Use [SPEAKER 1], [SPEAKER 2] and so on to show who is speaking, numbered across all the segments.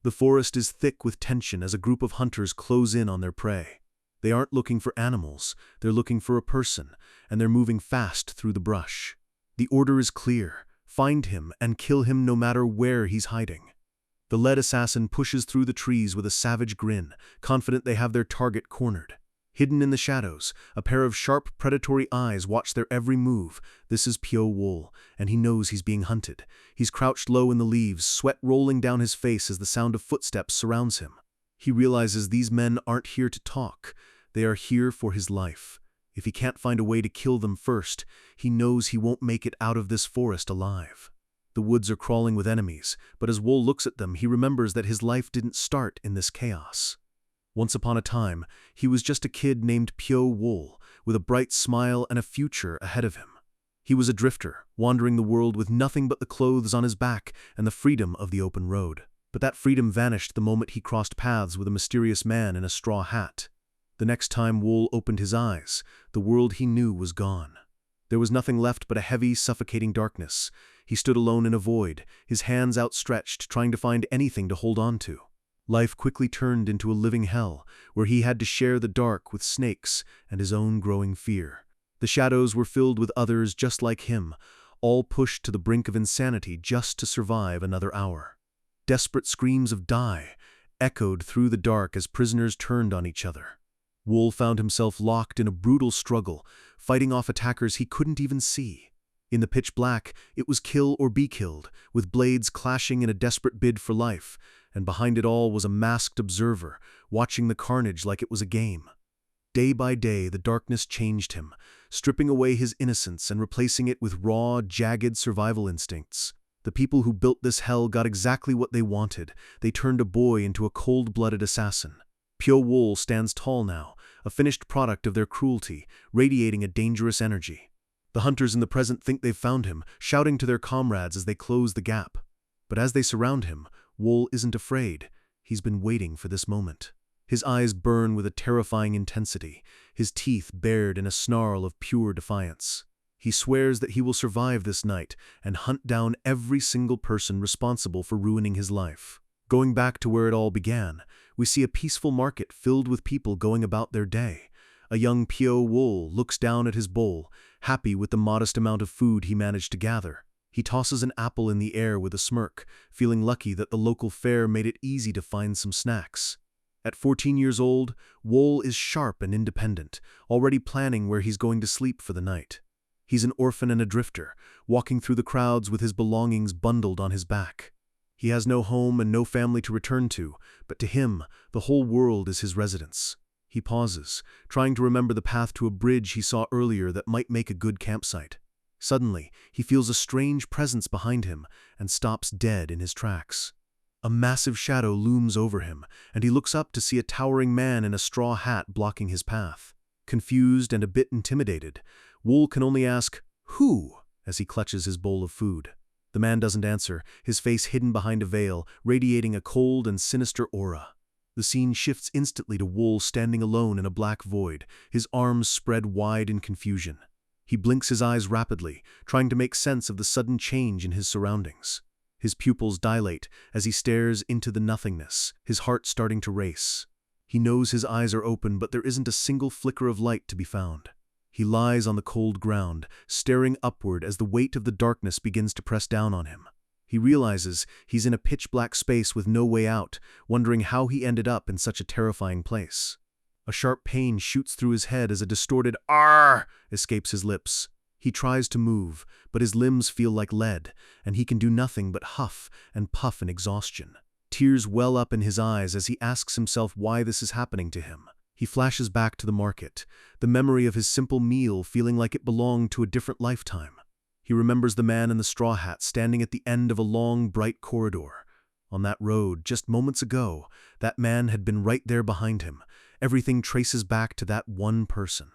[SPEAKER 1] The forest is thick with tension as a group of hunters close in on their prey. They aren't looking for animals, they're looking for a person, and they're moving fast through the brush. The order is clear: find him and kill him no matter where he's hiding. The lead assassin pushes through the trees with a savage grin, confident they have their target cornered. Hidden in the shadows, a pair of sharp, predatory eyes watch their every move. This is Pyo Wol, and he knows he's being hunted. He's crouched low in the leaves, sweat rolling down his face as the sound of footsteps surrounds him. He realizes these men aren't here to talk. They are here for his life. If he can't find a way to kill them first, he knows he won't make it out of this forest alive. The woods are crawling with enemies, but as Wol looks at them, he remembers that his life didn't start in this chaos. Once upon a time, he was just a kid named Pyo Wol, with a bright smile and a future ahead of him. He was a drifter, wandering the world with nothing but the clothes on his back and the freedom of the open road. But that freedom vanished the moment he crossed paths with a mysterious man in a straw hat. The next time Wol opened his eyes, the world he knew was gone. There was nothing left but a heavy, suffocating darkness. He stood alone in a void, his hands outstretched, trying to find anything to hold on to. Life quickly turned into a living hell, where he had to share the dark with snakes and his own growing fear. The shadows were filled with others just like him, all pushed to the brink of insanity just to survive another hour. Desperate screams of "die" echoed through the dark as prisoners turned on each other. Wol found himself locked in a brutal struggle, fighting off attackers he couldn't even see. In the pitch black, it was kill or be killed, with blades clashing in a desperate bid for life, and behind it all was a masked observer, watching the carnage like it was a game. Day by day, the darkness changed him, stripping away his innocence and replacing it with raw, jagged survival instincts. The people who built this hell got exactly what they wanted. They turned a boy into a cold-blooded assassin. Pyo Wol stands tall now, a finished product of their cruelty, radiating a dangerous energy. The hunters in the present think they've found him, shouting to their comrades as they close the gap. But as they surround him, Wol isn't afraid. He's been waiting for this moment. His eyes burn with a terrifying intensity, his teeth bared in a snarl of pure defiance. He swears that he will survive this night and hunt down every single person responsible for ruining his life. Going back to where it all began, we see a peaceful market filled with people going about their day. A young Pyo Wol looks down at his bowl, happy with the modest amount of food he managed to gather. He tosses an apple in the air with a smirk, feeling lucky that the local fair made it easy to find some snacks. At 14 years old, Wol is sharp and independent, already planning where he's going to sleep for the night. He's an orphan and a drifter, walking through the crowds with his belongings bundled on his back. He has no home and no family to return to, but to him, the whole world is his residence. He pauses, trying to remember the path to a bridge he saw earlier that might make a good campsite. Suddenly, he feels a strange presence behind him and stops dead in his tracks. A massive shadow looms over him, and he looks up to see a towering man in a straw hat blocking his path. Confused and a bit intimidated, Wol can only ask, "Who?" as he clutches his bowl of food. The man doesn't answer, his face hidden behind a veil, radiating a cold and sinister aura. The scene shifts instantly to Wol standing alone in a black void, his arms spread wide in confusion. He blinks his eyes rapidly, trying to make sense of the sudden change in his surroundings. His pupils dilate as he stares into the nothingness, his heart starting to race. He knows his eyes are open, but there isn't a single flicker of light to be found. He lies on the cold ground, staring upward as the weight of the darkness begins to press down on him. He realizes he's in a pitch-black space with no way out, wondering how he ended up in such a terrifying place. A sharp pain shoots through his head as a distorted "Arr!" escapes his lips. He tries to move, but his limbs feel like lead, and he can do nothing but huff and puff in exhaustion. Tears well up in his eyes as he asks himself why this is happening to him. He flashes back to the market, the memory of his simple meal feeling like it belonged to a different lifetime. He remembers the man in the straw hat standing at the end of a long, bright corridor. On that road, just moments ago, that man had been right there behind him. Everything traces back to that one person.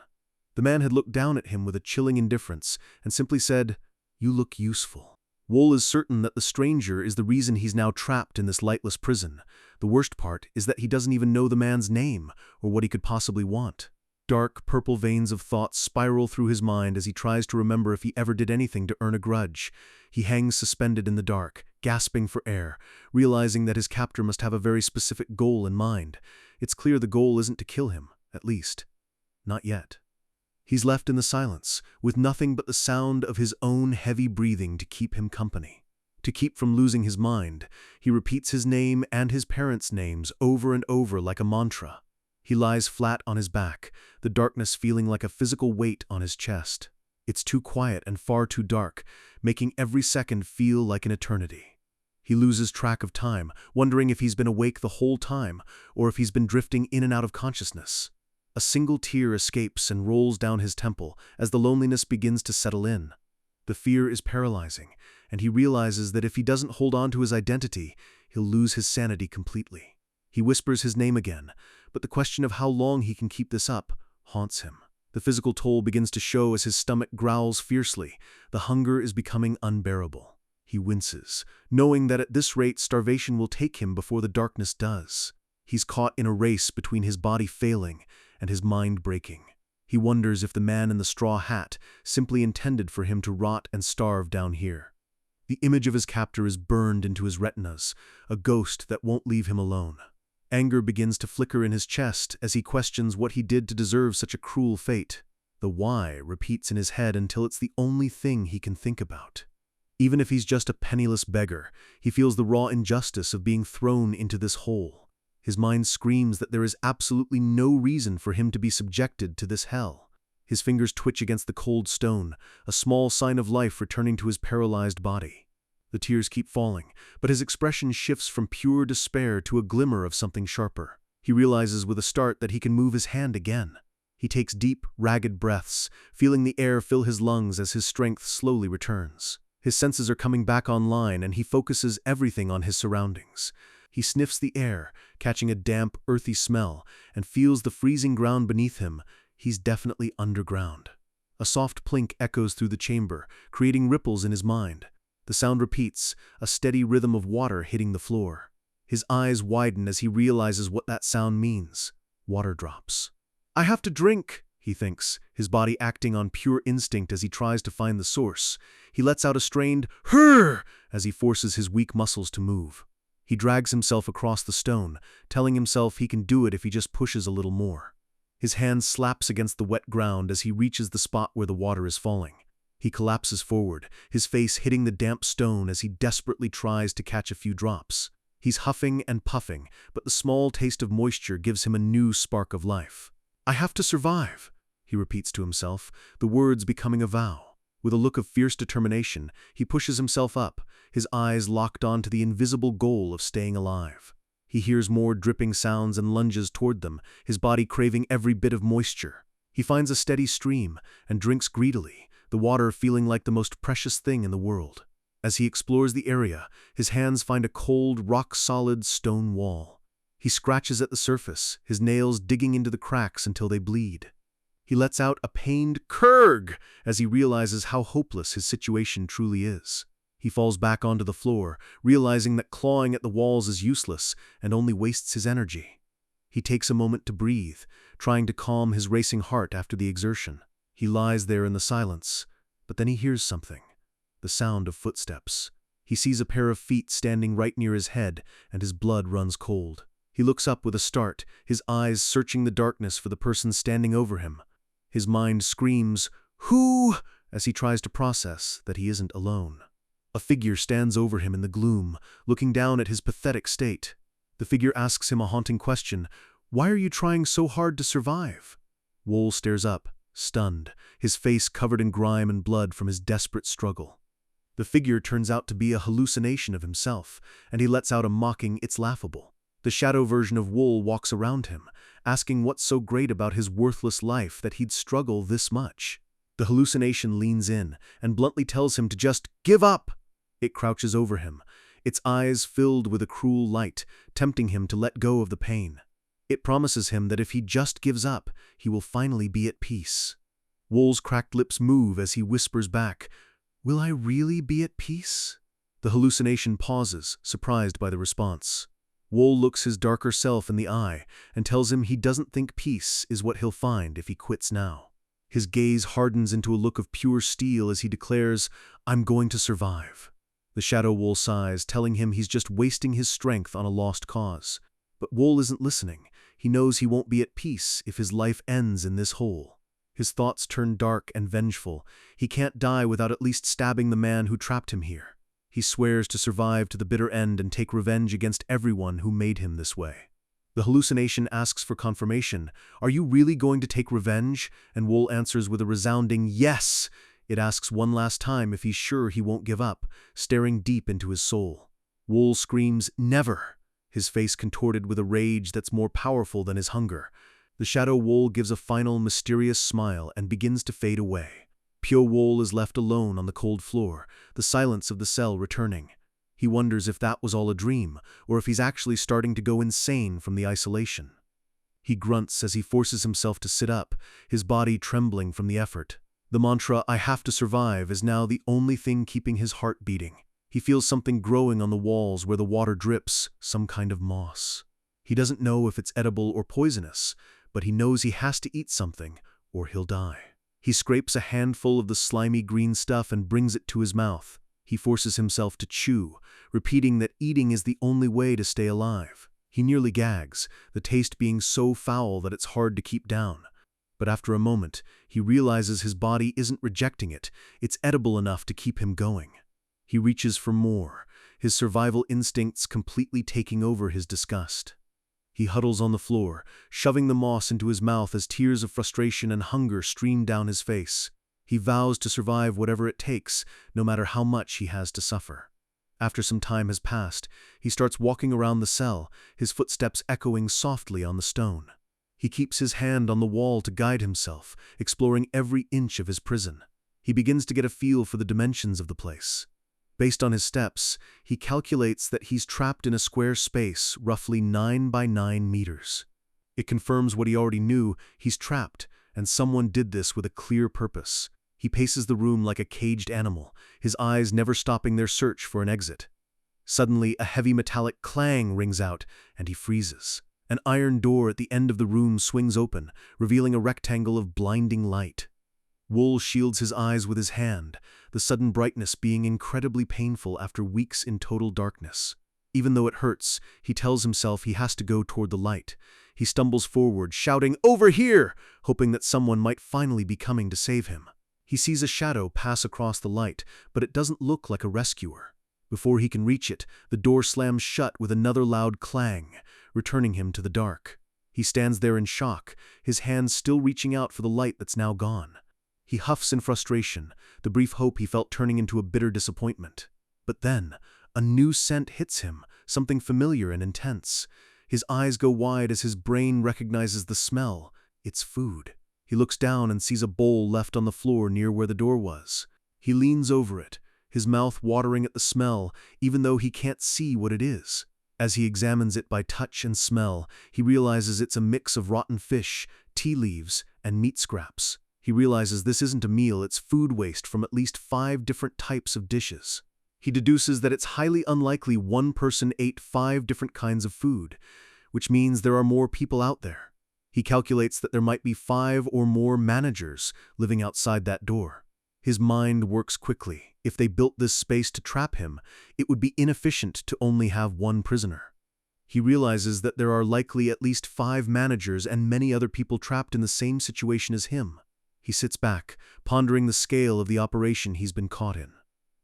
[SPEAKER 1] The man had looked down at him with a chilling indifference and simply said, "You look useful." Wol is certain that the stranger is the reason he's now trapped in this lightless prison. The worst part is that he doesn't even know the man's name or what he could possibly want. Dark, purple veins of thought spiral through his mind as he tries to remember if he ever did anything to earn a grudge. He hangs suspended in the dark, gasping for air, realizing that his captor must have a very specific goal in mind. It's clear the goal isn't to kill him, at least. Not yet. He's left in the silence, with nothing but the sound of his own heavy breathing to keep him company. To keep from losing his mind, he repeats his name and his parents' names over and over like a mantra. He lies flat on his back, the darkness feeling like a physical weight on his chest. It's too quiet and far too dark, making every second feel like an eternity. He loses track of time, wondering if he's been awake the whole time, or if he's been drifting in and out of consciousness. A single tear escapes and rolls down his temple as the loneliness begins to settle in. The fear is paralyzing, and he realizes that if he doesn't hold on to his identity, he'll lose his sanity completely. He whispers his name again, but the question of how long he can keep this up haunts him. The physical toll begins to show as his stomach growls fiercely. The hunger is becoming unbearable. He winces, knowing that at this rate starvation will take him before the darkness does. He's caught in a race between his body failing and his mind breaking. He wonders if the man in the straw hat simply intended for him to rot and starve down here. The image of his captor is burned into his retinas, a ghost that won't leave him alone. Anger begins to flicker in his chest as he questions what he did to deserve such a cruel fate. The why repeats in his head until it's the only thing he can think about. Even if he's just a penniless beggar, he feels the raw injustice of being thrown into this hole. His mind screams that there is absolutely no reason for him to be subjected to this hell. His fingers twitch against the cold stone, a small sign of life returning to his paralyzed body. The tears keep falling, but his expression shifts from pure despair to a glimmer of something sharper. He realizes with a start that he can move his hand again. He takes deep, ragged breaths, feeling the air fill his lungs as his strength slowly returns. His senses are coming back online, and he focuses everything on his surroundings. He sniffs the air, catching a damp, earthy smell, and feels the freezing ground beneath him. He's definitely underground. A soft plink echoes through the chamber, creating ripples in his mind. The sound repeats, a steady rhythm of water hitting the floor. His eyes widen as he realizes what that sound means. Water drops. "I have to drink," he thinks, his body acting on pure instinct as he tries to find the source. He lets out a strained "Hurr!" as he forces his weak muscles to move. He drags himself across the stone, telling himself he can do it if he just pushes a little more. His hand slaps against the wet ground as he reaches the spot where the water is falling. He collapses forward, his face hitting the damp stone as he desperately tries to catch a few drops. He's huffing and puffing, but the small taste of moisture gives him a new spark of life. "I have to survive," he repeats to himself, the words becoming a vow. With a look of fierce determination, he pushes himself up, his eyes locked onto the invisible goal of staying alive. He hears more dripping sounds and lunges toward them, his body craving every bit of moisture. He finds a steady stream and drinks greedily, the water feeling like the most precious thing in the world. As he explores the area, his hands find a cold, rock-solid stone wall. He scratches at the surface, his nails digging into the cracks until they bleed. He lets out a pained "Kurg" as he realizes how hopeless his situation truly is. He falls back onto the floor, realizing that clawing at the walls is useless and only wastes his energy. He takes a moment to breathe, trying to calm his racing heart after the exertion. He lies there in the silence, but then he hears something. The sound of footsteps. He sees a pair of feet standing right near his head, and his blood runs cold. He looks up with a start, his eyes searching the darkness for the person standing over him. His mind screams, "Who?" as he tries to process that he isn't alone. A figure stands over him in the gloom, looking down at his pathetic state. The figure asks him a haunting question, "Why are you trying so hard to survive?" Wool stares up, stunned, his face covered in grime and blood from his desperate struggle. The figure turns out to be a hallucination of himself, and he lets out a mocking, "It's laughable." The shadow version of Wool walks around him, asking what's so great about his worthless life that he'd struggle this much. The hallucination leans in and bluntly tells him to just give up. It crouches over him, its eyes filled with a cruel light, tempting him to let go of the pain. It promises him that if he just gives up, he will finally be at peace. Wool's cracked lips move as he whispers back, "Will I really be at peace?" The hallucination pauses, surprised by the response. Wool looks his darker self in the eye and tells him he doesn't think peace is what he'll find if he quits now. His gaze hardens into a look of pure steel as he declares, "I'm going to survive." The Shadow Wool sighs, telling him he's just wasting his strength on a lost cause. But Wool isn't listening. He knows he won't be at peace if his life ends in this hole. His thoughts turn dark and vengeful. He can't die without at least stabbing the man who trapped him here. He swears to survive to the bitter end and take revenge against everyone who made him this way. The hallucination asks for confirmation. "Are you really going to take revenge?" And Wool answers with a resounding yes. It asks one last time if he's sure he won't give up, staring deep into his soul. Wool screams, "Never!" his face contorted with a rage that's more powerful than his hunger. The Shadow Wool gives a final mysterious smile and begins to fade away. Pure Wool is left alone on the cold floor, the silence of the cell returning. He wonders if that was all a dream, or if he's actually starting to go insane from the isolation. He grunts as he forces himself to sit up, his body trembling from the effort. The mantra, "I have to survive," is now the only thing keeping his heart beating. He feels something growing on the walls where the water drips, some kind of moss. He doesn't know if it's edible or poisonous, but he knows he has to eat something, or he'll die. He scrapes a handful of the slimy green stuff and brings it to his mouth. He forces himself to chew, repeating that eating is the only way to stay alive. He nearly gags, the taste being so foul that it's hard to keep down. But after a moment, he realizes his body isn't rejecting it. It's edible enough to keep him going. He reaches for more, his survival instincts completely taking over his disgust. He huddles on the floor, shoving the moss into his mouth as tears of frustration and hunger stream down his face. He vows to survive whatever it takes, no matter how much he has to suffer. After some time has passed, he starts walking around the cell, his footsteps echoing softly on the stone. He keeps his hand on the wall to guide himself, exploring every inch of his prison. He begins to get a feel for the dimensions of the place. Based on his steps, he calculates that he's trapped in a square space roughly 9 by 9 meters. It confirms what he already knew: he's trapped, and someone did this with a clear purpose. He paces the room like a caged animal, his eyes never stopping their search for an exit. Suddenly, a heavy metallic clang rings out, and he freezes. An iron door at the end of the room swings open, revealing a rectangle of blinding light. Wool shields his eyes with his hand, the sudden brightness being incredibly painful after weeks in total darkness. Even though it hurts, he tells himself he has to go toward the light. He stumbles forward, shouting, "Over here!" hoping that someone might finally be coming to save him. He sees a shadow pass across the light, but it doesn't look like a rescuer. Before he can reach it, the door slams shut with another loud clang, returning him to the dark. He stands there in shock, his hands still reaching out for the light that's now gone. He huffs in frustration, the brief hope he felt turning into a bitter disappointment. But then, a new scent hits him, something familiar and intense. His eyes go wide as his brain recognizes the smell. It's food. He looks down and sees a bowl left on the floor near where the door was. He leans over it, his mouth watering at the smell, even though he can't see what it is. As he examines it by touch and smell, he realizes it's a mix of rotten fish, tea leaves, and meat scraps. He realizes this isn't a meal, it's food waste from at least 5 different types of dishes. He deduces that it's highly unlikely one person ate 5 different kinds of food, which means there are more people out there. He calculates that there might be 5 or more managers living outside that door. His mind works quickly. If they built this space to trap him, it would be inefficient to only have one prisoner. He realizes that there are likely at least 5 managers and many other people trapped in the same situation as him. He sits back, pondering the scale of the operation he's been caught in.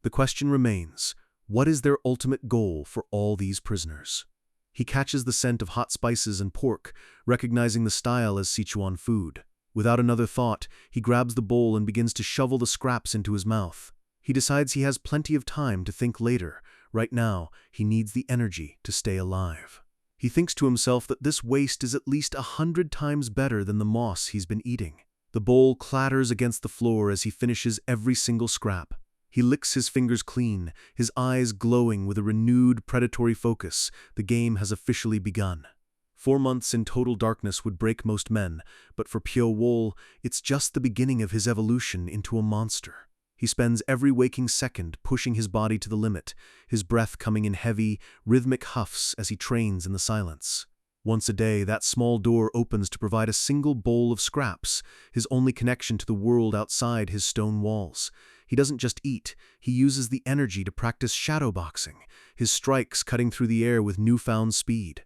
[SPEAKER 1] The question remains, what is their ultimate goal for all these prisoners? He catches the scent of hot spices and pork, recognizing the style as Sichuan food. Without another thought, he grabs the bowl and begins to shovel the scraps into his mouth. He decides he has plenty of time to think later. Right now, he needs the energy to stay alive. He thinks to himself that this waste is at least 100 times better than the moss he's been eating. The bowl clatters against the floor as he finishes every single scrap. He licks his fingers clean, his eyes glowing with a renewed predatory focus. The game has officially begun. 4 months in total darkness would break most men, but for Pyo Wool, it's just the beginning of his evolution into a monster. He He spends every waking second pushing his body to the limit, his breath coming in heavy, rhythmic huffs as he trains in the silence. Once a day, that small door opens to provide a single bowl of scraps, his only connection to the world outside his stone walls. He doesn't just eat, he uses the energy to practice shadowboxing, his strikes cutting through the air with newfound speed.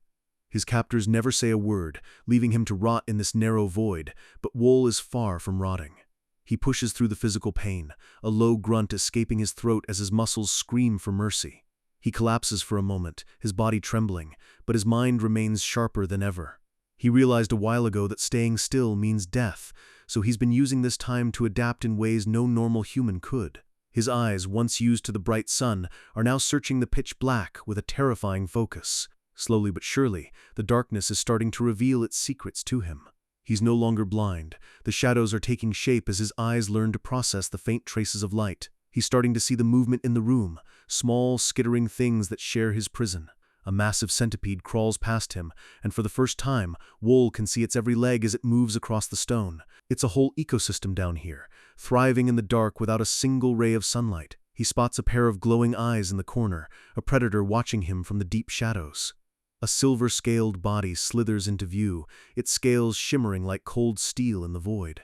[SPEAKER 1] His captors never say a word, leaving him to rot in this narrow void, but Wool is far from rotting. He pushes through the physical pain, a low grunt escaping his throat as his muscles scream for mercy. He collapses for a moment, his body trembling, but his mind remains sharper than ever. He realized a while ago that staying still means death, so he's been using this time to adapt in ways no normal human could. His eyes, once used to the bright sun, are now searching the pitch black with a terrifying focus. Slowly but surely, the darkness is starting to reveal its secrets to him. He's no longer blind. The shadows are taking shape as his eyes learn to process the faint traces of light. He's starting to see the movement in the room, small, skittering things that share his prison. A massive centipede crawls past him, and for the first time, Wool can see its every leg as it moves across the stone. It's a whole ecosystem down here, thriving in the dark without a single ray of sunlight. He spots a pair of glowing eyes in the corner, a predator watching him from the deep shadows. A silver-scaled body slithers into view, its scales shimmering like cold steel in the void.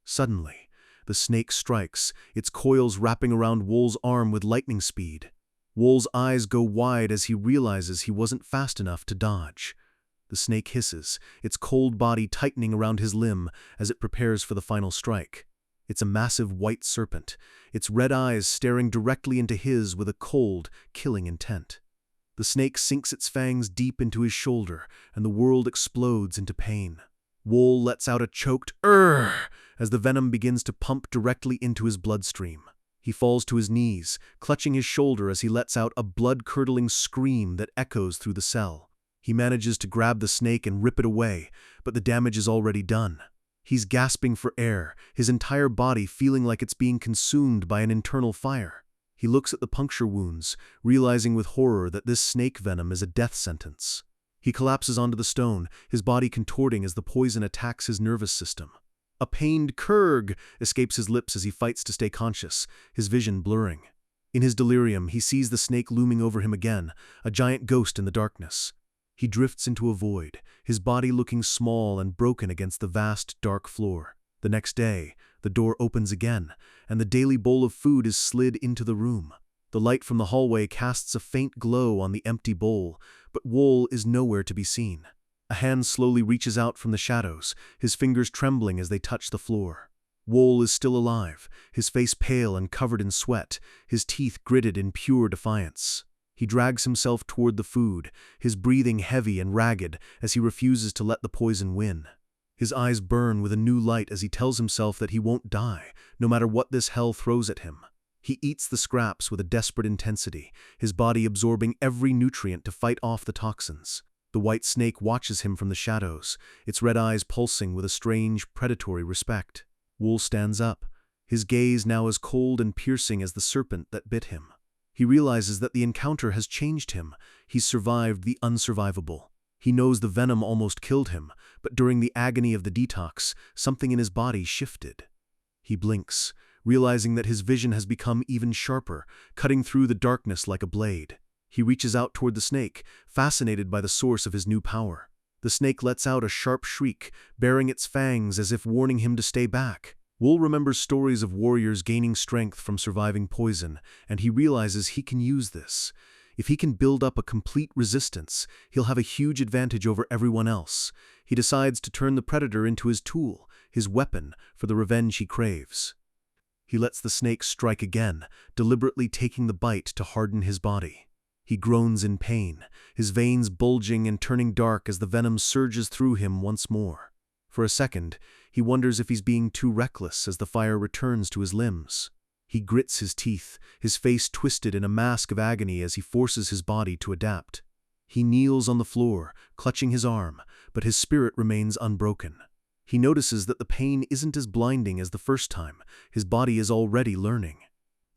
[SPEAKER 1] Suddenly, the snake strikes, its coils wrapping around Wool's arm with lightning speed. Wool's eyes go wide as he realizes he wasn't fast enough to dodge. The snake hisses, its cold body tightening around his limb as it prepares for the final strike. It's a massive white serpent, its red eyes staring directly into his with a cold, killing intent. The snake sinks its fangs deep into his shoulder, and the world explodes into pain. Wool lets out a choked "Urgh" as the venom begins to pump directly into his bloodstream. He falls to his knees, clutching his shoulder as he lets out a blood-curdling scream that echoes through the cell. He manages to grab the snake and rip it away, but the damage is already done. He's gasping for air, his entire body feeling like it's being consumed by an internal fire. He looks at the puncture wounds, realizing with horror that this snake venom is a death sentence. He collapses onto the stone, his body contorting as the poison attacks his nervous system. A pained "Kurg" escapes his lips as he fights to stay conscious, his vision blurring. In his delirium, he sees the snake looming over him again, a giant ghost in the darkness. He drifts into a void, his body looking small and broken against the vast, dark floor. The next day, the door opens again, and the daily bowl of food is slid into the room. The light from the hallway casts a faint glow on the empty bowl, but Wool is nowhere to be seen. A hand slowly reaches out from the shadows, his fingers trembling as they touch the floor. Wool is still alive, his face pale and covered in sweat, his teeth gritted in pure defiance. He drags himself toward the food, his breathing heavy and ragged as he refuses to let the poison win. His eyes burn with a new light as he tells himself that he won't die, no matter what this hell throws at him. He eats the scraps with a desperate intensity, his body absorbing every nutrient to fight off the toxins. The white snake watches him from the shadows, its red eyes pulsing with a strange, predatory respect. Wool stands up, his gaze now as cold and piercing as the serpent that bit him. He realizes that the encounter has changed him. He's survived the unsurvivable. He knows the venom almost killed him, but during the agony of the detox, something in his body shifted. He blinks, realizing that his vision has become even sharper, cutting through the darkness like a blade. He reaches out toward the snake, fascinated by the source of his new power. The snake lets out a sharp shriek, baring its fangs as if warning him to stay back. Wool remembers stories of warriors gaining strength from surviving poison, and he realizes he can use this. If he can build up a complete resistance, he'll have a huge advantage over everyone else. He decides to turn the predator into his tool, his weapon, for the revenge he craves. He lets the snake strike again, deliberately taking the bite to harden his body. He groans in pain, his veins bulging and turning dark as the venom surges through him once more. For a second, he wonders if he's being too reckless as the fire returns to his limbs. He grits his teeth, his face twisted in a mask of agony as he forces his body to adapt. He kneels on the floor, clutching his arm, but his spirit remains unbroken. He notices that the pain isn't as blinding as the first time. His body is already learning.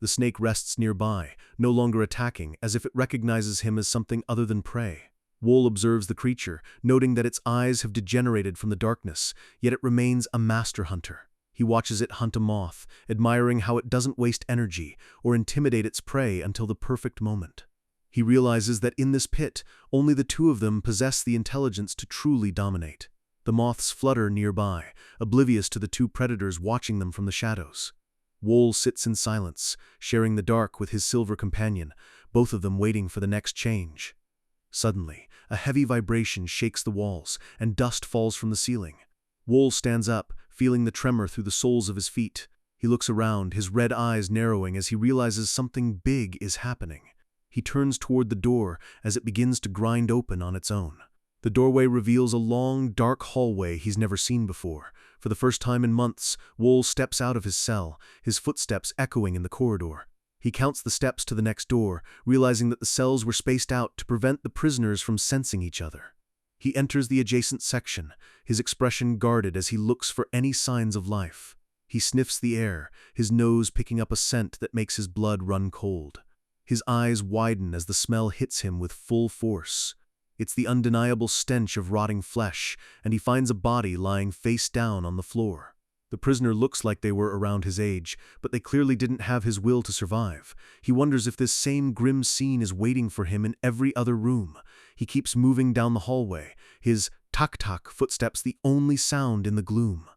[SPEAKER 1] The snake rests nearby, no longer attacking, as if it recognizes him as something other than prey. Wool observes the creature, noting that its eyes have degenerated from the darkness, yet it remains a master hunter. He watches it hunt a moth, admiring how it doesn't waste energy or intimidate its prey until the perfect moment. He realizes that in this pit, only the two of them possess the intelligence to truly dominate. The moths flutter nearby, oblivious to the two predators watching them from the shadows. Wool sits in silence, sharing the dark with his silver companion, both of them waiting for the next change. Suddenly, a heavy vibration shakes the walls, and dust falls from the ceiling. Wool stands up, feeling the tremor through the soles of his feet. He looks around, his red eyes narrowing as he realizes something big is happening. He turns toward the door as it begins to grind open on its own. The doorway reveals a long, dark hallway he's never seen before. For the first time in months, Wool steps out of his cell, his footsteps echoing in the corridor. He counts the steps to the next door, realizing that the cells were spaced out to prevent the prisoners from sensing each other. He enters the adjacent section, his expression guarded as he looks for any signs of life. He sniffs the air, his nose picking up a scent that makes his blood run cold. His eyes widen as the smell hits him with full force. It's the undeniable stench of rotting flesh, and he finds a body lying face down on the floor. The prisoner looks like they were around his age, but they clearly didn't have his will to survive. He wonders if this same grim scene is waiting for him in every other room. He keeps moving down the hallway, his tuk-tuk footsteps the only sound in the gloom.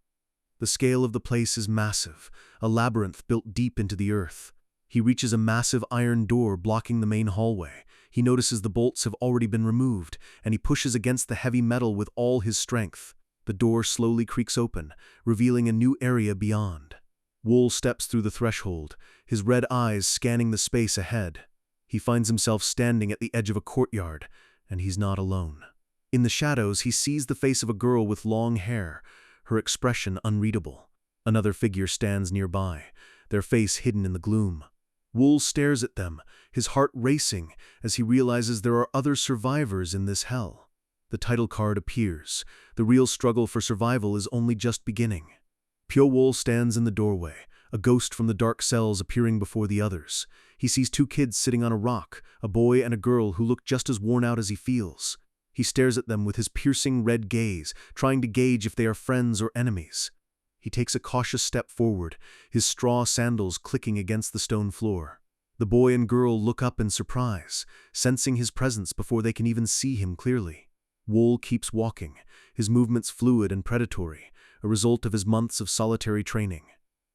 [SPEAKER 1] The scale of the place is massive, a labyrinth built deep into the earth. He reaches a massive iron door blocking the main hallway. He notices the bolts have already been removed, and he pushes against the heavy metal with all his strength. The door slowly creaks open, revealing a new area beyond. Wool steps through the threshold, his red eyes scanning the space ahead. He finds himself standing at the edge of a courtyard, and he's not alone. In the shadows, he sees the face of a girl with long hair, her expression unreadable. Another figure stands nearby, their face hidden in the gloom. Wool stares at them, his heart racing as he realizes there are other survivors in this hell. The title card appears. The real struggle for survival is only just beginning. Pyo-Wool stands in the doorway, a ghost from the dark cells appearing before the others. He sees two kids sitting on a rock, a boy and a girl who look just as worn out as he feels. He stares at them with his piercing red gaze, trying to gauge if they are friends or enemies. He takes a cautious step forward, his straw sandals clicking against the stone floor. The boy and girl look up in surprise, sensing his presence before they can even see him clearly. Wool keeps walking, his movements fluid and predatory, a result of his months of solitary training.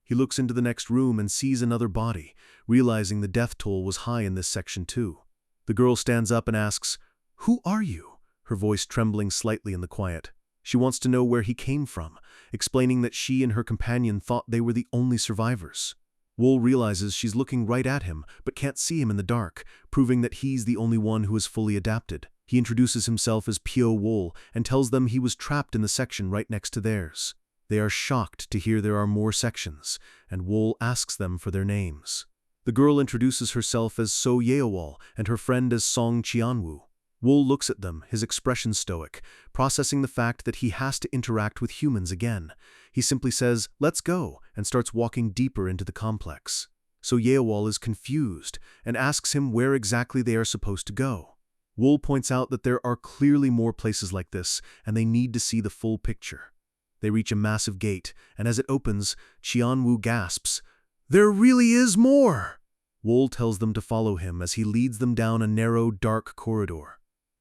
[SPEAKER 1] He looks into the next room and sees another body, realizing the death toll was high in this section too. The girl stands up and asks, "Who are you?" her voice trembling slightly in the quiet. She wants to know where he came from, explaining that she and her companion thought they were the only survivors. Wool realizes she's looking right at him, but can't see him in the dark, proving that he's the only one who is fully adapted. He introduces himself as Pyo-Wool and tells them he was trapped in the section right next to theirs. They are shocked to hear there are more sections, and Wool asks them for their names. The girl introduces herself as So Yeowol and her friend as Song Cheonwoo. Wool looks at them, his expression stoic, processing the fact that he has to interact with humans again. He simply says, "Let's go," and starts walking deeper into the complex. So Yeowol is confused and asks him where exactly they are supposed to go. Wool points out that there are clearly more places like this, and they need to see the full picture. They reach a massive gate, and as it opens, Cheonwoo gasps, "There really is more!" Wool tells them to follow him as he leads them down a narrow, dark corridor.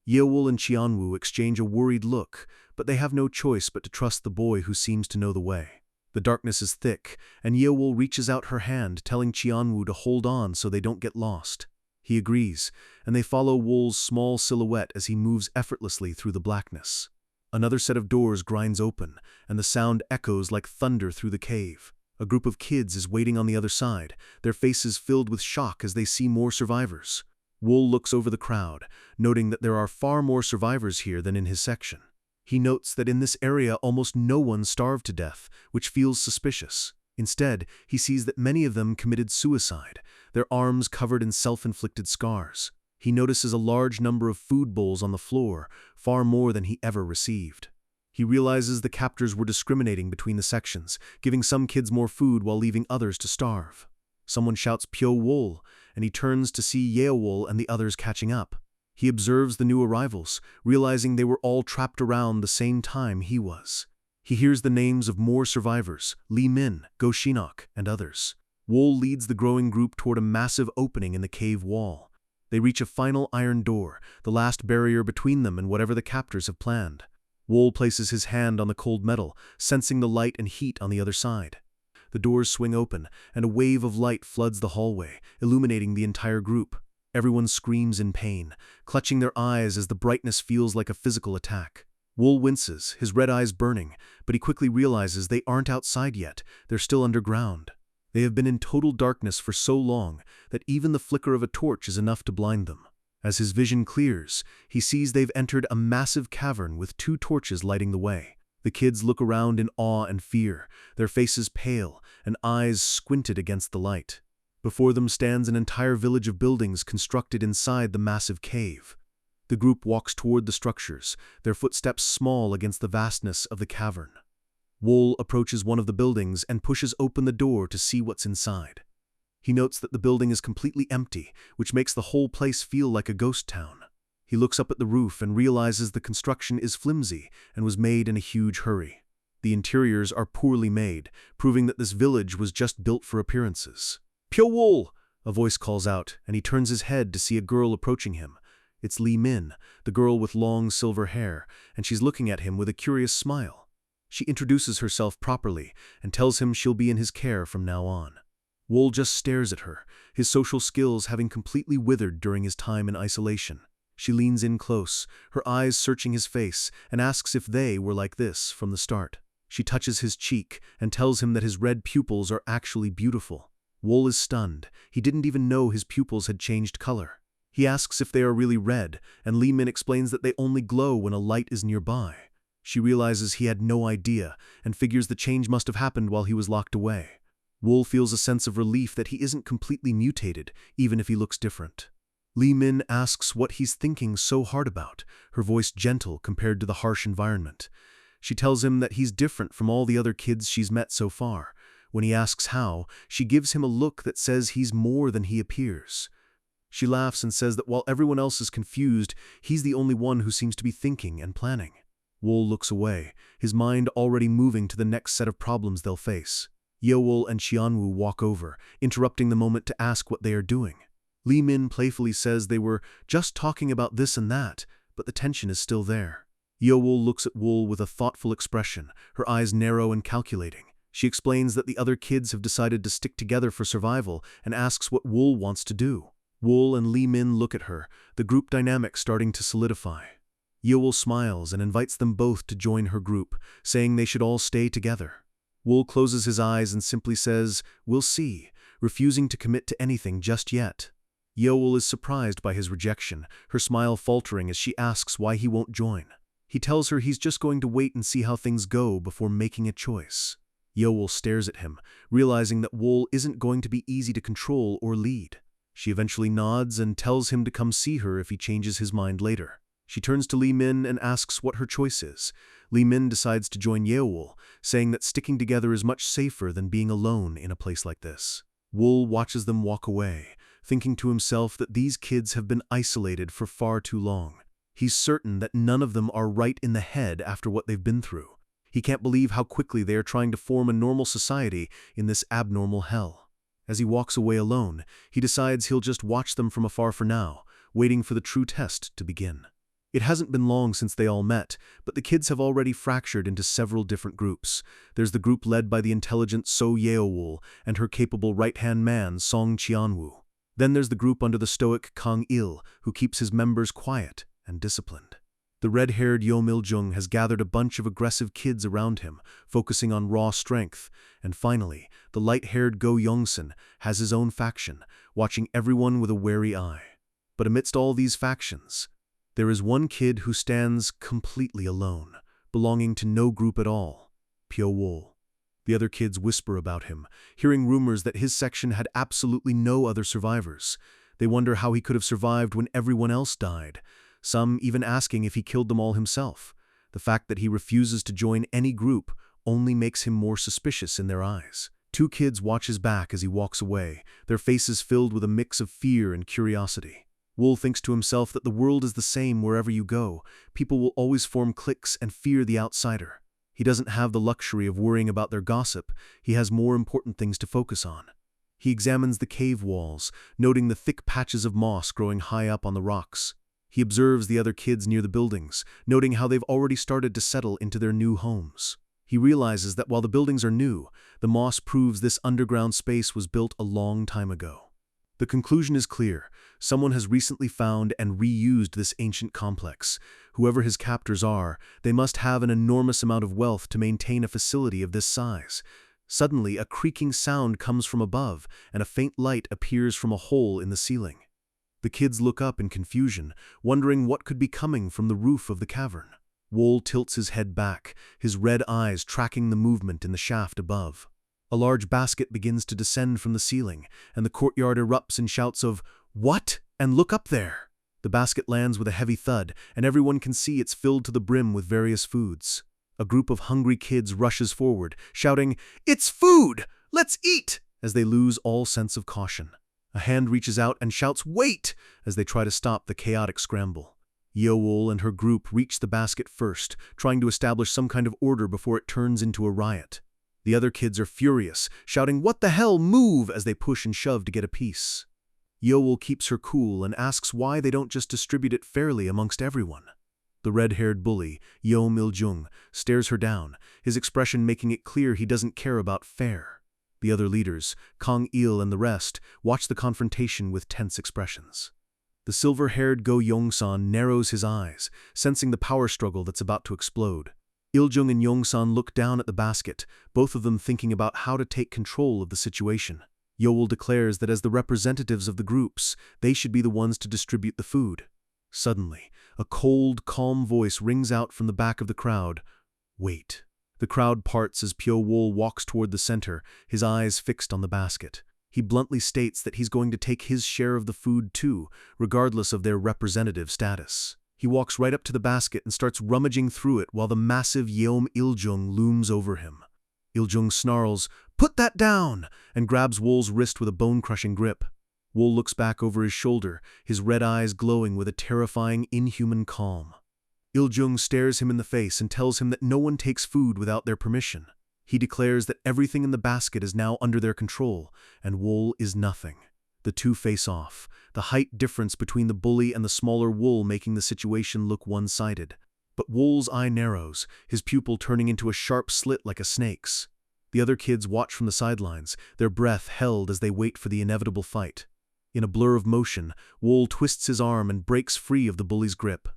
[SPEAKER 1] Yeowol and Cheonwoo exchange a worried look, but they have no choice but to trust the boy who seems to know the way. The darkness is thick, and Yeowol reaches out her hand, telling Cheonwoo to hold on so they don't get lost. He agrees, and they follow Wool's small silhouette as he moves effortlessly through the blackness. Another set of doors grinds open, and the sound echoes like thunder through the cave. A group of kids is waiting on the other side, their faces filled with shock as they see more survivors. Wool looks over the crowd, noting that there are far more survivors here than in his section. He notes that in this area almost no one starved to death, which feels suspicious. Instead, he sees that many of them committed suicide, their arms covered in self-inflicted scars. He notices a large number of food bowls on the floor, far more than he ever received. He realizes the captors were discriminating between the sections, giving some kids more food while leaving others to starve. Someone shouts Pyo-Wool, and he turns to see Yeowol and the others catching up. He observes the new arrivals, realizing they were all trapped around the same time he was. He hears the names of more survivors, Lee Min, Go Shinok, and others. Wool leads the growing group toward a massive opening in the cave wall. They reach a final iron door, the last barrier between them and whatever the captors have planned. Wool places his hand on the cold metal, sensing the light and heat on the other side. The doors swing open, and a wave of light floods the hallway, illuminating the entire group. Everyone screams in pain, clutching their eyes as the brightness feels like a physical attack. Wool winces, his red eyes burning, but he quickly realizes they aren't outside yet, they're still underground. They have been in total darkness for so long that even the flicker of a torch is enough to blind them. As his vision clears, he sees they've entered a massive cavern with 2 torches lighting the way. The kids look around in awe and fear, their faces pale and eyes squinted against the light. Before them stands an entire village of buildings constructed inside the massive cave. The group walks toward the structures, their footsteps small against the vastness of the cavern. Wool approaches one of the buildings and pushes open the door to see what's inside. He notes that the building is completely empty, which makes the whole place feel like a ghost town. He looks up at the roof and realizes the construction is flimsy and was made in a huge hurry. The interiors are poorly made, proving that this village was just built for appearances. "Pyo Wool!" a voice calls out, and he turns his head to see a girl approaching him. It's Lee Min, the girl with long silver hair, and she's looking at him with a curious smile. She introduces herself properly and tells him she'll be in his care from now on. Wool just stares at her, his social skills having completely withered during his time in isolation. She leans in close, her eyes searching his face, and asks if they were like this from the start. She touches his cheek and tells him that his red pupils are actually beautiful. Wool is stunned. He didn't even know his pupils had changed color. He asks if they are really red, and Lee Min explains that they only glow when a light is nearby. She realizes he had no idea and figures the change must have happened while he was locked away. Wool feels a sense of relief that he isn't completely mutated, even if he looks different. Lee Min asks what he's thinking so hard about, her voice gentle compared to the harsh environment. She tells him that he's different from all the other kids she's met so far. When he asks how, she gives him a look that says he's more than he appears. She laughs and says that while everyone else is confused, he's the only one who seems to be thinking and planning. Wool looks away, his mind already moving to the next set of problems they'll face. Yeowol and Xianwu walk over, interrupting the moment to ask what they are doing. Lee Min playfully says they were just talking about this and that, but the tension is still there. Yeowol looks at Wool with a thoughtful expression, her eyes narrow and calculating. She explains that the other kids have decided to stick together for survival and asks what Wool wants to do. Wool and Lee Min look at her, the group dynamic starting to solidify. Yeowol smiles and invites them both to join her group, saying they should all stay together. Wool closes his eyes and simply says, "We'll see," refusing to commit to anything just yet. Yeowol is surprised by his rejection, her smile faltering as she asks why he won't join. He tells her he's just going to wait and see how things go before making a choice. Yeowol stares at him, realizing that Wool isn't going to be easy to control or lead. She eventually nods and tells him to come see her if he changes his mind later. She turns to Lee Min and asks what her choice is. Lee Min decides to join Yeowol, saying that sticking together is much safer than being alone in a place like this. Wool watches them walk away, thinking to himself that these kids have been isolated for far too long. He's certain that none of them are right in the head after what they've been through. He can't believe how quickly they are trying to form a normal society in this abnormal hell. As he walks away alone, he decides he'll just watch them from afar for now, waiting for the true test to begin. It hasn't been long since they all met, but the kids have already fractured into several different groups. There's the group led by the intelligent So Yeowol and her capable right-hand man Song Qianwu. Then there's the group under the stoic Kang Il, who keeps his members quiet and disciplined. The red-haired Yo Miljung has gathered a bunch of aggressive kids around him, focusing on raw strength. And finally, the light-haired Go Yongsun has his own faction, watching everyone with a wary eye. But amidst all these factions, there is one kid who stands completely alone, belonging to no group at all, Pyo Wool. The other kids whisper about him, hearing rumors that his section had absolutely no other survivors. They wonder how he could have survived when everyone else died, some even asking if he killed them all himself. The fact that he refuses to join any group only makes him more suspicious in their eyes. 2 kids watch his back as he walks away, their faces filled with a mix of fear and curiosity. Wool thinks to himself that the world is the same wherever you go. People will always form cliques and fear the outsider. He doesn't have the luxury of worrying about their gossip, he has more important things to focus on. He examines the cave walls, noting the thick patches of moss growing high up on the rocks. He observes the other kids near the buildings, noting how they've already started to settle into their new homes. He realizes that while the buildings are new, the moss proves this underground space was built a long time ago. The conclusion is clear. Someone has recently found and reused this ancient complex. Whoever his captors are, they must have an enormous amount of wealth to maintain a facility of this size. Suddenly, a creaking sound comes from above, and a faint light appears from a hole in the ceiling. The kids look up in confusion, wondering what could be coming from the roof of the cavern. Wool tilts his head back, his red eyes tracking the movement in the shaft above. A large basket begins to descend from the ceiling, and the courtyard erupts in shouts of, "What? And look up there!" The basket lands with a heavy thud, and everyone can see it's filled to the brim with various foods. A group of hungry kids rushes forward, shouting, "It's food! Let's eat!" as they lose all sense of caution. A hand reaches out and shouts, "Wait!" as they try to stop the chaotic scramble. Yeowol and her group reach the basket first, trying to establish some kind of order before it turns into a riot. The other kids are furious, shouting, "What the hell, move!" as they push and shove to get a piece. Yeowol keeps her cool and asks why they don't just distribute it fairly amongst everyone. The red-haired bully, Yeom Il-jung, stares her down, his expression making it clear he doesn't care about fair. The other leaders, Kang Il and the rest, watch the confrontation with tense expressions. The silver-haired Go Yongsan narrows his eyes, sensing the power struggle that's about to explode. Il-jung and Yongsan look down at the basket, both of them thinking about how to take control of the situation. Yeowol declares that as the representatives of the groups, they should be the ones to distribute the food. Suddenly, a cold, calm voice rings out from the back of the crowd. "Wait." The crowd parts as Pyo-wol walks toward the center, his eyes fixed on the basket. He bluntly states that he's going to take his share of the food too, regardless of their representative status. He walks right up to the basket and starts rummaging through it while the massive Yeom Il-jung looms over him. Il-jung snarls, "Put that down!" and grabs Wol's wrist with a bone-crushing grip. Wol looks back over his shoulder, his red eyes glowing with a terrifying, inhuman calm. Il-jung stares him in the face and tells him that no one takes food without their permission. He declares that everything in the basket is now under their control, and Wol is nothing. The two face off, the height difference between the bully and the smaller Wol making the situation look one-sided. But Wol's eye narrows, his pupil turning into a sharp slit like a snake's. The other kids watch from the sidelines, their breath held as they wait for the inevitable fight. In a blur of motion, Wol twists his arm and breaks free of the bully's grip.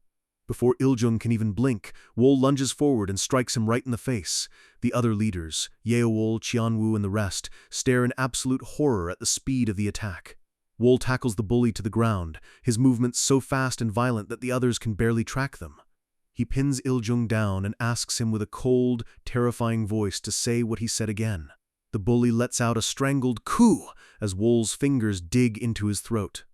[SPEAKER 1] Before Il-jung can even blink, Wol lunges forward and strikes him right in the face. The other leaders, Yeowol, Qianwu, and the rest, stare in absolute horror at the speed of the attack. Wol tackles the bully to the ground, his movements so fast and violent that the others can barely track them. He pins Il-jung down and asks him with a cold, terrifying voice to say what he said again. The bully lets out a strangled coo as Wol's fingers dig into his throat.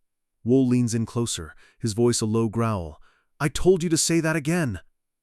[SPEAKER 1] Wol leans in closer, his voice a low growl. "I told you to say that again!"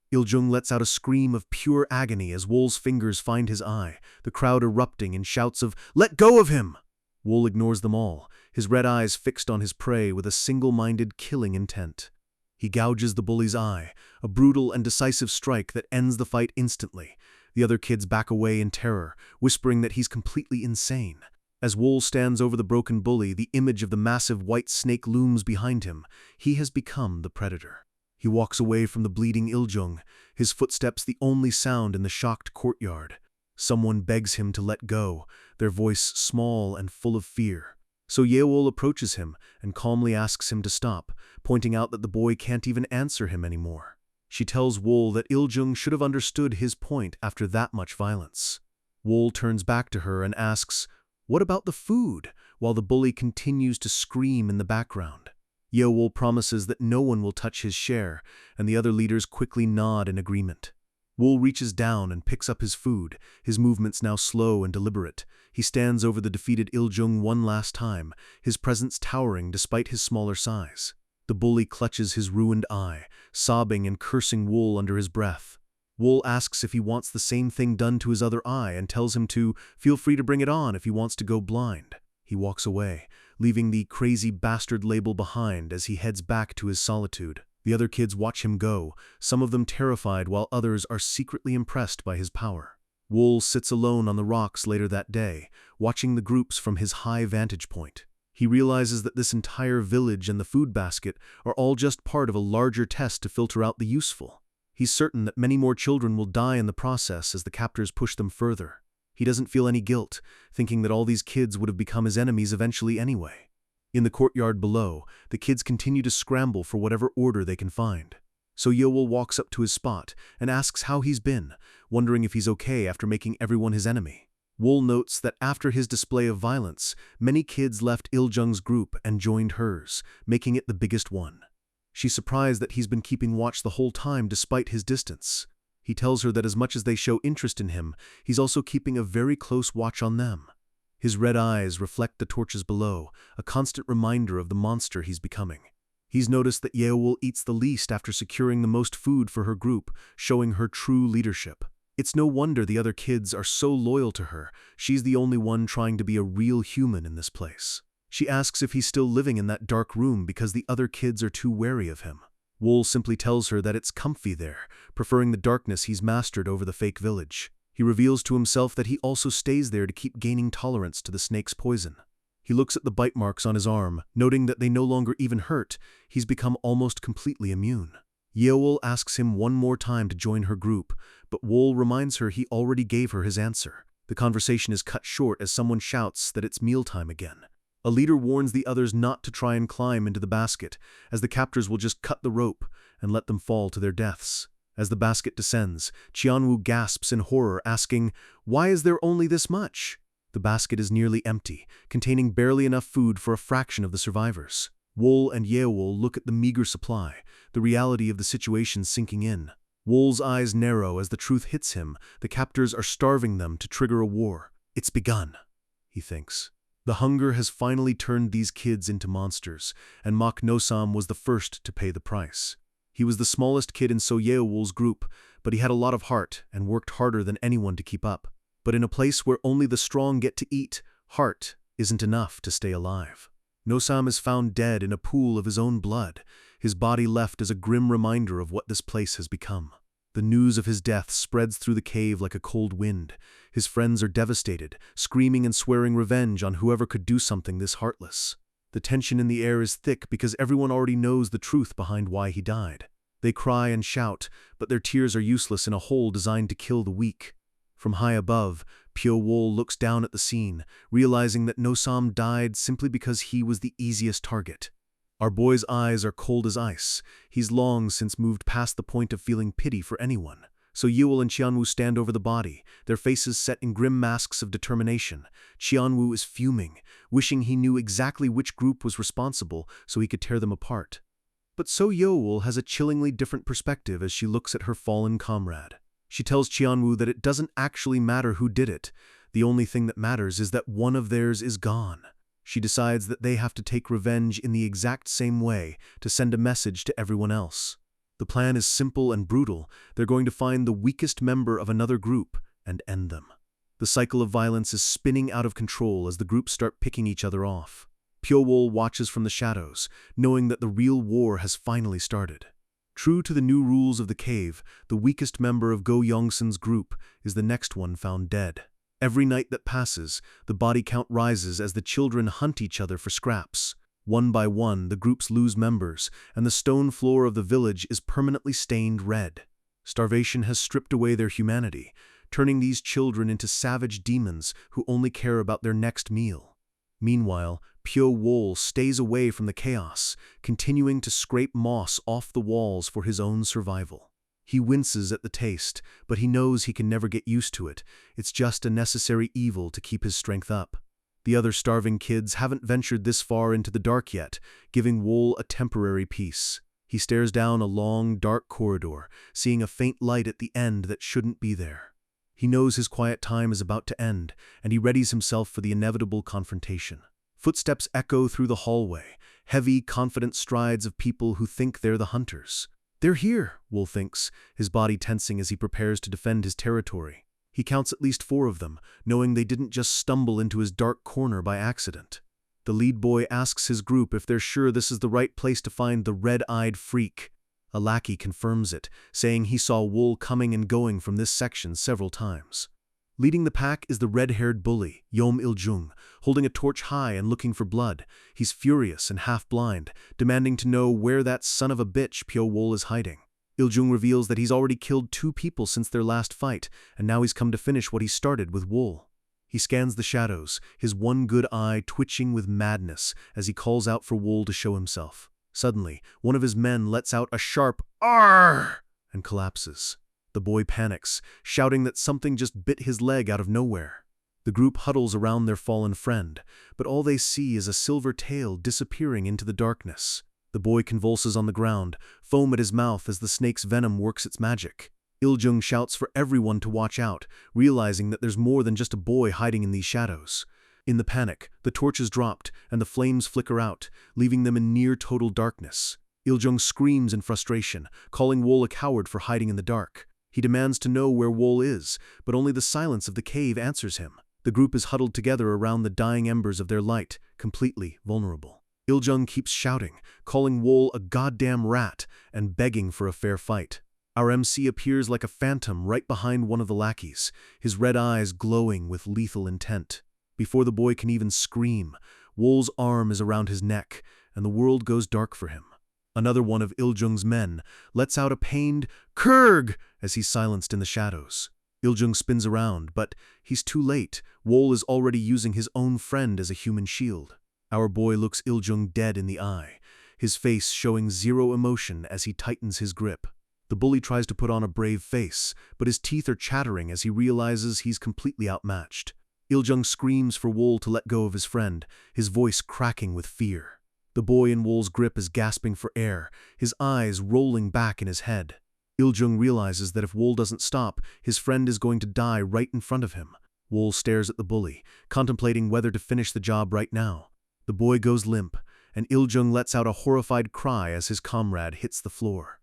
[SPEAKER 1] Il-jung lets out a scream of pure agony as Wol's fingers find his eye, the crowd erupting in shouts of, "Let go of him!" Wol ignores them all, his red eyes fixed on his prey with a single-minded killing intent. He gouges the bully's eye, a brutal and decisive strike that ends the fight instantly. The other kids back away in terror, whispering that he's completely insane. As Wol stands over the broken bully, the image of the massive white snake looms behind him. He has become the predator. He walks away from the bleeding Il-jung, his footsteps the only sound in the shocked courtyard. Someone begs him to let go, their voice small and full of fear. So Yeowol approaches him and calmly asks him to stop, pointing out that the boy can't even answer him anymore. She tells Wol that Il-jung should have understood his point after that much violence. Wol turns back to her and asks, "What about the food?" while the bully continues to scream in the background. Yeowol promises that no one will touch his share, and the other leaders quickly nod in agreement. Wol reaches down and picks up his food, his movements now slow and deliberate. He stands over the defeated Il-jung one last time, his presence towering despite his smaller size. The bully clutches his ruined eye, sobbing and cursing Wol under his breath. Wol asks if he wants the same thing done to his other eye and tells him to feel free to bring it on if he wants to go blind. He walks away, leaving the crazy bastard label behind as he heads back to his solitude. The other kids watch him go, some of them terrified while others are secretly impressed by his power. Wool sits alone on the rocks later that day, watching the groups from his high vantage point. He realizes that this entire village and the food basket are all just part of a larger test to filter out the useful. He's certain that many more children will die in the process as the captors push them further. He doesn't feel any guilt, thinking that all these kids would have become his enemies eventually anyway. In the courtyard below, the kids continue to scramble for whatever order they can find. So Yoel walks up to his spot and asks how he's been, wondering if he's okay after making everyone his enemy. Wool notes that after his display of violence, many kids left Iljung's group and joined hers, making it the biggest one. She's surprised that he's been keeping watch the whole time despite his distance. He tells her that as much as they show interest in him, he's also keeping a very close watch on them. His red eyes reflect the torches below, a constant reminder of the monster he's becoming. He's noticed that Yeowol eats the least after securing the most food for her group, showing her true leadership. It's no wonder the other kids are so loyal to her. She's the only one trying to be a real human in this place. She asks if he's still living in that dark room because the other kids are too wary of him. Wool simply tells her that it's comfy there, preferring the darkness he's mastered over the fake village. He reveals to himself that he also stays there to keep gaining tolerance to the snake's poison. He looks at the bite marks on his arm, noting that they no longer even hurt. He's become almost completely immune. Yeowol asks him one more time to join her group, but Wool reminds her he already gave her his answer. The conversation is cut short as someone shouts that it's mealtime again. A leader warns the others not to try and climb into the basket, as the captors will just cut the rope and let them fall to their deaths. As the basket descends, Qianwu gasps in horror, asking, "Why is there only this much?" The basket is nearly empty, containing barely enough food for a fraction of the survivors. Wool and Yeowol look at the meager supply, the reality of the situation sinking in. Wool's eyes narrow as the truth hits him. The captors are starving them to trigger a war. It's begun, he thinks. The hunger has finally turned these kids into monsters, and Mak Nosam was the first to pay the price. He was the smallest kid in Yeowol's group, but he had a lot of heart and worked harder than anyone to keep up. But in a place where only the strong get to eat, heart isn't enough to stay alive. Nosam is found dead in a pool of his own blood, his body left as a grim reminder of what this place has become. The news of his death spreads through the cave like a cold wind. His friends are devastated, screaming and swearing revenge on whoever could do something this heartless. The tension in the air is thick because everyone already knows the truth behind why he died. They cry and shout, but their tears are useless in a hole designed to kill the weak. From high above, Pyo Wol looks down at the scene, realizing that Nosam died simply because he was the easiest target. Our boy's eyes are cold as ice. He's long since moved past the point of feeling pity for anyone. So Yeowol and Qianwu stand over the body, their faces set in grim masks of determination. Qianwu is fuming, wishing he knew exactly which group was responsible so he could tear them apart. But So Yeowol has a chillingly different perspective as she looks at her fallen comrade. She tells Qianwu that it doesn't actually matter who did it. The only thing that matters is that one of theirs is gone. She decides that they have to take revenge in the exact same way to send a message to everyone else. The plan is simple and brutal. They're going to find the weakest member of another group and end them. The cycle of violence is spinning out of control as the groups start picking each other off. Pyo-Wol watches from the shadows, knowing that the real war has finally started. True to the new rules of the cave, the weakest member of Go Yongsun's group is the next one found dead. Every night that passes, the body count rises as the children hunt each other for scraps. One by one, the groups lose members, and the stone floor of the village is permanently stained red. Starvation has stripped away their humanity, turning these children into savage demons who only care about their next meal. Meanwhile, Pyo-Wol stays away from the chaos, continuing to scrape moss off the walls for his own survival. He winces at the taste, but he knows he can never get used to it. It's just a necessary evil to keep his strength up. The other starving kids haven't ventured this far into the dark yet, giving Wol a temporary peace. He stares down a long, dark corridor, seeing a faint light at the end that shouldn't be there. He knows his quiet time is about to end, and he readies himself for the inevitable confrontation. Footsteps echo through the hallway, heavy, confident strides of people who think they're the hunters. They're here, Wol thinks, his body tensing as he prepares to defend his territory. He counts at least 4 of them, knowing they didn't just stumble into his dark corner by accident. The lead boy asks his group if they're sure this is the right place to find the red-eyed freak. A lackey confirms it, saying he saw Wool coming and going from this section several times. Leading the pack is the red-haired bully, Yom Il-jung, holding a torch high and looking for blood. He's furious and half-blind, demanding to know where that son of a bitch Pyo Wool is hiding. Il-jung reveals that he's already killed 2 people since their last fight, and now he's come to finish what he started with Wool. He scans the shadows, his one good eye twitching with madness as he calls out for Wool to show himself. Suddenly, one of his men lets out a sharp "Arr!" and collapses. The boy panics, shouting that something just bit his leg out of nowhere. The group huddles around their fallen friend, but all they see is a silver tail disappearing into the darkness. The boy convulses on the ground, foam at his mouth as the snake's venom works its magic. Il-jung shouts for everyone to watch out, realizing that there's more than just a boy hiding in these shadows. In the panic, the torch is dropped, and the flames flicker out, leaving them in near-total darkness. Il-jung screams in frustration, calling Wool a coward for hiding in the dark. He demands to know where Wool is, but only the silence of the cave answers him. The group is huddled together around the dying embers of their light, completely vulnerable. Il-jung keeps shouting, calling Wool a goddamn rat, and begging for a fair fight. Our MC appears like a phantom right behind one of the lackeys, his red eyes glowing with lethal intent. Before the boy can even scream, Wool's arm is around his neck, and the world goes dark for him. Another one of Il-jung's men lets out a pained "Kurg" as he's silenced in the shadows. Il-jung spins around, but he's too late. Wool is already using his own friend as a human shield. Our boy looks Il-jung dead in the eye, his face showing zero emotion as he tightens his grip. The bully tries to put on a brave face, but his teeth are chattering as he realizes he's completely outmatched. Il-jung screams for Wool to let go of his friend, his voice cracking with fear. The boy in Wool's grip is gasping for air, his eyes rolling back in his head. Il-jung realizes that if Wool doesn't stop, his friend is going to die right in front of him. Wool stares at the bully, contemplating whether to finish the job right now. The boy goes limp, and Il-jung lets out a horrified cry as his comrade hits the floor.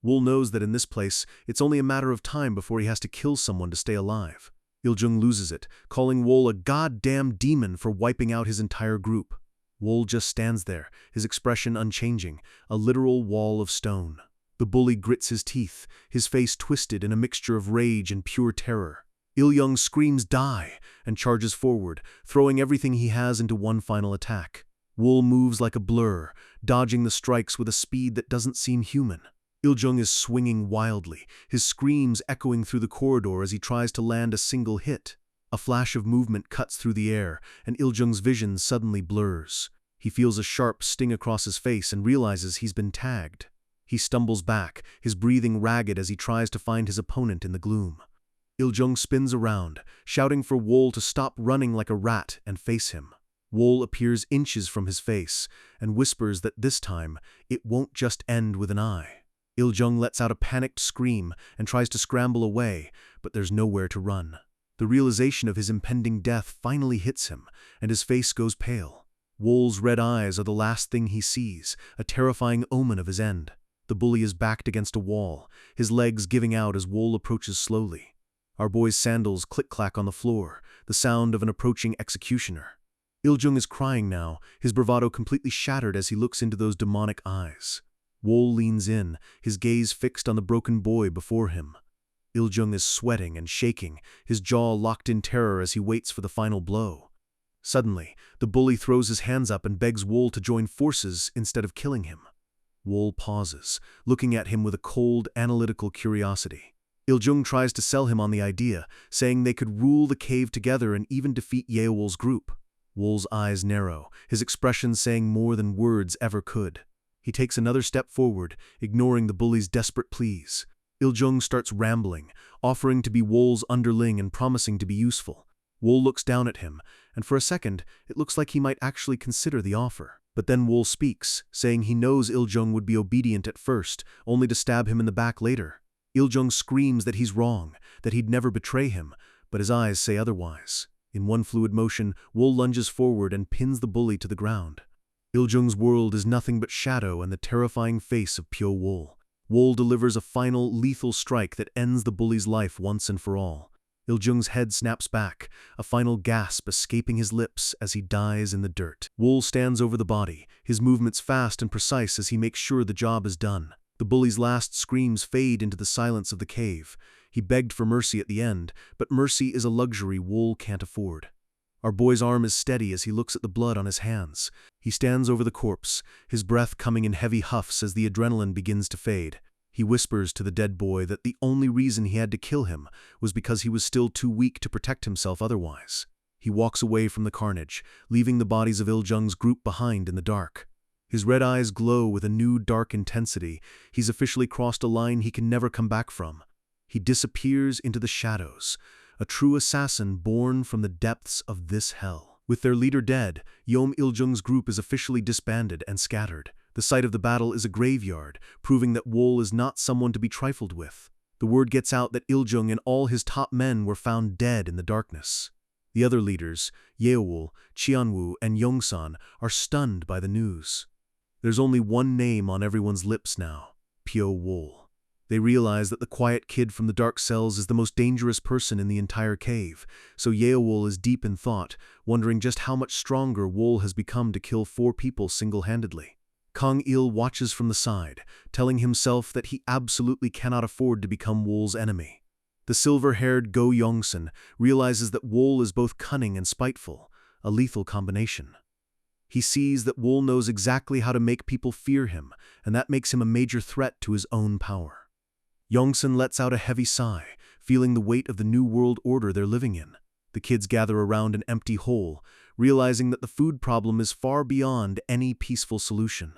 [SPEAKER 1] Wool knows that in this place, it's only a matter of time before he has to kill someone to stay alive. Il-jung loses it, calling Wool a goddamn demon for wiping out his entire group. Wool just stands there, his expression unchanging, a literal wall of stone. The bully grits his teeth, his face twisted in a mixture of rage and pure terror. Il-jung screams "Die!" and charges forward, throwing everything he has into one final attack. Wool moves like a blur, dodging the strikes with a speed that doesn't seem human. Il-jung is swinging wildly, his screams echoing through the corridor as he tries to land a single hit. A flash of movement cuts through the air, and Il-jung's vision suddenly blurs. He feels a sharp sting across his face and realizes he's been tagged. He stumbles back, his breathing ragged as he tries to find his opponent in the gloom. Il-jung spins around, shouting for Wool to stop running like a rat and face him. Wool appears inches from his face and whispers that this time, it won't just end with an eye. Il-jung lets out a panicked scream and tries to scramble away, but there's nowhere to run. The realization of his impending death finally hits him, and his face goes pale. Wool's red eyes are the last thing he sees, a terrifying omen of his end. The bully is backed against a wall, his legs giving out as Wool approaches slowly. Our boy's sandals click-clack on the floor, the sound of an approaching executioner. Il-jung is crying now, his bravado completely shattered as he looks into those demonic eyes. Wool leans in, his gaze fixed on the broken boy before him. Il-jung is sweating and shaking, his jaw locked in terror as he waits for the final blow. Suddenly, the bully throws his hands up and begs Wool to join forces instead of killing him. Wool pauses, looking at him with a cold, analytical curiosity. Il-jung tries to sell him on the idea, saying they could rule the cave together and even defeat Yeowol's group. Wool's eyes narrow, his expression saying more than words ever could. He takes another step forward, ignoring the bully's desperate pleas. Il-jung starts rambling, offering to be Wool's underling and promising to be useful. Wool looks down at him, and for a second, it looks like he might actually consider the offer. But then Wool speaks, saying he knows Il-jung would be obedient at first, only to stab him in the back later. Il-jung screams that he's wrong, that he'd never betray him, but his eyes say otherwise. In one fluid motion, Wool lunges forward and pins the bully to the ground. Il-jung's world is nothing but shadow and the terrifying face of Pyo Wool. Wool delivers a final, lethal strike that ends the bully's life once and for all. Il-jung's head snaps back, a final gasp escaping his lips as he dies in the dirt. Wool stands over the body, his movements fast and precise as he makes sure the job is done. The bully's last screams fade into the silence of the cave. He begged for mercy at the end, but mercy is a luxury Wool can't afford. Our boy's arm is steady as he looks at the blood on his hands. He stands over the corpse, his breath coming in heavy huffs as the adrenaline begins to fade. He whispers to the dead boy that the only reason he had to kill him was because he was still too weak to protect himself otherwise. He walks away from the carnage, leaving the bodies of Il-jung's group behind in the dark. His red eyes glow with a new dark intensity. He's officially crossed a line he can never come back from. He disappears into the shadows, a true assassin born from the depths of this hell. With their leader dead, Yom Il-jung's group is officially disbanded and scattered. The site of the battle is a graveyard, proving that Wool is not someone to be trifled with. The word gets out that Il-jung and all his top men were found dead in the darkness. The other leaders, Yeowol, Qianwu, and Yongsan, are stunned by the news. There's only one name on everyone's lips now: Pyo Wool. They realize that the quiet kid from the dark cells is the most dangerous person in the entire cave, so Yeowol is deep in thought, wondering just how much stronger Wool has become to kill 4 people single-handedly. Kang Il watches from the side, telling himself that he absolutely cannot afford to become Wool's enemy. The silver-haired Go Yongsan realizes that Wool is both cunning and spiteful, a lethal combination. He sees that Wool knows exactly how to make people fear him, and that makes him a major threat to his own power. Yongsan lets out a heavy sigh, feeling the weight of the new world order they're living in. The kids gather around an empty hole, realizing that the food problem is far beyond any peaceful solution.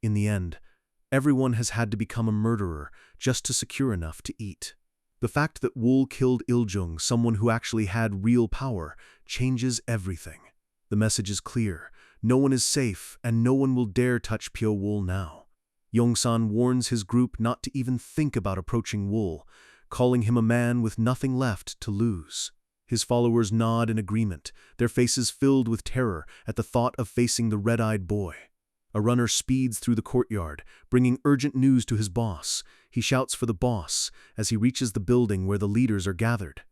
[SPEAKER 1] In the end, everyone has had to become a murderer just to secure enough to eat. The fact that Wool killed Il-jung, someone who actually had real power, changes everything. The message is clear: no one is safe, and no one will dare touch Pyo Wool now. Yongsan warns his group not to even think about approaching Wool, calling him a man with nothing left to lose. His followers nod in agreement, their faces filled with terror at the thought of facing the red-eyed boy. A runner speeds through the courtyard, bringing urgent news to his boss. He shouts for the boss as he reaches the building where the leaders are gathered.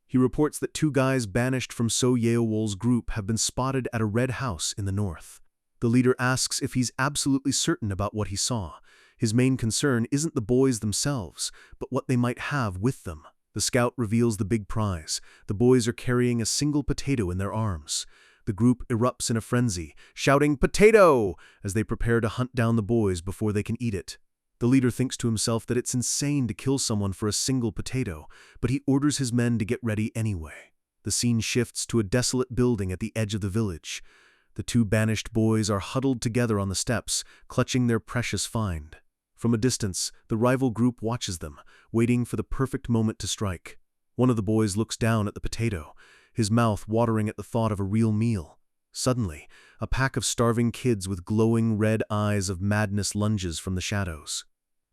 [SPEAKER 1] He reports that 2 guys banished from So Yeowol's group have been spotted at a red house in the north. The leader asks if he's absolutely certain about what he saw. His main concern isn't the boys themselves, but what they might have with them. The scout reveals the big prize. The boys are carrying a single potato in their arms. The group erupts in a frenzy, shouting "Potato!" as they prepare to hunt down the boys before they can eat it. The leader thinks to himself that it's insane to kill someone for a single potato, but he orders his men to get ready anyway. The scene shifts to a desolate building at the edge of the village. The 2 banished boys are huddled together on the steps, clutching their precious find. From a distance, the rival group watches them, waiting for the perfect moment to strike. One of the boys looks down at the potato, his mouth watering at the thought of a real meal. Suddenly, a pack of starving kids with glowing red eyes of madness lunges from the shadows.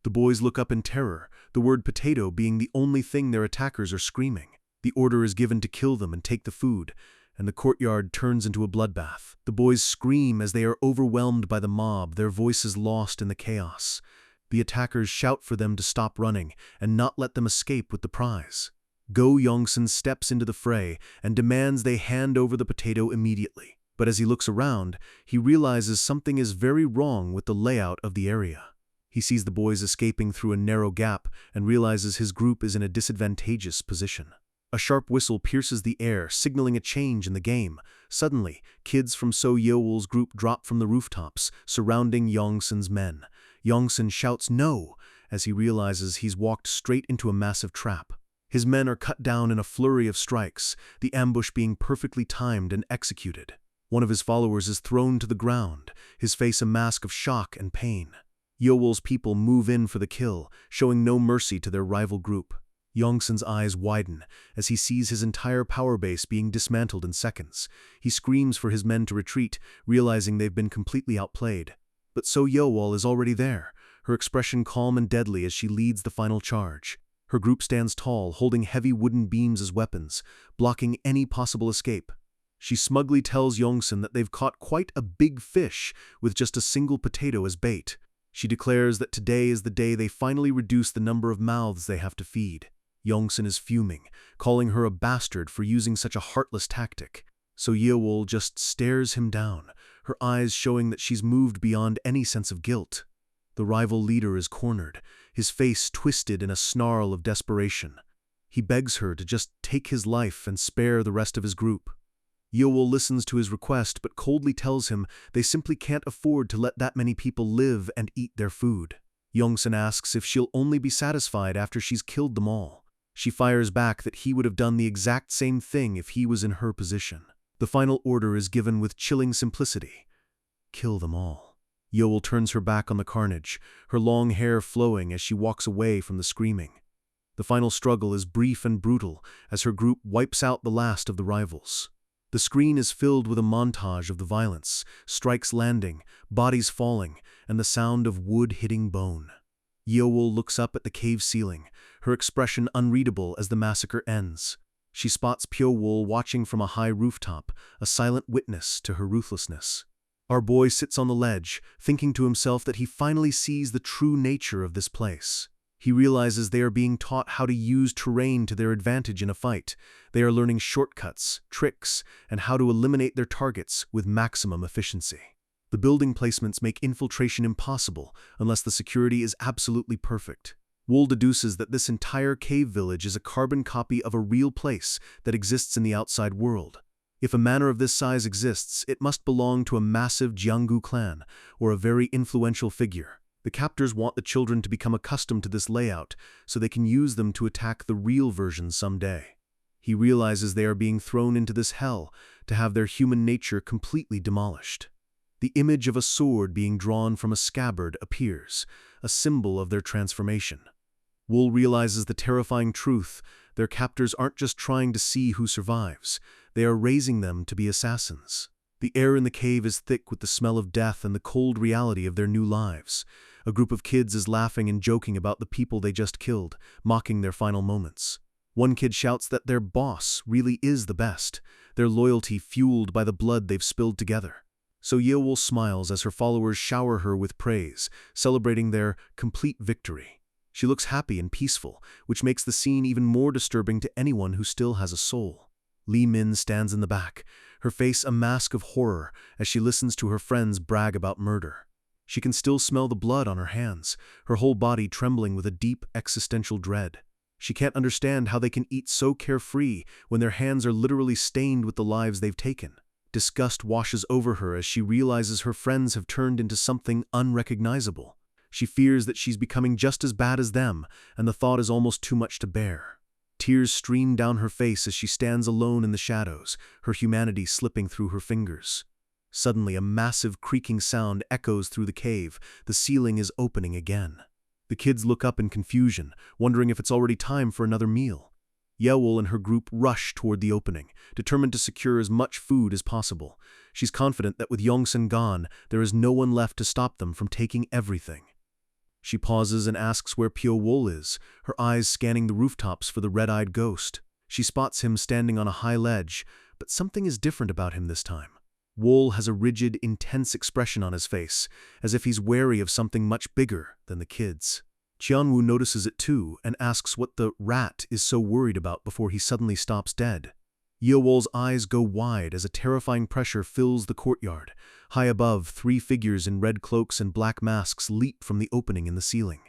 [SPEAKER 1] The boys look up in terror, the word potato being the only thing their attackers are screaming. The order is given to kill them and take the food, and the courtyard turns into a bloodbath. The boys scream as they are overwhelmed by the mob, their voices lost in the chaos. The attackers shout for them to stop running and not let them escape with the prize. Go Yongsan steps into the fray and demands they hand over the potato immediately. But as he looks around, he realizes something is very wrong with the layout of the area. He sees the boys escaping through a narrow gap and realizes his group is in a disadvantageous position. A sharp whistle pierces the air, signaling a change in the game. Suddenly, kids from So Yeowol's group drop from the rooftops, surrounding Yongsan's men. Yongsan shouts "No!" as he realizes he's walked straight into a massive trap. His men are cut down in a flurry of strikes, the ambush being perfectly timed and executed. One of his followers is thrown to the ground, his face a mask of shock and pain. Yeowol's people move in for the kill, showing no mercy to their rival group. Yongsan's eyes widen as he sees his entire power base being dismantled in seconds. He screams for his men to retreat, realizing they've been completely outplayed. But So Yeowol is already there, her expression calm and deadly as she leads the final charge. Her group stands tall, holding heavy wooden beams as weapons, blocking any possible escape. She smugly tells Yongsan that they've caught quite a big fish with just a single potato as bait. She declares that today is the day they finally reduce the number of mouths they have to feed. Yongsan is fuming, calling her a bastard for using such a heartless tactic. So Yeowol just stares him down, her eyes showing that she's moved beyond any sense of guilt. The rival leader is cornered, his face twisted in a snarl of desperation. He begs her to just take his life and spare the rest of his group. Yeowol listens to his request but coldly tells him they simply can't afford to let that many people live and eat their food. Yongsun asks if she'll only be satisfied after she's killed them all. She fires back that he would have done the exact same thing if he was in her position. The final order is given with chilling simplicity. Kill them all. Yeowol turns her back on the carnage, her long hair flowing as she walks away from the screaming. The final struggle is brief and brutal as her group wipes out the last of the rivals. The screen is filled with a montage of the violence, strikes landing, bodies falling, and the sound of wood hitting bone. Yeowol looks up at the cave ceiling, her expression unreadable as the massacre ends. She spots Pyo-wol watching from a high rooftop, a silent witness to her ruthlessness. Our boy sits on the ledge, thinking to himself that he finally sees the true nature of this place. He realizes they are being taught how to use terrain to their advantage in a fight. They are learning shortcuts, tricks, and how to eliminate their targets with maximum efficiency. The building placements make infiltration impossible unless the security is absolutely perfect. Wool deduces that this entire cave village is a carbon copy of a real place that exists in the outside world. If a manor of this size exists, it must belong to a massive Jianggu clan or a very influential figure. The captors want the children to become accustomed to this layout so they can use them to attack the real version someday. He realizes they are being thrown into this hell to have their human nature completely demolished. The image of a sword being drawn from a scabbard appears, a symbol of their transformation. Wool realizes the terrifying truth: their captors aren't just trying to see who survives, they are raising them to be assassins. The air in the cave is thick with the smell of death and the cold reality of their new lives. A group of kids is laughing and joking about the people they just killed, mocking their final moments. One kid shouts that their boss really is the best, their loyalty fueled by the blood they've spilled together. So Yeowol smiles as her followers shower her with praise, celebrating their complete victory. She looks happy and peaceful, which makes the scene even more disturbing to anyone who still has a soul. Li Min stands in the back, her face a mask of horror as she listens to her friends brag about murder. She can still smell the blood on her hands, her whole body trembling with a deep existential dread. She can't understand how they can eat so carefree when their hands are literally stained with the lives they've taken. Disgust washes over her as she realizes her friends have turned into something unrecognizable. She fears that she's becoming just as bad as them, and the thought is almost too much to bear. Tears stream down her face as she stands alone in the shadows, her humanity slipping through her fingers. Suddenly, a massive creaking sound echoes through the cave. The ceiling is opening again. The kids look up in confusion, wondering if it's already time for another meal. Yeowol and her group rush toward the opening, determined to secure as much food as possible. She's confident that with Yongsun gone, there is no one left to stop them from taking everything. She pauses and asks where Pyo-wol is, her eyes scanning the rooftops for the red-eyed ghost. She spots him standing on a high ledge, but something is different about him this time. Wol has a rigid, intense expression on his face, as if he's wary of something much bigger than the kids. Qianwu notices it too and asks what the rat is so worried about before he suddenly stops dead. Yeowol's eyes go wide as a terrifying pressure fills the courtyard. High above, 3 figures in red cloaks and black masks leap from the opening in the ceiling.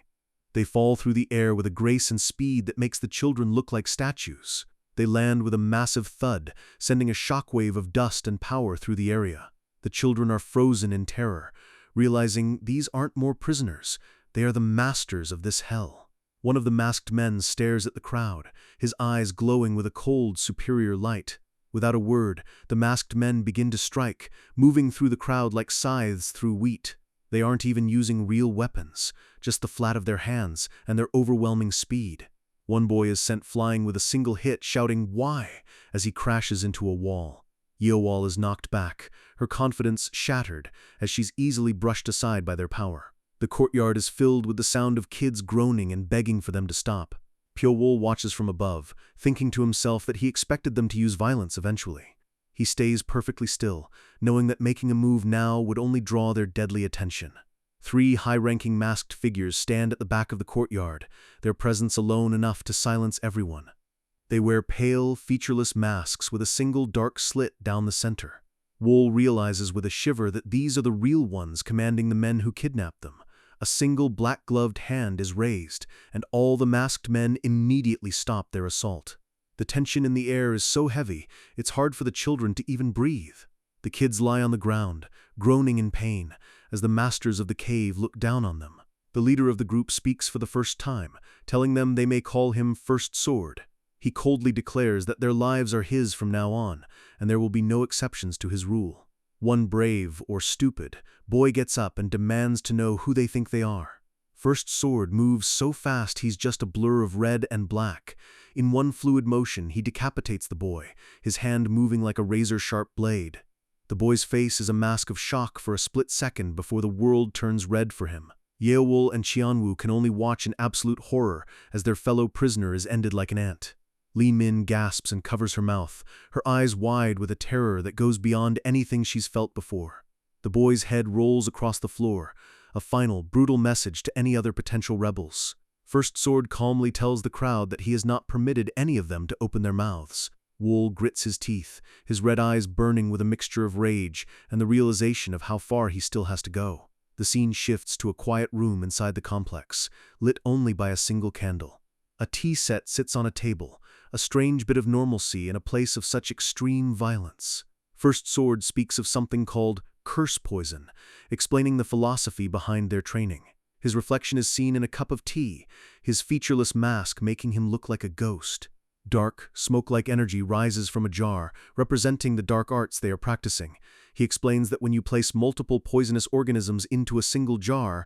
[SPEAKER 1] They fall through the air with a grace and speed that makes the children look like statues. They land with a massive thud, sending a shockwave of dust and power through the area. The children are frozen in terror, realizing these aren't more prisoners, they are the masters of this hell. One of the masked men stares at the crowd, his eyes glowing with a cold, superior light. Without a word, the masked men begin to strike, moving through the crowd like scythes through wheat. They aren't even using real weapons, just the flat of their hands and their overwhelming speed. One boy is sent flying with a single hit, shouting "Why?" as he crashes into a wall. Yeowol is knocked back, her confidence shattered as she's easily brushed aside by their power. The courtyard is filled with the sound of kids groaning and begging for them to stop. Pyo-wol watches from above, thinking to himself that he expected them to use violence eventually. He stays perfectly still, knowing that making a move now would only draw their deadly attention. 3 high-ranking masked figures stand at the back of the courtyard, their presence alone enough to silence everyone. They wear pale, featureless masks with a single dark slit down the center. Wol realizes with a shiver that these are the real ones commanding the men who kidnapped them, A single black-gloved hand is raised, and all the masked men immediately stop their assault. The tension in the air is so heavy, it's hard for the children to even breathe. The kids lie on the ground, groaning in pain, as the masters of the cave look down on them. The leader of the group speaks for the first time, telling them they may call him First Sword. He coldly declares that their lives are his from now on, and there will be no exceptions to his rule. One brave, or stupid, boy gets up and demands to know who they think they are. First Sword moves so fast he's just a blur of red and black. In one fluid motion, he decapitates the boy, his hand moving like a razor-sharp blade. The boy's face is a mask of shock for a split second before the world turns red for him. Yeowol and Qianwu can only watch in absolute horror as their fellow prisoner is ended like an ant. Li Min gasps and covers her mouth, her eyes wide with a terror that goes beyond anything she's felt before. The boy's head rolls across the floor, a final, brutal message to any other potential rebels. First Sword calmly tells the crowd that he has not permitted any of them to open their mouths. Wool grits his teeth, his red eyes burning with a mixture of rage and the realization of how far he still has to go. The scene shifts to a quiet room inside the complex, lit only by a single candle. A tea set sits on a table, a strange bit of normalcy in a place of such extreme violence. First Sword speaks of something called curse poison, explaining the philosophy behind their training. His reflection is seen in a cup of tea, his featureless mask making him look like a ghost. Dark, smoke-like energy rises from a jar, representing the dark arts they are practicing. He explains that when you place multiple poisonous organisms into a single jar,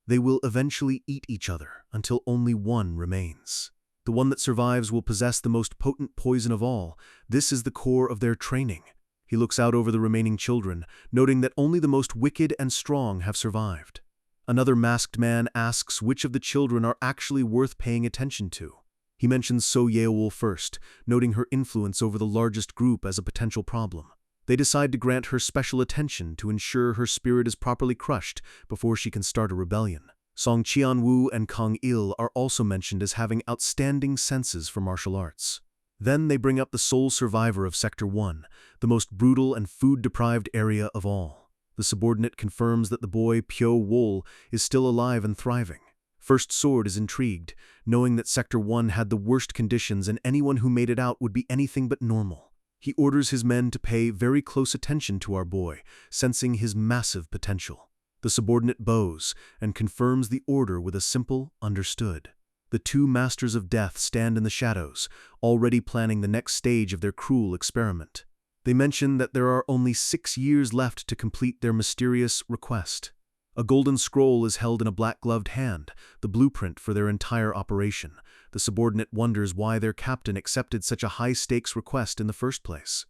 [SPEAKER 1] they will eventually eat each other until only one remains. The one that survives will possess the most potent poison of all. This is the core of their training. He looks out over the remaining children, noting that only the most wicked and strong have survived. Another masked man asks which of the children are actually worth paying attention to. He mentions So Yeowol first, noting her influence over the largest group as a potential problem. They decide to grant her special attention to ensure her spirit is properly crushed before she can start a rebellion. Song Qianwu and Kang Il are also mentioned as having outstanding senses for martial arts. Then they bring up the sole survivor of Sector 1, the most brutal and food-deprived area of all. The subordinate confirms that the boy Pyo Wol is still alive and thriving. First Sword is intrigued, knowing that Sector 1 had the worst conditions and anyone who made it out would be anything but normal. He orders his men to pay very close attention to our boy, sensing his massive potential. The subordinate bows and confirms the order with a simple "understood." The two masters of death stand in the shadows, already planning the next stage of their cruel experiment. They mention that there are only 6 years left to complete their mysterious request. A golden scroll is held in a black-gloved hand, the blueprint for their entire operation. The subordinate wonders why their captain accepted such a high-stakes request in the first place.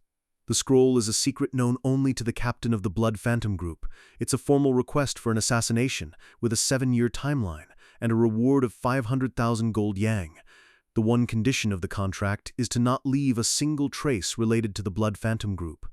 [SPEAKER 1] The scroll is a secret known only to the captain of the Blood Phantom Group. It's a formal request for an assassination, with a 7-year timeline, and a reward of 500,000 gold yang. The one condition of the contract is to not leave a single trace related to the Blood Phantom Group.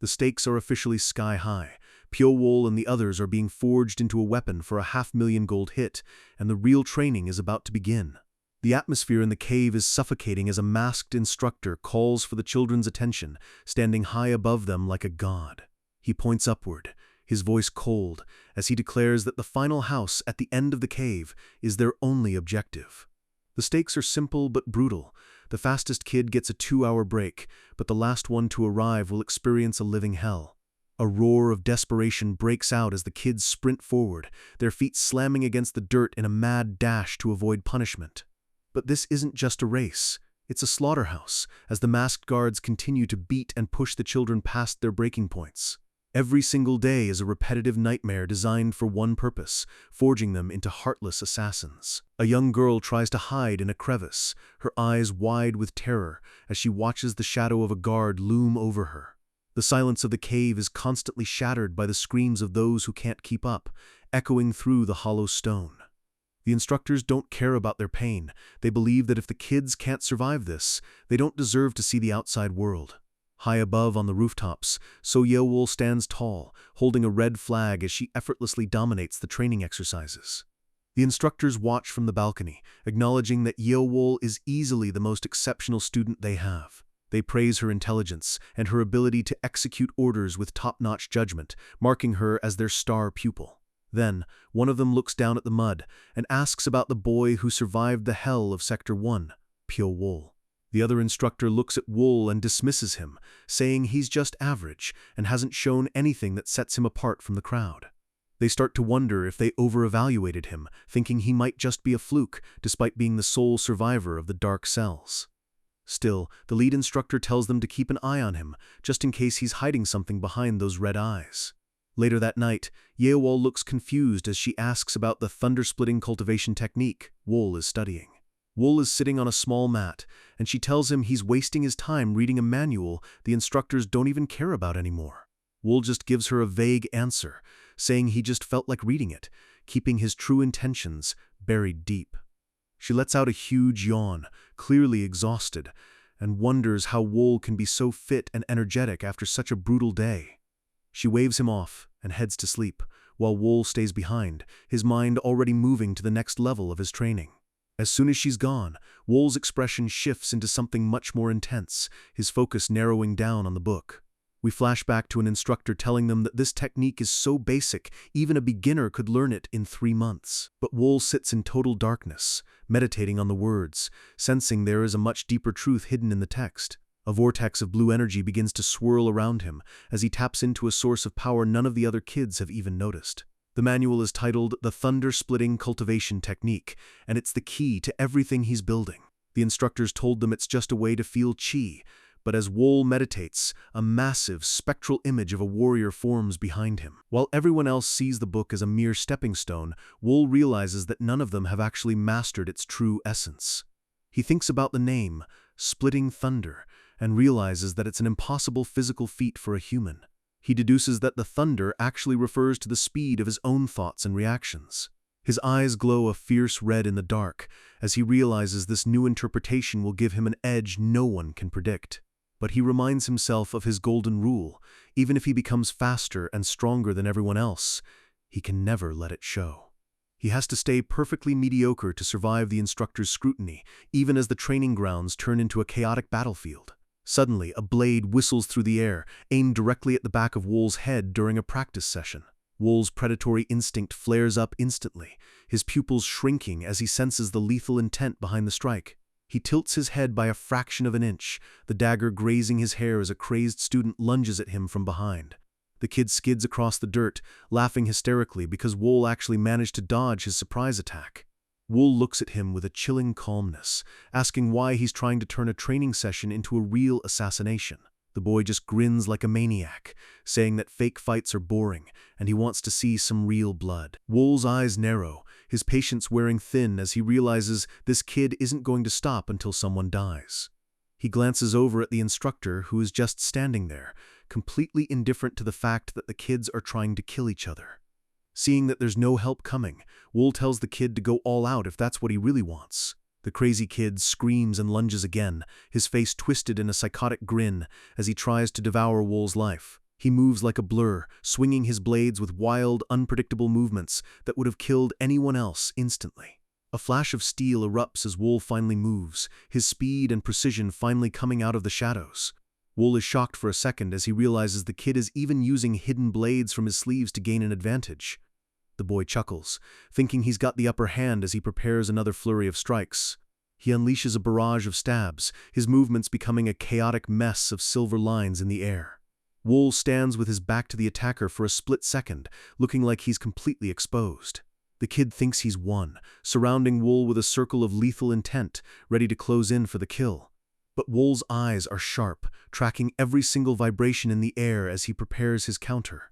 [SPEAKER 1] The stakes are officially sky-high. Pyo Wol and the others are being forged into a weapon for a 500,000 gold hit, and the real training is about to begin. The atmosphere in the cave is suffocating as a masked instructor calls for the children's attention, standing high above them like a god. He points upward, his voice cold, as he declares that the final house at the end of the cave is their only objective. The stakes are simple but brutal. The fastest kid gets a 2-hour break, but the last one to arrive will experience a living hell. A roar of desperation breaks out as the kids sprint forward, their feet slamming against the dirt in a mad dash to avoid punishment. But this isn't just a race. It's a slaughterhouse, as the masked guards continue to beat and push the children past their breaking points. Every single day is a repetitive nightmare designed for one purpose, forging them into heartless assassins. A young girl tries to hide in a crevice, her eyes wide with terror as she watches the shadow of a guard loom over her. The silence of the cave is constantly shattered by the screams of those who can't keep up, echoing through the hollow stone. The instructors don't care about their pain. They believe that if the kids can't survive this, they don't deserve to see the outside world. High above on the rooftops, So Yeowol stands tall, holding a red flag as she effortlessly dominates the training exercises. The instructors watch from the balcony, acknowledging that Yeowol is easily the most exceptional student they have. They praise her intelligence and her ability to execute orders with top-notch judgment, marking her as their star pupil. Then, one of them looks down at the mud and asks about the boy who survived the hell of Sector 1, Pyo Wool. The other instructor looks at Wool and dismisses him, saying he's just average and hasn't shown anything that sets him apart from the crowd. They start to wonder if they over-evaluated him, thinking he might just be a fluke, despite being the sole survivor of the dark cells. Still, the lead instructor tells them to keep an eye on him, just in case he's hiding something behind those red eyes. Later that night, Yeowol looks confused as she asks about the thunder-splitting cultivation technique Wool is studying. Wool is sitting on a small mat, and she tells him he's wasting his time reading a manual the instructors don't even care about anymore. Wool just gives her a vague answer, saying he just felt like reading it, keeping his true intentions buried deep. She lets out a huge yawn, clearly exhausted, and wonders how Wool can be so fit and energetic after such a brutal day. She waves him off and heads to sleep, while Wool stays behind, his mind already moving to the next level of his training. As soon as she's gone, Wool's expression shifts into something much more intense, his focus narrowing down on the book. We flash back to an instructor telling them that this technique is so basic, even a beginner could learn it in 3 months. But Wool sits in total darkness, meditating on the words, sensing there is a much deeper truth hidden in the text. A vortex of blue energy begins to swirl around him as he taps into a source of power none of the other kids have even noticed. The manual is titled The Thunder-Splitting Cultivation Technique, and it's the key to everything he's building. The instructors told them it's just a way to feel chi, but as Wool meditates, a massive, spectral image of a warrior forms behind him. While everyone else sees the book as a mere stepping stone, Wool realizes that none of them have actually mastered its true essence. He thinks about the name, Splitting Thunder, and realizes that it's an impossible physical feat for a human. He deduces that the thunder actually refers to the speed of his own thoughts and reactions. His eyes glow a fierce red in the dark, as he realizes this new interpretation will give him an edge no one can predict. But he reminds himself of his golden rule: even if he becomes faster and stronger than everyone else, he can never let it show. He has to stay perfectly mediocre to survive the instructor's scrutiny, even as the training grounds turn into a chaotic battlefield. Suddenly, a blade whistles through the air, aimed directly at the back of Wool's head during a practice session. Wool's predatory instinct flares up instantly, his pupils shrinking as he senses the lethal intent behind the strike. He tilts his head by a fraction of an inch, the dagger grazing his hair as a crazed student lunges at him from behind. The kid skids across the dirt, laughing hysterically because Wool actually managed to dodge his surprise attack. Wool looks at him with a chilling calmness, asking why he's trying to turn a training session into a real assassination. The boy just grins like a maniac, saying that fake fights are boring and he wants to see some real blood. Wool's eyes narrow, his patience wearing thin as he realizes this kid isn't going to stop until someone dies. He glances over at the instructor, who is just standing there, completely indifferent to the fact that the kids are trying to kill each other. Seeing that there's no help coming, Wool tells the kid to go all out if that's what he really wants. The crazy kid screams and lunges again, his face twisted in a psychotic grin as he tries to devour Wool's life. He moves like a blur, swinging his blades with wild, unpredictable movements that would have killed anyone else instantly. A flash of steel erupts as Wool finally moves, his speed and precision finally coming out of the shadows. Wool is shocked for a second as he realizes the kid is even using hidden blades from his sleeves to gain an advantage. The boy chuckles, thinking he's got the upper hand as he prepares another flurry of strikes. He unleashes a barrage of stabs, his movements becoming a chaotic mess of silver lines in the air. Wool stands with his back to the attacker for a split second, looking like he's completely exposed. The kid thinks he's won, surrounding Wool with a circle of lethal intent, ready to close in for the kill. But Wool's eyes are sharp, tracking every single vibration in the air as he prepares his counter.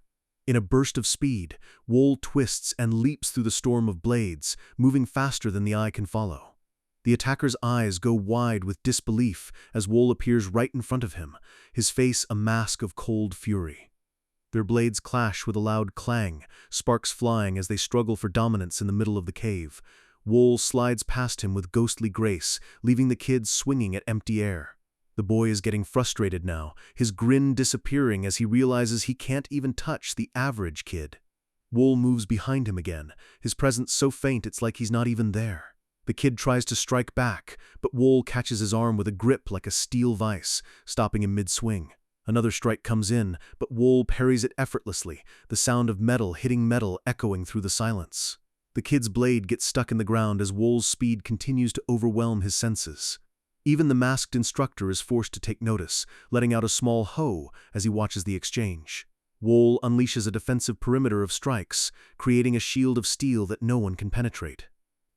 [SPEAKER 1] In a burst of speed, Wool twists and leaps through the storm of blades, moving faster than the eye can follow. The attacker's eyes go wide with disbelief as Wool appears right in front of him, his face a mask of cold fury. Their blades clash with a loud clang, sparks flying as they struggle for dominance in the middle of the cave. Wool slides past him with ghostly grace, leaving the kid swinging at empty air. The boy is getting frustrated now, his grin disappearing as he realizes he can't even touch the average kid. Wool moves behind him again, his presence so faint it's like he's not even there. The kid tries to strike back, but Wool catches his arm with a grip like a steel vise, stopping him mid-swing. Another strike comes in, but Wool parries it effortlessly, the sound of metal hitting metal echoing through the silence. The kid's blade gets stuck in the ground as Wool's speed continues to overwhelm his senses. Even the masked instructor is forced to take notice, letting out a small ho as he watches the exchange. Wool unleashes a defensive perimeter of strikes, creating a shield of steel that no one can penetrate.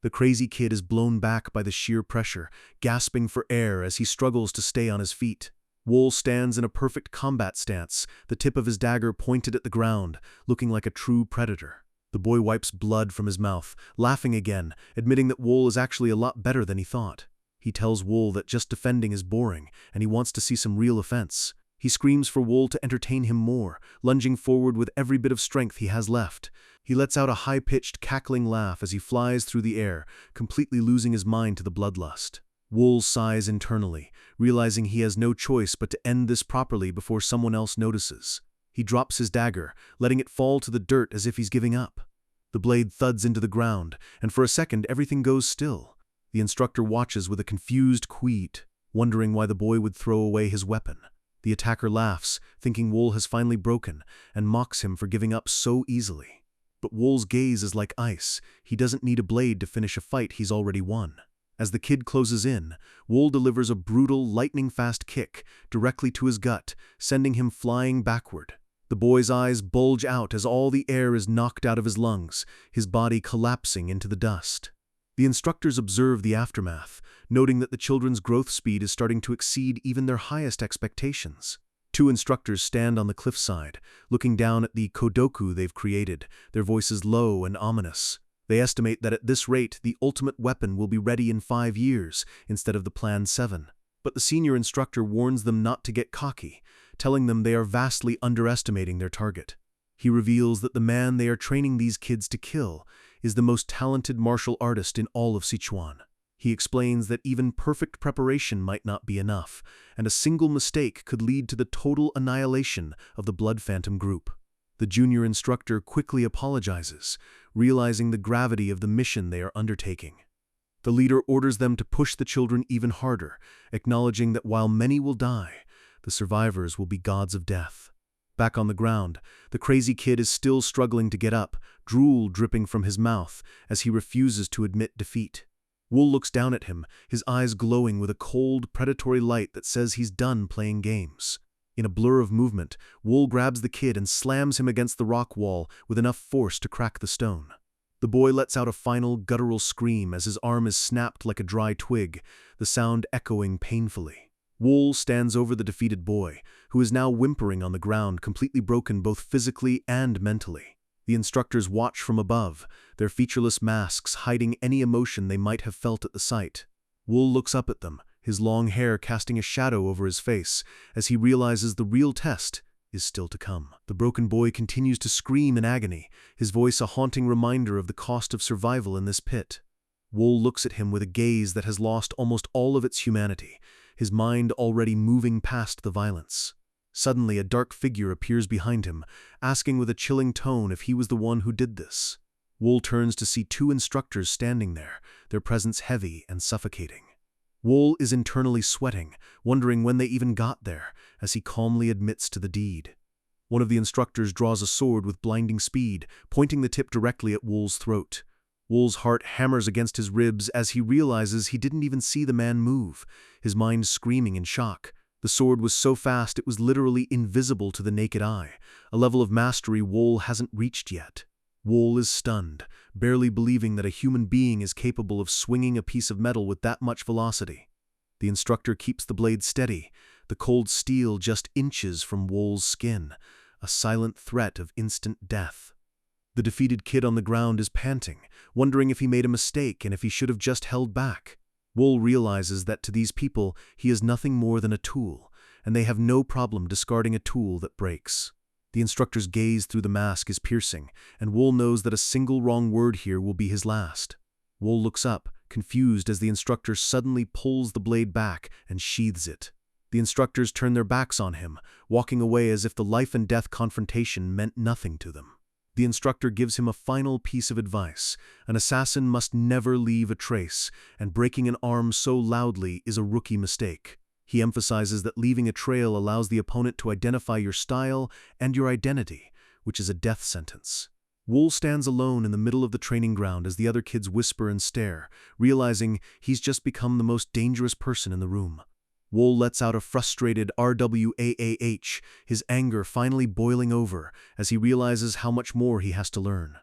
[SPEAKER 1] The crazy kid is blown back by the sheer pressure, gasping for air as he struggles to stay on his feet. Wool stands in a perfect combat stance, the tip of his dagger pointed at the ground, looking like a true predator. The boy wipes blood from his mouth, laughing again, admitting that Wool is actually a lot better than he thought. He tells Wool that just defending is boring, and he wants to see some real offense. He screams for Wool to entertain him more, lunging forward with every bit of strength he has left. He lets out a high-pitched, cackling laugh as he flies through the air, completely losing his mind to the bloodlust. Wool sighs internally, realizing he has no choice but to end this properly before someone else notices. He drops his dagger, letting it fall to the dirt as if he's giving up. The blade thuds into the ground, and for a second everything goes still. The instructor watches with a confused queet, wondering why the boy would throw away his weapon. The attacker laughs, thinking Wool has finally broken, and mocks him for giving up so easily. But Wool's gaze is like ice. He doesn't need a blade to finish a fight he's already won. As the kid closes in, Wool delivers a brutal, lightning-fast kick directly to his gut, sending him flying backward. The boy's eyes bulge out as all the air is knocked out of his lungs, his body collapsing into the dust. The instructors observe the aftermath, noting that the children's growth speed is starting to exceed even their highest expectations. Two instructors stand on the cliffside, looking down at the kodoku they've created, their voices low and ominous. They estimate that at this rate, the ultimate weapon will be ready in 5 years instead of the planned 7. But the senior instructor warns them not to get cocky, telling them they are vastly underestimating their target. He reveals that the man they are training these kids to kill is the most talented martial artist in all of Sichuan. He explains that even perfect preparation might not be enough, and a single mistake could lead to the total annihilation of the Blood Phantom group. The junior instructor quickly apologizes, realizing the gravity of the mission they are undertaking. The leader orders them to push the children even harder, acknowledging that while many will die, the survivors will be gods of death. Back on the ground, the crazy kid is still struggling to get up, drool dripping from his mouth as he refuses to admit defeat. Wool looks down at him, his eyes glowing with a cold, predatory light that says he's done playing games. In a blur of movement, Wool grabs the kid and slams him against the rock wall with enough force to crack the stone. The boy lets out a final guttural scream as his arm is snapped like a dry twig, the sound echoing painfully. Wool stands over the defeated boy, who is now whimpering on the ground, completely broken both physically and mentally. The instructors watch from above, their featureless masks hiding any emotion they might have felt at the sight. Wool looks up at them, his long hair casting a shadow over his face, as he realizes the real test is still to come. The broken boy continues to scream in agony, his voice a haunting reminder of the cost of survival in this pit. Wool looks at him with a gaze that has lost almost all of its humanity, his mind already moving past the violence. Suddenly, a dark figure appears behind him, asking with a chilling tone if he was the one who did this. Wool turns to see 2 instructors standing there, their presence heavy and suffocating. Wool is internally sweating, wondering when they even got there, as he calmly admits to the deed. One of the instructors draws a sword with blinding speed, pointing the tip directly at Wool's throat. Wool's heart hammers against his ribs as he realizes he didn't even see the man move, his mind screaming in shock. The sword was so fast it was literally invisible to the naked eye, a level of mastery Wool hasn't reached yet. Wool is stunned, barely believing that a human being is capable of swinging a piece of metal with that much velocity. The instructor keeps the blade steady, the cold steel just inches from Wool's skin, a silent threat of instant death. The defeated kid on the ground is panting, wondering if he made a mistake and if he should have just held back. Wool realizes that to these people he is nothing more than a tool, and they have no problem discarding a tool that breaks. The instructor's gaze through the mask is piercing, and Wool knows that a single wrong word here will be his last. Wool looks up, confused as the instructor suddenly pulls the blade back and sheathes it. The instructors turn their backs on him, walking away as if the life-and-death confrontation meant nothing to them. The instructor gives him a final piece of advice. An assassin must never leave a trace, and breaking an arm so loudly is a rookie mistake. He emphasizes that leaving a trail allows the opponent to identify your style and your identity, which is a death sentence. Wool stands alone in the middle of the training ground as the other kids whisper and stare, realizing he's just become the most dangerous person in the room. Wool lets out a frustrated RWAAH, his anger finally boiling over as he realizes how much more he has to learn.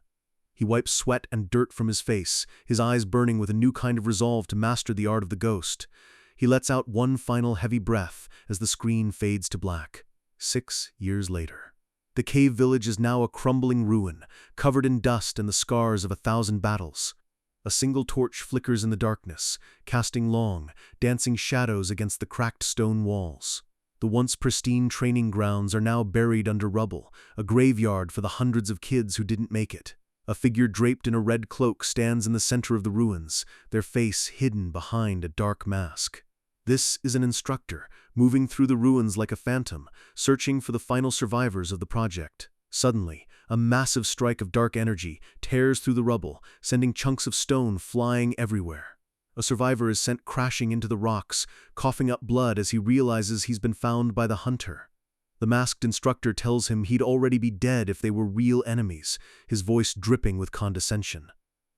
[SPEAKER 1] He wipes sweat and dirt from his face, his eyes burning with a new kind of resolve to master the art of the ghost. He lets out one final heavy breath as the screen fades to black. 6 years later. The cave village is now a crumbling ruin, covered in dust and the scars of 1,000 battles. A single torch flickers in the darkness, casting long, dancing shadows against the cracked stone walls. The once pristine training grounds are now buried under rubble, a graveyard for the hundreds of kids who didn't make it. A figure draped in a red cloak stands in the center of the ruins, their face hidden behind a dark mask. This is an instructor, moving through the ruins like a phantom, searching for the final survivors of the project. Suddenly, a massive strike of dark energy tears through the rubble, sending chunks of stone flying everywhere. A survivor is sent crashing into the rocks, coughing up blood as he realizes he's been found by the hunter. The masked instructor tells him he'd already be dead if they were real enemies, his voice dripping with condescension.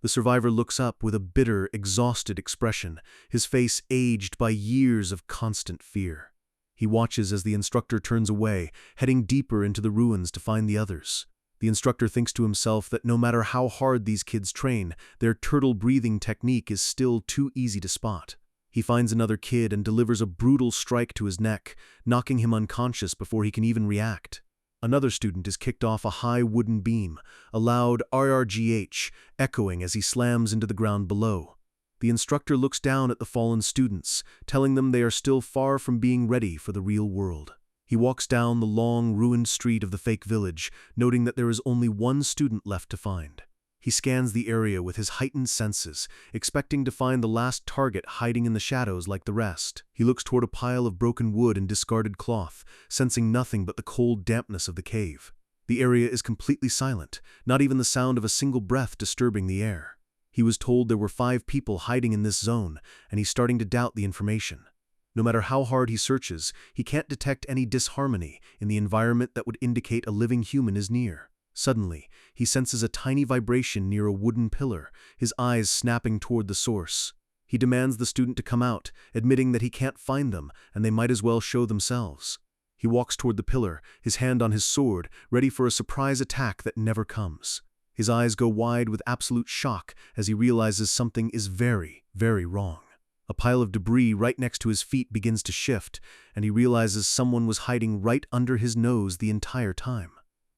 [SPEAKER 1] The survivor looks up with a bitter, exhausted expression, his face aged by years of constant fear. He watches as the instructor turns away, heading deeper into the ruins to find the others. The instructor thinks to himself that no matter how hard these kids train, their turtle-breathing technique is still too easy to spot. He finds another kid and delivers a brutal strike to his neck, knocking him unconscious before he can even react. Another student is kicked off a high wooden beam, a loud RRGH echoing as he slams into the ground below. The instructor looks down at the fallen students, telling them they are still far from being ready for the real world. He walks down the long, ruined street of the fake village, noting that there is only one student left to find. He scans the area with his heightened senses, expecting to find the last target hiding in the shadows like the rest. He looks toward a pile of broken wood and discarded cloth, sensing nothing but the cold dampness of the cave. The area is completely silent, not even the sound of a single breath disturbing the air. He was told there were 5 people hiding in this zone, and he's starting to doubt the information. No matter how hard he searches, he can't detect any disharmony in the environment that would indicate a living human is near. Suddenly, he senses a tiny vibration near a wooden pillar, his eyes snapping toward the source. He demands the student to come out, admitting that he can't find them and they might as well show themselves. He walks toward the pillar, his hand on his sword, ready for a surprise attack that never comes. His eyes go wide with absolute shock as he realizes something is very, very wrong. A pile of debris right next to his feet begins to shift, and he realizes someone was hiding right under his nose the entire time.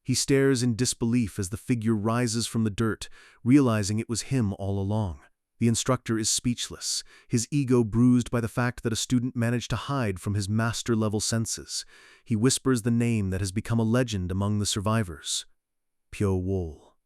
[SPEAKER 1] He stares in disbelief as the figure rises from the dirt, realizing it was him all along. The instructor is speechless, his ego bruised by the fact that a student managed to hide from his master-level senses. He whispers the name that has become a legend among the survivors. Pyo Wool.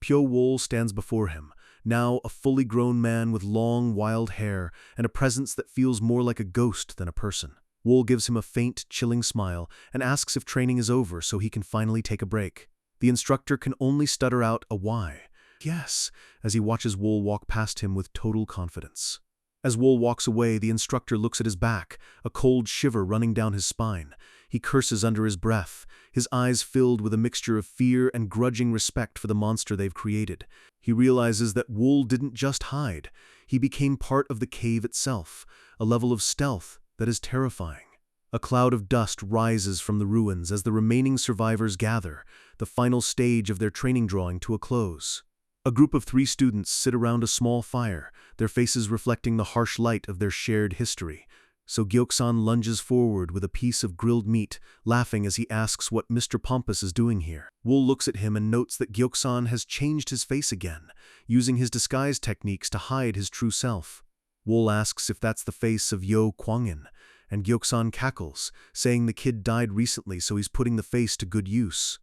[SPEAKER 1] Pyo Wool stands before him, now a fully grown man with long, wild hair and a presence that feels more like a ghost than a person. Wool gives him a faint, chilling smile and asks if training is over so he can finally take a break. The instructor can only stutter out a why. Yes, as he watches Wool walk past him with total confidence. As Wool walks away, the instructor looks at his back, a cold shiver running down his spine. He curses under his breath, his eyes filled with a mixture of fear and grudging respect for the monster they've created. He realizes that Wool didn't just hide. He became part of the cave itself, a level of stealth that is terrifying. A cloud of dust rises from the ruins as the remaining survivors gather, the final stage of their training drawing to a close. A group of 3 students sit around a small fire, their faces reflecting the harsh light of their shared history. So Gyeoksan lunges forward with a piece of grilled meat, laughing as he asks what Mr. Pompous is doing here. Wool looks at him and notes that Gyeoksan has changed his face again, using his disguise techniques to hide his true self. Wool asks if that's the face of Yo Kwangin, and Gyeoksan cackles, saying the kid died recently so he's putting the face to good use.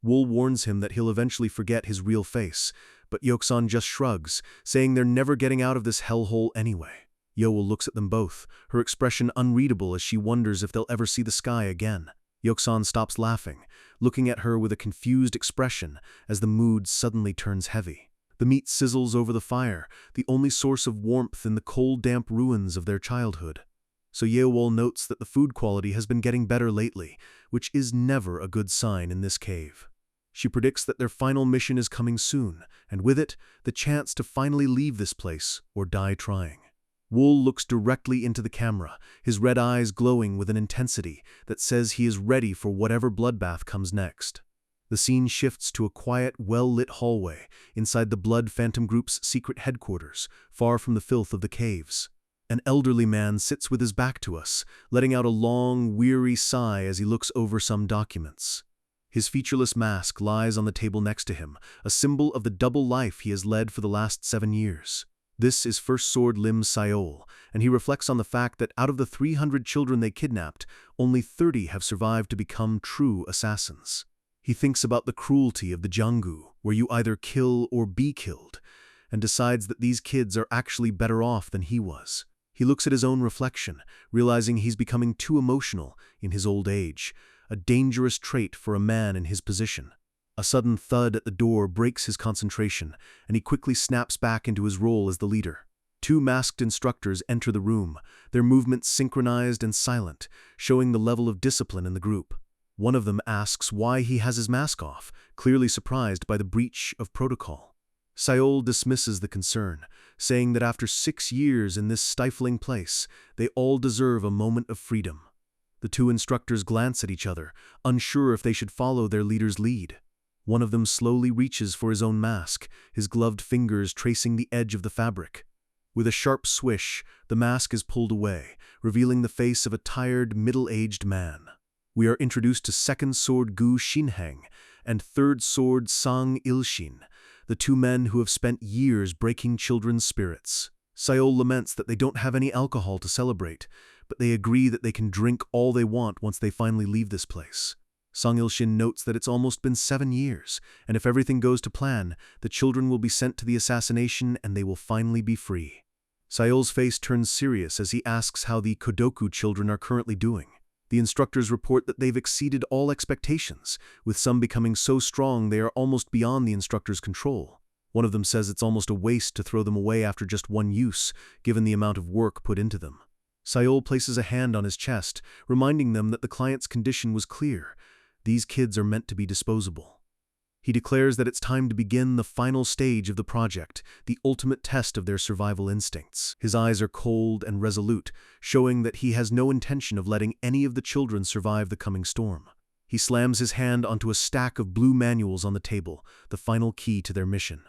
[SPEAKER 1] Wool warns him that he'll eventually forget his real face, but Gyeoksan just shrugs, saying they're never getting out of this hellhole anyway. Yeowol looks at them both, her expression unreadable as she wonders if they'll ever see the sky again. Gyeoksan stops laughing, looking at her with a confused expression as the mood suddenly turns heavy. The meat sizzles over the fire, the only source of warmth in the cold, damp ruins of their childhood. So Yeowol notes that the food quality has been getting better lately, which is never a good sign in this cave. She predicts that their final mission is coming soon, and with it, the chance to finally leave this place or die trying. Wool looks directly into the camera, his red eyes glowing with an intensity that says he is ready for whatever bloodbath comes next. The scene shifts to a quiet, well-lit hallway inside the Blood Phantom Group's secret headquarters, far from the filth of the caves. An elderly man sits with his back to us, letting out a long, weary sigh as he looks over some documents. His featureless mask lies on the table next to him, a symbol of the double life he has led for the last 7 years. This is First Sword Lim Seol, and he reflects on the fact that out of the 300 children they kidnapped, only 30 have survived to become true assassins. He thinks about the cruelty of the Janggu, where you either kill or be killed, and decides that these kids are actually better off than he was. He looks at his own reflection, realizing he's becoming too emotional in his old age, a dangerous trait for a man in his position. A sudden thud at the door breaks his concentration, and he quickly snaps back into his role as the leader. 2 masked instructors enter the room, their movements synchronized and silent, showing the level of discipline in the group. One of them asks why he has his mask off, clearly surprised by the breach of protocol. Seol dismisses the concern, saying that after 6 years in this stifling place, they all deserve a moment of freedom. The 2 instructors glance at each other, unsure if they should follow their leader's lead. One of them slowly reaches for his own mask, his gloved fingers tracing the edge of the fabric. With a sharp swish, the mask is pulled away, revealing the face of a tired, middle-aged man. We are introduced to Second Sword Gu Shinheng and Third Sword Sang Ilshin, the 2 men who have spent years breaking children's spirits. Seol laments that they don't have any alcohol to celebrate, but they agree that they can drink all they want once they finally leave this place. Sang Ilshin notes that it's almost been 7 years, and if everything goes to plan, the children will be sent to the assassination and they will finally be free. Seol's face turns serious as he asks how the Kodoku children are currently doing. The instructors report that they've exceeded all expectations, with some becoming so strong they are almost beyond the instructor's control. One of them says it's almost a waste to throw them away after just one use, given the amount of work put into them. Seol places a hand on his chest, reminding them that the client's condition was clear. These kids are meant to be disposable. He declares that it's time to begin the final stage of the project, the ultimate test of their survival instincts. His eyes are cold and resolute, showing that he has no intention of letting any of the children survive the coming storm. He slams his hand onto a stack of blue manuals on the table, the final key to their mission.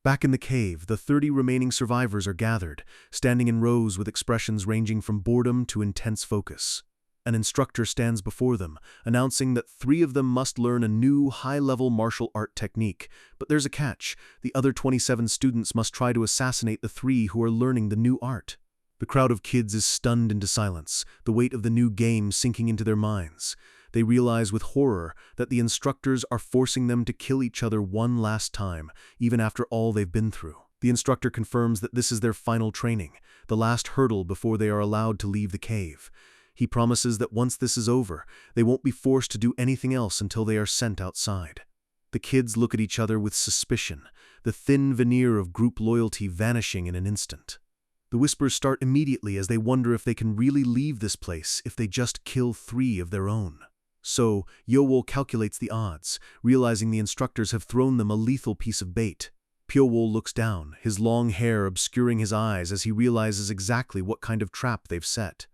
[SPEAKER 1] Back in the cave, the 30 remaining survivors are gathered, standing in rows with expressions ranging from boredom to intense focus. An instructor stands before them, announcing that 3 of them must learn a new high-level martial art technique. But there's a catch. The other 27 students must try to assassinate the 3 who are learning the new art. The crowd of kids is stunned into silence, the weight of the new game sinking into their minds. They realize with horror that the instructors are forcing them to kill each other one last time, even after all they've been through. The instructor confirms that this is their final training, the last hurdle before they are allowed to leave the cave. He promises that once this is over, they won't be forced to do anything else until they are sent outside. The kids look at each other with suspicion, the thin veneer of group loyalty vanishing in an instant. The whispers start immediately as they wonder if they can really leave this place if they just kill 3 of their own. So, Yeowol calculates the odds, realizing the instructors have thrown them a lethal piece of bait. Pyowol looks down, his long hair obscuring his eyes as he realizes exactly what kind of trap they've set.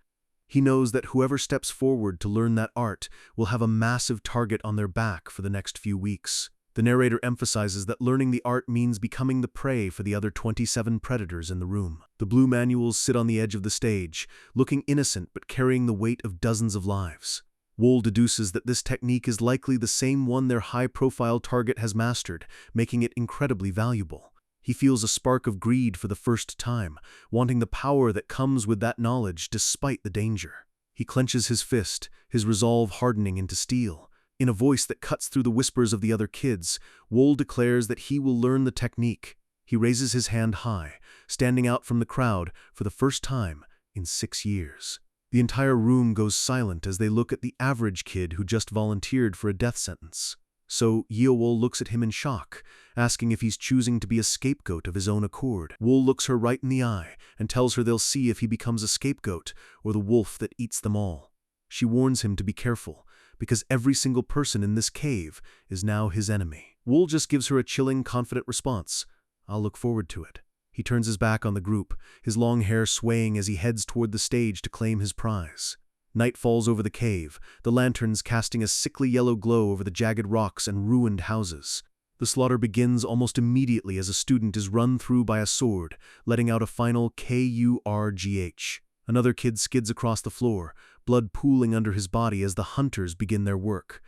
[SPEAKER 1] He knows that whoever steps forward to learn that art will have a massive target on their back for the next few weeks. The narrator emphasizes that learning the art means becoming the prey for the other 27 predators in the room. The blue manuals sit on the edge of the stage, looking innocent but carrying the weight of dozens of lives. Wool deduces that this technique is likely the same one their high-profile target has mastered, making it incredibly valuable. He feels a spark of greed for the first time, wanting the power that comes with that knowledge despite the danger. He clenches his fist, his resolve hardening into steel. In a voice that cuts through the whispers of the other kids, Wool declares that he will learn the technique. He raises his hand high, standing out from the crowd for the first time in 6 years. The entire room goes silent as they look at the average kid who just volunteered for a death sentence. So Yeowol looks at him in shock, asking if he's choosing to be a scapegoat of his own accord. Wool looks her right in the eye and tells her they'll see if he becomes a scapegoat or the wolf that eats them all. She warns him to be careful, because every single person in this cave is now his enemy. Wool just gives her a chilling, confident response. I'll look forward to it. He turns his back on the group, his long hair swaying as he heads toward the stage to claim his prize. Night falls over the cave, the lanterns casting a sickly yellow glow over the jagged rocks and ruined houses. The slaughter begins almost immediately as a student is run through by a sword, letting out a final KURGH. Another kid skids across the floor, blood pooling under his body as the hunters begin their work.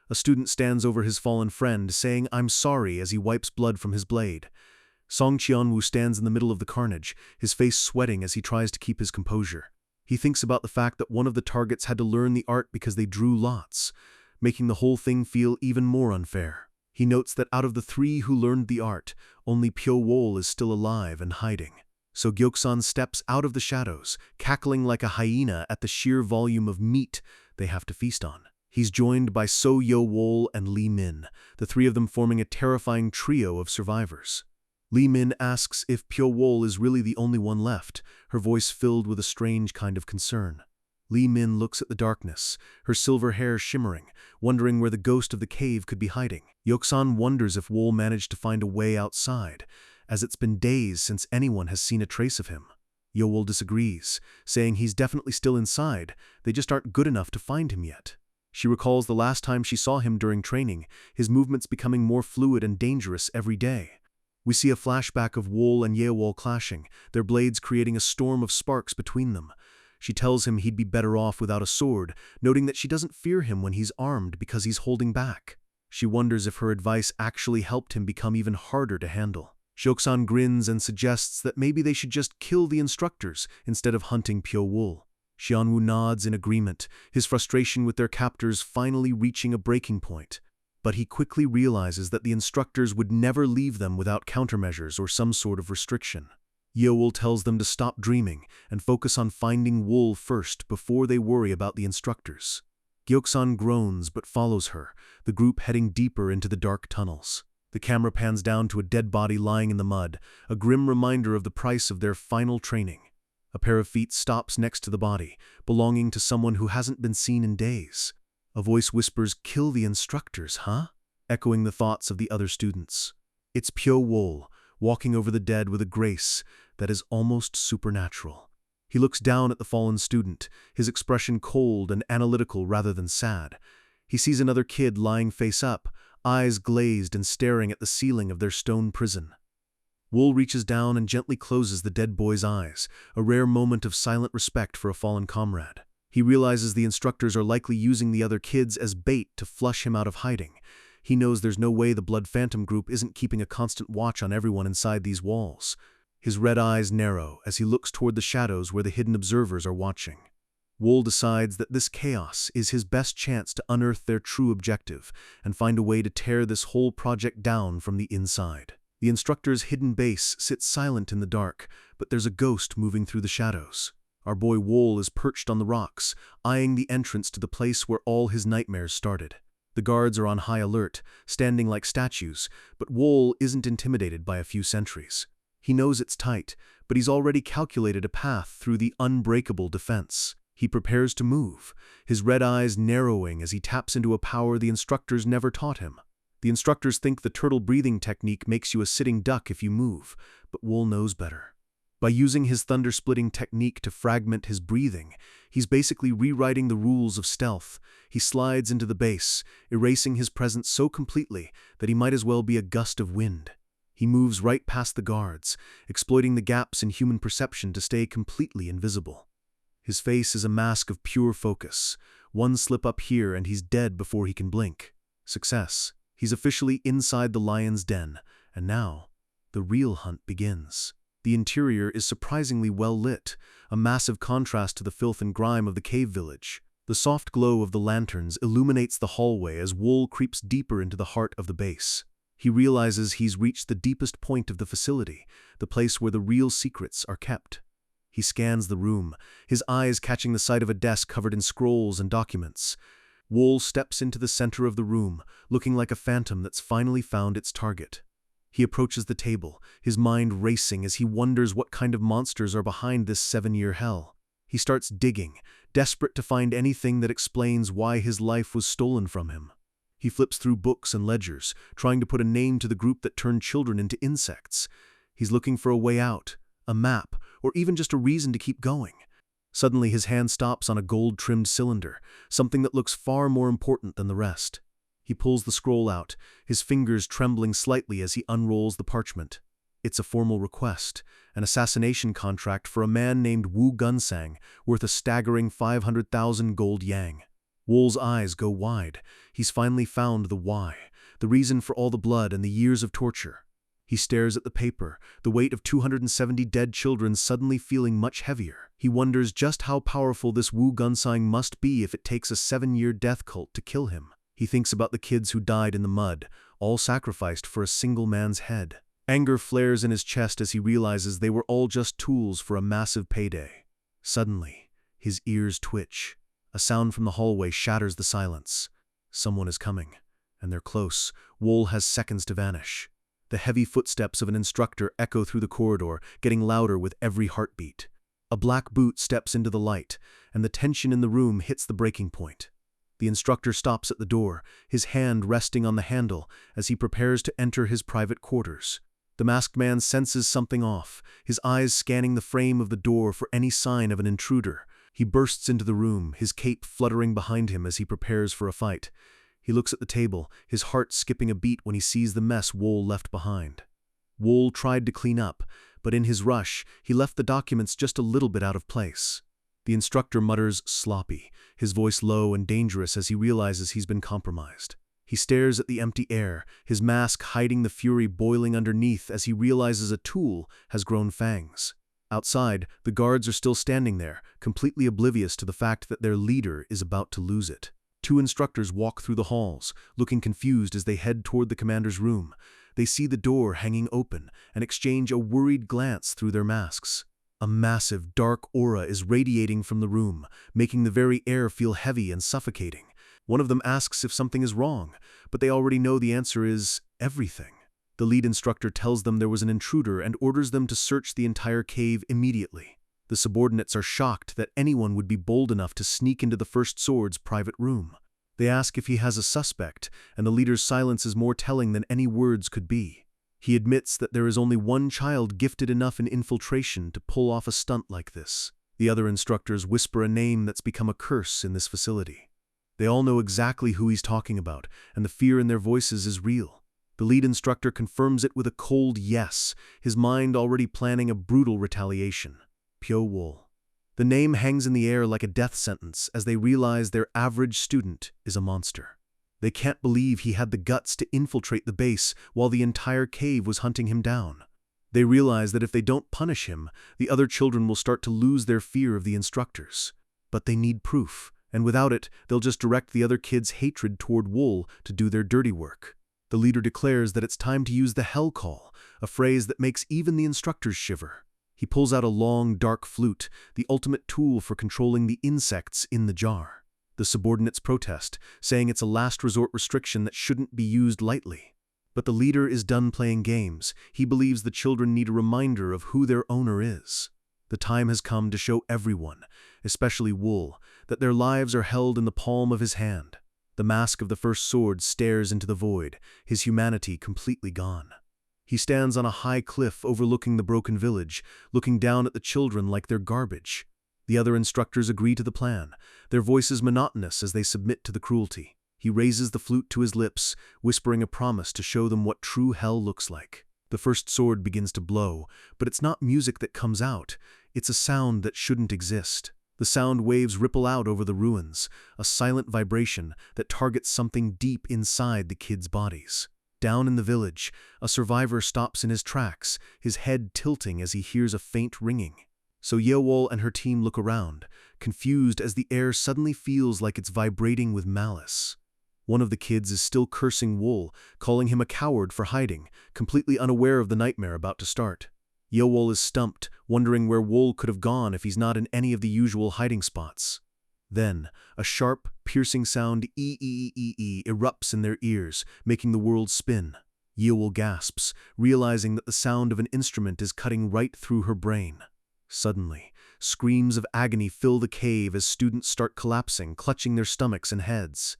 [SPEAKER 1] A student stands over his fallen friend, saying, "I'm sorry," as he wipes blood from his blade. Song Cheonwoo stands in the middle of the carnage, his face sweating as he tries to keep his composure. He thinks about the fact that one of the targets had to learn the art because they drew lots, making the whole thing feel even more unfair. He notes that out of the 3 who learned the art, only Pyo-wol is still alive and hiding. So Gyeoksan steps out of the shadows, cackling like a hyena at the sheer volume of meat they have to feast on. He's joined by So Yeowol and Lee Min, the 3 of them forming a terrifying trio of survivors. Lee Min asks if Pyo-wol is really the only one left, her voice filled with a strange kind of concern. Lee Min looks at the darkness, her silver hair shimmering, wondering where the ghost of the cave could be hiding. Gyeoksan wonders if Wol managed to find a way outside, as it's been days since anyone has seen a trace of him. Yeowol disagrees, saying he's definitely still inside, they just aren't good enough to find him yet. She recalls the last time she saw him during training, his movements becoming more fluid and dangerous every day. We see a flashback of Wol and Yeowol clashing, their blades creating a storm of sparks between them. She tells him he'd be better off without a sword, noting that she doesn't fear him when he's armed because he's holding back. She wonders if her advice actually helped him become even harder to handle. Gyeoksan grins and suggests that maybe they should just kill the instructors instead of hunting Pyo-wol. Cheonwoo nods in agreement, his frustration with their captors finally reaching a breaking point. But he quickly realizes that the instructors would never leave them without countermeasures or some sort of restriction. Yeowol tells them to stop dreaming and focus on finding Wol first before they worry about the instructors. Gyeoksan groans but follows her, the group heading deeper into the dark tunnels. The camera pans down to a dead body lying in the mud, a grim reminder of the price of their final training. A pair of feet stops next to the body, belonging to someone who hasn't been seen in days. A voice whispers, "Kill the instructors, huh?" echoing the thoughts of the other students. It's Pyo-wol, walking over the dead with a grace that is almost supernatural. He looks down at the fallen student, his expression cold and analytical rather than sad. He sees another kid lying face up, eyes glazed and staring at the ceiling of their stone prison. Wol reaches down and gently closes the dead boy's eyes, a rare moment of silent respect for a fallen comrade. He realizes the instructors are likely using the other kids as bait to flush him out of hiding. He knows there's no way the Blood Phantom group isn't keeping a constant watch on everyone inside these walls. His red eyes narrow as he looks toward the shadows where the hidden observers are watching. Wol decides that this chaos is his best chance to unearth their true objective and find a way to tear this whole project down from the inside. The instructor's hidden base sits silent in the dark, but there's a ghost moving through the shadows. Our boy Wol is perched on the rocks, eyeing the entrance to the place where all his nightmares started. The guards are on high alert, standing like statues, but Wol isn't intimidated by a few sentries. He knows it's tight, but he's already calculated a path through the unbreakable defense. He prepares to move, his red eyes narrowing as he taps into a power the instructors never taught him. The instructors think the turtle breathing technique makes you a sitting duck if you move, but Wol knows better. By using his thunder-splitting technique to fragment his breathing, he's basically rewriting the rules of stealth. He slides into the base, erasing his presence so completely that he might as well be a gust of wind. He moves right past the guards, exploiting the gaps in human perception to stay completely invisible. His face is a mask of pure focus. One slip up here and he's dead before he can blink. Success. He's officially inside the lion's den, and now, the real hunt begins. The interior is surprisingly well lit, a massive contrast to the filth and grime of the cave village. The soft glow of the lanterns illuminates the hallway as Wol creeps deeper into the heart of the base. He realizes he's reached the deepest point of the facility, the place where the real secrets are kept. He scans the room, his eyes catching the sight of a desk covered in scrolls and documents. Wool steps into the center of the room, looking like a phantom that's finally found its target. He approaches the table, his mind racing as he wonders what kind of monsters are behind this 7-year hell. He starts digging, desperate to find anything that explains why his life was stolen from him. He flips through books and ledgers, trying to put a name to the group that turned children into insects. He's looking for a way out, a map, or even just a reason to keep going. Suddenly his hand stops on a gold-trimmed cylinder, something that looks far more important than the rest. He pulls the scroll out, his fingers trembling slightly as he unrolls the parchment. It's a formal request, an assassination contract for a man named Wu Gunsang, worth a staggering 500,000 gold yang. Wool's eyes go wide. He's finally found the why, the reason for all the blood and the years of torture. He stares at the paper, the weight of 270 dead children suddenly feeling much heavier. He wonders just how powerful this Wu Gunsang must be if it takes a 7-year death cult to kill him. He thinks about the kids who died in the mud, all sacrificed for a single man's head. Anger flares in his chest as he realizes they were all just tools for a massive payday. Suddenly, his ears twitch. A sound from the hallway shatters the silence. Someone is coming, and they're close. Wool has seconds to vanish. The heavy footsteps of an instructor echo through the corridor, getting louder with every heartbeat. A black boot steps into the light, and the tension in the room hits the breaking point. The instructor stops at the door, his hand resting on the handle as he prepares to enter his private quarters. The masked man senses something off, his eyes scanning the frame of the door for any sign of an intruder. He bursts into the room, his cape fluttering behind him as he prepares for a fight. He looks at the table, his heart skipping a beat when he sees the mess Wool left behind. Wool tried to clean up, but in his rush, he left the documents just a little bit out of place. The instructor mutters sloppy, his voice low and dangerous as he realizes he's been compromised. He stares at the empty air, his mask hiding the fury boiling underneath as he realizes a tool has grown fangs. Outside, the guards are still standing there, completely oblivious to the fact that their leader is about to lose it. 2 instructors walk through the halls, looking confused as they head toward the commander's room. They see the door hanging open and exchange a worried glance through their masks. A massive, dark aura is radiating from the room, making the very air feel heavy and suffocating. One of them asks if something is wrong, but they already know the answer is everything. The lead instructor tells them there was an intruder and orders them to search the entire cave immediately. The subordinates are shocked that anyone would be bold enough to sneak into the First Sword's private room. They ask if he has a suspect, and the leader's silence is more telling than any words could be. He admits that there is only one child gifted enough in infiltration to pull off a stunt like this. The other instructors whisper a name that's become a curse in this facility. They all know exactly who he's talking about, and the fear in their voices is real. The lead instructor confirms it with a cold yes, his mind already planning a brutal retaliation. Pyo Wool. The name hangs in the air like a death sentence as they realize their average student is a monster. They can't believe he had the guts to infiltrate the base while the entire cave was hunting him down. They realize that if they don't punish him, the other children will start to lose their fear of the instructors. But they need proof, and without it, they'll just direct the other kids' hatred toward Wool to do their dirty work. The leader declares that it's time to use the Hell Call, a phrase that makes even the instructors shiver. He pulls out a long, dark flute, the ultimate tool for controlling the insects in the jar. The subordinates protest, saying it's a last resort restriction that shouldn't be used lightly. But the leader is done playing games. He believes the children need a reminder of who their owner is. The time has come to show everyone, especially Wool, that their lives are held in the palm of his hand. The mask of the First Sword stares into the void, his humanity completely gone. He stands on a high cliff overlooking the broken village, looking down at the children like they're garbage. The other instructors agree to the plan, their voices monotonous as they submit to the cruelty. He raises the flute to his lips, whispering a promise to show them what true hell looks like. The First Sword begins to blow, but it's not music that comes out, it's a sound that shouldn't exist. The sound waves ripple out over the ruins, a silent vibration that targets something deep inside the kids' bodies. Down in the village, a survivor stops in his tracks, his head tilting as he hears a faint ringing. So Yeowol and her team look around, confused as the air suddenly feels like it's vibrating with malice. One of the kids is still cursing Wool, calling him a coward for hiding, completely unaware of the nightmare about to start. Yeowol is stumped, wondering where Wool could have gone if he's not in any of the usual hiding spots. Then, a sharp, piercing sound ee erupts in their ears, making the world spin. Yeowol gasps, realizing that the sound of an instrument is cutting right through her brain. Suddenly, screams of agony fill the cave as students start collapsing, clutching their stomachs and heads.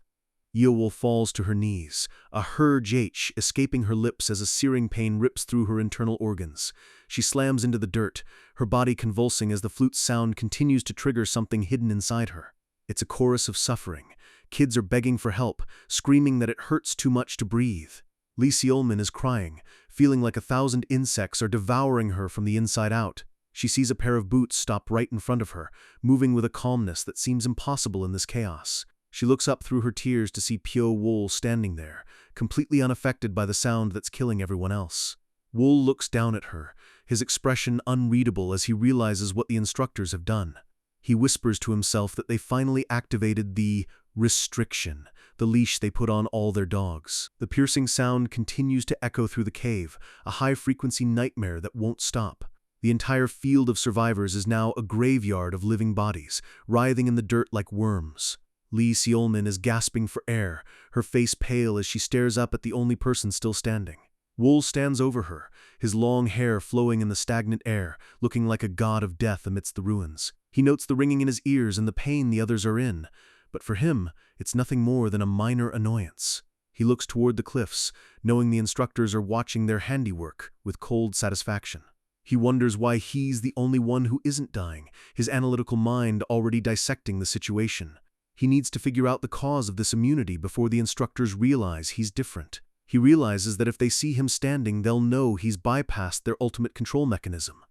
[SPEAKER 1] Yeowol falls to her knees, a H escaping her lips as a searing pain rips through her internal organs. She slams into the dirt, her body convulsing as the flute's sound continues to trigger something hidden inside her. It's a chorus of suffering. Kids are begging for help, screaming that it hurts too much to breathe. Lee Seolmin is crying, feeling like 1,000 insects are devouring her from the inside out. She sees a pair of boots stop right in front of her, moving with a calmness that seems impossible in this chaos. She looks up through her tears to see Pyo-wol standing there, completely unaffected by the sound that's killing everyone else. Wol looks down at her, his expression unreadable as he realizes what the instructors have done. He whispers to himself that they finally activated the restriction, the leash they put on all their dogs. The piercing sound continues to echo through the cave, a high-frequency nightmare that won't stop. The entire field of survivors is now a graveyard of living bodies, writhing in the dirt like worms. Lee Seolmin is gasping for air, her face pale as she stares up at the only person still standing. Wol stands over her, his long hair flowing in the stagnant air, looking like a god of death amidst the ruins. He notes the ringing in his ears and the pain the others are in, but for him, it's nothing more than a minor annoyance. He looks toward the cliffs, knowing the instructors are watching their handiwork with cold satisfaction. He wonders why he's the only one who isn't dying, his analytical mind already dissecting the situation. He needs to figure out the cause of this immunity before the instructors realize he's different. He realizes that if they see him standing, they'll know he's bypassed their ultimate control mechanism.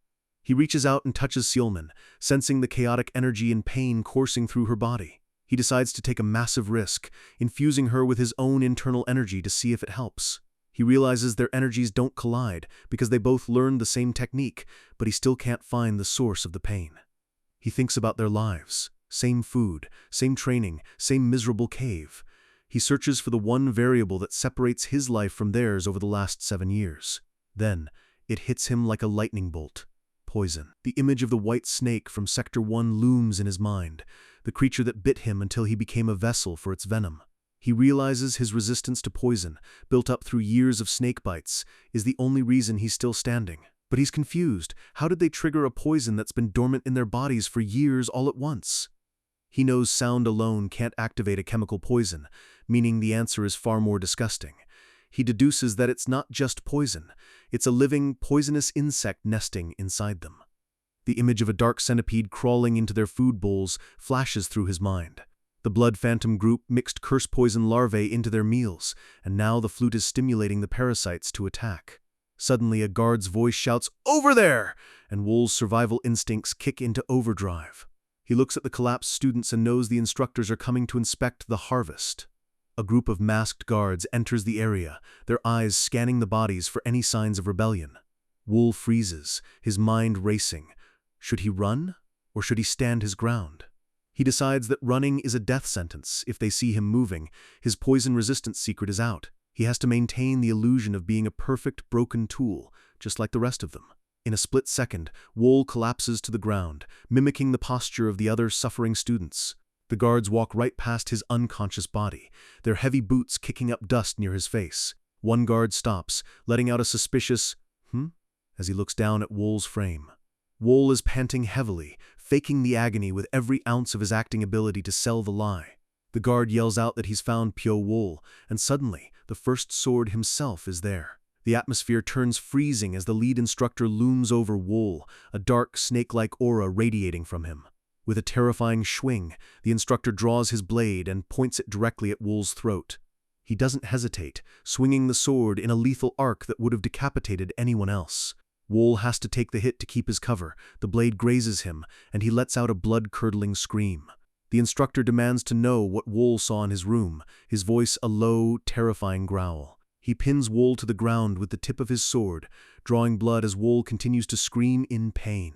[SPEAKER 1] He reaches out and touches Seolmin, sensing the chaotic energy and pain coursing through her body. He decides to take a massive risk, infusing her with his own internal energy to see if it helps. He realizes their energies don't collide because they both learned the same technique, but he still can't find the source of the pain. He thinks about their lives. Same food, same training, same miserable cave. He searches for the one variable that separates his life from theirs over the last 7 years. Then, it hits him like a lightning bolt. Poison. The image of the white snake from Sector 1 looms in his mind, the creature that bit him until he became a vessel for its venom. He realizes his resistance to poison, built up through years of snake bites, is the only reason he's still standing. But he's confused. How did they trigger a poison that's been dormant in their bodies for years all at once? He knows sound alone can't activate a chemical poison, meaning the answer is far more disgusting. He deduces that it's not just poison, it's a living, poisonous insect nesting inside them. The image of a dark centipede crawling into their food bowls flashes through his mind. The blood phantom group mixed curse poison larvae into their meals, and now the flute is stimulating the parasites to attack. Suddenly, a guard's voice shouts, "Over there!" and Wol's survival instincts kick into overdrive. He looks at the collapsed students and knows the instructors are coming to inspect the harvest. A group of masked guards enters the area, their eyes scanning the bodies for any signs of rebellion. Wol freezes, his mind racing. Should he run, or should he stand his ground? He decides that running is a death sentence. If they see him moving, his poison-resistance secret is out. He has to maintain the illusion of being a perfect, broken tool, just like the rest of them. In a split second, Wol collapses to the ground, mimicking the posture of the other suffering students. The guards walk right past his unconscious body, their heavy boots kicking up dust near his face. One guard stops, letting out a suspicious, as he looks down at Wol's frame. Wol is panting heavily, faking the agony with every ounce of his acting ability to sell the lie. The guard yells out that he's found Pyo-wol, and suddenly, the first sword himself is there. The atmosphere turns freezing as the lead instructor looms over Wol, a dark, snake-like aura radiating from him. With a terrifying swing, the instructor draws his blade and points it directly at Wol's throat. He doesn't hesitate, swinging the sword in a lethal arc that would have decapitated anyone else. Wol has to take the hit to keep his cover. The blade grazes him, and he lets out a blood-curdling scream. The instructor demands to know what Wol saw in his room, his voice a low, terrifying growl. He pins Wol to the ground with the tip of his sword, drawing blood as Wol continues to scream in pain.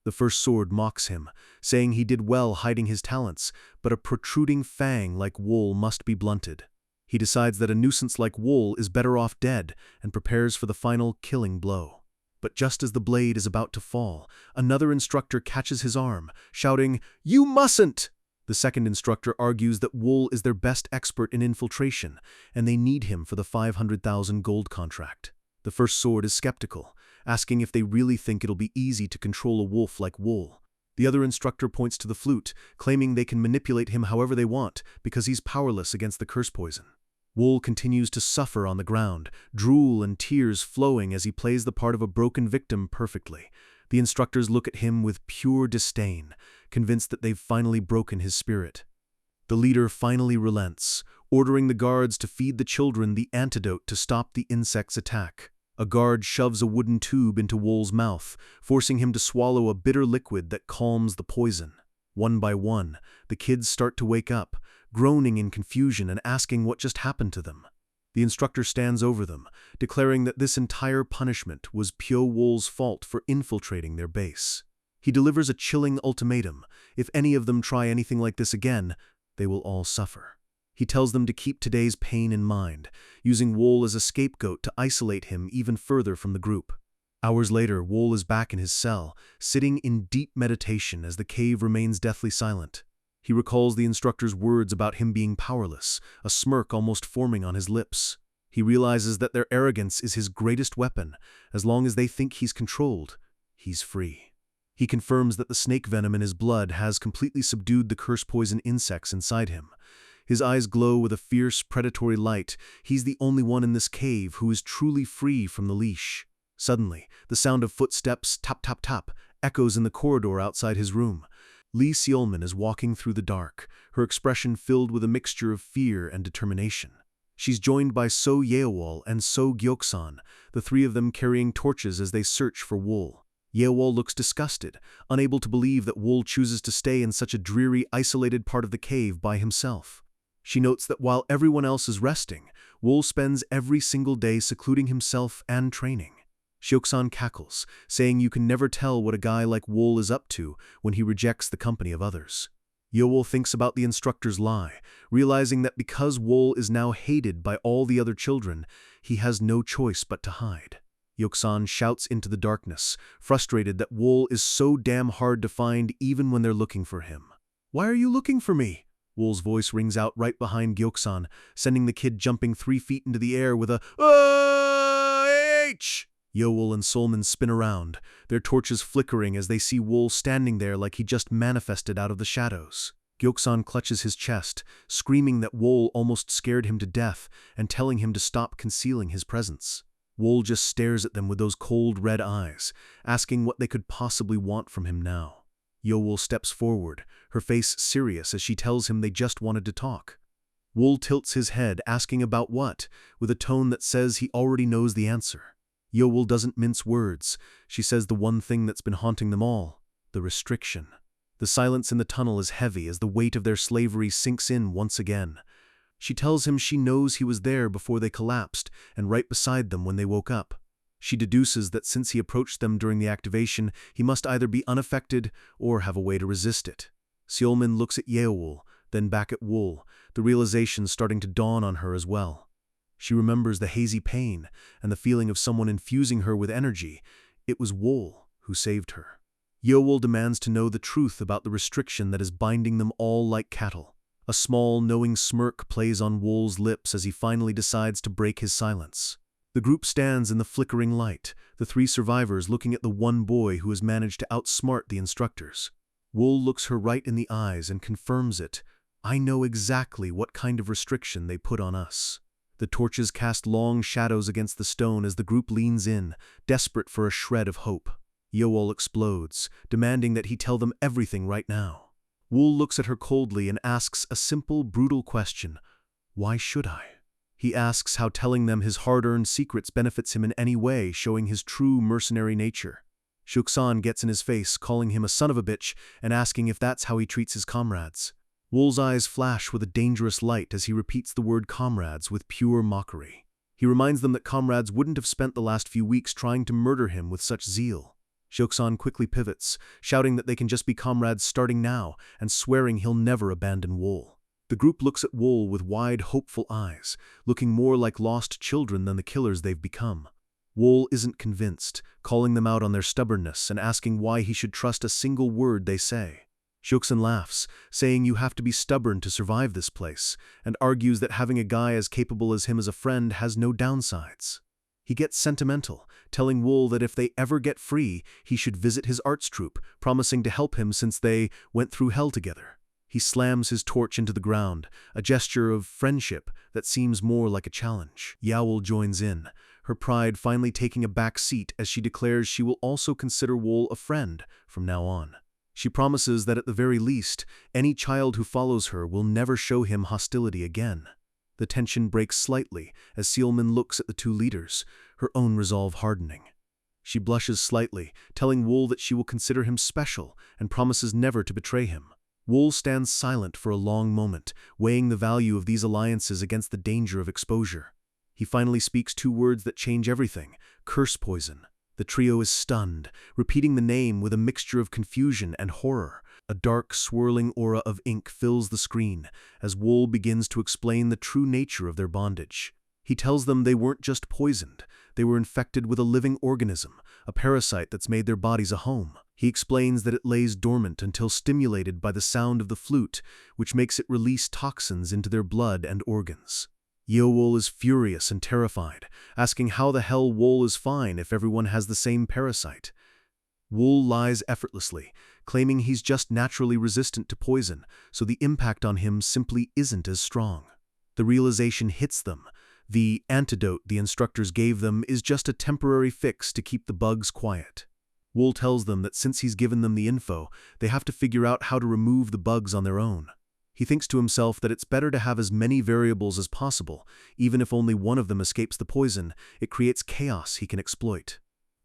[SPEAKER 1] The first sword mocks him, saying he did well hiding his talents, but a protruding fang like Wol must be blunted. He decides that a nuisance like Wol is better off dead and prepares for the final killing blow. But just as the blade is about to fall, another instructor catches his arm, shouting, "You mustn't!" The second instructor argues that Wool is their best expert in infiltration, and they need him for the 500,000 gold contract. The first sword is skeptical, asking if they really think it'll be easy to control a wolf like Wool. The other instructor points to the flute, claiming they can manipulate him however they want because he's powerless against the curse poison. Wool continues to suffer on the ground, drool and tears flowing as he plays the part of a broken victim perfectly. The instructors look at him with pure disdain, convinced that they've finally broken his spirit. The leader finally relents, ordering the guards to feed the children the antidote to stop the insect's attack. A guard shoves a wooden tube into Wool's mouth, forcing him to swallow a bitter liquid that calms the poison. One by one, the kids start to wake up, groaning in confusion and asking what just happened to them. The instructor stands over them, declaring that this entire punishment was Pyo Wool's fault for infiltrating their base. He delivers a chilling ultimatum: if any of them try anything like this again, they will all suffer. He tells them to keep today's pain in mind, using Wool as a scapegoat to isolate him even further from the group. Hours later, Wool is back in his cell, sitting in deep meditation as the cave remains deathly silent. He recalls the instructor's words about him being powerless, a smirk almost forming on his lips. He realizes that their arrogance is his greatest weapon. As long as they think he's controlled, he's free. He confirms that the snake venom in his blood has completely subdued the curse poison insects inside him. His eyes glow with a fierce, predatory light. He's the only one in this cave who is truly free from the leash. Suddenly, the sound of footsteps, tap tap tap, echoes in the corridor outside his room. Lee Seolman is walking through the dark, her expression filled with a mixture of fear and determination. She's joined by So Yeowol and So Gyeoksan, the three of them carrying torches as they search for Wool. Yeowol looks disgusted, unable to believe that Wool chooses to stay in such a dreary, isolated part of the cave by himself. She notes that while everyone else is resting, Wool spends every single day secluding himself and training. Gyeoksan cackles, saying you can never tell what a guy like Wool is up to when he rejects the company of others. Yeowol thinks about the instructor's lie, realizing that because Wool is now hated by all the other children, he has no choice but to hide. Gyeoksan shouts into the darkness, frustrated that Wool is so damn hard to find even when they're looking for him. "Why are you looking for me?" Wool's voice rings out right behind Gyeoksan, sending the kid jumping 3 feet into the air with a "H!" Yeowol and Solman spin around, their torches flickering as they see Wool standing there like he just manifested out of the shadows. Gyeoksan clutches his chest, screaming that Wool almost scared him to death and telling him to stop concealing his presence. Wool just stares at them with those cold red eyes, asking what they could possibly want from him now. Yeowol steps forward, her face serious as she tells him they just wanted to talk. Wool tilts his head, asking about what, with a tone that says he already knows the answer. Yeowol doesn't mince words. She says the one thing that's been haunting them all: the restriction. The silence in the tunnel is heavy as the weight of their slavery sinks in once again. She tells him she knows he was there before they collapsed and right beside them when they woke up. She deduces that since he approached them during the activation, he must either be unaffected or have a way to resist it. Seolman looks at Yeowol, then back at Wool, the realization starting to dawn on her as well. She remembers the hazy pain and the feeling of someone infusing her with energy. It was Wool who saved her. Yeowol demands to know the truth about the restriction that is binding them all like cattle. A small, knowing smirk plays on Wool's lips as he finally decides to break his silence. The group stands in the flickering light, the 3 survivors looking at the one boy who has managed to outsmart the instructors. Wool looks her right in the eyes and confirms it. "I know exactly what kind of restriction they put on us." The torches cast long shadows against the stone as the group leans in, desperate for a shred of hope. Yeowol explodes, demanding that he tell them everything right now. Wool looks at her coldly and asks a simple, brutal question: "Why should I?" He asks how telling them his hard-earned secrets benefits him in any way, showing his true mercenary nature. Gyeoksan gets in his face, calling him a son of a bitch and asking if that's how he treats his comrades. Wool's eyes flash with a dangerous light as he repeats the word comrades with pure mockery. He reminds them that comrades wouldn't have spent the last few weeks trying to murder him with such zeal. Gyeoksan quickly pivots, shouting that they can just be comrades starting now and swearing he'll never abandon Wool. The group looks at Wool with wide, hopeful eyes, looking more like lost children than the killers they've become. Wool isn't convinced, calling them out on their stubbornness and asking why he should trust a single word they say. Shoksan laughs, saying you have to be stubborn to survive this place, and argues that having a guy as capable as him as a friend has no downsides. He gets sentimental, telling Wool that if they ever get free, he should visit his arts troupe, promising to help him since they went through hell together. He slams his torch into the ground, a gesture of friendship that seems more like a challenge. Yaowl joins in, her pride finally taking a back seat as she declares she will also consider Wool a friend from now on. She promises that at the very least, any child who follows her will never show him hostility again. The tension breaks slightly as Sealman looks at the two leaders, her own resolve hardening. She blushes slightly, telling Wool that she will consider him special and promises never to betray him. Wool stands silent for a long moment, weighing the value of these alliances against the danger of exposure. He finally speaks two words that change everything: curse poison. The trio is stunned, repeating the name with a mixture of confusion and horror. A dark, swirling aura of ink fills the screen as Wool begins to explain the true nature of their bondage. He tells them they weren't just poisoned, they were infected with a living organism, a parasite that's made their bodies a home. He explains that it lays dormant until stimulated by the sound of the flute, which makes it release toxins into their blood and organs. Yaowl is furious and terrified, asking how the hell Wool is fine if everyone has the same parasite. Wool lies effortlessly, claiming he's just naturally resistant to poison, so the impact on him simply isn't as strong. The realization hits them. The antidote the instructors gave them is just a temporary fix to keep the bugs quiet. Wool tells them that since he's given them the info, they have to figure out how to remove the bugs on their own. He thinks to himself that it's better to have as many variables as possible. Even if only one of them escapes the poison, it creates chaos he can exploit.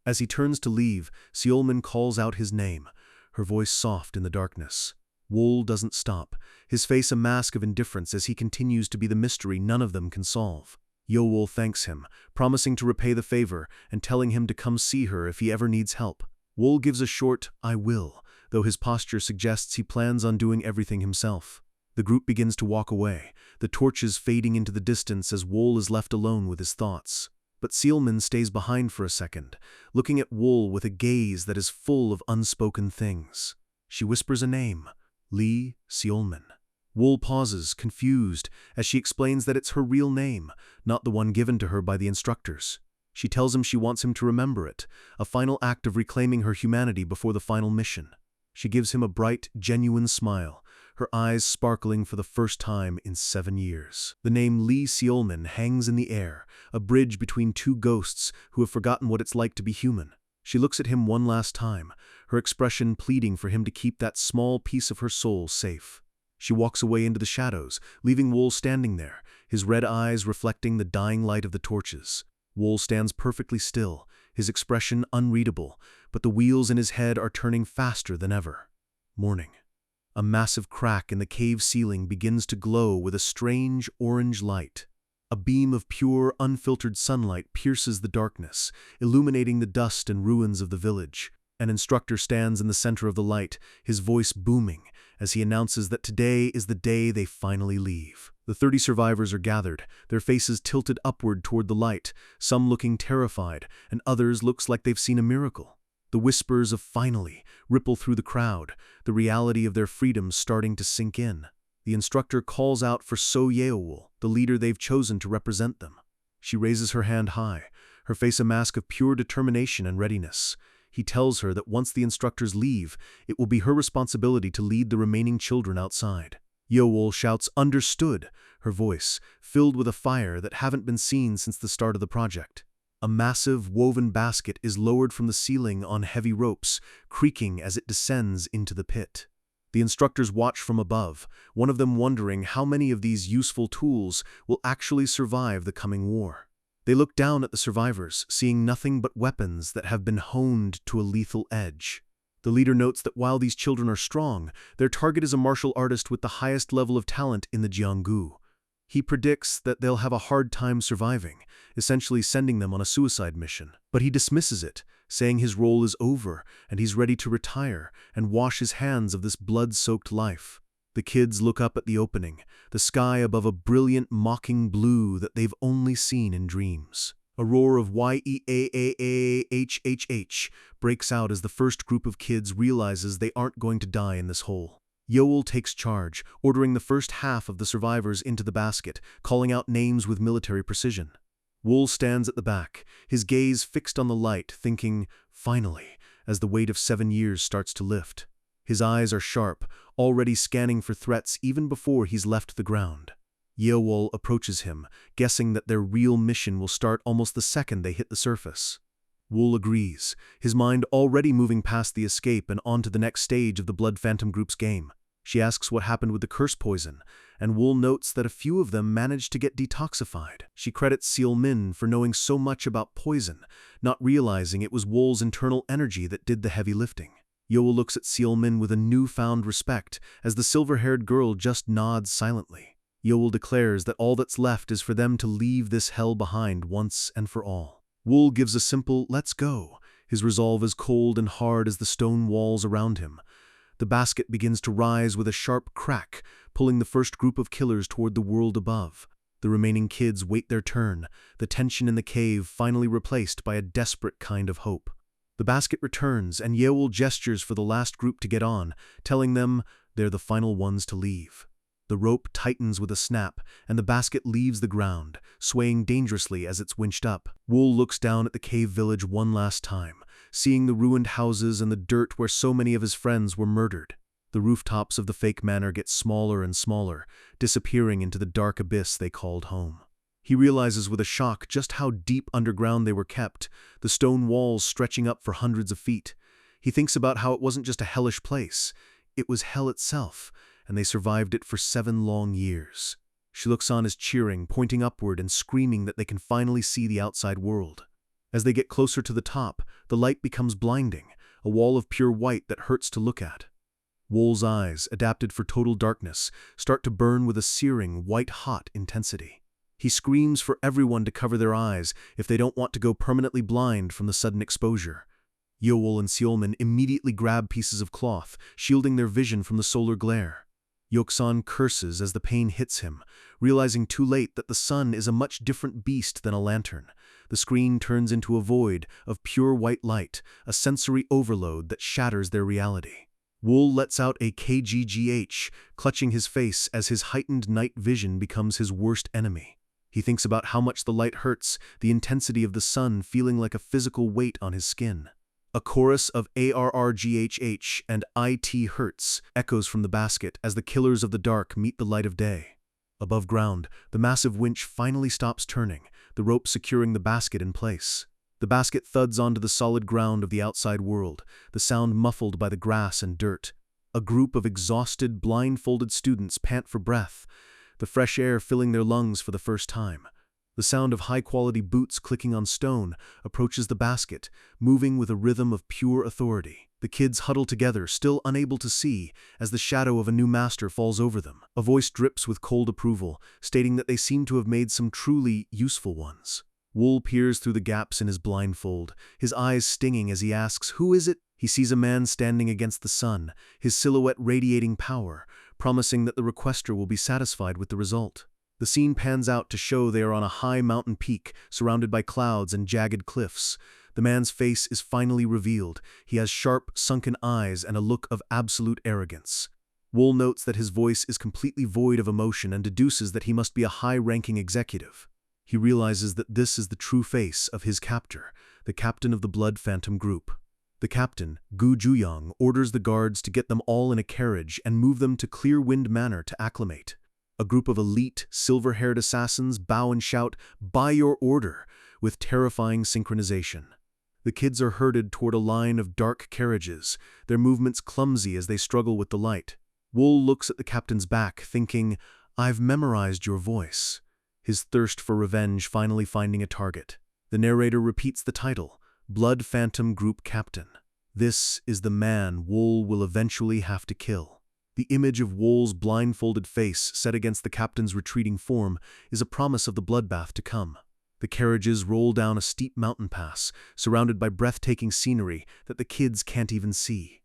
[SPEAKER 1] As he turns to leave, Sealman calls out his name, her voice soft in the darkness. Wool doesn't stop, his face a mask of indifference as he continues to be the mystery none of them can solve. Yaowl thanks him, promising to repay the favor and telling him to come see her if he ever needs help. Wool gives a short, "I will," though his posture suggests he plans on doing everything himself. The group begins to walk away, the torches fading into the distance as Wool is left alone with his thoughts. But Sealman stays behind for a second, looking at Wool with a gaze that is full of unspoken things. She whispers a name, Lee Sealman. Wool pauses, confused, as she explains that it's her real name, not the one given to her by the instructors. She tells him she wants him to remember it, a final act of reclaiming her humanity before the final mission. She gives him a bright, genuine smile, her eyes sparkling for the first time in 7 years. The name Lee Sealman hangs in the air, a bridge between two ghosts who have forgotten what it's like to be human. She looks at him one last time, her expression pleading for him to keep that small piece of her soul safe. She walks away into the shadows, leaving Wool standing there, his red eyes reflecting the dying light of the torches. Wool stands perfectly still, his expression unreadable, but the wheels in his head are turning faster than ever. Morning. A massive crack in the cave ceiling begins to glow with a strange orange light. A beam of pure, unfiltered sunlight pierces the darkness, illuminating the dust and ruins of the village. An instructor stands in the center of the light, his voice booming, as he announces that today is the day they finally leave. The 30 survivors are gathered, their faces tilted upward toward the light, some looking terrified, and others looks like they've seen a miracle. The whispers of "finally" ripple through the crowd, the reality of their freedom starting to sink in. The instructor calls out for Yaowl, the leader they've chosen to represent them. She raises her hand high, her face a mask of pure determination and readiness. He tells her that once the instructors leave, it will be her responsibility to lead the remaining children outside. Yaowl shouts, "Understood," her voice filled with a fire that haven't been seen since the start of the project. A massive woven basket is lowered from the ceiling on heavy ropes, creaking as it descends into the pit. The instructors watch from above, one of them wondering how many of these useful tools will actually survive the coming war. They look down at the survivors, seeing nothing but weapons that have been honed to a lethal edge. The leader notes that while these children are strong, their target is a martial artist with the highest level of talent in the Jianggu. He predicts that they'll have a hard time surviving, essentially sending them on a suicide mission. But he dismisses it, saying his role is over and he's ready to retire and wash his hands of this blood-soaked life. The kids look up at the opening, the sky above a brilliant, mocking blue that they've only seen in dreams. A roar of "Yeaahhh" breaks out as the first group of kids realizes they aren't going to die in this hole. Yoel takes charge, ordering the first half of the survivors into the basket, calling out names with military precision. Wool stands at the back, his gaze fixed on the light, thinking, finally, as the weight of 7 years starts to lift. His eyes are sharp, already scanning for threats even before he's left the ground. Yeowol approaches him, guessing that their real mission will start almost the second they hit the surface. Wool agrees, his mind already moving past the escape and onto the next stage of the Blood Phantom Group's game. She asks what happened with the curse poison, and Wool notes that a few of them managed to get detoxified. She credits Seal Min for knowing so much about poison, not realizing it was Wool's internal energy that did the heavy lifting. Yoel looks at Seal Min with a newfound respect as the silver-haired girl just nods silently. Yoel declares that all that's left is for them to leave this hell behind once and for all. Wool gives a simple, "let's go," his resolve as cold and hard as the stone walls around him. The basket begins to rise with a sharp crack, pulling the first group of killers toward the world above. The remaining kids wait their turn, the tension in the cave finally replaced by a desperate kind of hope. The basket returns, and Yeowol gestures for the last group to get on, telling them they're the final ones to leave. The rope tightens with a snap, and the basket leaves the ground, swaying dangerously as it's winched up. Wool looks down at the cave village one last time, seeing the ruined houses and the dirt where so many of his friends were murdered. The rooftops of the fake manor get smaller and smaller, disappearing into the dark abyss they called home. He realizes with a shock just how deep underground they were kept, the stone walls stretching up for hundreds of feet. He thinks about how it wasn't just a hellish place, it was hell itself, and they survived it for 7 long years. She looks on as cheering, pointing upward and screaming that they can finally see the outside world. As they get closer to the top, the light becomes blinding, a wall of pure white that hurts to look at. Wool's eyes, adapted for total darkness, start to burn with a searing, white-hot intensity. He screams for everyone to cover their eyes if they don't want to go permanently blind from the sudden exposure. Yoel and Seolmin immediately grab pieces of cloth, shielding their vision from the solar glare. Yoksan curses as the pain hits him, realizing too late that the sun is a much different beast than a lantern. The screen turns into a void of pure white light, a sensory overload that shatters their reality. Wool lets out a kggh, clutching his face as his heightened night vision becomes his worst enemy. He thinks about how much the light hurts, the intensity of the sun feeling like a physical weight on his skin. A chorus of ARRGHH and IT hurts echoes from the basket as the killers of the dark meet the light of day. Above ground, the massive winch finally stops turning, the rope securing the basket in place. The basket thuds onto the solid ground of the outside world, the sound muffled by the grass and dirt. A group of exhausted, blindfolded students pant for breath, the fresh air filling their lungs for the first time. The sound of high-quality boots clicking on stone approaches the basket, moving with a rhythm of pure authority. The kids huddle together, still unable to see, as the shadow of a new master falls over them. A voice drips with cold approval, stating that they seem to have made some truly useful ones. Wool peers through the gaps in his blindfold, his eyes stinging as he asks, "Who is it?" He sees a man standing against the sun, his silhouette radiating power, promising that the requester will be satisfied with the result. The scene pans out to show they are on a high mountain peak, surrounded by clouds and jagged cliffs. The man's face is finally revealed. He has sharp, sunken eyes and a look of absolute arrogance. Wool notes that his voice is completely void of emotion and deduces that he must be a high-ranking executive. He realizes that this is the true face of his captor, the captain of the Blood Phantom Group. The captain, Gu Juyong, orders the guards to get them all in a carriage and move them to Clearwind Manor to acclimate. A group of elite, silver-haired assassins bow and shout, "By your order," with terrifying synchronization. The kids are herded toward a line of dark carriages, their movements clumsy as they struggle with the light. Wool looks at the captain's back, thinking, "I've memorized your voice," his thirst for revenge finally finding a target. The narrator repeats the title, Blood Phantom Group Captain. This is the man Wool will eventually have to kill. The image of Wool's blindfolded face set against the captain's retreating form is a promise of the bloodbath to come. The carriages roll down a steep mountain pass, surrounded by breathtaking scenery that the kids can't even see.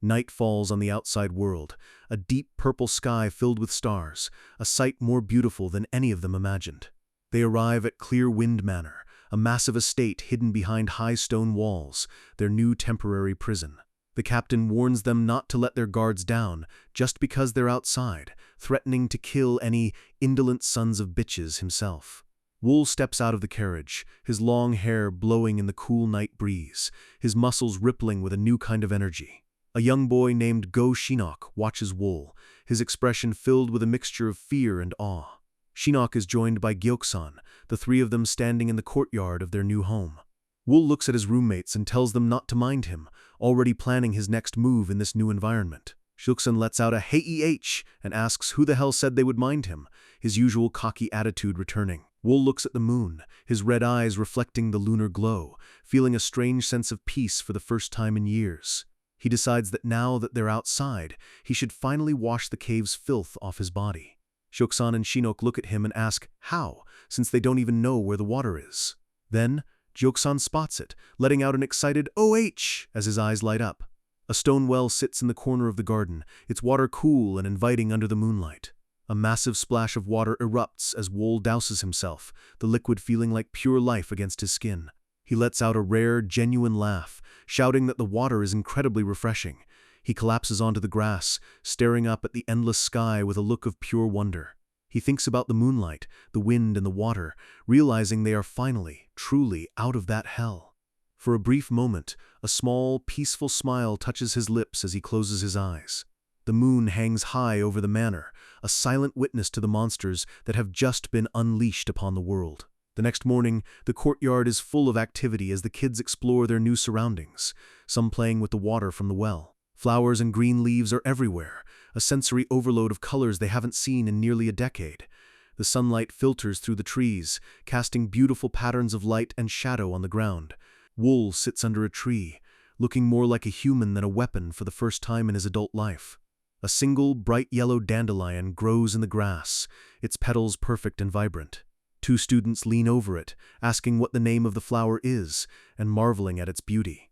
[SPEAKER 1] Night falls on the outside world, a deep purple sky filled with stars, a sight more beautiful than any of them imagined. They arrive at Clearwind Manor, a massive estate hidden behind high stone walls, their new temporary prison. The captain warns them not to let their guards down just because they're outside, threatening to kill any indolent sons of bitches himself. Wool steps out of the carriage, his long hair blowing in the cool night breeze, his muscles rippling with a new kind of energy. A young boy named Go Shinnok watches Wool, his expression filled with a mixture of fear and awe. Shinnok is joined by Gyeoksan, the three of them standing in the courtyard of their new home. Wool looks at his roommates and tells them not to mind him, already planning his next move in this new environment. Gyeoksan lets out a "hey-eh" and asks who the hell said they would mind him, his usual cocky attitude returning. Wool looks at the moon, his red eyes reflecting the lunar glow, feeling a strange sense of peace for the first time in years. He decides that now that they're outside, he should finally wash the cave's filth off his body. Gyeoksan and Shinnok look at him and ask how, since they don't even know where the water is. Then, Gyeoksan spots it, letting out an excited "OH" as his eyes light up. A stone well sits in the corner of the garden, its water cool and inviting under the moonlight. A massive splash of water erupts as Wool douses himself, the liquid feeling like pure life against his skin. He lets out a rare, genuine laugh, shouting that the water is incredibly refreshing. He collapses onto the grass, staring up at the endless sky with a look of pure wonder. He thinks about the moonlight, the wind and the water, realizing they are finally, truly out of that hell. For a brief moment, a small, peaceful smile touches his lips as he closes his eyes. The moon hangs high over the manor, a silent witness to the monsters that have just been unleashed upon the world. The next morning, the courtyard is full of activity as the kids explore their new surroundings, some playing with the water from the well. Flowers and green leaves are everywhere, a sensory overload of colors they haven't seen in nearly a decade. The sunlight filters through the trees, casting beautiful patterns of light and shadow on the ground. Wool sits under a tree, looking more like a human than a weapon for the first time in his adult life. A single, bright yellow dandelion grows in the grass, its petals perfect and vibrant. Two students lean over it, asking what the name of the flower is, and marveling at its beauty.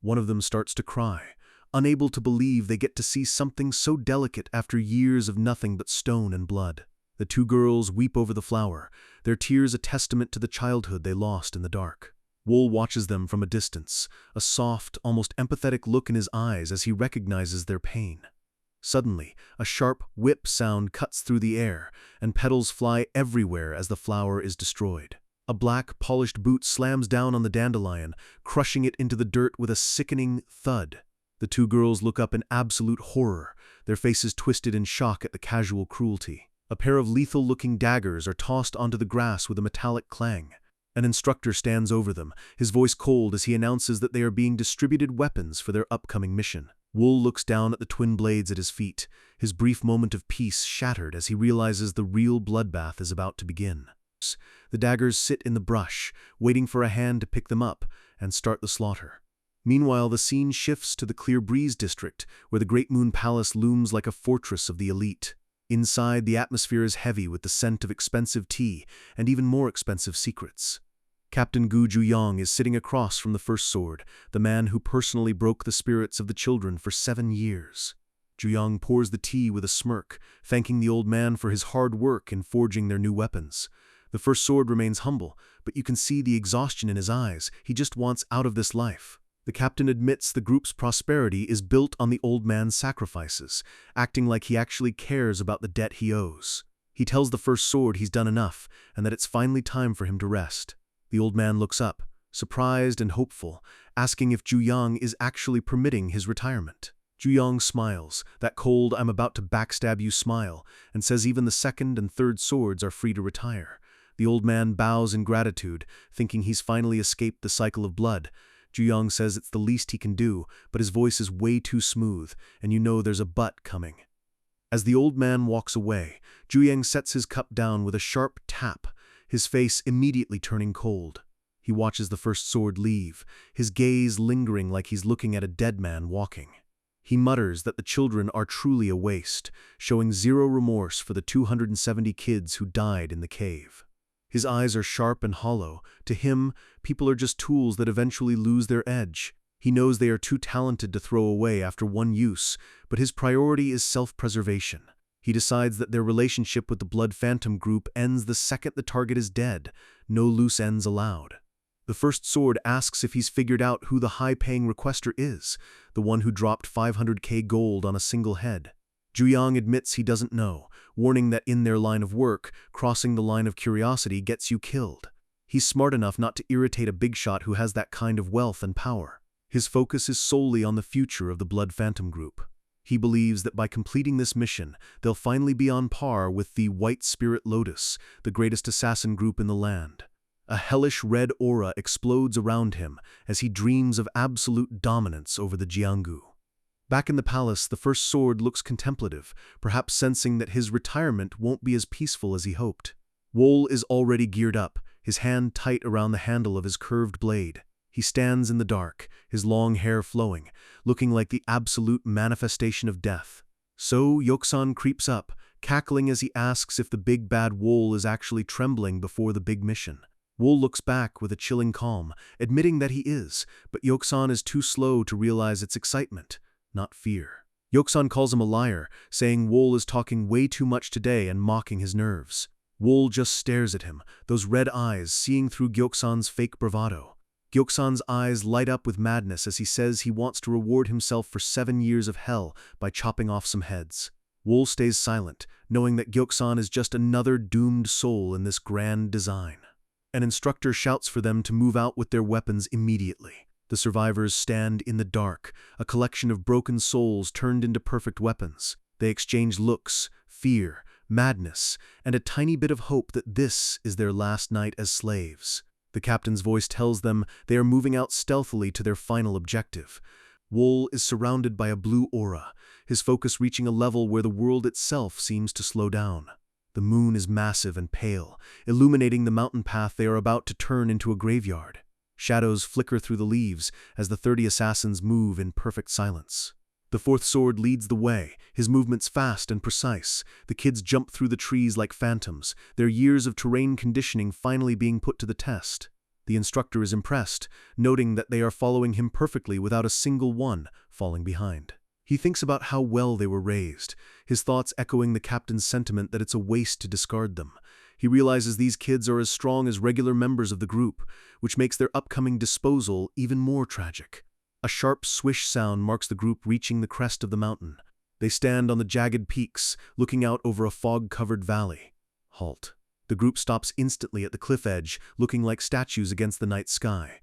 [SPEAKER 1] One of them starts to cry, unable to believe they get to see something so delicate after years of nothing but stone and blood. The two girls weep over the flower, their tears a testament to the childhood they lost in the dark. Wool watches them from a distance, a soft, almost empathetic look in his eyes as he recognizes their pain. Suddenly, a sharp whip sound cuts through the air, and petals fly everywhere as the flower is destroyed. A black, polished boot slams down on the dandelion, crushing it into the dirt with a sickening thud. The two girls look up in absolute horror, their faces twisted in shock at the casual cruelty. A pair of lethal-looking daggers are tossed onto the grass with a metallic clang. An instructor stands over them, his voice cold as he announces that they are being distributed weapons for their upcoming mission. Wool looks down at the twin blades at his feet, his brief moment of peace shattered as he realizes the real bloodbath is about to begin. The daggers sit in the brush, waiting for a hand to pick them up and start the slaughter. Meanwhile, the scene shifts to the Clear Breeze district, where the Great Moon Palace looms like a fortress of the elite. Inside, the atmosphere is heavy with the scent of expensive tea and even more expensive secrets. Captain Gu Juyong is sitting across from the First Sword, the man who personally broke the spirits of the children for 7 years. Juyong pours the tea with a smirk, thanking the old man for his hard work in forging their new weapons. The First Sword remains humble, but you can see the exhaustion in his eyes. He just wants out of this life. The captain admits the group's prosperity is built on the old man's sacrifices, acting like he actually cares about the debt he owes. He tells the First Sword he's done enough, and that it's finally time for him to rest. The old man looks up, surprised and hopeful, asking if Juyong is actually permitting his retirement. Juyong smiles, that cold "I'm about to backstab you" smile, and says even the second and third swords are free to retire. The old man bows in gratitude, thinking he's finally escaped the cycle of blood. Juyong says it's the least he can do, but his voice is way too smooth, and you know there's a but coming. As the old man walks away, Juyong sets his cup down with a sharp tap, his face immediately turning cold. He watches the First Sword leave, his gaze lingering like he's looking at a dead man walking. He mutters that the children are truly a waste, showing zero remorse for the 270 kids who died in the cave. His eyes are sharp and hollow. To him, people are just tools that eventually lose their edge. He knows they are too talented to throw away after one use, but his priority is self-preservation. He decides that their relationship with the Blood Phantom group ends the second the target is dead. No loose ends allowed. The first sword asks if he's figured out who the high-paying requester is, the one who dropped 500k gold on a single head. Juyang admits he doesn't know, warning that in their line of work, crossing the line of curiosity gets you killed. He's smart enough not to irritate a big shot who has that kind of wealth and power. His focus is solely on the future of the Blood Phantom group. He believes that by completing this mission, they'll finally be on par with the White Spirit Lotus, the greatest assassin group in the land. A hellish red aura explodes around him as he dreams of absolute dominance over the Jianggu. Back in the palace, the first sword looks contemplative, perhaps sensing that his retirement won't be as peaceful as he hoped. Wool is already geared up, his hand tight around the handle of his curved blade. He stands in the dark, his long hair flowing, looking like the absolute manifestation of death. So Yoksan creeps up, cackling as he asks if the big bad Wool is actually trembling before the big mission. Wool looks back with a chilling calm, admitting that he is, but Yoksan is too slow to realize its excitement, not fear. Yoksan calls him a liar, saying Wool is talking way too much today and mocking his nerves. Wool just stares at him, those red eyes seeing through Gyoksan's fake bravado. Gyoksan's eyes light up with madness as he says he wants to reward himself for 7 years of hell by chopping off some heads. Wool stays silent, knowing that Gyoksan is just another doomed soul in this grand design. An instructor shouts for them to move out with their weapons immediately. The survivors stand in the dark, a collection of broken souls turned into perfect weapons. They exchange looks, fear, madness, and a tiny bit of hope that this is their last night as slaves. The captain's voice tells them they are moving out stealthily to their final objective. Wool is surrounded by a blue aura, his focus reaching a level where the world itself seems to slow down. The moon is massive and pale, illuminating the mountain path they are about to turn into a graveyard. Shadows flicker through the leaves as the 30 assassins move in perfect silence. The fourth sword leads the way, his movements fast and precise. The kids jump through the trees like phantoms, their years of terrain conditioning finally being put to the test. The instructor is impressed, noting that they are following him perfectly without a single one falling behind. He thinks about how well they were raised, his thoughts echoing the captain's sentiment that it's a waste to discard them. He realizes these kids are as strong as regular members of the group, which makes their upcoming disposal even more tragic. A sharp swish sound marks the group reaching the crest of the mountain. They stand on the jagged peaks, looking out over a fog-covered valley. Halt. The group stops instantly at the cliff edge, looking like statues against the night sky.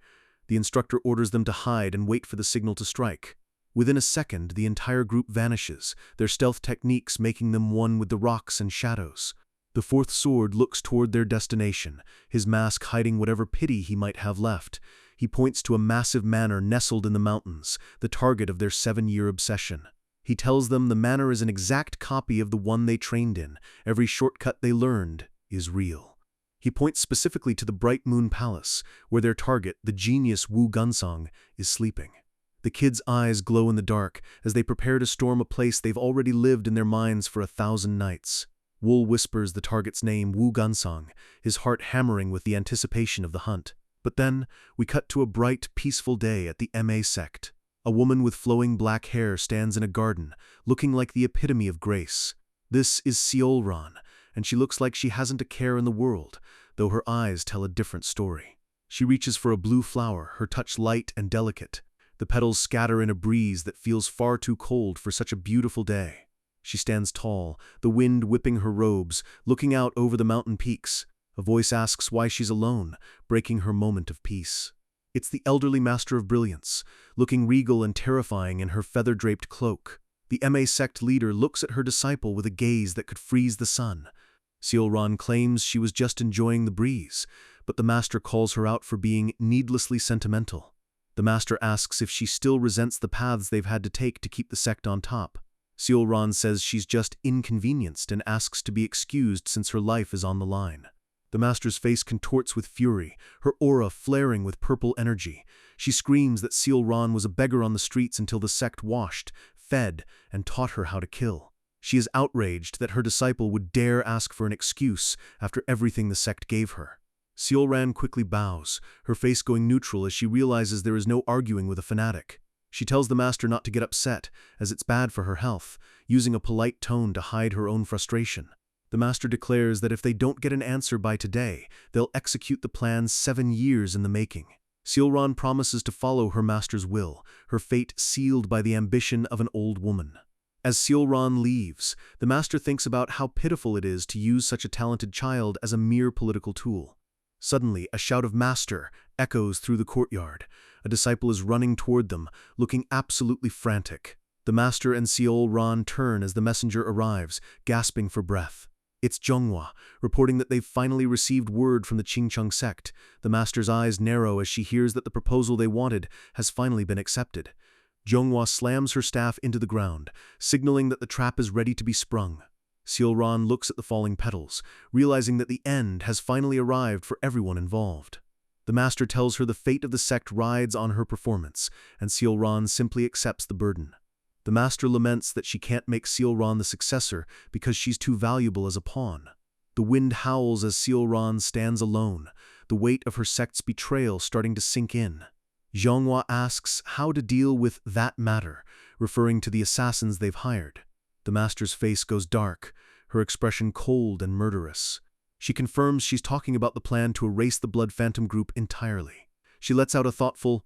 [SPEAKER 1] The instructor orders them to hide and wait for the signal to strike. Within a second, the entire group vanishes, their stealth techniques making them one with the rocks and shadows. The fourth sword looks toward their destination, his mask hiding whatever pity he might have left. He points to a massive manor nestled in the mountains, the target of their 7-year obsession. He tells them the manor is an exact copy of the one they trained in. Every shortcut they learned is real. He points specifically to the Bright Moon Palace, where their target, the genius Wu Gunsong, is sleeping. The kids' eyes glow in the dark as they prepare to storm a place they've already lived in their minds for 1,000 nights. Wool whispers the target's name, Wu Gunsong, his heart hammering with the anticipation of the hunt. But then, we cut to a bright, peaceful day at the MA sect. A woman with flowing black hair stands in a garden, looking like the epitome of grace. This is Seolran, and she looks like she hasn't a care in the world, though her eyes tell a different story. She reaches for a blue flower, her touch light and delicate. The petals scatter in a breeze that feels far too cold for such a beautiful day. She stands tall, the wind whipping her robes, looking out over the mountain peaks. A voice asks why she's alone, breaking her moment of peace. It's the elderly Master of Brilliance, looking regal and terrifying in her feather-draped cloak. The MA sect leader looks at her disciple with a gaze that could freeze the sun. Seolran claims she was just enjoying the breeze, but the Master calls her out for being needlessly sentimental. The Master asks if she still resents the paths they've had to take to keep the sect on top. Seolran says she's just inconvenienced and asks to be excused since her life is on the line. The Master's face contorts with fury, her aura flaring with purple energy. She screams that Seolran was a beggar on the streets until the sect washed, fed, and taught her how to kill. She is outraged that her disciple would dare ask for an excuse after everything the sect gave her. Seolran quickly bows, her face going neutral as she realizes there is no arguing with a fanatic. She tells the Master not to get upset, as it's bad for her health, using a polite tone to hide her own frustration. The master declares that if they don't get an answer by today, they'll execute the plan 7 years in the making. Seolran promises to follow her master's will, her fate sealed by the ambition of an old woman. As Seolran leaves, the master thinks about how pitiful it is to use such a talented child as a mere political tool. Suddenly, a shout of "Master" echoes through the courtyard. A disciple is running toward them, looking absolutely frantic. The master and Seolran turn as the messenger arrives, gasping for breath. It's Jongwa, reporting that they've finally received word from the Chingcheng sect. The master's eyes narrow as she hears that the proposal they wanted has finally been accepted. Jongwa slams her staff into the ground, signaling that the trap is ready to be sprung. Seolran looks at the falling petals, realizing that the end has finally arrived for everyone involved. The master tells her the fate of the sect rides on her performance, and Seolran simply accepts the burden. The master laments that she can't make Seolran the successor because she's too valuable as a pawn. The wind howls as Seolran stands alone, the weight of her sect's betrayal starting to sink in. Jongwa asks how to deal with that matter, referring to the assassins they've hired. The master's face goes dark, her expression cold and murderous. She confirms she's talking about the plan to erase the Blood Phantom group entirely. She lets out a thoughtful,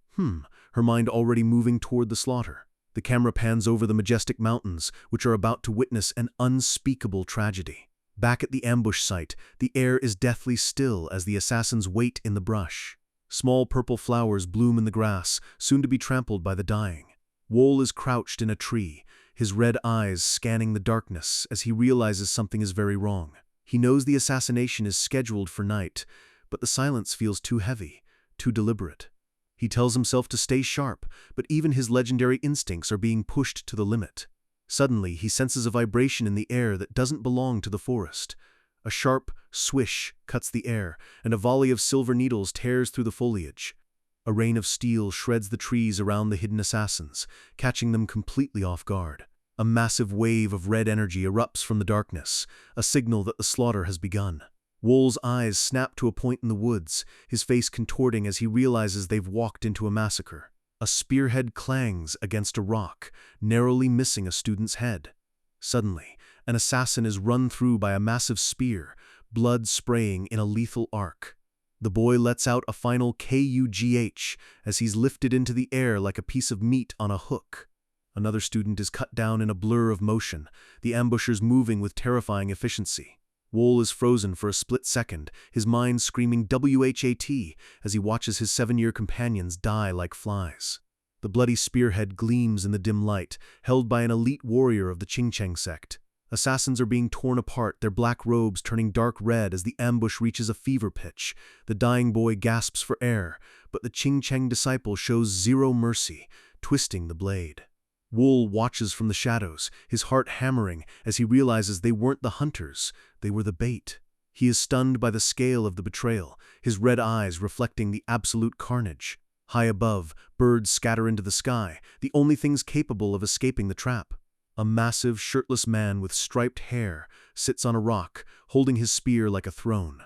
[SPEAKER 1] her mind already moving toward the slaughter. The camera pans over the majestic mountains, which are about to witness an unspeakable tragedy. Back at the ambush site, the air is deathly still as the assassins wait in the brush. Small purple flowers bloom in the grass, soon to be trampled by the dying. Wol is crouched in a tree, his red eyes scanning the darkness as he realizes something is very wrong. He knows the assassination is scheduled for night, but the silence feels too heavy, too deliberate. He tells himself to stay sharp, but even his legendary instincts are being pushed to the limit. Suddenly, he senses a vibration in the air that doesn't belong to the forest. A sharp swish cuts the air, and a volley of silver needles tears through the foliage. A rain of steel shreds the trees around the hidden assassins, catching them completely off guard. A massive wave of red energy erupts from the darkness, a signal that the slaughter has begun. Wol's eyes snap to a point in the woods, his face contorting as he realizes they've walked into a massacre. A spearhead clangs against a rock, narrowly missing a student's head. Suddenly, an assassin is run through by a massive spear, blood spraying in a lethal arc. The boy lets out a final KUGH as he's lifted into the air like a piece of meat on a hook. Another student is cut down in a blur of motion, the ambushers moving with terrifying efficiency. Wol is frozen for a split second, his mind screaming WHAT as he watches his 7-year companions die like flies. The bloody spearhead gleams in the dim light, held by an elite warrior of the Chingcheng sect. Assassins are being torn apart, their black robes turning dark red as the ambush reaches a fever pitch. The dying boy gasps for air, but the Chingcheng disciple shows zero mercy, twisting the blade. Wol watches from the shadows, his heart hammering as he realizes they weren't the hunters, they were the bait. He is stunned by the scale of the betrayal, his red eyes reflecting the absolute carnage. High above, birds scatter into the sky, the only things capable of escaping the trap. A massive, shirtless man with striped hair sits on a rock, holding his spear like a throne.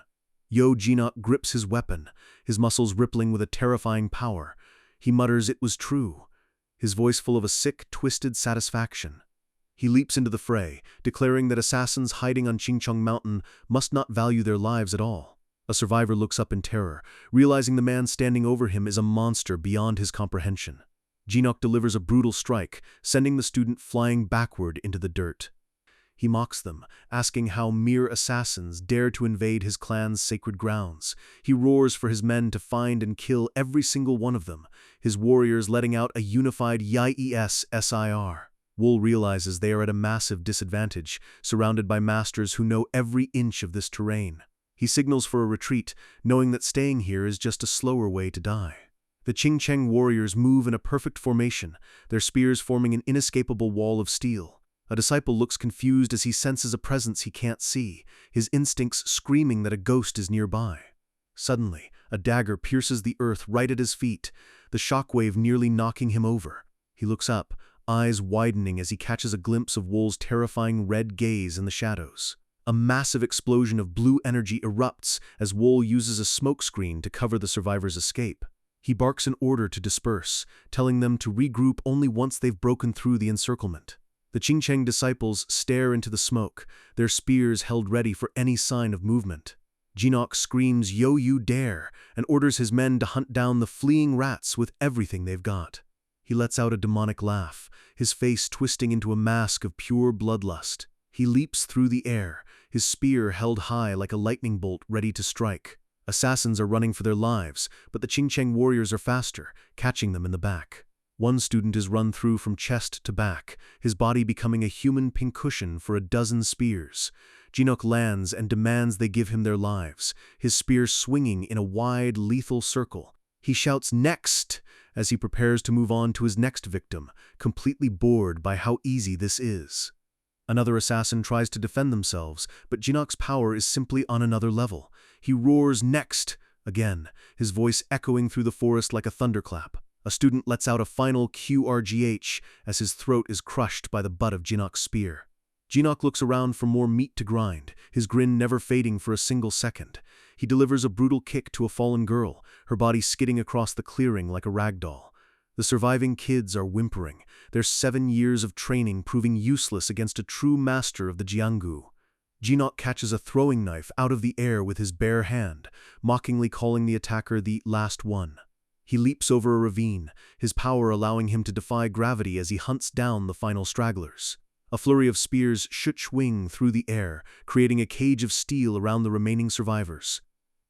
[SPEAKER 1] Yo Jinok grips his weapon, his muscles rippling with a terrifying power. He mutters it was true, his voice full of a sick, twisted satisfaction. He leaps into the fray, declaring that assassins hiding on Chingcheng Mountain must not value their lives at all. A survivor looks up in terror, realizing the man standing over him is a monster beyond his comprehension. Jinok delivers a brutal strike, sending the student flying backward into the dirt. He mocks them, asking how mere assassins dare to invade his clan's sacred grounds. He roars for his men to find and kill every single one of them, his warriors letting out a unified YES-SIR. Wol realizes they are at a massive disadvantage, surrounded by masters who know every inch of this terrain. He signals for a retreat, knowing that staying here is just a slower way to die. The Chingcheng warriors move in a perfect formation, their spears forming an inescapable wall of steel. A disciple looks confused as he senses a presence he can't see, his instincts screaming that a ghost is nearby. Suddenly, a dagger pierces the earth right at his feet, the shockwave nearly knocking him over. He looks up, eyes widening as he catches a glimpse of Wol's terrifying red gaze in the shadows. A massive explosion of blue energy erupts as Wol uses a smokescreen to cover the survivors' escape. He barks an order to disperse, telling them to regroup only once they've broken through the encirclement. The Qingcheng disciples stare into the smoke, their spears held ready for any sign of movement. Jinok screams, "Yo, you dare!" and orders his men to hunt down the fleeing rats with everything they've got. He lets out a demonic laugh, his face twisting into a mask of pure bloodlust. He leaps through the air, his spear held high like a lightning bolt ready to strike. Assassins are running for their lives, but the Qingcheng warriors are faster, catching them in the back. One student is run through from chest to back, his body becoming a human pincushion for a dozen spears. Jinok lands and demands they give him their lives, his spear swinging in a wide, lethal circle. He shouts, "Next!" as he prepares to move on to his next victim, completely bored by how easy this is. Another assassin tries to defend themselves, but Jinok's power is simply on another level. He roars, "Next!" again, his voice echoing through the forest like a thunderclap. A student lets out a final QRGH as his throat is crushed by the butt of Jinok's spear. Jinok looks around for more meat to grind, his grin never fading for a single second. He delivers a brutal kick to a fallen girl, her body skidding across the clearing like a rag doll. The surviving kids are whimpering, their 7 years of training proving useless against a true master of the Jianggu. Jinok catches a throwing knife out of the air with his bare hand, mockingly calling the attacker the last one. He leaps over a ravine, his power allowing him to defy gravity as he hunts down the final stragglers. A flurry of spears shoot-swing through the air, creating a cage of steel around the remaining survivors.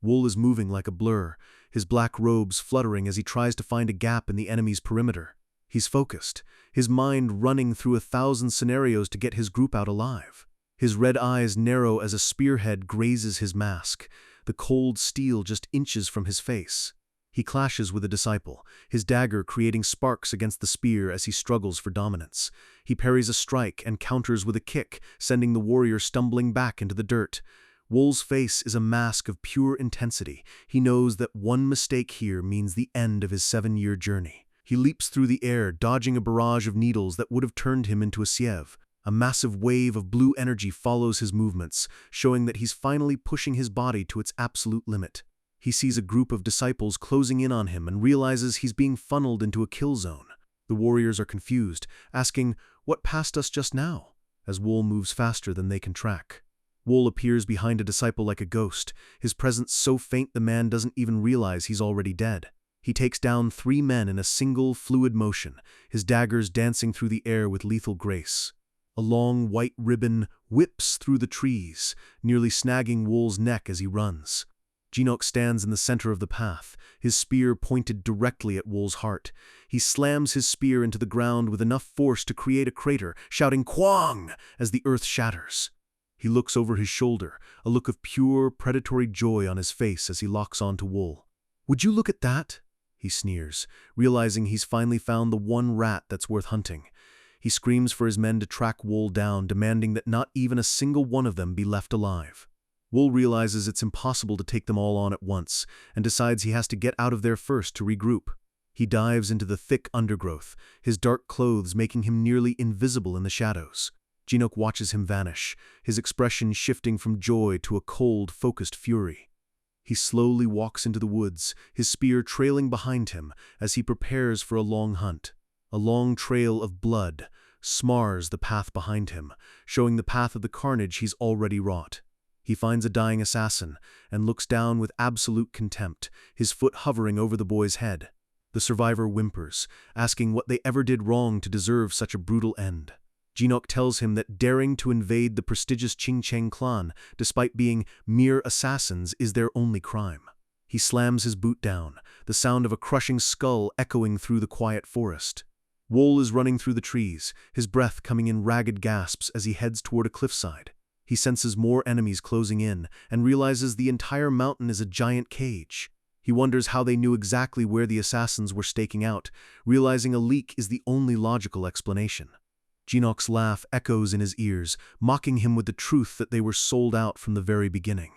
[SPEAKER 1] Wool is moving like a blur, his black robes fluttering as he tries to find a gap in the enemy's perimeter. He's focused, his mind running through 1,000 scenarios to get his group out alive. His red eyes narrow as a spearhead grazes his mask, the cold steel just inches from his face. He clashes with a disciple, his dagger creating sparks against the spear as he struggles for dominance. He parries a strike and counters with a kick, sending the warrior stumbling back into the dirt. Wool's face is a mask of pure intensity. He knows that one mistake here means the end of his 7-year journey. He leaps through the air, dodging a barrage of needles that would have turned him into a siev. A massive wave of blue energy follows his movements, showing that he's finally pushing his body to its absolute limit. He sees a group of disciples closing in on him and realizes he's being funneled into a kill zone. The warriors are confused, asking, "What passed us just now?" as Wool moves faster than they can track. Wool appears behind a disciple like a ghost, his presence so faint the man doesn't even realize he's already dead. He takes down 3 men in a single, fluid motion, his daggers dancing through the air with lethal grace. A long white ribbon whips through the trees, nearly snagging Wool's neck as he runs. Jinok stands in the center of the path, his spear pointed directly at Wool's heart. He slams his spear into the ground with enough force to create a crater, shouting "Kwang!" as the earth shatters. He looks over his shoulder, a look of pure, predatory joy on his face as he locks onto Wool. "Would you look at that?" he sneers, realizing he's finally found the one rat that's worth hunting. He screams for his men to track Wool down, demanding that not even a single one of them be left alive. Wool realizes it's impossible to take them all on at once, and decides he has to get out of there first to regroup. He dives into the thick undergrowth, his dark clothes making him nearly invisible in the shadows. Jinok watches him vanish, his expression shifting from joy to a cold, focused fury. He slowly walks into the woods, his spear trailing behind him as he prepares for a long hunt. A long trail of blood smars the path behind him, showing the path of the carnage he's already wrought. He finds a dying assassin and looks down with absolute contempt, his foot hovering over the boy's head. The survivor whimpers, asking what they ever did wrong to deserve such a brutal end. Jinok tells him that daring to invade the prestigious Qingcheng clan, despite being mere assassins, is their only crime. He slams his boot down, the sound of a crushing skull echoing through the quiet forest. Wool is running through the trees, his breath coming in ragged gasps as he heads toward a cliffside. He senses more enemies closing in and realizes the entire mountain is a giant cage. He wonders how they knew exactly where the assassins were staking out, realizing a leak is the only logical explanation. Jinok's laugh echoes in his ears, mocking him with the truth that they were sold out from the very beginning.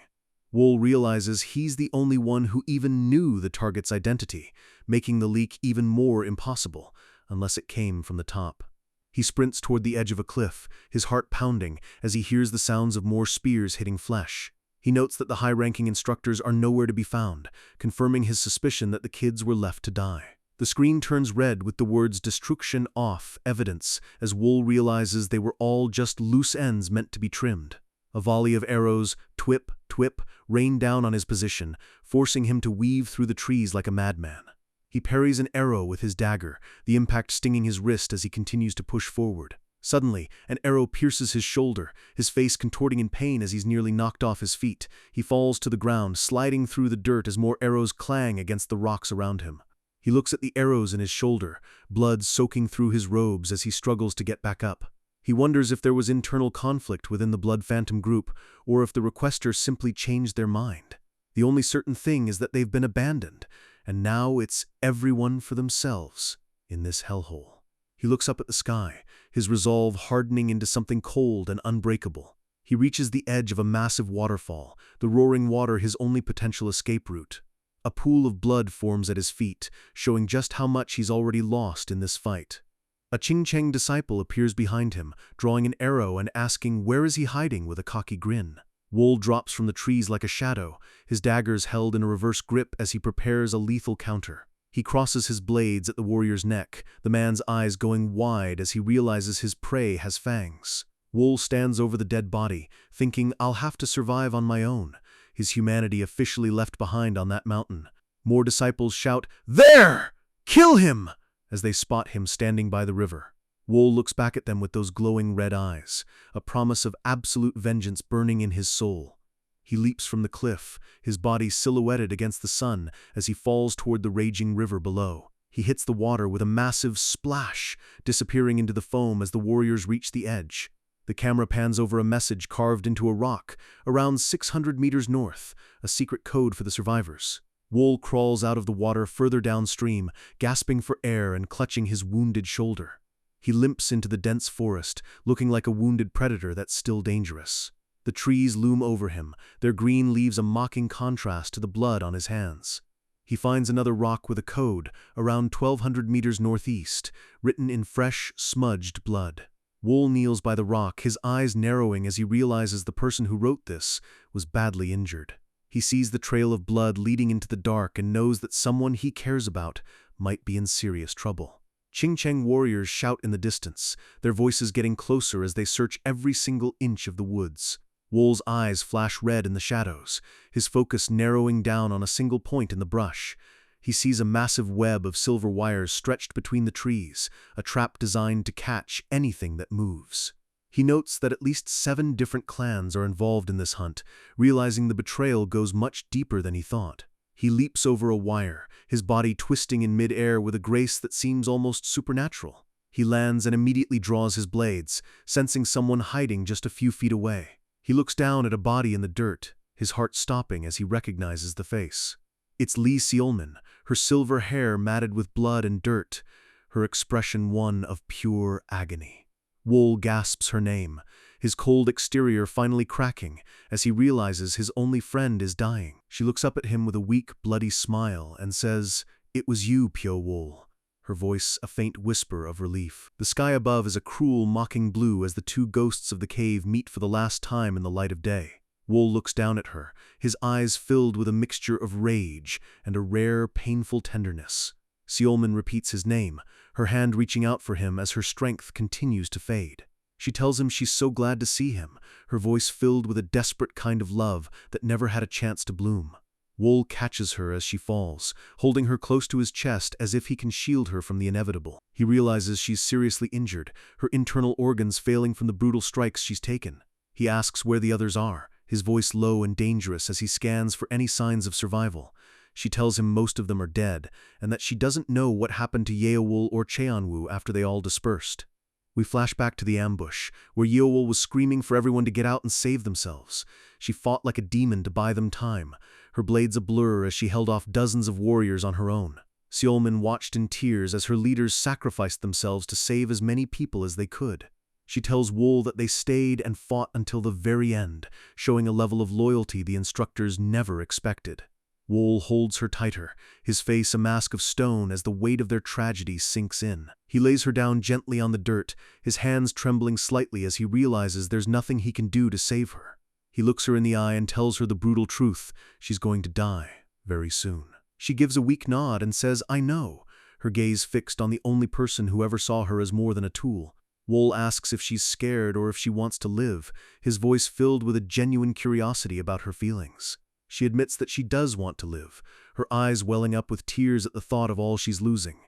[SPEAKER 1] Wool realizes he's the only one who even knew the target's identity, making the leak even more impossible, unless it came from the top. He sprints toward the edge of a cliff, his heart pounding as he hears the sounds of more spears hitting flesh. He notes that the high-ranking instructors are nowhere to be found, confirming his suspicion that the kids were left to die. The screen turns red with the words "Destruction off, evidence," as Wool realizes they were all just loose ends meant to be trimmed. A volley of arrows, twip, twip, rain down on his position, forcing him to weave through the trees like a madman. He parries an arrow with his dagger, the impact stinging his wrist as he continues to push forward. Suddenly, an arrow pierces his shoulder, his face contorting in pain as he's nearly knocked off his feet. He falls to the ground, sliding through the dirt as more arrows clang against the rocks around him. He looks at the arrows in his shoulder, blood soaking through his robes as he struggles to get back up. He wonders if there was internal conflict within the Blood Phantom group, or if the requesters simply changed their mind. The only certain thing is that they've been abandoned, and now it's everyone for themselves in this hellhole. He looks up at the sky, his resolve hardening into something cold and unbreakable. He reaches the edge of a massive waterfall, the roaring water his only potential escape route. A pool of blood forms at his feet, showing just how much he's already lost in this fight. A Qingcheng disciple appears behind him, drawing an arrow and asking where is he hiding with a cocky grin. Wool drops from the trees like a shadow, his daggers held in a reverse grip as he prepares a lethal counter. He crosses his blades at the warrior's neck, the man's eyes going wide as he realizes his prey has fangs. Wool stands over the dead body, thinking, "I'll have to survive on my own," his humanity officially left behind on that mountain. More disciples shout, "There! Kill him!" as they spot him standing by the river. Wool looks back at them with those glowing red eyes, a promise of absolute vengeance burning in his soul. He leaps from the cliff, his body silhouetted against the sun as he falls toward the raging river below. He hits the water with a massive splash, disappearing into the foam as the warriors reach the edge. The camera pans over a message carved into a rock, around 600 meters north, a secret code for the survivors. Wool crawls out of the water further downstream, gasping for air and clutching his wounded shoulder. He limps into the dense forest, looking like a wounded predator that's still dangerous. The trees loom over him, their green leaves a mocking contrast to the blood on his hands. He finds another rock with a code, around 1,200 meters northeast, written in fresh, smudged blood. Wool kneels by the rock, his eyes narrowing as he realizes the person who wrote this was badly injured. He sees the trail of blood leading into the dark and knows that someone he cares about might be in serious trouble. Qingcheng warriors shout in the distance, their voices getting closer as they search every single inch of the woods. Wool's eyes flash red in the shadows, his focus narrowing down on a single point in the brush. He sees a massive web of silver wires stretched between the trees, a trap designed to catch anything that moves. He notes that at least 7 different clans are involved in this hunt, realizing the betrayal goes much deeper than he thought. He leaps over a wire, his body twisting in mid-air with a grace that seems almost supernatural. He lands and immediately draws his blades, sensing someone hiding just a few feet away. He looks down at a body in the dirt, his heart stopping as he recognizes the face. It's Li Xiaolmin, her silver hair matted with blood and dirt, her expression one of pure agony. Wool gasps her name, his cold exterior finally cracking as he realizes his only friend is dying. She looks up at him with a weak, bloody smile and says, "It was you, Pyo Wool," her voice a faint whisper of relief. The sky above is a cruel, mocking blue as the 2 ghosts of the cave meet for the last time in the light of day. Wool looks down at her, his eyes filled with a mixture of rage and a rare, painful tenderness. Xiaolmin repeats his name, her hand reaching out for him as her strength continues to fade. She tells him she's so glad to see him, her voice filled with a desperate kind of love that never had a chance to bloom. Wool catches her as she falls, holding her close to his chest as if he can shield her from the inevitable. He realizes she's seriously injured, her internal organs failing from the brutal strikes she's taken. He asks where the others are, his voice low and dangerous as he scans for any signs of survival. She tells him most of them are dead, and that she doesn't know what happened to Yeowol or Cheonwoo after they all dispersed. We flash back to the ambush, where Yeowol was screaming for everyone to get out and save themselves. She fought like a demon to buy them time, her blades a blur as she held off dozens of warriors on her own. Xiaolmin watched in tears as her leaders sacrificed themselves to save as many people as they could. She tells Wool that they stayed and fought until the very end, showing a level of loyalty the instructors never expected. Wool holds her tighter, his face a mask of stone as the weight of their tragedy sinks in. He lays her down gently on the dirt, his hands trembling slightly as he realizes there's nothing he can do to save her. He looks her in the eye and tells her the brutal truth, she's going to die very soon. She gives a weak nod and says, "I know," her gaze fixed on the only person who ever saw her as more than a tool. Wool asks if she's scared or if she wants to live, his voice filled with a genuine curiosity about her feelings. She admits that she does want to live, her eyes welling up with tears at the thought of all she's losing.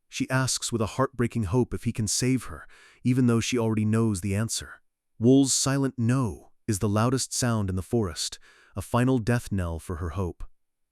[SPEAKER 1] She asks with a heartbreaking hope if he can save her, even though she already knows the answer. Wool's silent no is the loudest sound in the forest, a final death knell for her hope.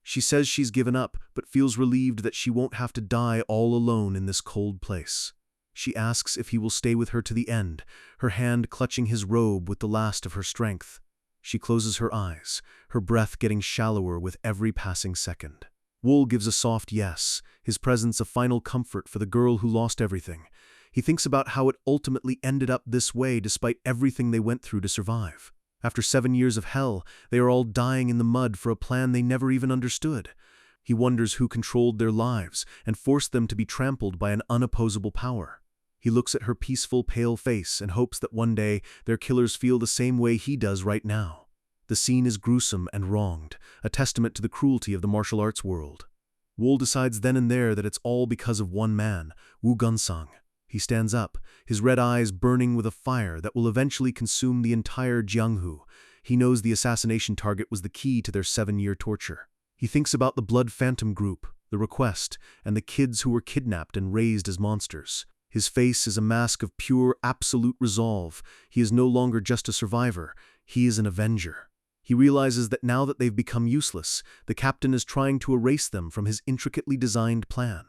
[SPEAKER 1] She says she's given up, but feels relieved that she won't have to die all alone in this cold place. She asks if he will stay with her to the end, her hand clutching his robe with the last of her strength. She closes her eyes, her breath getting shallower with every passing second. Wool gives a soft yes, his presence a final comfort for the girl who lost everything. He thinks about how it ultimately ended up this way despite everything they went through to survive. After 7 years of hell, they are all dying in the mud for a plan they never even understood. He wonders who controlled their lives and forced them to be trampled by an unopposable power. He looks at her peaceful, pale face and hopes that one day their killers feel the same way he does right now. The scene is gruesome and wronged, a testament to the cruelty of the martial arts world. Wool decides then and there that it's all because of one man, Woo Gunsung. He stands up, his red eyes burning with a fire that will eventually consume the entire Jianghu. He knows the assassination target was the key to their 7-year torture. He thinks about the Blood Phantom group, the request, and the kids who were kidnapped and raised as monsters. His face is a mask of pure, absolute resolve. He is no longer just a survivor, he is an avenger. He realizes that now that they've become useless, the captain is trying to erase them from his intricately designed plan.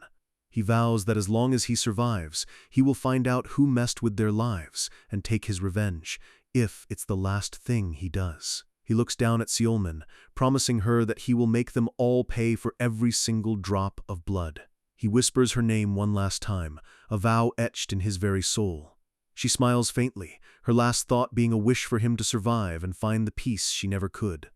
[SPEAKER 1] He vows that as long as he survives, he will find out who messed with their lives and take his revenge, if it's the last thing he does. He looks down at Seolmin, promising her that he will make them all pay for every single drop of blood. He whispers her name one last time, a vow etched in his very soul. She smiles faintly, her last thought being a wish for him to survive and find the peace she never could.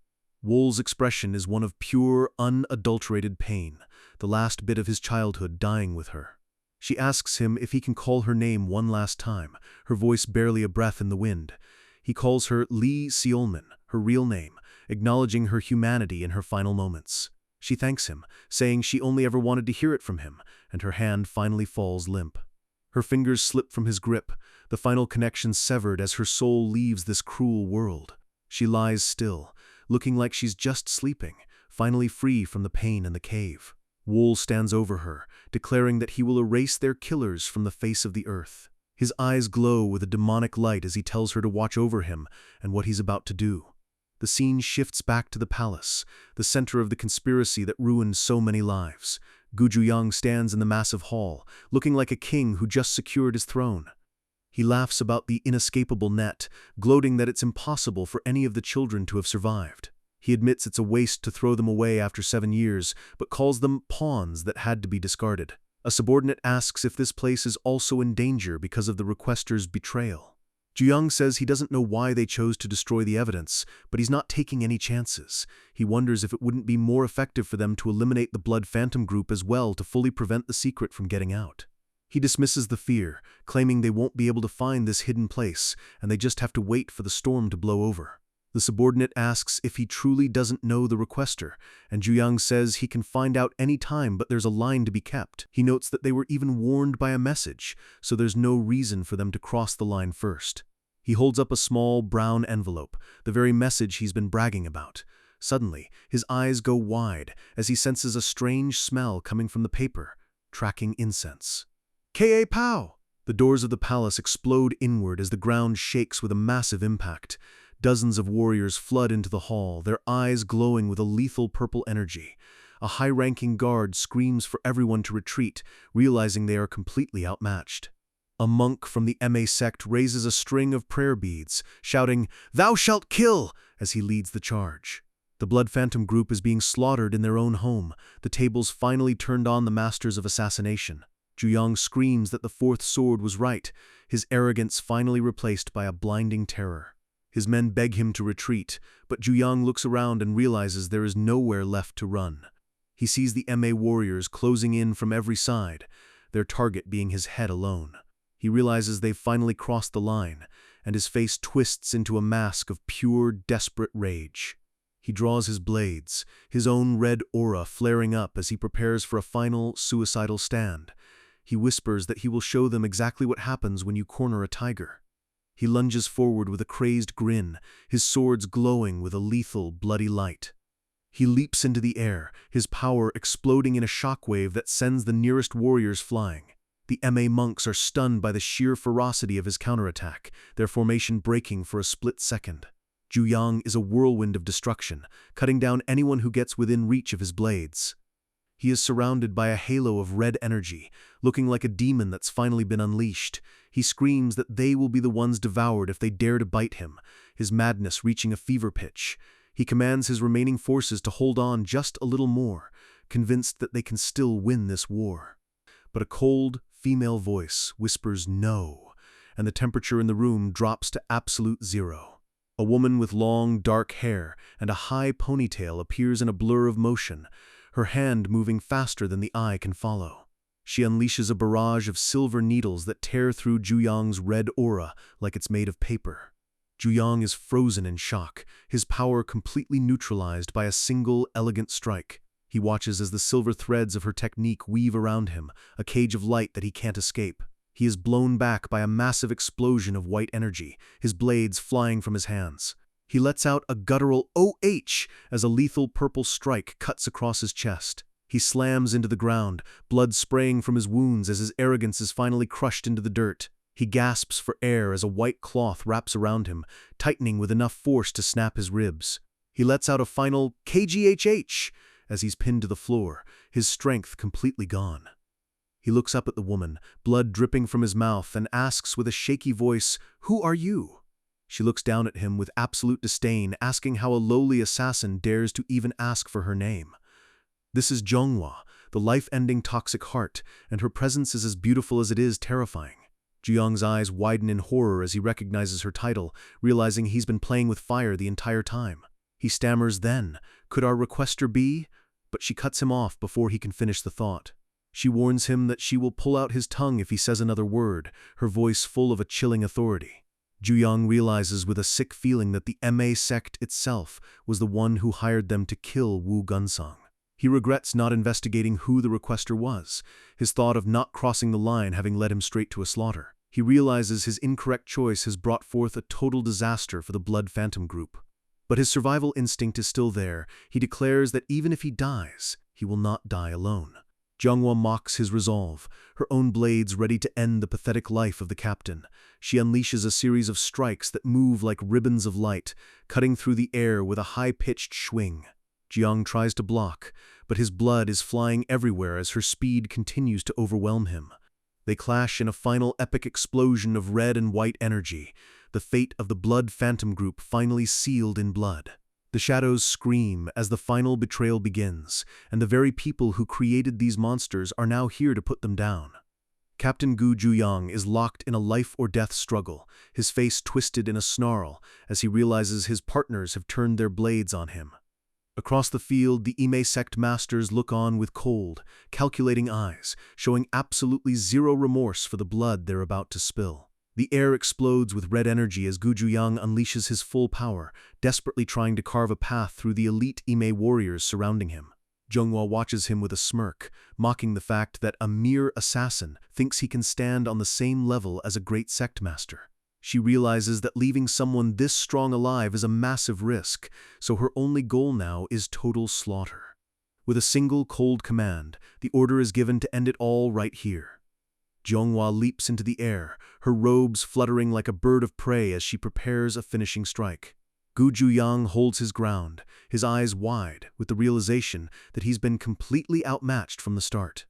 [SPEAKER 1] Wool's expression is one of pure, unadulterated pain, the last bit of his childhood dying with her. She asks him if he can call her name one last time, her voice barely a breath in the wind. He calls her Lee Seolmin, her real name, acknowledging her humanity in her final moments. She thanks him, saying she only ever wanted to hear it from him, and her hand finally falls limp. Her fingers slip from his grip, the final connection severed as her soul leaves this cruel world. She lies still, looking like she's just sleeping, finally free from the pain in the cave. Wool stands over her, declaring that he will erase their killers from the face of the earth. His eyes glow with a demonic light as he tells her to watch over him and what he's about to do. The scene shifts back to the palace, the center of the conspiracy that ruined so many lives. Gu Juyang stands in the massive hall, looking like a king who just secured his throne. He laughs about the inescapable net, gloating that it's impossible for any of the children to have survived. He admits it's a waste to throw them away after 7 years, but calls them pawns that had to be discarded. A subordinate asks if this place is also in danger because of the requester's betrayal. Juyang says he doesn't know why they chose to destroy the evidence, but he's not taking any chances. He wonders if it wouldn't be more effective for them to eliminate the Blood Phantom group as well to fully prevent the secret from getting out. He dismisses the fear, claiming they won't be able to find this hidden place, and they just have to wait for the storm to blow over. The subordinate asks if he truly doesn't know the requester, and Juyang says he can find out any time, but there's a line to be kept. He notes that they were even warned by a message, so there's no reason for them to cross the line first. He holds up a small, brown envelope, the very message he's been bragging about. Suddenly, his eyes go wide as he senses a strange smell coming from the paper, tracking incense. K.A. Pow! The doors of the palace explode inward as the ground shakes with a massive impact. Dozens of warriors flood into the hall, their eyes glowing with a lethal purple energy. A high-ranking guard screams for everyone to retreat, realizing they are completely outmatched. A monk from the Ma sect raises a string of prayer beads, shouting, "Thou shalt kill!" as he leads the charge. The Blood Phantom group is being slaughtered in their own home, the tables finally turned on the masters of assassination. Juyang screams that the fourth sword was right, his arrogance finally replaced by a blinding terror. His men beg him to retreat, but Juyang looks around and realizes there is nowhere left to run. He sees the Ma warriors closing in from every side, their target being his head alone. He realizes they've finally crossed the line, and his face twists into a mask of pure, desperate rage. He draws his blades, his own red aura flaring up as he prepares for a final, suicidal stand. He whispers that he will show them exactly what happens when you corner a tiger. He lunges forward with a crazed grin, his swords glowing with a lethal, bloody light. He leaps into the air, his power exploding in a shockwave that sends the nearest warriors flying. The MA monks are stunned by the sheer ferocity of his counterattack, their formation breaking for a split second. Juyang is a whirlwind of destruction, cutting down anyone who gets within reach of his blades. He is surrounded by a halo of red energy, looking like a demon that's finally been unleashed. He screams that they will be the ones devoured if they dare to bite him, his madness reaching a fever pitch. He commands his remaining forces to hold on just a little more, convinced that they can still win this war. But a cold, female voice whispers no, and the temperature in the room drops to absolute zero. A woman with long, dark hair and a high ponytail appears in a blur of motion, her hand moving faster than the eye can follow. She unleashes a barrage of silver needles that tear through Juyang's red aura like it's made of paper. Juyang is frozen in shock, his power completely neutralized by a single, elegant strike. He watches as the silver threads of her technique weave around him, a cage of light that he can't escape. He is blown back by a massive explosion of white energy, his blades flying from his hands. He lets out a guttural "OH" as a lethal purple strike cuts across his chest. He slams into the ground, blood spraying from his wounds as his arrogance is finally crushed into the dirt. He gasps for air as a white cloth wraps around him, tightening with enough force to snap his ribs. He lets out a final "KGHH" as he's pinned to the floor, his strength completely gone. He looks up at the woman, blood dripping from his mouth, and asks with a shaky voice, "Who are you?" She looks down at him with absolute disdain, asking how a lowly assassin dares to even ask for her name. This is Manhwa, the life-ending toxic heart, and her presence is as beautiful as it is terrifying. Juyang's eyes widen in horror as he recognizes her title, realizing he's been playing with fire the entire time. He stammers then, "Could our requester be?" But she cuts him off before he can finish the thought. She warns him that she will pull out his tongue if he says another word, her voice full of a chilling authority. Juyang realizes with a sick feeling that the MA sect itself was the one who hired them to kill Wu Gunsong. He regrets not investigating who the requester was, his thought of not crossing the line having led him straight to a slaughter. He realizes his incorrect choice has brought forth a total disaster for the Blood Phantom group. But his survival instinct is still there. He declares that even if he dies, he will not die alone. Manhwa mocks his resolve, her own blades ready to end the pathetic life of the captain. She unleashes a series of strikes that move like ribbons of light, cutting through the air with a high-pitched swing. Jiang tries to block, but his blood is flying everywhere as her speed continues to overwhelm him. They clash in a final epic explosion of red and white energy, the fate of the Blood Phantom group finally sealed in blood. The shadows scream as the final betrayal begins, and the very people who created these monsters are now here to put them down. Captain Gu Juyang is locked in a life-or-death struggle, his face twisted in a snarl as he realizes his partners have turned their blades on him. Across the field, the Ime sect masters look on with cold, calculating eyes, showing absolutely zero remorse for the blood they're about to spill. The air explodes with red energy as Gu Juyang unleashes his full power, desperately trying to carve a path through the elite Ime warriors surrounding him. Manhwa watches him with a smirk, mocking the fact that a mere assassin thinks he can stand on the same level as a great sect master. She realizes that leaving someone this strong alive is a massive risk, so her only goal now is total slaughter. With a single cold command, the order is given to end it all right here. Manhwa leaps into the air, her robes fluttering like a bird of prey as she prepares a finishing strike. Gu Juyang holds his ground, his eyes wide, with the realization that he's been completely outmatched from the start.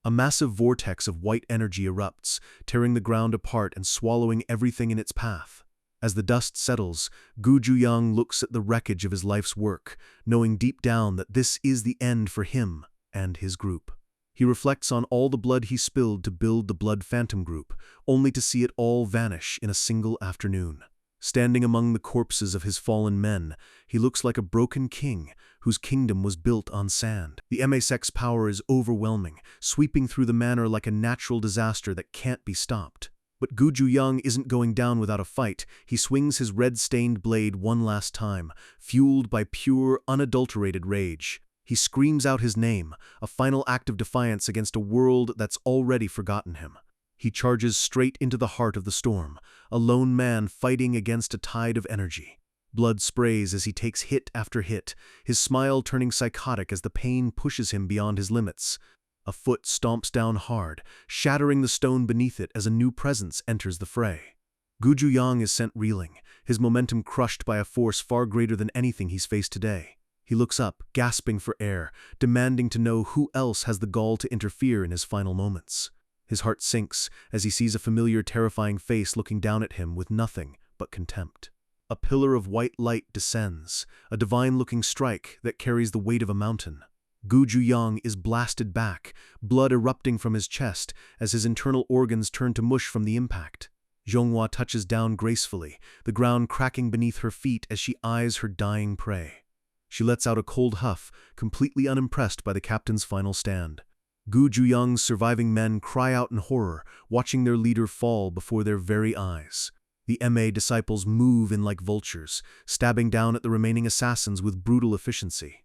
[SPEAKER 1] A massive vortex of white energy erupts, tearing the ground apart and swallowing everything in its path. As the dust settles, Gu Juyang looks at the wreckage of his life's work, knowing deep down that this is the end for him and his group. He reflects on all the blood he spilled to build the Blood Phantom group, only to see it all vanish in a single afternoon. Standing among the corpses of his fallen men, he looks like a broken king whose kingdom was built on sand. The MA sect's power is overwhelming, sweeping through the manor like a natural disaster that can't be stopped. But Gu Juyang isn't going down without a fight. He swings his red-stained blade one last time, fueled by pure, unadulterated rage. He screams out his name, a final act of defiance against a world that's already forgotten him. He charges straight into the heart of the storm, a lone man fighting against a tide of energy. Blood sprays as he takes hit after hit, his smile turning psychotic as the pain pushes him beyond his limits. A foot stomps down hard, shattering the stone beneath it as a new presence enters the fray. Gujuyang is sent reeling, his momentum crushed by a force far greater than anything he's faced today. He looks up, gasping for air, demanding to know who else has the gall to interfere in his final moments. His heart sinks as he sees a familiar, terrifying face looking down at him with nothing but contempt. A pillar of white light descends, a divine-looking strike that carries the weight of a mountain. Gujuyang is blasted back, blood erupting from his chest as his internal organs turn to mush from the impact. Zhonghua touches down gracefully, the ground cracking beneath her feet as she eyes her dying prey. She lets out a cold huff, completely unimpressed by the captain's final stand. Gujuyang's surviving men cry out in horror, watching their leader fall before their very eyes. The MA disciples move in like vultures, stabbing down at the remaining assassins with brutal efficiency.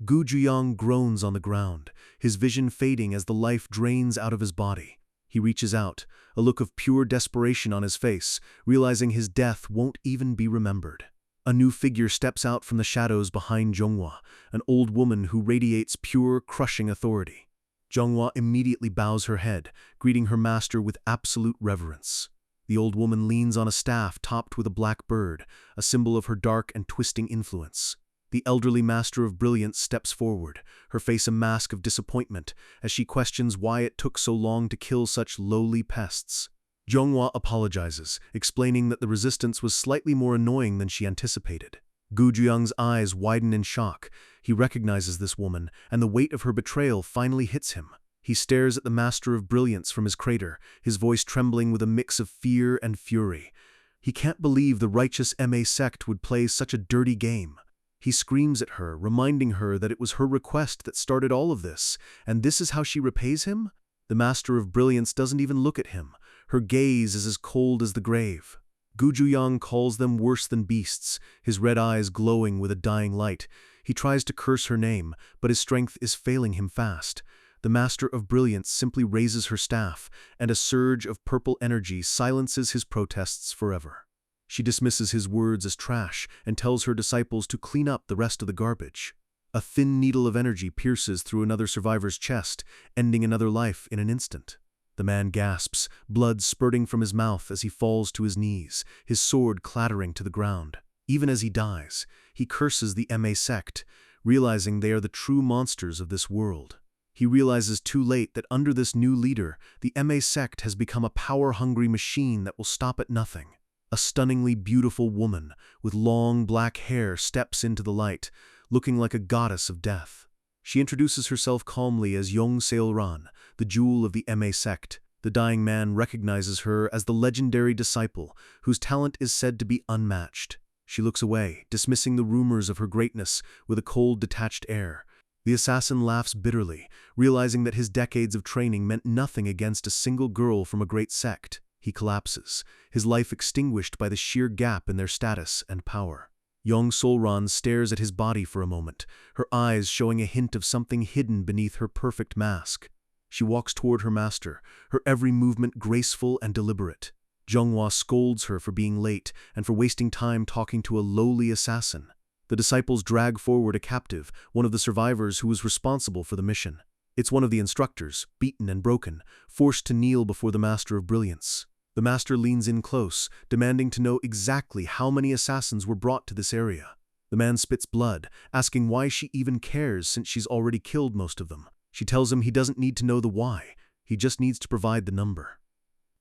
[SPEAKER 1] Gujuyang groans on the ground, his vision fading as the life drains out of his body. He reaches out, a look of pure desperation on his face, realizing his death won't even be remembered. A new figure steps out from the shadows behind Zhonghua, an old woman who radiates pure, crushing authority. Zhonghua immediately bows her head, greeting her master with absolute reverence. The old woman leans on a staff topped with a black bird, a symbol of her dark and twisting influence. The elderly master of brilliance steps forward, her face a mask of disappointment, as she questions why it took so long to kill such lowly pests. Zhonghua apologizes, explaining that the resistance was slightly more annoying than she anticipated. Gujuyang's eyes widen in shock. He recognizes this woman, and the weight of her betrayal finally hits him. He stares at the master of brilliance from his crater, his voice trembling with a mix of fear and fury. He can't believe the righteous MA sect would play such a dirty game. He screams at her, reminding her that it was her request that started all of this, and this is how she repays him? The master of brilliance doesn't even look at him. Her gaze is as cold as the grave. Gujuyang calls them worse than beasts, his red eyes glowing with a dying light. He tries to curse her name, but his strength is failing him fast. The master of brilliance simply raises her staff, and a surge of purple energy silences his protests forever. She dismisses his words as trash and tells her disciples to clean up the rest of the garbage. A thin needle of energy pierces through another survivor's chest, ending another life in an instant. The man gasps, blood spurting from his mouth as he falls to his knees, his sword clattering to the ground. Even as he dies, he curses the MA sect, realizing they are the true monsters of this world. He realizes too late that under this new leader, the MA sect has become a power-hungry machine that will stop at nothing. A stunningly beautiful woman with long black hair steps into the light, looking like a goddess of death. She introduces herself calmly as Yong Seolran, the jewel of the MA sect. The dying man recognizes her as the legendary disciple, whose talent is said to be unmatched. She looks away, dismissing the rumors of her greatness with a cold, detached air. The assassin laughs bitterly, realizing that his decades of training meant nothing against a single girl from a great sect. He collapses, his life extinguished by the sheer gap in their status and power. Yong Solran stares at his body for a moment, her eyes showing a hint of something hidden beneath her perfect mask. She walks toward her master, her every movement graceful and deliberate. Zhonghua scolds her for being late and for wasting time talking to a lowly assassin. The disciples drag forward a captive, one of the survivors who was responsible for the mission. It's one of the instructors, beaten and broken, forced to kneel before the master of brilliance. The master leans in close, demanding to know exactly how many assassins were brought to this area. The man spits blood, asking why she even cares since she's already killed most of them. She tells him he doesn't need to know the why, he just needs to provide the number.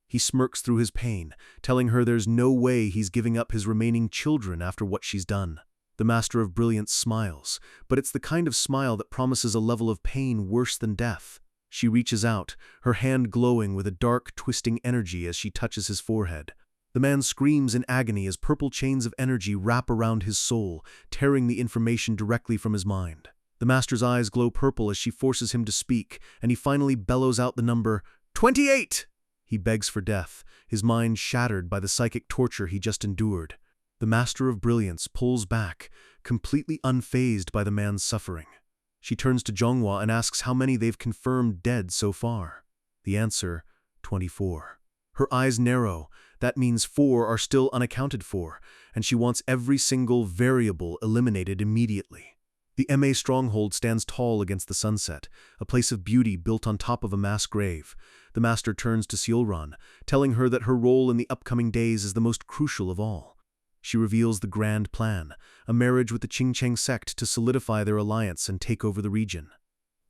[SPEAKER 1] He smirks through his pain, telling her there's no way he's giving up his remaining children after what she's done. The master of brilliance smiles, but it's the kind of smile that promises a level of pain worse than death. She reaches out, her hand glowing with a dark, twisting energy as she touches his forehead. The man screams in agony as purple chains of energy wrap around his soul, tearing the information directly from his mind. The master's eyes glow purple as she forces him to speak, and he finally bellows out the number 28! He begs for death, his mind shattered by the psychic torture he just endured. The master of brilliance pulls back, completely unfazed by the man's suffering. She turns to Manhwa and asks how many they've confirmed dead so far. The answer, 24. Her eyes narrow. That means 4 are still unaccounted for, and she wants every single variable eliminated immediately. The MA stronghold stands tall against the sunset, a place of beauty built on top of a mass grave. The master turns to Seolran, telling her that her role in the upcoming days is the most crucial of all. She reveals the grand plan, a marriage with the Qingcheng sect to solidify their alliance and take over the region.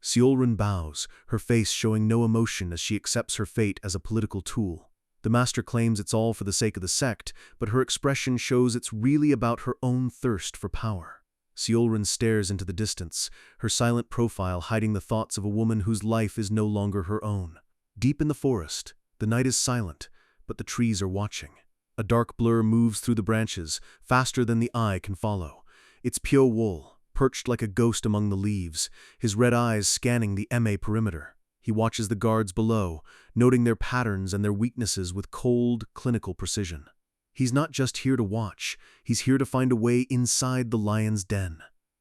[SPEAKER 1] Seolran bows, her face showing no emotion as she accepts her fate as a political tool. The master claims it's all for the sake of the sect, but her expression shows it's really about her own thirst for power. Seolran stares into the distance, her silent profile hiding the thoughts of a woman whose life is no longer her own. Deep in the forest, the night is silent, but the trees are watching. A dark blur moves through the branches, faster than the eye can follow. It's Pyo Wol, perched like a ghost among the leaves, his red eyes scanning the MA perimeter. He watches the guards below, noting their patterns and their weaknesses with cold, clinical precision. He's not just here to watch, he's here to find a way inside the lion's den.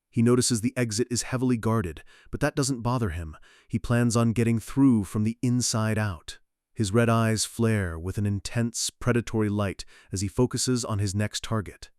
[SPEAKER 1] He notices the exit is heavily guarded, but that doesn't bother him. He plans on getting through from the inside out. His red eyes flare with an intense, predatory light as he focuses on his next target.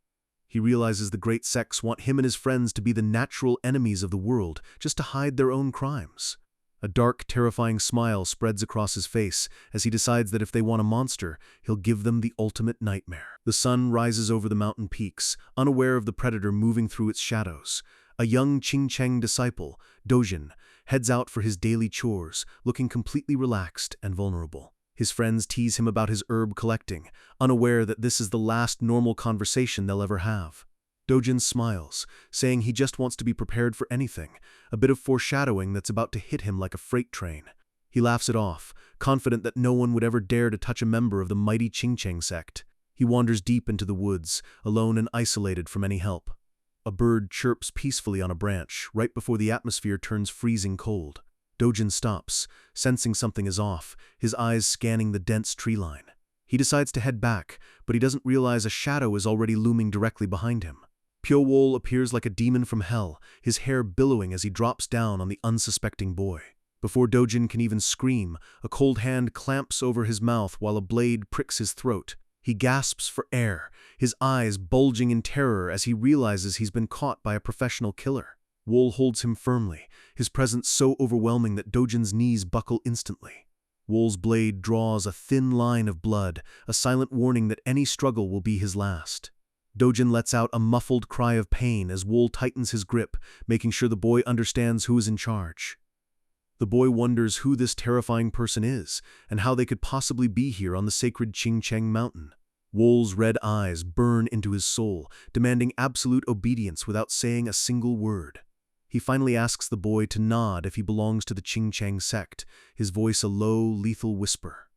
[SPEAKER 1] He realizes the great sects want him and his friends to be the natural enemies of the world, just to hide their own crimes. A dark, terrifying smile spreads across his face as he decides that if they want a monster, he'll give them the ultimate nightmare. The sun rises over the mountain peaks, unaware of the predator moving through its shadows. A young Qingcheng disciple, Dojin, heads out for his daily chores, looking completely relaxed and vulnerable. His friends tease him about his herb collecting, unaware that this is the last normal conversation they'll ever have. Dojin smiles, saying he just wants to be prepared for anything, a bit of foreshadowing that's about to hit him like a freight train. He laughs it off, confident that no one would ever dare to touch a member of the mighty Qingcheng sect. He wanders deep into the woods, alone and isolated from any help. A bird chirps peacefully on a branch, right before the atmosphere turns freezing cold. Dojin stops, sensing something is off, his eyes scanning the dense tree line. He decides to head back, but he doesn't realize a shadow is already looming directly behind him. Pyo Wol appears like a demon from hell, his hair billowing as he drops down on the unsuspecting boy. Before Dojin can even scream, a cold hand clamps over his mouth while a blade pricks his throat. He gasps for air, his eyes bulging in terror as he realizes he's been caught by a professional killer. Wol holds him firmly, his presence so overwhelming that Dojin's knees buckle instantly. Wol's blade draws a thin line of blood, a silent warning that any struggle will be his last. Dojin lets out a muffled cry of pain as Wol tightens his grip, making sure the boy understands who is in charge. The boy wonders who this terrifying person is, and how they could possibly be here on the sacred Qingcheng mountain. Wol's red eyes burn into his soul, demanding absolute obedience without saying a single word. He finally asks the boy to nod if he belongs to the Qingcheng sect, his voice a low, lethal whisper.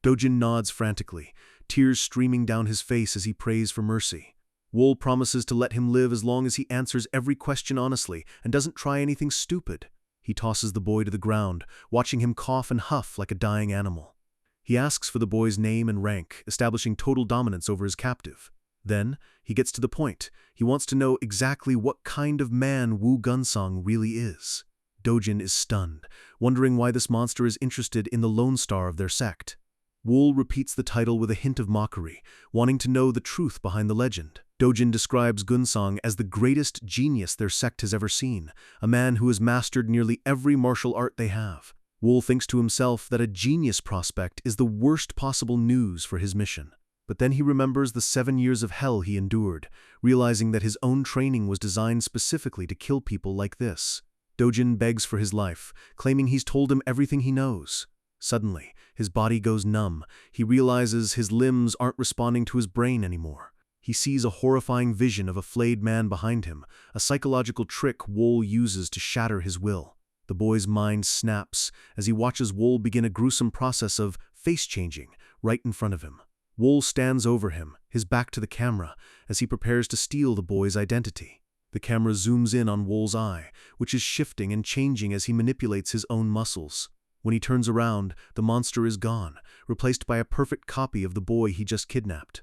[SPEAKER 1] Dojin nods frantically, tears streaming down his face as he prays for mercy. Wol promises to let him live as long as he answers every question honestly and doesn't try anything stupid. He tosses the boy to the ground, watching him cough and huff like a dying animal. He asks for the boy's name and rank, establishing total dominance over his captive. Then, he gets to the point. He wants to know exactly what kind of man Wu Gunsong really is. Dojin is stunned, wondering why this monster is interested in the Lone Star of their sect. Wol repeats the title with a hint of mockery, wanting to know the truth behind the legend. Dojin describes Gunsong as the greatest genius their sect has ever seen, a man who has mastered nearly every martial art they have. Wol thinks to himself that a genius prospect is the worst possible news for his mission. But then he remembers the 7 years of hell he endured, realizing that his own training was designed specifically to kill people like this. Dojin begs for his life, claiming he's told him everything he knows. Suddenly, his body goes numb. He realizes his limbs aren't responding to his brain anymore. He sees a horrifying vision of a flayed man behind him, a psychological trick Wol uses to shatter his will. The boy's mind snaps as he watches Wol begin a gruesome process of face-changing right in front of him. Wol stands over him, his back to the camera, as he prepares to steal the boy's identity. The camera zooms in on Wol's eye, which is shifting and changing as he manipulates his own muscles. When he turns around, the monster is gone, replaced by a perfect copy of the boy he just kidnapped.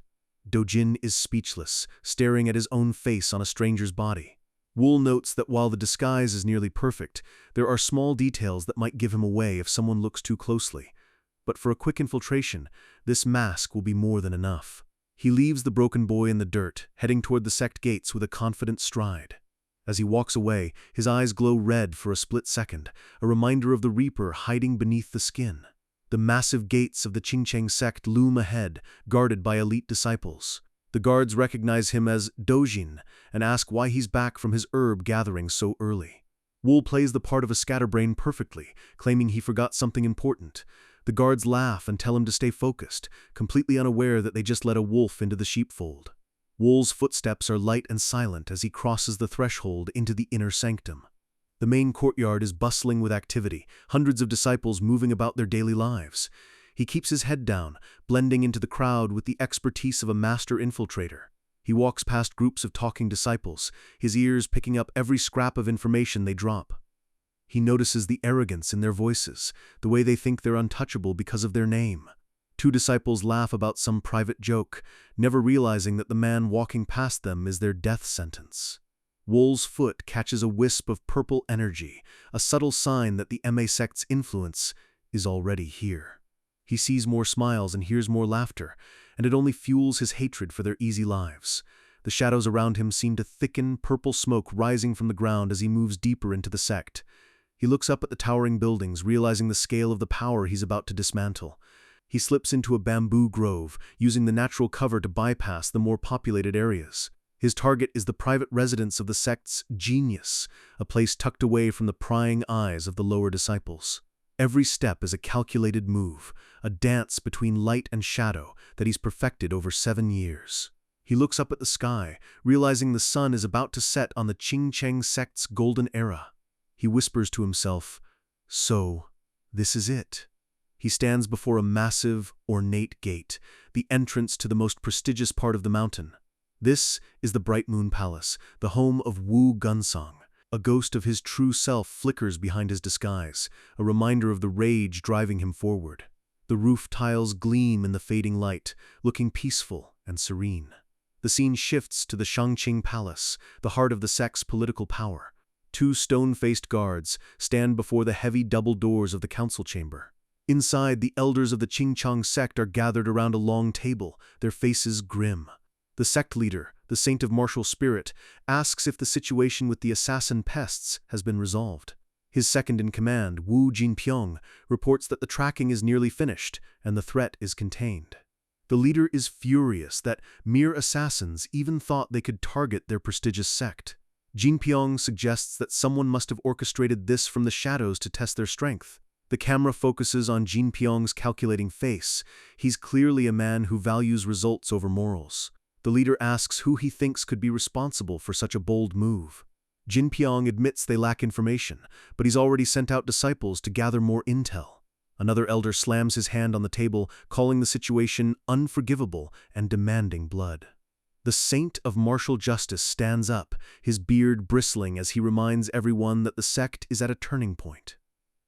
[SPEAKER 1] Dojin is speechless, staring at his own face on a stranger's body. Wool notes that while the disguise is nearly perfect, there are small details that might give him away if someone looks too closely. But for a quick infiltration, this mask will be more than enough. He leaves the broken boy in the dirt, heading toward the sect gates with a confident stride. As he walks away, his eyes glow red for a split second, a reminder of the Reaper hiding beneath the skin. The massive gates of the Qingcheng sect loom ahead, guarded by elite disciples. The guards recognize him as Dojin and ask why he's back from his herb gathering so early. Wool plays the part of a scatterbrain perfectly, claiming he forgot something important. The guards laugh and tell him to stay focused, completely unaware that they just let a wolf into the sheepfold. Wool's footsteps are light and silent as he crosses the threshold into the inner sanctum. The main courtyard is bustling with activity, hundreds of disciples moving about their daily lives. He keeps his head down, blending into the crowd with the expertise of a master infiltrator. He walks past groups of talking disciples, his ears picking up every scrap of information they drop. He notices the arrogance in their voices, the way they think they're untouchable because of their name. Two disciples laugh about some private joke, never realizing that the man walking past them is their death sentence. Wool's foot catches a wisp of purple energy, a subtle sign that the MA sect's influence is already here. He sees more smiles and hears more laughter, and it only fuels his hatred for their easy lives. The shadows around him seem to thicken, purple smoke rising from the ground as he moves deeper into the sect. He looks up at the towering buildings, realizing the scale of the power he's about to dismantle. He slips into a bamboo grove, using the natural cover to bypass the more populated areas. His target is the private residence of the sect's genius, a place tucked away from the prying eyes of the lower disciples. Every step is a calculated move, a dance between light and shadow that he's perfected over 7 years. He looks up at the sky, realizing the sun is about to set on the Qingcheng sect's golden era. He whispers to himself, "So, this is it." He stands before a massive, ornate gate, the entrance to the most prestigious part of the mountain. This is the Bright Moon Palace, the home of Wu Gunsong. A ghost of his true self flickers behind his disguise, a reminder of the rage driving him forward. The roof tiles gleam in the fading light, looking peaceful and serene. The scene shifts to the Shangqing Palace, the heart of the sect's political power. Two stone-faced guards stand before the heavy double doors of the council chamber. Inside, the elders of the Qingcheng sect are gathered around a long table, their faces grim. The sect leader, the saint of martial spirit, asks if the situation with the assassin pests has been resolved. His second-in-command, Wu Jinpyong, reports that the tracking is nearly finished and the threat is contained. The leader is furious that mere assassins even thought they could target their prestigious sect. Jinpyong suggests that someone must have orchestrated this from the shadows to test their strength. The camera focuses on Jinpyong's calculating face. He's clearly a man who values results over morals. The leader asks who he thinks could be responsible for such a bold move. Jinpyong admits they lack information, but he's already sent out disciples to gather more intel. Another elder slams his hand on the table, calling the situation unforgivable and demanding blood. The saint of martial justice stands up, his beard bristling as he reminds everyone that the sect is at a turning point.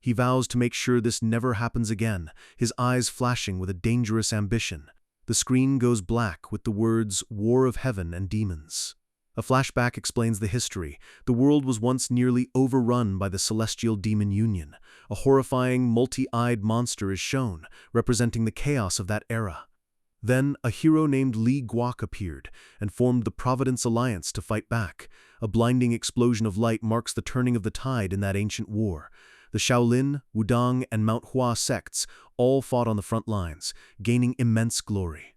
[SPEAKER 1] He vows to make sure this never happens again, his eyes flashing with a dangerous ambition. The screen goes black with the words "War of Heaven and Demons." A flashback explains the history. The world was once nearly overrun by the Celestial Demon Union. A horrifying, multi-eyed monster is shown, representing the chaos of that era. Then, a hero named Li Guok appeared and formed the Providence Alliance to fight back. A blinding explosion of light marks the turning of the tide in that ancient war. The Shaolin, Wudang, and Manhwa sects all fought on the front lines, gaining immense glory.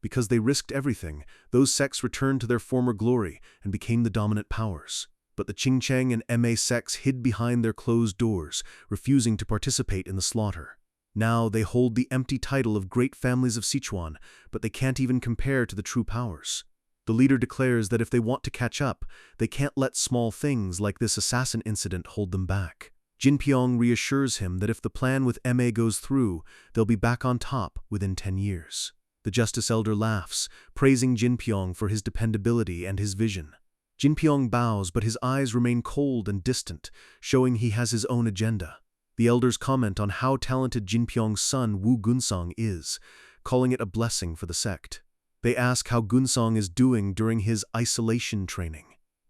[SPEAKER 1] Because they risked everything, those sects returned to their former glory and became the dominant powers. But the Qingcheng and MA sects hid behind their closed doors, refusing to participate in the slaughter. Now they hold the empty title of great families of Sichuan, but they can't even compare to the true powers. The leader declares that if they want to catch up, they can't let small things like this assassin incident hold them back. Jinpyong reassures him that if the plan with MA goes through, they'll be back on top within 10 years. The Justice Elder laughs, praising Jinpyong for his dependability and his vision. Jinpyong bows, but his eyes remain cold and distant, showing he has his own agenda. The elders comment on how talented Jinpyong's son Wu Gunsong is, calling it a blessing for the sect. They ask how Gunsong is doing during his isolation training.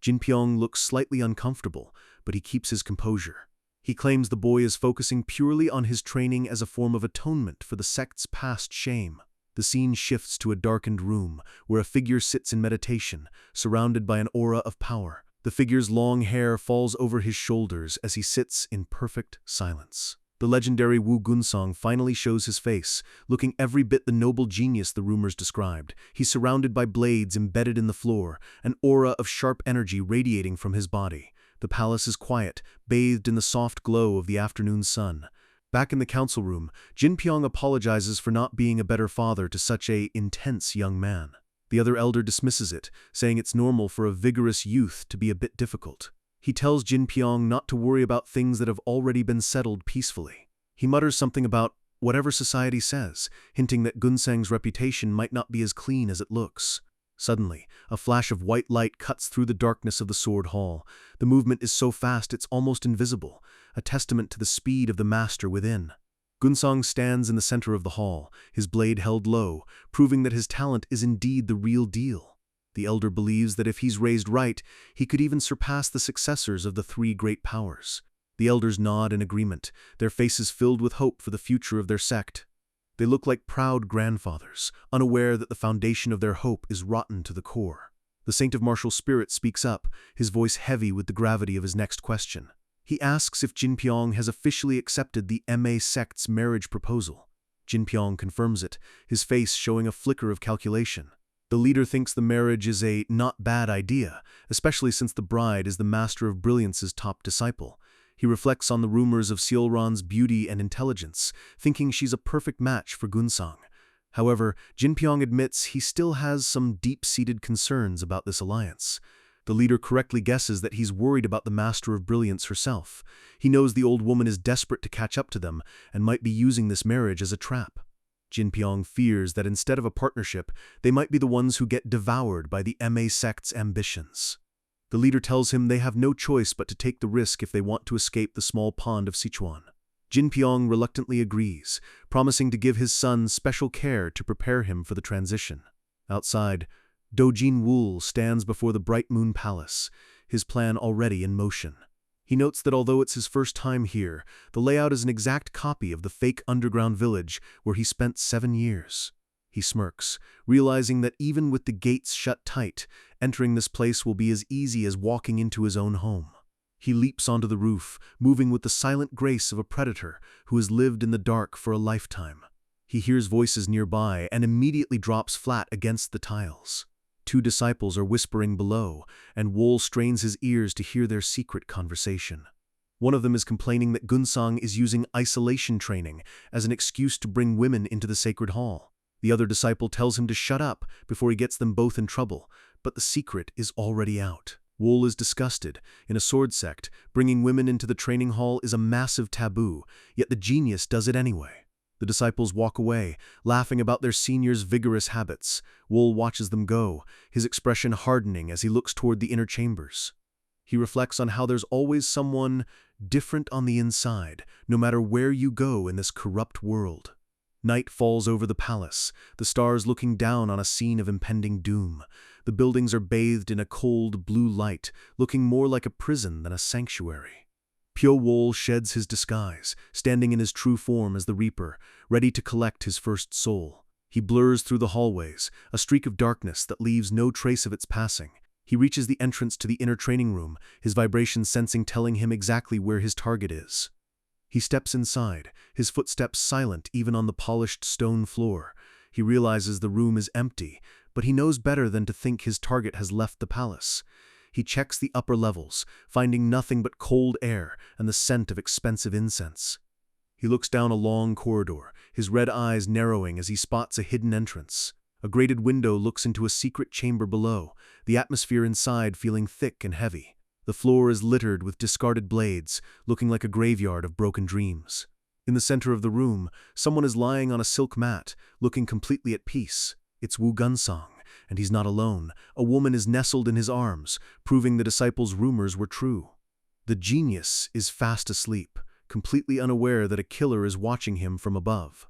[SPEAKER 1] Jin Pyong looks slightly uncomfortable, but he keeps his composure. He claims the boy is focusing purely on his training as a form of atonement for the sect's past shame. The scene shifts to a darkened room, where a figure sits in meditation, surrounded by an aura of power. The figure's long hair falls over his shoulders as he sits in perfect silence. The legendary Wu Gunsong finally shows his face, looking every bit the noble genius the rumors described. He's surrounded by blades embedded in the floor, an aura of sharp energy radiating from his body. The palace is quiet, bathed in the soft glow of the afternoon sun. Back in the council room, Jin Pyong apologizes for not being a better father to such an intense young man. The other elder dismisses it, saying it's normal for a vigorous youth to be a bit difficult. He tells Jin Pyong not to worry about things that have already been settled peacefully. He mutters something about whatever society says, hinting that Gunsang's reputation might not be as clean as it looks. Suddenly, a flash of white light cuts through the darkness of the sword hall. The movement is so fast it's almost invisible, a testament to the speed of the master within. Gunsong stands in the center of the hall, his blade held low, proving that his talent is indeed the real deal. The elder believes that if he's raised right, he could even surpass the successors of the three great powers. The elders nod in agreement, their faces filled with hope for the future of their sect. They look like proud grandfathers, unaware that the foundation of their hope is rotten to the core. The Saint of Martial Spirit speaks up, his voice heavy with the gravity of his next question. He asks if Jin Pyong has officially accepted the MA sect's marriage proposal. Jin Pyong confirms it, his face showing a flicker of calculation. The leader thinks the marriage is a not bad idea, especially since the bride is the Master of Brilliance's top disciple. He reflects on the rumors of Seolran's beauty and intelligence, thinking she's a perfect match for Gunsong. However, Jin Pyong admits he still has some deep-seated concerns about this alliance. The leader correctly guesses that he's worried about the Master of Brilliance herself. He knows the old woman is desperate to catch up to them and might be using this marriage as a trap. Jin Pyong fears that instead of a partnership, they might be the ones who get devoured by the MA sect's ambitions. The leader tells him they have no choice but to take the risk if they want to escape the small pond of Sichuan. Jin Pyong reluctantly agrees, promising to give his son special care to prepare him for the transition. Outside, Dojin Wool stands before the Bright Moon Palace, his plan already in motion. He notes that although it's his first time here, the layout is an exact copy of the fake underground village where he spent 7 years. He smirks, realizing that even with the gates shut tight, entering this place will be as easy as walking into his own home. He leaps onto the roof, moving with the silent grace of a predator who has lived in the dark for a lifetime. He hears voices nearby and immediately drops flat against the tiles. 2 disciples are whispering below, and Wool strains his ears to hear their secret conversation. One of them is complaining that Gunsong is using isolation training as an excuse to bring women into the sacred hall. The other disciple tells him to shut up before he gets them both in trouble, but the secret is already out. Wool is disgusted. In a sword sect, bringing women into the training hall is a massive taboo, yet the genius does it anyway. The disciples walk away, laughing about their senior's vigorous habits. Wool watches them go, his expression hardening as he looks toward the inner chambers. He reflects on how there's always someone different on the inside, no matter where you go in this corrupt world. Night falls over the palace, the stars looking down on a scene of impending doom. The buildings are bathed in a cold blue light, looking more like a prison than a sanctuary. Pyo Wool sheds his disguise, standing in his true form as the Reaper, ready to collect his first soul. He blurs through the hallways, a streak of darkness that leaves no trace of its passing. He reaches the entrance to the inner training room, his vibration sensing telling him exactly where his target is. He steps inside, his footsteps silent even on the polished stone floor. He realizes the room is empty, but he knows better than to think his target has left the palace. He checks the upper levels, finding nothing but cold air and the scent of expensive incense. He looks down a long corridor, his red eyes narrowing as he spots a hidden entrance. A grated window looks into a secret chamber below, the atmosphere inside feeling thick and heavy. The floor is littered with discarded blades, looking like a graveyard of broken dreams. In the center of the room, someone is lying on a silk mat, looking completely at peace. It's Wu Gunsong, and he's not alone. A woman is nestled in his arms, proving the disciples' rumors were true. The genius is fast asleep, completely unaware that a killer is watching him from above.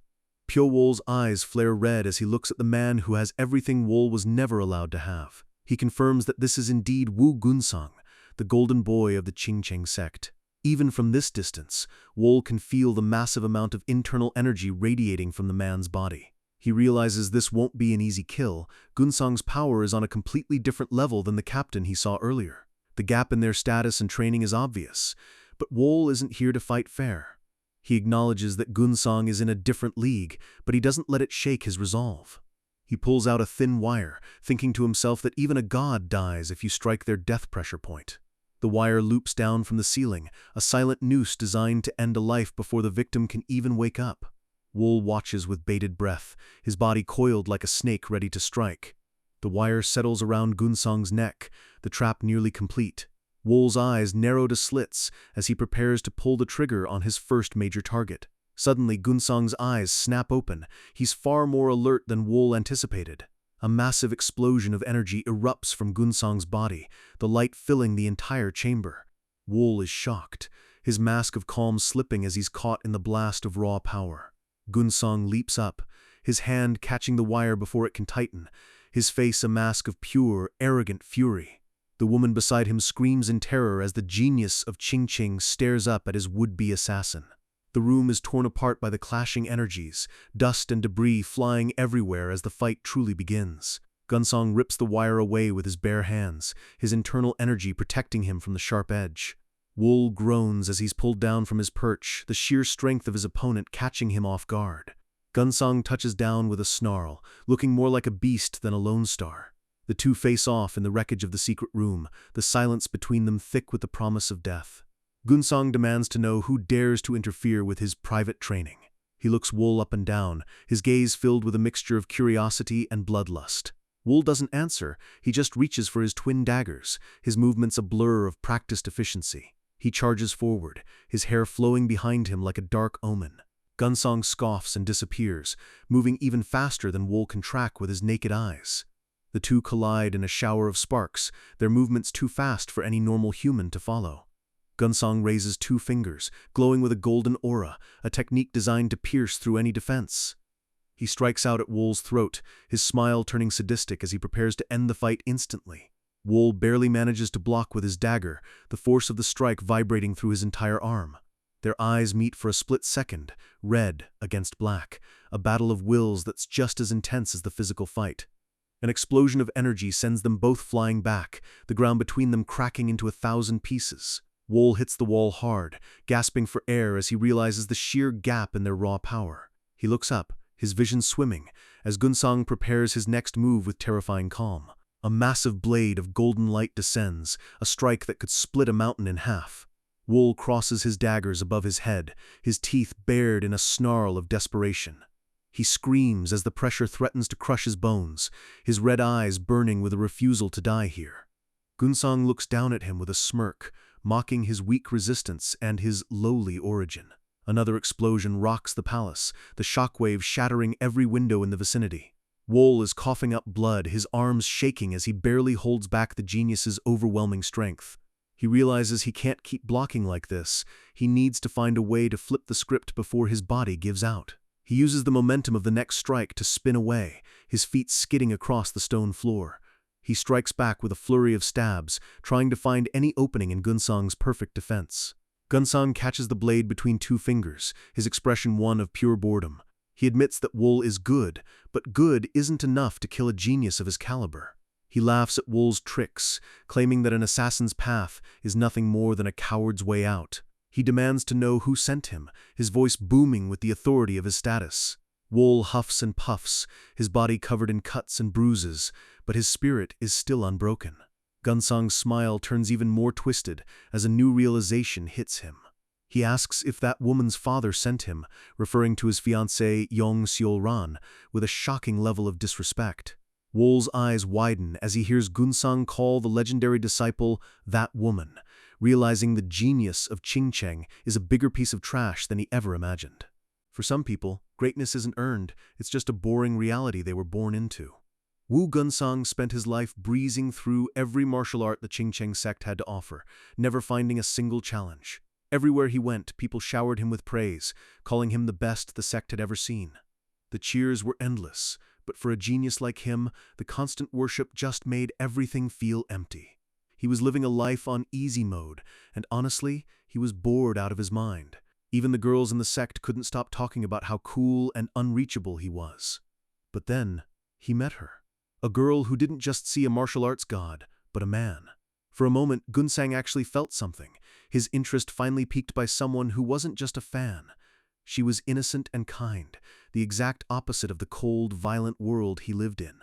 [SPEAKER 1] Pyo Wool's eyes flare red as he looks at the man who has everything Wool was never allowed to have. He confirms that this is indeed Wu Gunsong, the golden boy of the Qingcheng sect. Even from this distance, Wol can feel the massive amount of internal energy radiating from the man's body. He realizes this won't be an easy kill. Gunsong's power is on a completely different level than the captain he saw earlier. The gap in their status and training is obvious, but Wol isn't here to fight fair. He acknowledges that Gunsong is in a different league, but he doesn't let it shake his resolve. He pulls out a thin wire, thinking to himself that even a god dies if you strike their death pressure point. The wire loops down from the ceiling, a silent noose designed to end a life before the victim can even wake up. Wol watches with bated breath, his body coiled like a snake ready to strike. The wire settles around Gunsong's neck, the trap nearly complete. Wol's eyes narrow to slits as he prepares to pull the trigger on his first major target. Suddenly, Gunsong's eyes snap open. He's far more alert than Wol anticipated. A massive explosion of energy erupts from Gunsong's body, the light filling the entire chamber. Wol is shocked, his mask of calm slipping as he's caught in the blast of raw power. Gunsong leaps up, his hand catching the wire before it can tighten, his face a mask of pure, arrogant fury. The woman beside him screams in terror as the genius of Qingqing stares up at his would-be assassin. The room is torn apart by the clashing energies, dust and debris flying everywhere as the fight truly begins. Gunsong rips the wire away with his bare hands, his internal energy protecting him from the sharp edge. Wol groans as he's pulled down from his perch, the sheer strength of his opponent catching him off guard. Gunsong touches down with a snarl, looking more like a beast than a lone star. The two face off in the wreckage of the secret room, the silence between them thick with the promise of death. Gunsong demands to know who dares to interfere with his private training. He looks Wol up and down, his gaze filled with a mixture of curiosity and bloodlust. Wol doesn't answer, he just reaches for his twin daggers, his movements a blur of practiced efficiency. He charges forward, his hair flowing behind him like a dark omen. Gunsong scoffs and disappears, moving even faster than Wol can track with his naked eyes. The two collide in a shower of sparks, their movements too fast for any normal human to follow. Gunsong raises two fingers, glowing with a golden aura, a technique designed to pierce through any defense. He strikes out at Wol's throat, his smile turning sadistic as he prepares to end the fight instantly. Wol barely manages to block with his dagger, the force of the strike vibrating through his entire arm. Their eyes meet for a split second, red against black, a battle of wills that's just as intense as the physical fight. An explosion of energy sends them both flying back, the ground between them cracking into 1,000 pieces. Wol hits the wall hard, gasping for air as he realizes the sheer gap in their raw power. He looks up, his vision swimming, as Gunsong prepares his next move with terrifying calm. A massive blade of golden light descends, a strike that could split a mountain in half. Wol crosses his daggers above his head, his teeth bared in a snarl of desperation. He screams as the pressure threatens to crush his bones, his red eyes burning with a refusal to die here. Gunsong looks down at him with a smirk, mocking his weak resistance and his lowly origin. Another explosion rocks the palace, the shockwave shattering every window in the vicinity. Wol is coughing up blood, his arms shaking as he barely holds back the genius's overwhelming strength. He realizes he can't keep blocking like this. He needs to find a way to flip the script before his body gives out. He uses the momentum of the next strike to spin away, his feet skidding across the stone floor. He strikes back with a flurry of stabs, trying to find any opening in Gunsong's perfect defense. Gunsong catches the blade between two fingers, his expression one of pure boredom. He admits that Wol is good, but good isn't enough to kill a genius of his caliber. He laughs at Wol's tricks, claiming that an assassin's path is nothing more than a coward's way out. He demands to know who sent him, his voice booming with the authority of his status. Wol huffs and puffs, his body covered in cuts and bruises, but his spirit is still unbroken. Gunsong's smile turns even more twisted as a new realization hits him. He asks if that woman's father sent him, referring to his fiancée Yong Seol-ran, with a shocking level of disrespect. Wol's eyes widen as he hears Gunsong call the legendary disciple that woman, realizing the genius of Qingcheng is a bigger piece of trash than he ever imagined. For some people, greatness isn't earned, it's just a boring reality they were born into. Wu Gunsong spent his life breezing through every martial art the Qingcheng sect had to offer, never finding a single challenge. Everywhere he went, people showered him with praise, calling him the best the sect had ever seen. The cheers were endless, But for a genius like him, the constant worship just made everything feel empty. He was living a life on easy mode, and honestly, he was bored out of his mind. Even the girls in the sect couldn't stop talking about how cool and unreachable he was. But then, he met her. A girl who didn't just see a martial arts god, but a man. For a moment, Gunsang actually felt something, his interest finally piqued by someone who wasn't just a fan. She was innocent and kind, the exact opposite of the cold, violent world he lived in.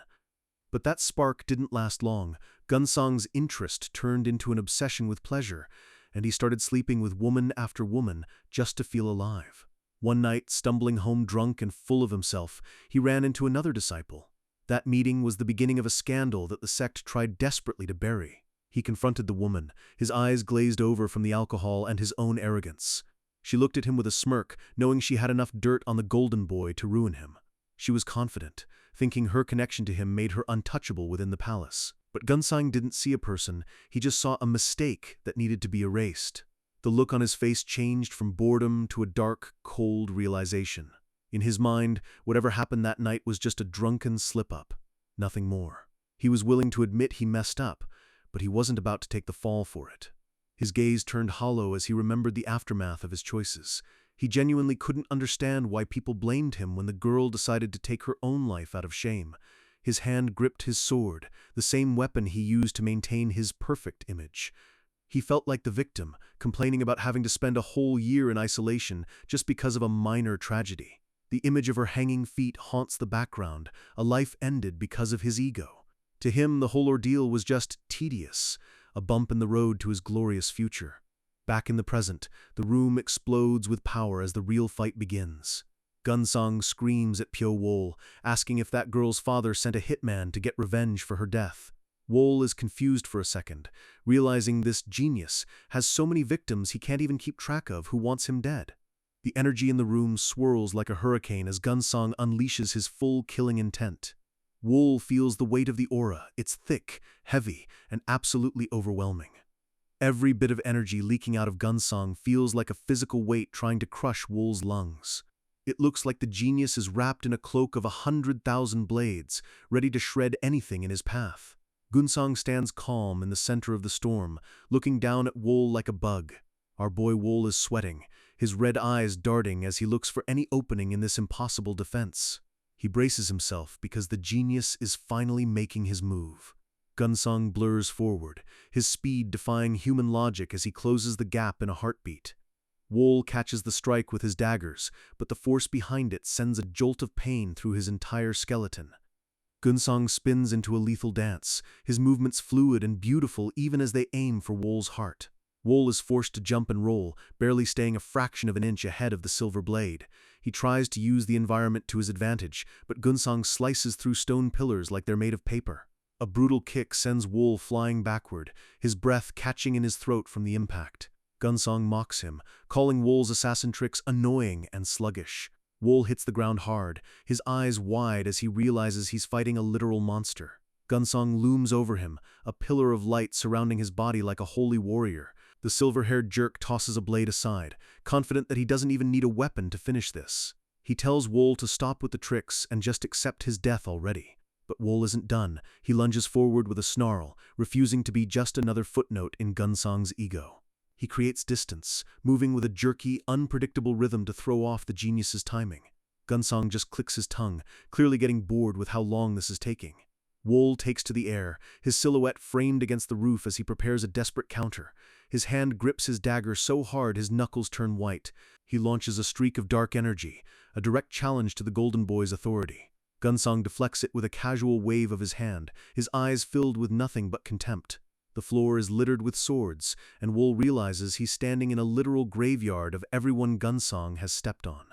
[SPEAKER 1] But that spark didn't last long. Gunsang's interest turned into an obsession with pleasure, and he started sleeping with woman after woman just to feel alive. One night, stumbling home drunk and full of himself, he ran into another disciple. That meeting was the beginning of a scandal that the sect tried desperately to bury. He confronted the woman, his eyes glazed over from the alcohol and his own arrogance. She looked at him with a smirk, knowing she had enough dirt on the golden boy to ruin him. She was confident, thinking her connection to him made her untouchable within the palace. But Gunsang didn't see a person, he just saw a mistake that needed to be erased. The look on his face changed from boredom to a dark, cold realization. In his mind, whatever happened that night was just a drunken slip-up, nothing more. He was willing to admit he messed up, but he wasn't about to take the fall for it. His gaze turned hollow as he remembered the aftermath of his choices. He genuinely couldn't understand why people blamed him when the girl decided to take her own life out of shame. His hand gripped his sword, the same weapon he used to maintain his perfect image. He felt like the victim, complaining about having to spend a whole year in isolation just because of a minor tragedy. The image of her hanging feet haunts the background, a life ended because of his ego. To him, the whole ordeal was just tedious, a bump in the road to his glorious future. Back in the present, the room explodes with power as the real fight begins. Gunsang screams at Pyo Wol, asking if that girl's father sent a hitman to get revenge for her death. Wol is confused for a second, realizing this genius has so many victims he can't even keep track of who wants him dead. The energy in the room swirls like a hurricane as Gunsang unleashes his full killing intent. Wol feels the weight of the aura. It's thick, heavy, and absolutely overwhelming. Every bit of energy leaking out of Gunsang feels like a physical weight trying to crush Wol's lungs. It looks like the genius is wrapped in a cloak of 100,000 blades, ready to shred anything in his path. Gunsang stands calm in the center of the storm, looking down at Wol like a bug. Our boy Wol is sweating, his red eyes darting as he looks for any opening in this impossible defense. He braces himself because the genius is finally making his move. Gunsang blurs forward, his speed defying human logic as he closes the gap in a heartbeat. Wol catches the strike with his daggers, but the force behind it sends a jolt of pain through his entire skeleton. Gunsang spins into a lethal dance, his movements fluid and beautiful even as they aim for Wol's heart. Wol is forced to jump and roll, barely staying a fraction of an inch ahead of the silver blade. He tries to use the environment to his advantage, but Gunsang slices through stone pillars like they're made of paper. A brutal kick sends Wol flying backward, his breath catching in his throat from the impact. Gunsang mocks him, calling Wol's assassin tricks annoying and sluggish. Wol hits the ground hard, his eyes wide as he realizes he's fighting a literal monster. Gunsang looms over him, a pillar of light surrounding his body like a holy warrior. The silver-haired jerk tosses a blade aside, confident that he doesn't even need a weapon to finish this. He tells Wol to stop with the tricks and just accept his death already. But Wol isn't done. He lunges forward with a snarl, refusing to be just another footnote in Gunsang's ego. He creates distance, moving with a jerky, unpredictable rhythm to throw off the genius's timing. Gunsang just clicks his tongue, clearly getting bored with how long this is taking. Wol takes to the air, his silhouette framed against the roof as he prepares a desperate counter. His hand grips his dagger so hard his knuckles turn white. He launches a streak of dark energy, a direct challenge to the Golden Boy's authority. Gunsang deflects it with a casual wave of his hand, his eyes filled with nothing but contempt. The floor is littered with swords, and Wol realizes he's standing in a literal graveyard of everyone Gunsang has stepped on.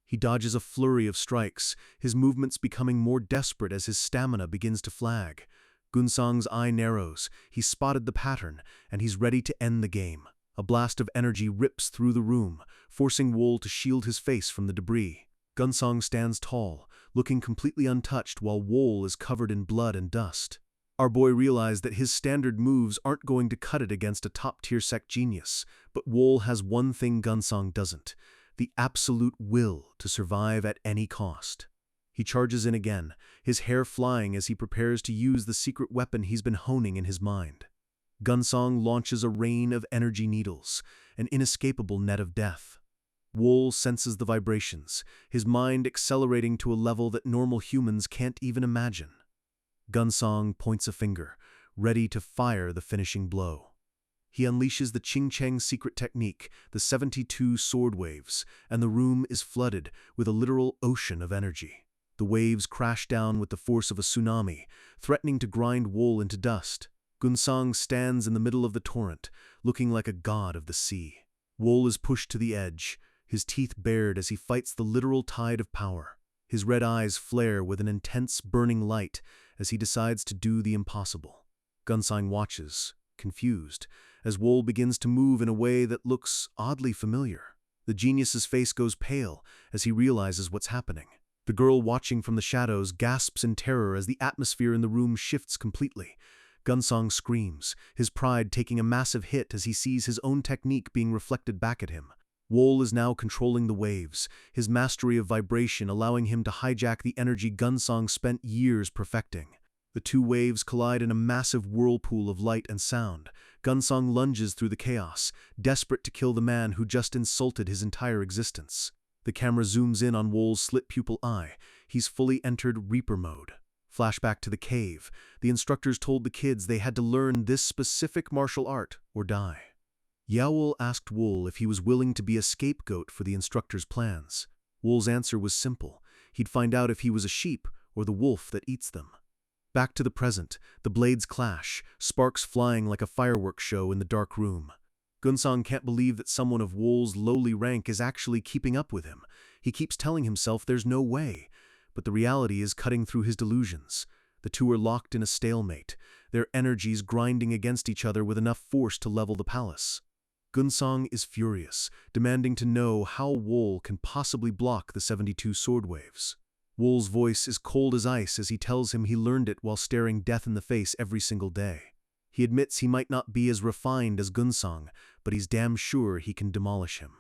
[SPEAKER 1] He dodges a flurry of strikes, his movements becoming more desperate as his stamina begins to flag. Gunsang's eye narrows, he's spotted the pattern, and he's ready to end the game. A blast of energy rips through the room, forcing Wol to shield his face from the debris. Gunsang stands tall, looking completely untouched while Wol is covered in blood and dust. Our boy realized that his standard moves aren't going to cut it against a top-tier sect genius, but Wol has one thing Gunsang doesn't: the absolute will to survive at any cost. He charges in again, his hair flying as he prepares to use the secret weapon he's been honing in his mind. Gunsong launches a rain of energy needles, an inescapable net of death. Wool senses the vibrations, his mind accelerating to a level that normal humans can't even imagine. Gunsong points a finger, ready to fire the finishing blow. He unleashes the Ching Cheng secret technique, the 72 sword waves, and the room is flooded with a literal ocean of energy. The waves crash down with the force of a tsunami, threatening to grind Wool into dust. Gunsong stands in the middle of the torrent, looking like a god of the sea. Wool is pushed to the edge, his teeth bared as he fights the literal tide of power. His red eyes flare with an intense, burning light as he decides to do the impossible. Gunsong watches, confused, as Wool begins to move in a way that looks oddly familiar. The genius's face goes pale as he realizes what's happening. The girl watching from the shadows gasps in terror as the atmosphere in the room shifts completely. Gunsong screams, his pride taking a massive hit as he sees his own technique being reflected back at him. Wool is now controlling the waves, his mastery of vibration allowing him to hijack the energy Gunsong spent years perfecting. The two waves collide in a massive whirlpool of light and sound. Gunsong lunges through the chaos, desperate to kill the man who just insulted his entire existence. The camera zooms in on Wool's slit pupil eye. He's fully entered Reaper mode. Flashback to the cave. The instructors told the kids they had to learn this specific martial art or die. Yaoul asked Wool if he was willing to be a scapegoat for the instructors' plans. Wool's answer was simple. He'd find out if he was a sheep or the wolf that eats them. Back to the present, the blades clash, sparks flying like a fireworks show in the dark room. Gunsong can't believe that someone of Wool's lowly rank is actually keeping up with him. He keeps telling himself there's no way, but the reality is cutting through his delusions. The two are locked in a stalemate, their energies grinding against each other with enough force to level the palace. Gunsong is furious, demanding to know how Wool can possibly block the 72 sword waves. Wool's voice is cold as ice as he tells him he learned it while staring death in the face every single day. He admits he might not be as refined as Gunsong, but he's damn sure he can demolish him.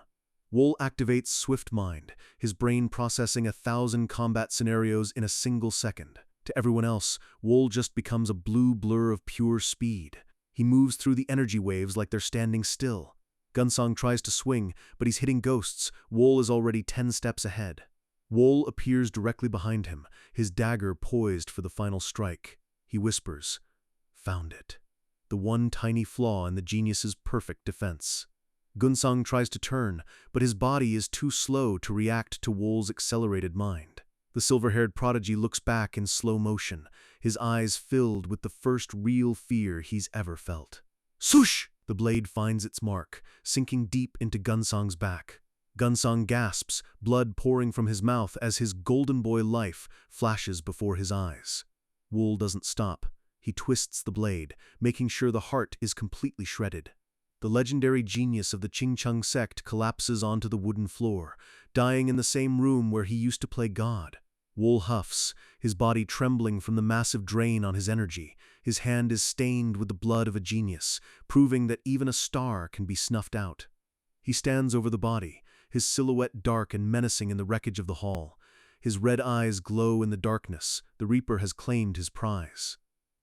[SPEAKER 1] Wool activates Swift Mind, his brain processing 1,000 combat scenarios in a single second. To everyone else, Wool just becomes a blue blur of pure speed. He moves through the energy waves like they're standing still. Gunsong tries to swing, but he's hitting ghosts. Wool is already 10 steps ahead. Wool appears directly behind him, his dagger poised for the final strike. He whispers, "Found it." The one tiny flaw in the genius's perfect defense. Gunsong tries to turn, but his body is too slow to react to Wool's accelerated mind. The silver-haired prodigy looks back in slow motion, his eyes filled with the first real fear he's ever felt. Swoosh! The blade finds its mark, sinking deep into Gunsong's back. Gunsong gasps, blood pouring from his mouth as his golden boy life flashes before his eyes. Wool doesn't stop. He twists the blade, making sure the heart is completely shredded. The legendary genius of the Ching Cheng sect collapses onto the wooden floor, dying in the same room where he used to play God. Wool huffs, his body trembling from the massive drain on his energy. His hand is stained with the blood of a genius, proving that even a star can be snuffed out. He stands over the body, his silhouette dark and menacing in the wreckage of the hall. His red eyes glow in the darkness. The Reaper has claimed his prize.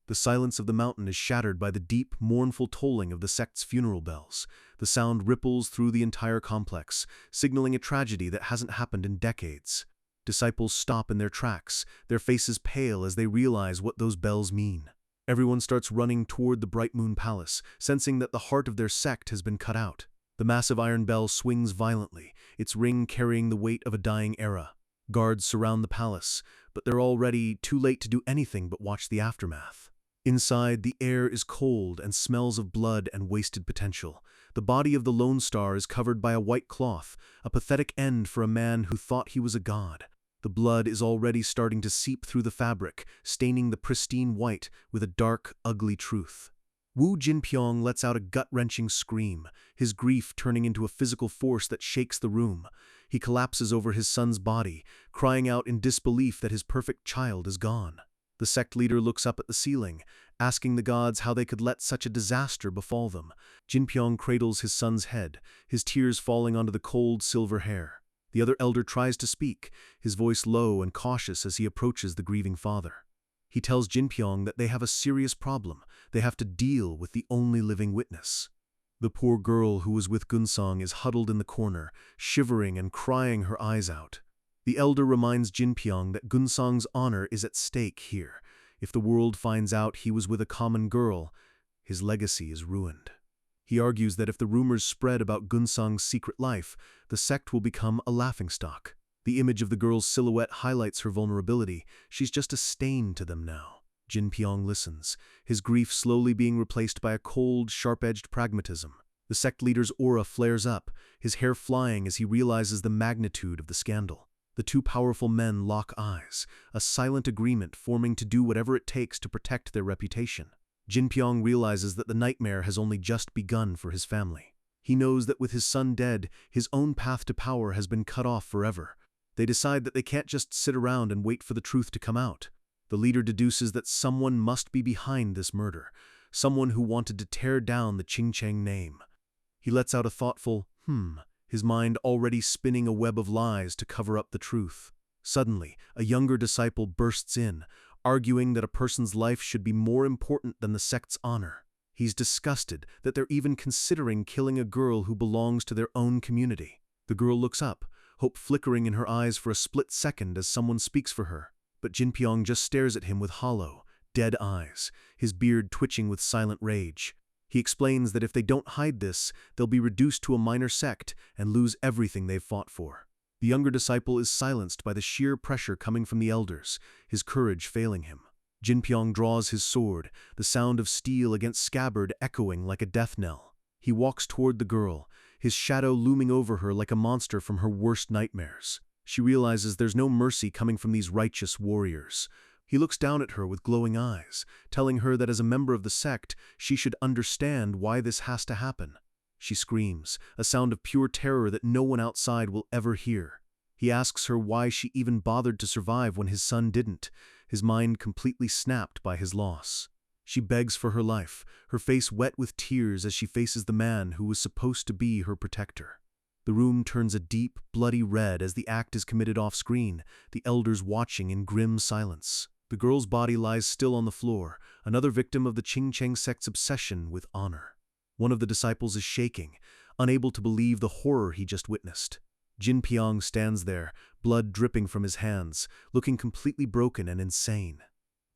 [SPEAKER 1] The silence of the mountain is shattered by the deep, mournful tolling of the sect's funeral bells. The sound ripples through the entire complex, signaling a tragedy that hasn't happened in decades. Disciples stop in their tracks, their faces pale as they realize what those bells mean. Everyone starts running toward the Bright Moon Palace, sensing that the heart of their sect has been cut out. The massive iron bell swings violently, its ring carrying the weight of a dying era. Guards surround the palace, but they're already too late to do anything but watch the aftermath. Inside, the air is cold and smells of blood and wasted potential. The body of the Lone Star is covered by a white cloth, a pathetic end for a man who thought he was a god. The blood is already starting to seep through the fabric, staining the pristine white with a dark, ugly truth. Wu Jinpyong lets out a gut-wrenching scream, his grief turning into a physical force that shakes the room. He collapses over his son's body, crying out in disbelief that his perfect child is gone. The sect leader looks up at the ceiling, asking the gods how they could let such a disaster befall them. Jinpyong cradles his son's head, his tears falling onto the cold silver hair. The other elder tries to speak, his voice low and cautious as he approaches the grieving father. He tells Jinpyong that they have a serious problem. They have to deal with the only living witness. The poor girl who was with Gunsong is huddled in the corner, shivering and crying her eyes out. The elder reminds Jinpyong that Gunsong's honor is at stake here. If the world finds out he was with a common girl, his legacy is ruined. He argues that if the rumors spread about Gunsong's secret life, the sect will become a laughingstock. The image of the girl's silhouette highlights her vulnerability. She's just a stain to them now. Jinpyong listens, his grief slowly being replaced by a cold, sharp-edged pragmatism. The sect leader's aura flares up, his hair flying as he realizes the magnitude of the scandal. The two powerful men lock eyes, a silent agreement forming to do whatever it takes to protect their reputation. Jinpyong realizes that the nightmare has only just begun for his family. He knows that with his son dead, his own path to power has been cut off forever. They decide that they can't just sit around and wait for the truth to come out. The leader deduces that someone must be behind this murder, someone who wanted to tear down the Qingcheng name. He lets out a thoughtful, his mind already spinning a web of lies to cover up the truth. Suddenly, a younger disciple bursts in, arguing that a person's life should be more important than the sect's honor. He's disgusted that they're even considering killing a girl who belongs to their own community. The girl looks up, hope flickering in her eyes for a split second as someone speaks for her. But Jinpyong just stares at him with hollow, dead eyes, his beard twitching with silent rage. He explains that if they don't hide this, they'll be reduced to a minor sect and lose everything they've fought for. The younger disciple is silenced by the sheer pressure coming from the elders, his courage failing him. Jinpyong draws his sword, the sound of steel against scabbard echoing like a death knell. He walks toward the girl, his shadow looming over her like a monster from her worst nightmares. She realizes there's no mercy coming from these righteous warriors. He looks down at her with glowing eyes, telling her that as a member of the sect, she should understand why this has to happen. She screams, a sound of pure terror that no one outside will ever hear. He asks her why she even bothered to survive when his son didn't, his mind completely snapped by his loss. She begs for her life, her face wet with tears as she faces the man who was supposed to be her protector. The room turns a deep, bloody red as the act is committed off-screen, the elders watching in grim silence. The girl's body lies still on the floor, another victim of the Qingcheng sect's obsession with honor. One of the disciples is shaking, unable to believe the horror he just witnessed. Jinpyong stands there, blood dripping from his hands, looking completely broken and insane.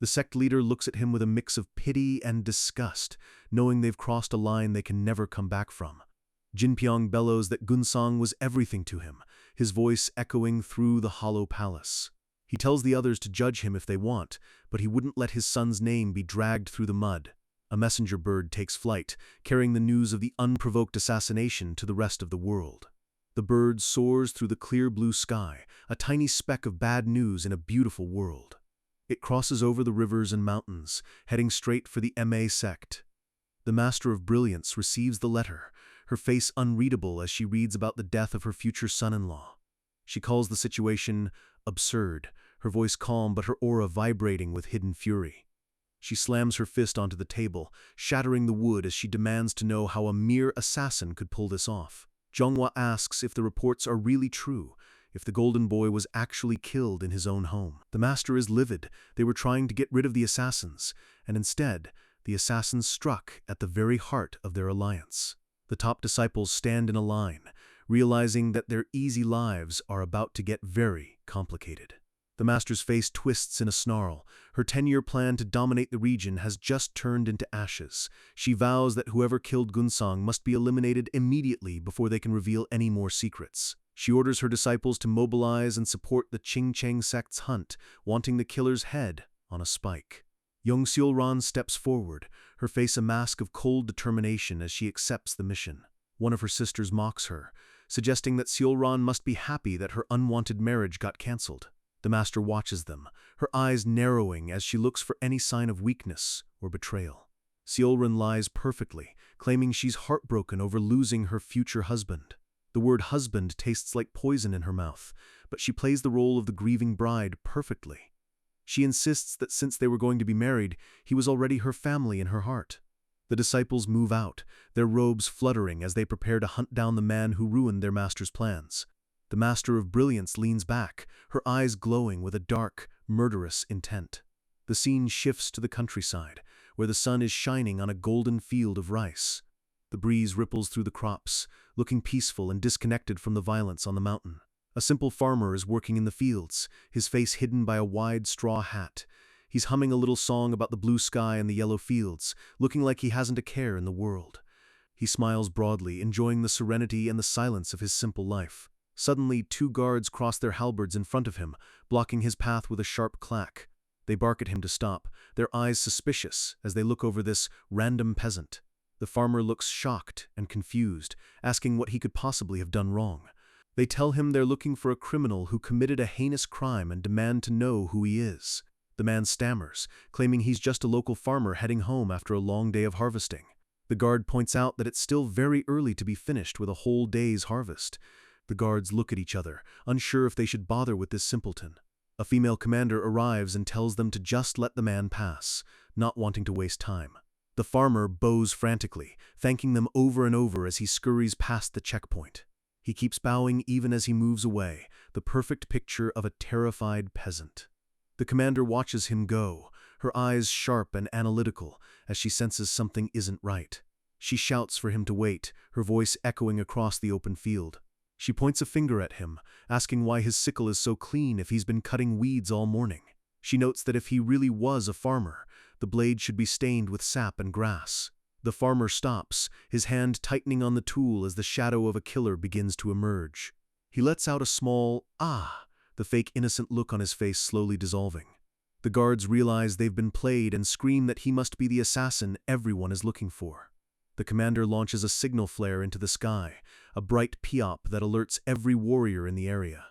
[SPEAKER 1] The sect leader looks at him with a mix of pity and disgust, knowing they've crossed a line they can never come back from. Jinpyong bellows that Gunsong was everything to him, his voice echoing through the hollow palace. He tells the others to judge him if they want, but he wouldn't let his son's name be dragged through the mud. A messenger bird takes flight, carrying the news of the unprovoked assassination to the rest of the world. The bird soars through the clear blue sky, a tiny speck of bad news in a beautiful world. It crosses over the rivers and mountains, heading straight for the MA sect. The Master of Brilliance receives the letter, her face unreadable as she reads about the death of her future son-in-law. She calls the situation absurd, her voice calm but her aura vibrating with hidden fury. She slams her fist onto the table, shattering the wood as she demands to know how a mere assassin could pull this off. Manhwa asks if the reports are really true, if the golden boy was actually killed in his own home. The master is livid. They were trying to get rid of the assassins, and instead, the assassins struck at the very heart of their alliance. The top disciples stand in a line, realizing that their easy lives are about to get very complicated. The master's face twists in a snarl. Her 10-year plan to dominate the region has just turned into ashes. She vows that whoever killed Gunsong must be eliminated immediately before they can reveal any more secrets. She orders her disciples to mobilize and support the Qingcheng sect's hunt, wanting the killer's head on a spike. Young Seolran steps forward, her face a mask of cold determination as she accepts the mission. One of her sisters mocks her, suggesting that Seolran must be happy that her unwanted marriage got cancelled. The master watches them, her eyes narrowing as she looks for any sign of weakness or betrayal. Seolran lies perfectly, claiming she's heartbroken over losing her future husband. The word husband tastes like poison in her mouth, but she plays the role of the grieving bride perfectly. She insists that since they were going to be married, he was already her family in her heart. The disciples move out, their robes fluttering as they prepare to hunt down the man who ruined their master's plans. The Master of Brilliance leans back, her eyes glowing with a dark, murderous intent. The scene shifts to the countryside, where the sun is shining on a golden field of rice. The breeze ripples through the crops, looking peaceful and disconnected from the violence on the mountain. A simple farmer is working in the fields, his face hidden by a wide straw hat. He's humming a little song about the blue sky and the yellow fields, looking like he hasn't a care in the world. He smiles broadly, enjoying the serenity and the silence of his simple life. Suddenly, 2 guards cross their halberds in front of him, blocking his path with a sharp clack. They bark at him to stop, their eyes suspicious as they look over this random peasant. The farmer looks shocked and confused, asking what he could possibly have done wrong. They tell him they're looking for a criminal who committed a heinous crime and demand to know who he is. The man stammers, claiming he's just a local farmer heading home after a long day of harvesting. The guard points out that it's still very early to be finished with a whole day's harvest. The guards look at each other, unsure if they should bother with this simpleton. A female commander arrives and tells them to just let the man pass, not wanting to waste time. The farmer bows frantically, thanking them over and over as he scurries past the checkpoint. He keeps bowing even as he moves away, the perfect picture of a terrified peasant. The commander watches him go, her eyes sharp and analytical, as she senses something isn't right. She shouts for him to wait, her voice echoing across the open field. She points a finger at him, asking why his sickle is so clean if he's been cutting weeds all morning. She notes that if he really was a farmer, the blade should be stained with sap and grass. The farmer stops, his hand tightening on the tool as the shadow of a killer begins to emerge. He lets out a small, "ah," the fake innocent look on his face slowly dissolving. The guards realize they've been played and scream that he must be the assassin everyone is looking for. The commander launches a signal flare into the sky, a bright piop that alerts every warrior in the area.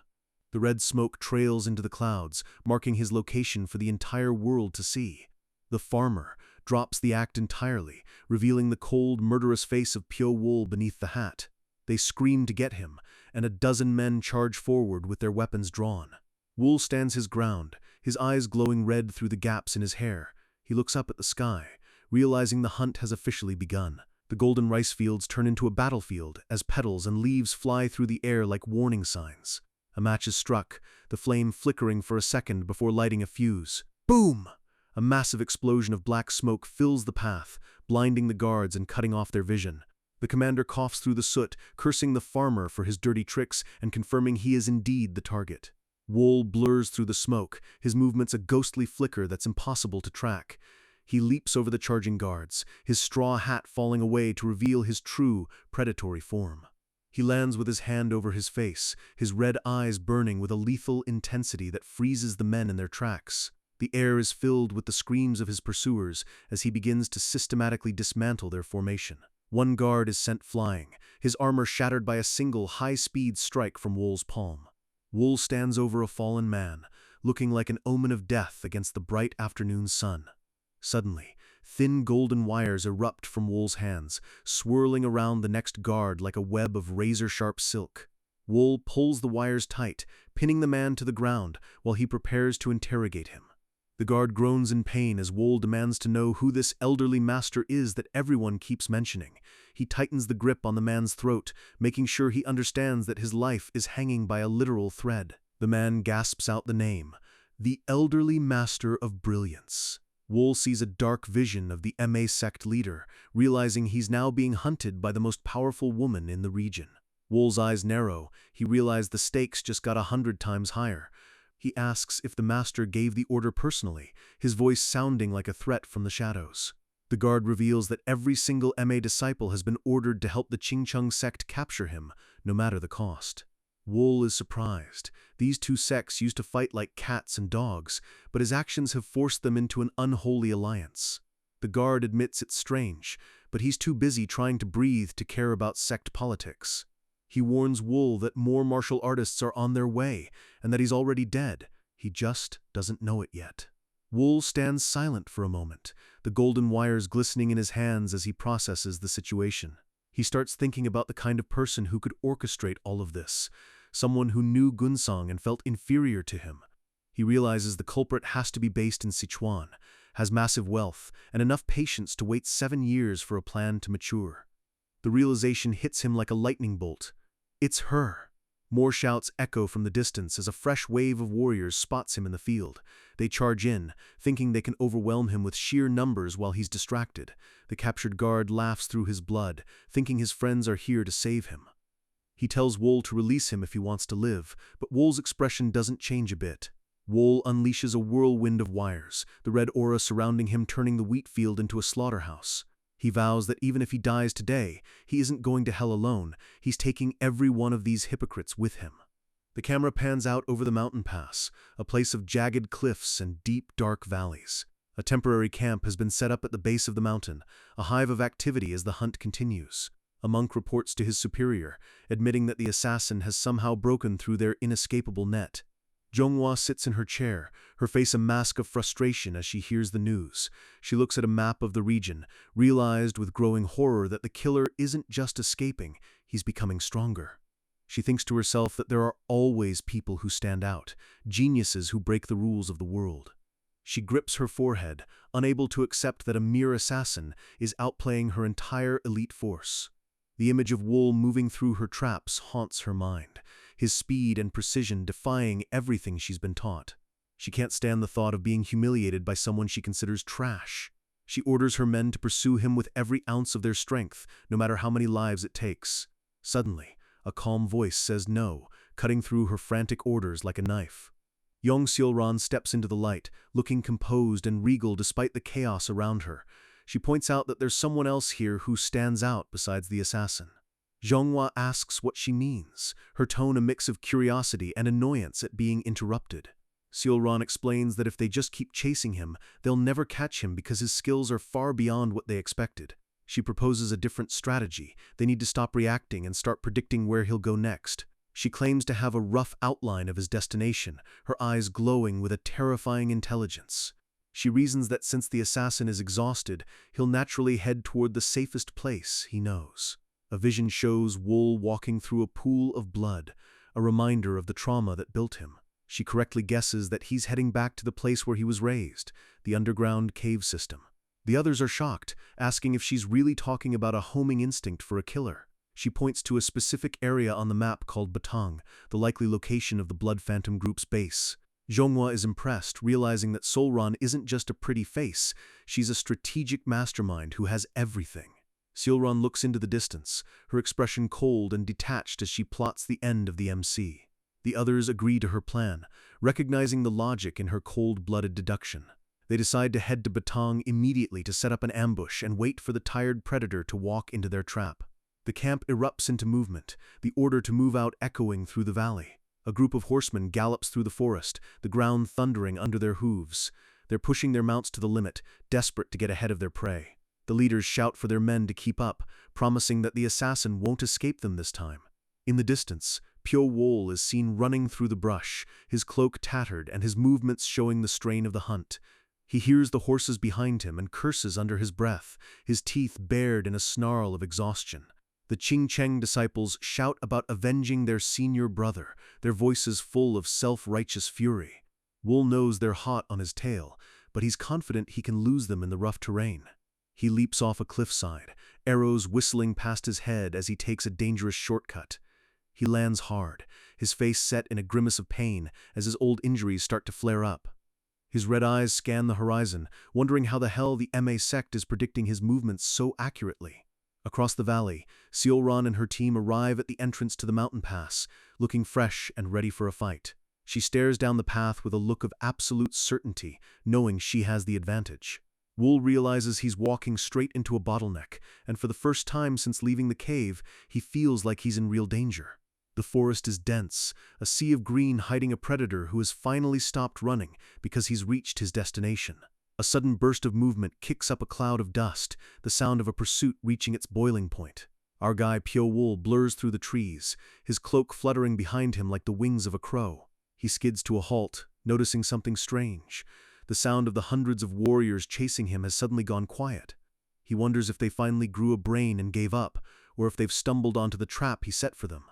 [SPEAKER 1] The red smoke trails into the clouds, marking his location for the entire world to see. The farmer drops the act entirely, revealing the cold, murderous face of Pyo Wool beneath the hat. They scream to get him, and a dozen men charge forward with their weapons drawn. Wool stands his ground, his eyes glowing red through the gaps in his hair. He looks up at the sky, realizing the hunt has officially begun. The golden rice fields turn into a battlefield as petals and leaves fly through the air like warning signs. A match is struck, the flame flickering for a second before lighting a fuse. Boom! A massive explosion of black smoke fills the path, blinding the guards and cutting off their vision. The commander coughs through the soot, cursing the farmer for his dirty tricks and confirming he is indeed the target. Wool blurs through the smoke, his movements a ghostly flicker that's impossible to track. He leaps over the charging guards, his straw hat falling away to reveal his true, predatory form. He lands with his hand over his face, his red eyes burning with a lethal intensity that freezes the men in their tracks. The air is filled with the screams of his pursuers as he begins to systematically dismantle their formation. One guard is sent flying, his armor shattered by a single high-speed strike from Wool's palm. Wool stands over a fallen man, looking like an omen of death against the bright afternoon sun. Suddenly, thin golden wires erupt from Wool's hands, swirling around the next guard like a web of razor-sharp silk. Wool pulls the wires tight, pinning the man to the ground while he prepares to interrogate him. The guard groans in pain as Wool demands to know who this elderly master is that everyone keeps mentioning. He tightens the grip on the man's throat, making sure he understands that his life is hanging by a literal thread. The man gasps out the name, the elderly Master of Brilliance. Wool sees a dark vision of the MA sect leader, realizing he's now being hunted by the most powerful woman in the region. Wool's eyes narrow, he realized the stakes just got 100 times higher. He asks if the master gave the order personally, his voice sounding like a threat from the shadows. The guard reveals that every single MA disciple has been ordered to help the Qingcheng sect capture him, no matter the cost. Wool is surprised. These 2 sects used to fight like cats and dogs, but his actions have forced them into an unholy alliance. The guard admits it's strange, but he's too busy trying to breathe to care about sect politics. He warns Wool that more martial artists are on their way, and that he's already dead. He just doesn't know it yet. Wool stands silent for a moment, the golden wires glistening in his hands as he processes the situation. He starts thinking about the kind of person who could orchestrate all of this, someone who knew Gunsong and felt inferior to him. He realizes the culprit has to be based in Sichuan, has massive wealth, and enough patience to wait 7 years for a plan to mature. The realization hits him like a lightning bolt. It's her. More shouts echo from the distance as a fresh wave of warriors spots him in the field. They charge in, thinking they can overwhelm him with sheer numbers while he's distracted. The captured guard laughs through his blood, thinking his friends are here to save him. He tells Wool to release him if he wants to live, but Wool's expression doesn't change a bit. Wool unleashes a whirlwind of wires, the red aura surrounding him turning the wheat field into a slaughterhouse. He vows that even if he dies today, he isn't going to hell alone. He's taking every one of these hypocrites with him. The camera pans out over the mountain pass, a place of jagged cliffs and deep, dark valleys. A temporary camp has been set up at the base of the mountain, a hive of activity as the hunt continues. A monk reports to his superior, admitting that the assassin has somehow broken through their inescapable net. Manhwa sits in her chair, her face a mask of frustration as she hears the news. She looks at a map of the region, realized with growing horror that the killer isn't just escaping, he's becoming stronger. She thinks to herself that there are always people who stand out, geniuses who break the rules of the world. She grips her forehead, unable to accept that a mere assassin is outplaying her entire elite force. The image of Wool moving through her traps haunts her mind, his speed and precision defying everything she's been taught. She can't stand the thought of being humiliated by someone she considers trash. She orders her men to pursue him with every ounce of their strength, no matter how many lives it takes. Suddenly, a calm voice says no, cutting through her frantic orders like a knife. Young Seolran steps into the light, looking composed and regal despite the chaos around her. She points out that there's someone else here who stands out besides the assassin. Manhwa asks what she means, her tone a mix of curiosity and annoyance at being interrupted. Seolran explains that if they just keep chasing him, they'll never catch him because his skills are far beyond what they expected. She proposes a different strategy. They need to stop reacting and start predicting where he'll go next. She claims to have a rough outline of his destination, her eyes glowing with a terrifying intelligence. She reasons that since the assassin is exhausted, he'll naturally head toward the safest place he knows. A vision shows Wool walking through a pool of blood, a reminder of the trauma that built him. She correctly guesses that he's heading back to the place where he was raised, the underground cave system. The others are shocked, asking if she's really talking about a homing instinct for a killer. She points to a specific area on the map called Batang, the likely location of the Blood Phantom Group's base. Manhwa is impressed, realizing that Seolran isn't just a pretty face, she's a strategic mastermind who has everything. Seolran looks into the distance, her expression cold and detached as she plots the end of the MC. The others agree to her plan, recognizing the logic in her cold-blooded deduction. They decide to head to Batang immediately to set up an ambush and wait for the tired predator to walk into their trap. The camp erupts into movement, the order to move out echoing through the valley. A group of horsemen gallops through the forest, the ground thundering under their hooves. They're pushing their mounts to the limit, desperate to get ahead of their prey. The leaders shout for their men to keep up, promising that the assassin won't escape them this time. In the distance, Wool is seen running through the brush, his cloak tattered and his movements showing the strain of the hunt. He hears the horses behind him and curses under his breath, his teeth bared in a snarl of exhaustion. The Ching disciples shout about avenging their senior brother, their voices full of self-righteous fury. Wool knows they're hot on his tail, but he's confident he can lose them in the rough terrain. He leaps off a cliffside, arrows whistling past his head as he takes a dangerous shortcut. He lands hard, his face set in a grimace of pain as his old injuries start to flare up. His red eyes scan the horizon, wondering how the hell the MA sect is predicting his movements so accurately. Across the valley, Seolran and her team arrive at the entrance to the mountain pass, looking fresh and ready for a fight. She stares down the path with a look of absolute certainty, knowing she has the advantage. Wool realizes he's walking straight into a bottleneck, and for the first time since leaving the cave, he feels like he's in real danger. The forest is dense, a sea of green hiding a predator who has finally stopped running because he's reached his destination. A sudden burst of movement kicks up a cloud of dust, the sound of a pursuit reaching its boiling point. Our guy Wool blurs through the trees, his cloak fluttering behind him like the wings of a crow. He skids to a halt, noticing something strange. The sound of the hundreds of warriors chasing him has suddenly gone quiet. He wonders if they finally grew a brain and gave up, or if they've stumbled onto the trap he set for them.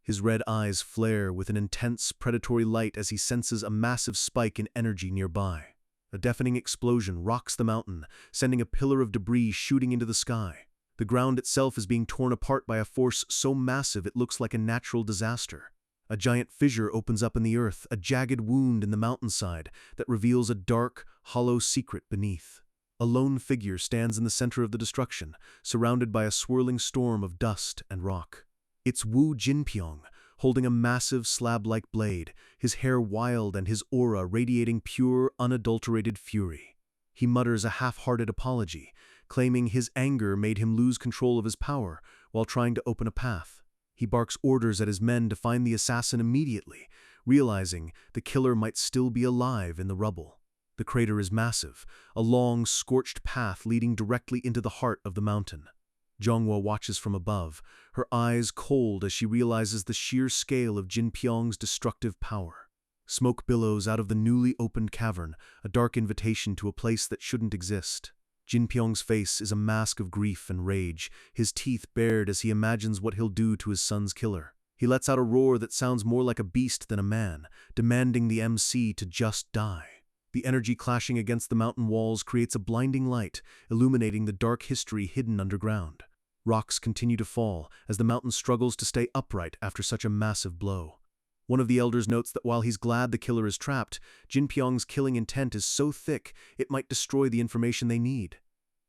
[SPEAKER 1] His red eyes flare with an intense, predatory light as he senses a massive spike in energy nearby. A deafening explosion rocks the mountain, sending a pillar of debris shooting into the sky. The ground itself is being torn apart by a force so massive it looks like a natural disaster. A giant fissure opens up in the earth, a jagged wound in the mountainside that reveals a dark, hollow secret beneath. A lone figure stands in the center of the destruction, surrounded by a swirling storm of dust and rock. It's Wu Jinpyong, holding a massive slab-like blade, his hair wild and his aura radiating pure, unadulterated fury. He mutters a half-hearted apology, claiming his anger made him lose control of his power while trying to open a path. He barks orders at his men to find the assassin immediately, realizing the killer might still be alive in the rubble. The crater is massive, a long, scorched path leading directly into the heart of the mountain. Zhonghua watches from above, her eyes cold as she realizes the sheer scale of Jinpyong's destructive power. Smoke billows out of the newly opened cavern, a dark invitation to a place that shouldn't exist. Jinpyong's face is a mask of grief and rage, his teeth bared as he imagines what he'll do to his son's killer. He lets out a roar that sounds more like a beast than a man, demanding the MC to just die. The energy clashing against the mountain walls creates a blinding light, illuminating the dark history hidden underground. Rocks continue to fall as the mountain struggles to stay upright after such a massive blow. One of the elders notes that while he's glad the killer is trapped, Jinpyong's killing intent is so thick it might destroy the information they need.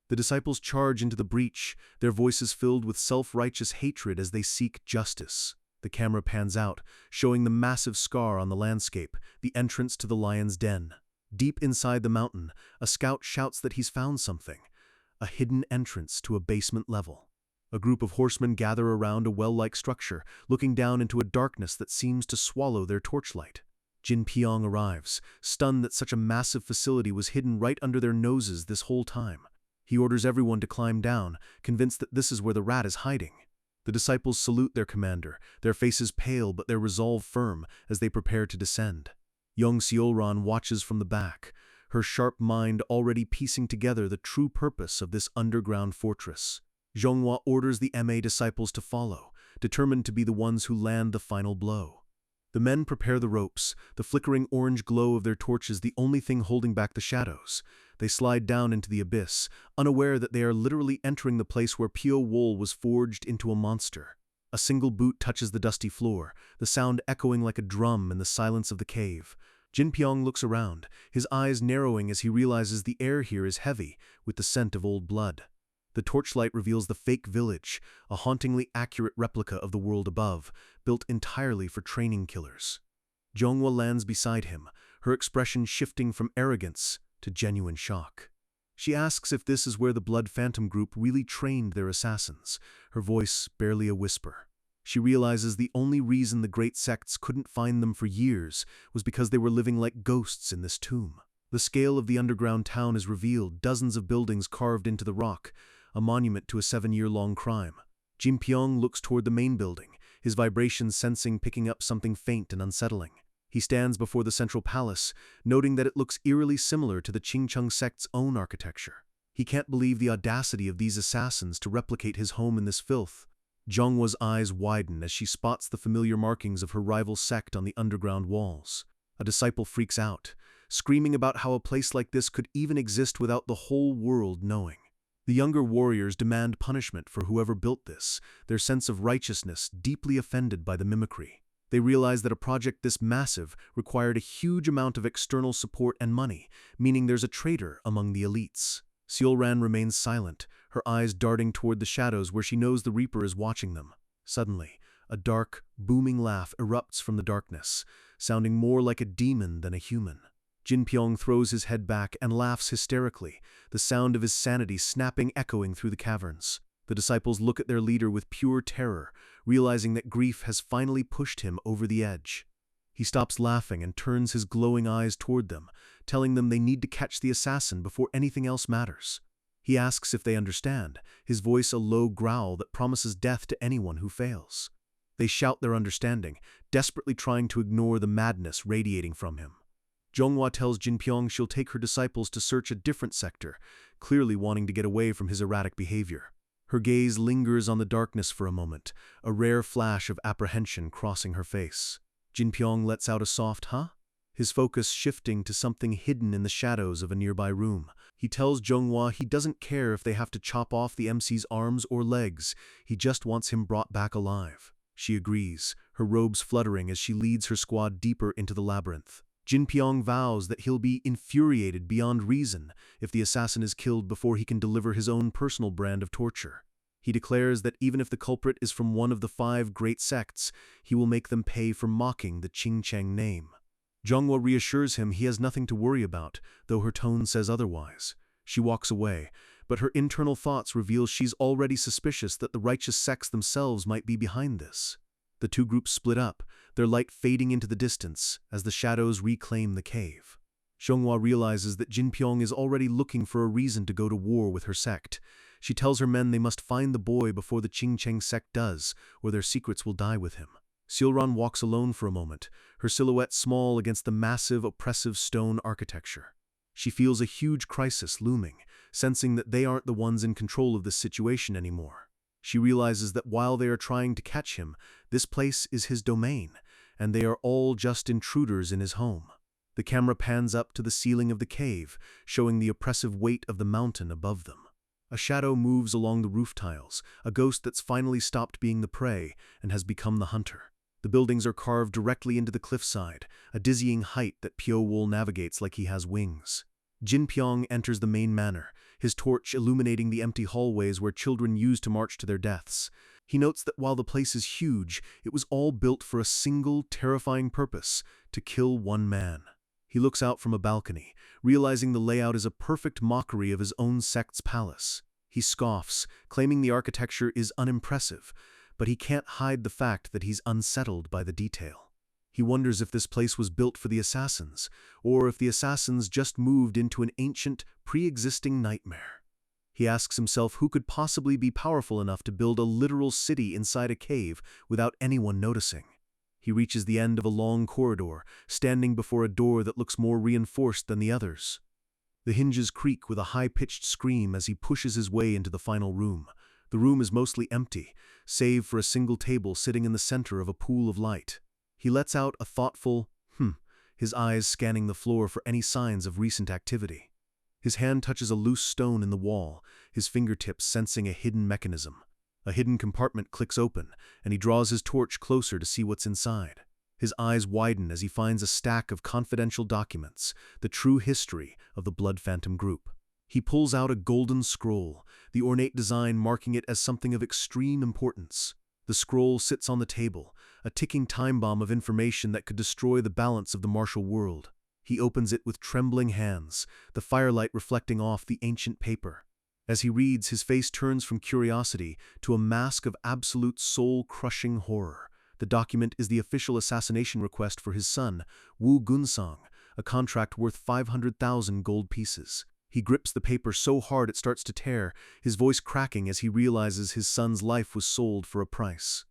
[SPEAKER 1] The disciples charge into the breach, their voices filled with self-righteous hatred as they seek justice. The camera pans out, showing the massive scar on the landscape, the entrance to the lion's den. Deep inside the mountain, a scout shouts that he's found something, a hidden entrance to a basement level. A group of horsemen gather around a well-like structure, looking down into a darkness that seems to swallow their torchlight. Jinpyong arrives, stunned that such a massive facility was hidden right under their noses this whole time. He orders everyone to climb down, convinced that this is where the rat is hiding. The disciples salute their commander, their faces pale but their resolve firm as they prepare to descend. Young Seolran watches from the back, her sharp mind already piecing together the true purpose of this underground fortress. Zhonghua orders the MA disciples to follow, determined to be the ones who land the final blow. The men prepare the ropes, the flickering orange glow of their torches the only thing holding back the shadows. They slide down into the abyss, unaware that they are literally entering the place where Pyo Wool was forged into a monster. A single boot touches the dusty floor, the sound echoing like a drum in the silence of the cave. Jinpyong looks around, his eyes narrowing as he realizes the air here is heavy with the scent of old blood. The torchlight reveals the fake village, a hauntingly accurate replica of the world above, built entirely for training killers. Zhonghua lands beside him, her expression shifting from arrogance to genuine shock. She asks if this is where the Blood Phantom group really trained their assassins, her voice barely a whisper. She realizes the only reason the great sects couldn't find them for years was because they were living like ghosts in this tomb. The scale of the underground town is revealed, dozens of buildings carved into the rock, a monument to a 7-year-long crime. Jinpyong looks toward the main building, his vibrations sensing picking up something faint and unsettling. He stands before the central palace, noting that it looks eerily similar to the Qingcheng sect's own architecture. He can't believe the audacity of these assassins to replicate his home in this filth. Zhonghua's eyes widen as she spots the familiar markings of her rival sect on the underground walls. A disciple freaks out, screaming about how a place like this could even exist without the whole world knowing. The younger warriors demand punishment for whoever built this, their sense of righteousness deeply offended by the mimicry. They realize that a project this massive required a huge amount of external support and money, meaning there's a traitor among the elites. Seolran remains silent, her eyes darting toward the shadows where she knows the Reaper is watching them. Suddenly, a dark, booming laugh erupts from the darkness, sounding more like a demon than a human. Jinpyong throws his head back and laughs hysterically, the sound of his sanity snapping echoing through the caverns. The disciples look at their leader with pure terror, realizing that grief has finally pushed him over the edge. He stops laughing and turns his glowing eyes toward them, telling them they need to catch the assassin before anything else matters. He asks if they understand, his voice a low growl that promises death to anyone who fails. They shout their understanding, desperately trying to ignore the madness radiating from him. Zhonghua tells Jinpyong she'll take her disciples to search a different sector, clearly wanting to get away from his erratic behavior. Her gaze lingers on the darkness for a moment, a rare flash of apprehension crossing her face. Jinpyong lets out a soft "huh?" his focus shifting to something hidden in the shadows of a nearby room. He tells Zhonghua he doesn't care if they have to chop off the MC's arms or legs, he just wants him brought back alive. She agrees, her robes fluttering as she leads her squad deeper into the labyrinth. Jin Pyong vows that he'll be infuriated beyond reason if the assassin is killed before he can deliver his own personal brand of torture. He declares that even if the culprit is from one of the 5 great sects, he will make them pay for mocking the Qingcheng name. Zhonghua reassures him he has nothing to worry about, though her tone says otherwise. She walks away, but her internal thoughts reveal she's already suspicious that the righteous sects themselves might be behind this. The two groups split up, their light fading into the distance as the shadows reclaim the cave. Zhonghua realizes that Jin Pyong is already looking for a reason to go to war with her sect. She tells her men they must find the boy before the Qingcheng sect does, or their secrets will die with him. Seolran walks alone for a moment, her silhouette small against the massive, oppressive stone architecture. She feels a huge crisis looming, sensing that they aren't the ones in control of this situation anymore. She realizes that while they are trying to catch him, this place is his domain, and they are all just intruders in his home. The camera pans up to the ceiling of the cave, showing the oppressive weight of the mountain above them. A shadow moves along the roof tiles, a ghost that's finally stopped being the prey and has become the hunter. The buildings are carved directly into the cliffside, a dizzying height that Pyo-wol navigates like he has wings. Jin Pyong enters the main manor, his torch illuminating the empty hallways where children used to march to their deaths. He notes that while the place is huge, it was all built for a single, terrifying purpose: to kill one man. He looks out from a balcony, realizing the layout is a perfect mockery of his own sect's palace. He scoffs, claiming the architecture is unimpressive, but he can't hide the fact that he's unsettled by the detail. He wonders if this place was built for the assassins, or if the assassins just moved into an ancient, pre-existing nightmare. He asks himself who could possibly be powerful enough to build a literal city inside a cave without anyone noticing. He reaches the end of a long corridor, standing before a door that looks more reinforced than the others. The hinges creak with a high-pitched scream as he pushes his way into the final room. The room is mostly empty, save for a single table sitting in the center of a pool of light. He lets out a thoughtful, his eyes scanning the floor for any signs of recent activity. His hand touches a loose stone in the wall, his fingertips sensing a hidden mechanism. A hidden compartment clicks open, and he draws his torch closer to see what's inside. His eyes widen as he finds a stack of confidential documents, the true history of the Blood Phantom group. He pulls out a golden scroll, the ornate design marking it as something of extreme importance. The scroll sits on the table, a ticking time bomb of information that could destroy the balance of the martial world. He opens it with trembling hands, the firelight reflecting off the ancient paper. As he reads, his face turns from curiosity to a mask of absolute soul-crushing horror. The document is the official assassination request for his son, Wu Gunsong, a contract worth 500,000 gold pieces. He grips the paper so hard it starts to tear, his voice cracking as he realizes his son's life was sold for a price.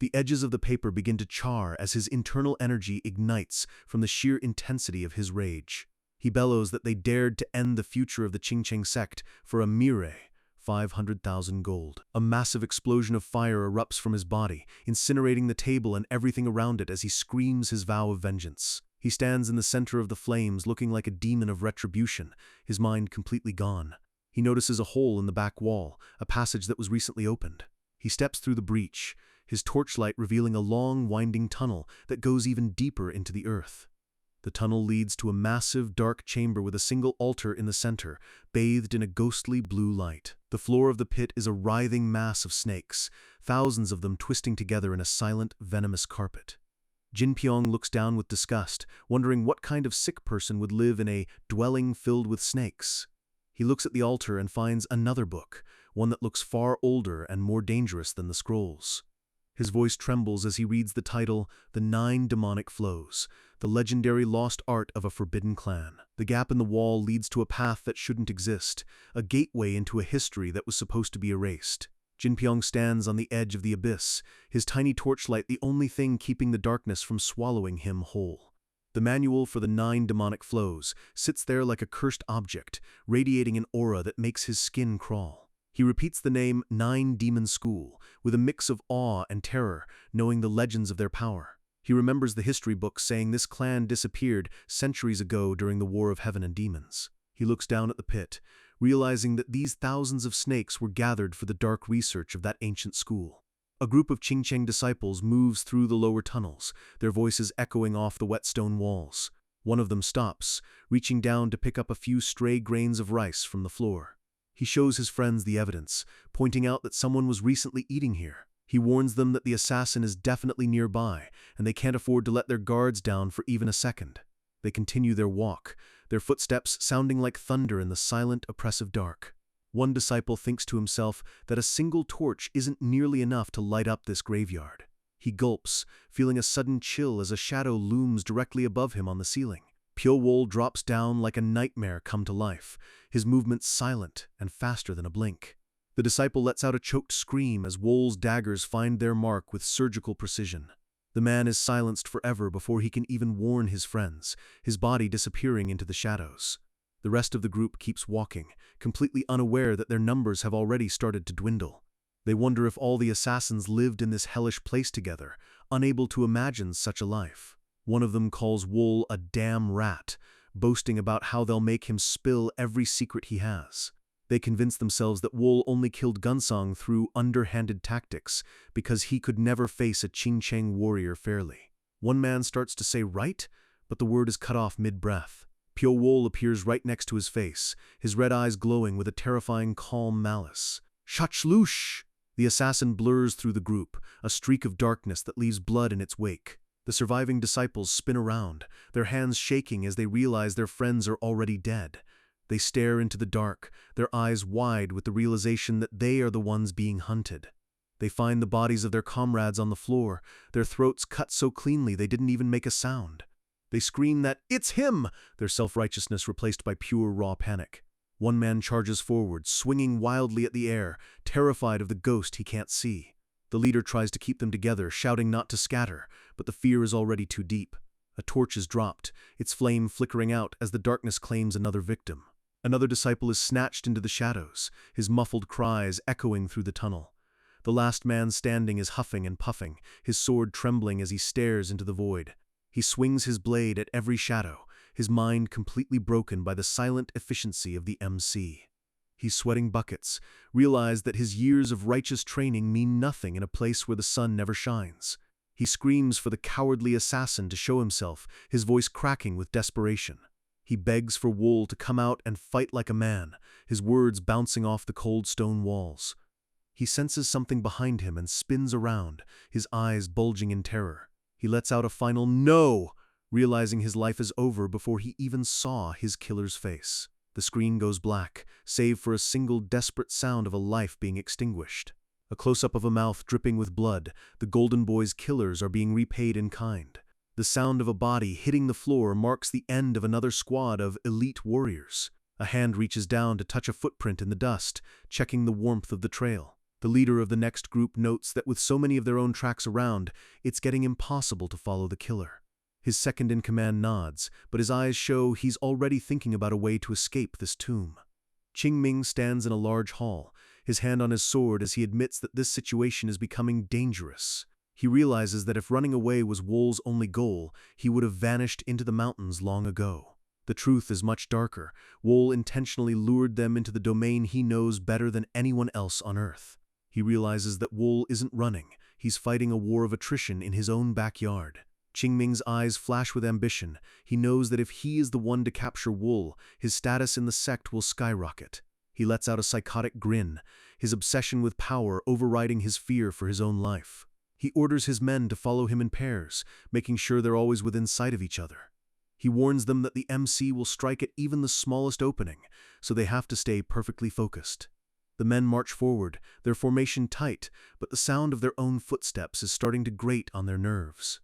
[SPEAKER 1] The edges of the paper begin to char as his internal energy ignites from the sheer intensity of his rage. He bellows that they dared to end the future of the Qingcheng sect for a mere 500,000 gold. A massive explosion of fire erupts from his body, incinerating the table and everything around it as he screams his vow of vengeance. He stands in the center of the flames, looking like a demon of retribution, his mind completely gone. He notices a hole in the back wall, a passage that was recently opened. He steps through the breach, his torchlight revealing a long, winding tunnel that goes even deeper into the earth. The tunnel leads to a massive, dark chamber with a single altar in the center, bathed in a ghostly blue light. The floor of the pit is a writhing mass of snakes, thousands of them twisting together in a silent, venomous carpet. Jin Pyong looks down with disgust, wondering what kind of sick person would live in a dwelling filled with snakes. He looks at the altar and finds another book, one that looks far older and more dangerous than the scrolls. His voice trembles as he reads the title, The 9 Demonic Flows, the legendary lost art of a forbidden clan. The gap in the wall leads to a path that shouldn't exist, a gateway into a history that was supposed to be erased. Jin Pyong stands on the edge of the abyss, his tiny torchlight the only thing keeping the darkness from swallowing him whole. The manual for the 9 demonic flows sits there like a cursed object, radiating an aura that makes his skin crawl. He repeats the name 9 Demon School, with a mix of awe and terror, knowing the legends of their power. He remembers the history books saying this clan disappeared centuries ago during the War of Heaven and Demons. He looks down at the pit, realizing that these thousands of snakes were gathered for the dark research of that ancient school. A group of Qingcheng disciples moves through the lower tunnels, their voices echoing off the wet stone walls. One of them stops, reaching down to pick up a few stray grains of rice from the floor. He shows his friends the evidence, pointing out that someone was recently eating here. He warns them that the assassin is definitely nearby, and they can't afford to let their guards down for even a second. They continue their walk, their footsteps sounding like thunder in the silent, oppressive dark. One disciple thinks to himself that a single torch isn't nearly enough to light up this graveyard. He gulps, feeling a sudden chill as a shadow looms directly above him on the ceiling. Pyo-wol drops down like a nightmare come to life, his movements silent and faster than a blink. The disciple lets out a choked scream as Wol's daggers find their mark with surgical precision. The man is silenced forever before he can even warn his friends, his body disappearing into the shadows. The rest of the group keeps walking, completely unaware that their numbers have already started to dwindle. They wonder if all the assassins lived in this hellish place together, unable to imagine such a life. One of them calls Wol a damn rat, boasting about how they'll make him spill every secret he has. They convince themselves that Wol only killed Gunsong through underhanded tactics because he could never face a Qingcheng warrior fairly. One man starts to say right, but the word is cut off mid-breath. Pyo-wol appears right next to his face, his red eyes glowing with a terrifying calm malice. Shachlush! The assassin blurs through the group, a streak of darkness that leaves blood in its wake. The surviving disciples spin around, their hands shaking as they realize their friends are already dead. They stare into the dark, their eyes wide with the realization that they are the ones being hunted. They find the bodies of their comrades on the floor, their throats cut so cleanly they didn't even make a sound. They scream that, "It's him!" their self-righteousness replaced by pure raw panic. One man charges forward, swinging wildly at the air, terrified of the ghost he can't see. The leader tries to keep them together, shouting not to scatter, but the fear is already too deep. A torch is dropped, its flame flickering out as the darkness claims another victim. Another disciple is snatched into the shadows, his muffled cries echoing through the tunnel. The last man standing is huffing and puffing, his sword trembling as he stares into the void. He swings his blade at every shadow, his mind completely broken by the silent efficiency of the MC. He's sweating buckets, realized that his years of righteous training mean nothing in a place where the sun never shines. He screams for the cowardly assassin to show himself, his voice cracking with desperation. He begs for Wol to come out and fight like a man, his words bouncing off the cold stone walls. He senses something behind him and spins around, his eyes bulging in terror. He lets out a final "No!" realizing his life is over before he even saw his killer's face. The screen goes black, save for a single desperate sound of a life being extinguished. A close-up of a mouth dripping with blood, the Golden Boy's killers are being repaid in kind. The sound of a body hitting the floor marks the end of another squad of elite warriors. A hand reaches down to touch a footprint in the dust, checking the warmth of the trail. The leader of the next group notes that with so many of their own tracks around, it's getting impossible to follow the killer. His second-in-command nods, but his eyes show he's already thinking about a way to escape this tomb. Qingming stands in a large hall, his hand on his sword as he admits that this situation is becoming dangerous. He realizes that if running away was Wol's only goal, he would have vanished into the mountains long ago. The truth is much darker. Wol intentionally lured them into the domain he knows better than anyone else on Earth. He realizes that Wol isn't running, he's fighting a war of attrition in his own backyard. Qingming's eyes flash with ambition. He knows that if he is the one to capture Wol, his status in the sect will skyrocket. He lets out a psychotic grin, his obsession with power overriding his fear for his own life. He orders his men to follow him in pairs, making sure they're always within sight of each other. He warns them that the MC will strike at even the smallest opening, so they have to stay perfectly focused. The men march forward, their formation tight, but the sound of their own footsteps is starting to grate on their nerves.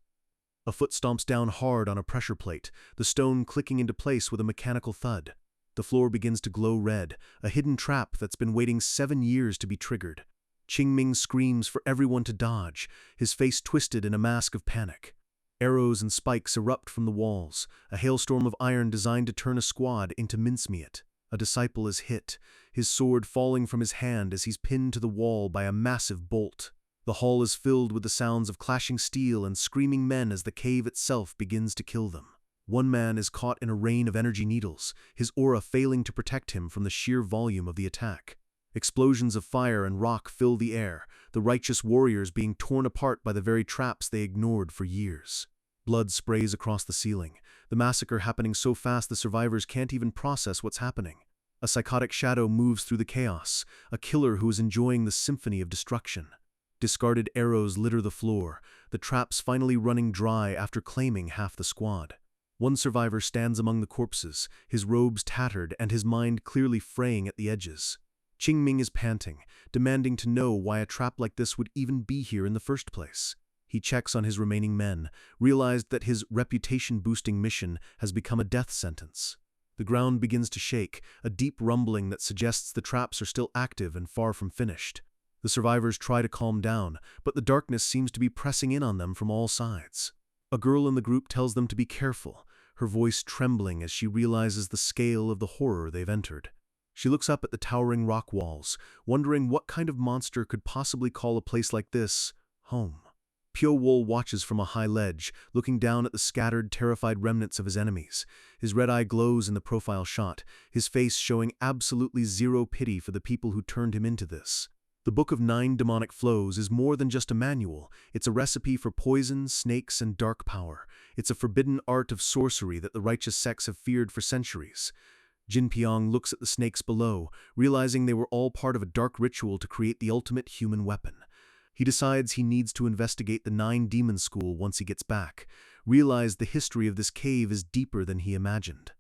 [SPEAKER 1] A foot stomps down hard on a pressure plate, the stone clicking into place with a mechanical thud. The floor begins to glow red, a hidden trap that's been waiting 7 years to be triggered. Qingming screams for everyone to dodge, his face twisted in a mask of panic. Arrows and spikes erupt from the walls, a hailstorm of iron designed to turn a squad into mincemeat. A disciple is hit, his sword falling from his hand as he's pinned to the wall by a massive bolt. The hall is filled with the sounds of clashing steel and screaming men as the cave itself begins to kill them. One man is caught in a rain of energy needles, his aura failing to protect him from the sheer volume of the attack. Explosions of fire and rock fill the air, the righteous warriors being torn apart by the very traps they ignored for years. Blood sprays across the ceiling, the massacre happening so fast the survivors can't even process what's happening. A psychotic shadow moves through the chaos, a killer who is enjoying the symphony of destruction. Discarded arrows litter the floor, the traps finally running dry after claiming half the squad. One survivor stands among the corpses, his robes tattered and his mind clearly fraying at the edges. Qingming is panting, demanding to know why a trap like this would even be here in the first place. He checks on his remaining men, realized that his reputation-boosting mission has become a death sentence. The ground begins to shake, a deep rumbling that suggests the traps are still active and far from finished. The survivors try to calm down, but the darkness seems to be pressing in on them from all sides. A girl in the group tells them to be careful, her voice trembling as she realizes the scale of the horror they've entered. She looks up at the towering rock walls, wondering what kind of monster could possibly call a place like this home. Pyo Wol watches from a high ledge, looking down at the scattered, terrified remnants of his enemies. His red eye glows in the profile shot, his face showing absolutely zero pity for the people who turned him into this. The Book of 9 Demonic Flows is more than just a manual. It's a recipe for poison, snakes, and dark power. It's a forbidden art of sorcery that the righteous sects have feared for centuries. Jin Pyong looks at the snakes below, realizing they were all part of a dark ritual to create the ultimate human weapon. He decides he needs to investigate the 9 Demon School once he gets back, realize the history of this cave is deeper than he imagined.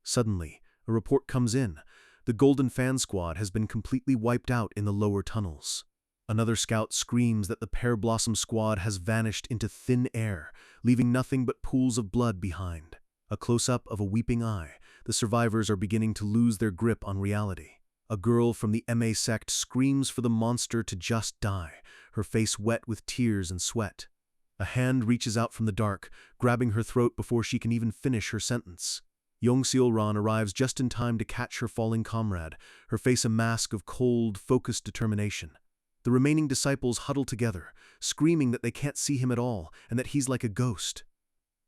[SPEAKER 1] Suddenly, a report comes in. The Golden Fan Squad has been completely wiped out in the lower tunnels. Another scout screams that the Pear Blossom Squad has vanished into thin air, leaving nothing but pools of blood behind. A close-up of a weeping eye. The survivors are beginning to lose their grip on reality. A girl from the MA sect screams for the monster to just die, her face wet with tears and sweat. A hand reaches out from the dark, grabbing her throat before she can even finish her sentence. Yong Seolran arrives just in time to catch her falling comrade, her face a mask of cold, focused determination. The remaining disciples huddle together, screaming that they can't see him at all and that he's like a ghost.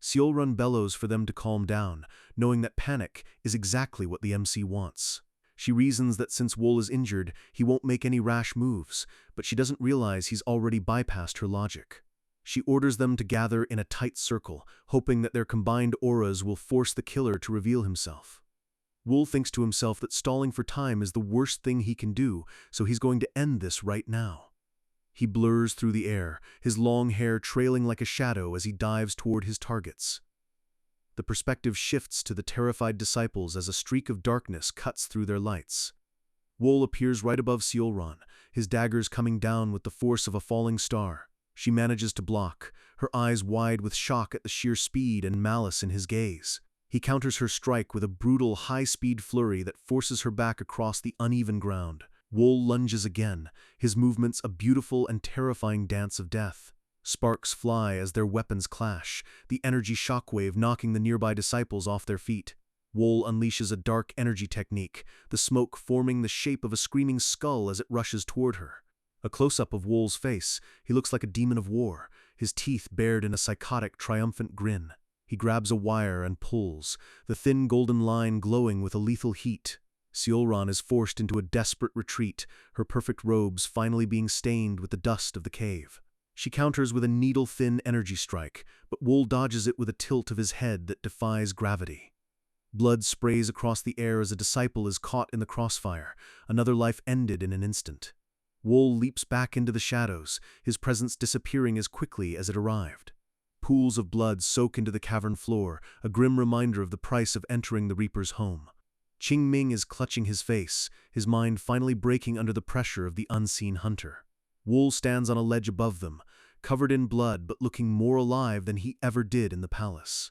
[SPEAKER 1] Seolran bellows for them to calm down, knowing that panic is exactly what the MC wants. She reasons that since Wol is injured, he won't make any rash moves, but she doesn't realize he's already bypassed her logic. She orders them to gather in a tight circle, hoping that their combined auras will force the killer to reveal himself. Wol thinks to himself that stalling for time is the worst thing he can do, so he's going to end this right now. He blurs through the air, his long hair trailing like a shadow as he dives toward his targets. The perspective shifts to the terrified disciples as a streak of darkness cuts through their lights. Wol appears right above Seolran, his daggers coming down with the force of a falling star. She manages to block, her eyes wide with shock at the sheer speed and malice in his gaze. He counters her strike with a brutal, high-speed flurry that forces her back across the uneven ground. Wol lunges again, his movements a beautiful and terrifying dance of death. Sparks fly as their weapons clash, the energy shockwave knocking the nearby disciples off their feet. Wol unleashes a dark energy technique, the smoke forming the shape of a screaming skull as it rushes toward her. A close-up of Wol's face, he looks like a demon of war, his teeth bared in a psychotic, triumphant grin. He grabs a wire and pulls, the thin golden line glowing with a lethal heat. Seolran is forced into a desperate retreat, her perfect robes finally being stained with the dust of the cave. She counters with a needle-thin energy strike, but Wol dodges it with a tilt of his head that defies gravity. Blood sprays across the air as a disciple is caught in the crossfire, another life ended in an instant. Wol leaps back into the shadows, his presence disappearing as quickly as it arrived. Pools of blood soak into the cavern floor, a grim reminder of the price of entering the Reaper's home. Qingming is clutching his face, his mind finally breaking under the pressure of the unseen hunter. Wol stands on a ledge above them, covered in blood but looking more alive than he ever did in the palace.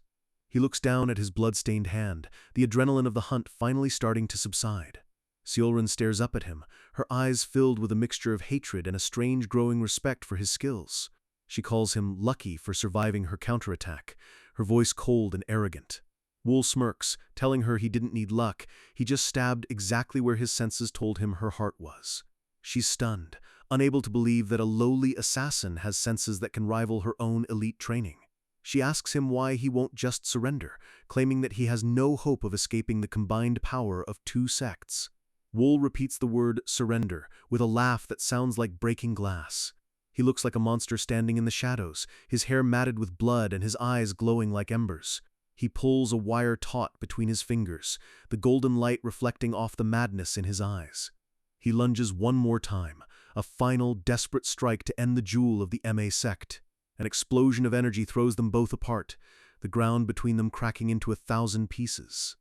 [SPEAKER 1] He looks down at his blood-stained hand, the adrenaline of the hunt finally starting to subside. Seolran stares up at him, her eyes filled with a mixture of hatred and a strange growing respect for his skills. She calls him lucky for surviving her counterattack, her voice cold and arrogant. Wol smirks, telling her he didn't need luck, he just stabbed exactly where his senses told him her heart was. She's stunned, unable to believe that a lowly assassin has senses that can rival her own elite training. She asks him why he won't just surrender, claiming that he has no hope of escaping the combined power of 2 sects. Wool repeats the word surrender with a laugh that sounds like breaking glass. He looks like a monster standing in the shadows, his hair matted with blood and his eyes glowing like embers. He pulls a wire taut between his fingers, the golden light reflecting off the madness in his eyes. He lunges one more time, a final, desperate strike to end the jewel of the MA sect. An explosion of energy throws them both apart, the ground between them cracking into 1,000 pieces.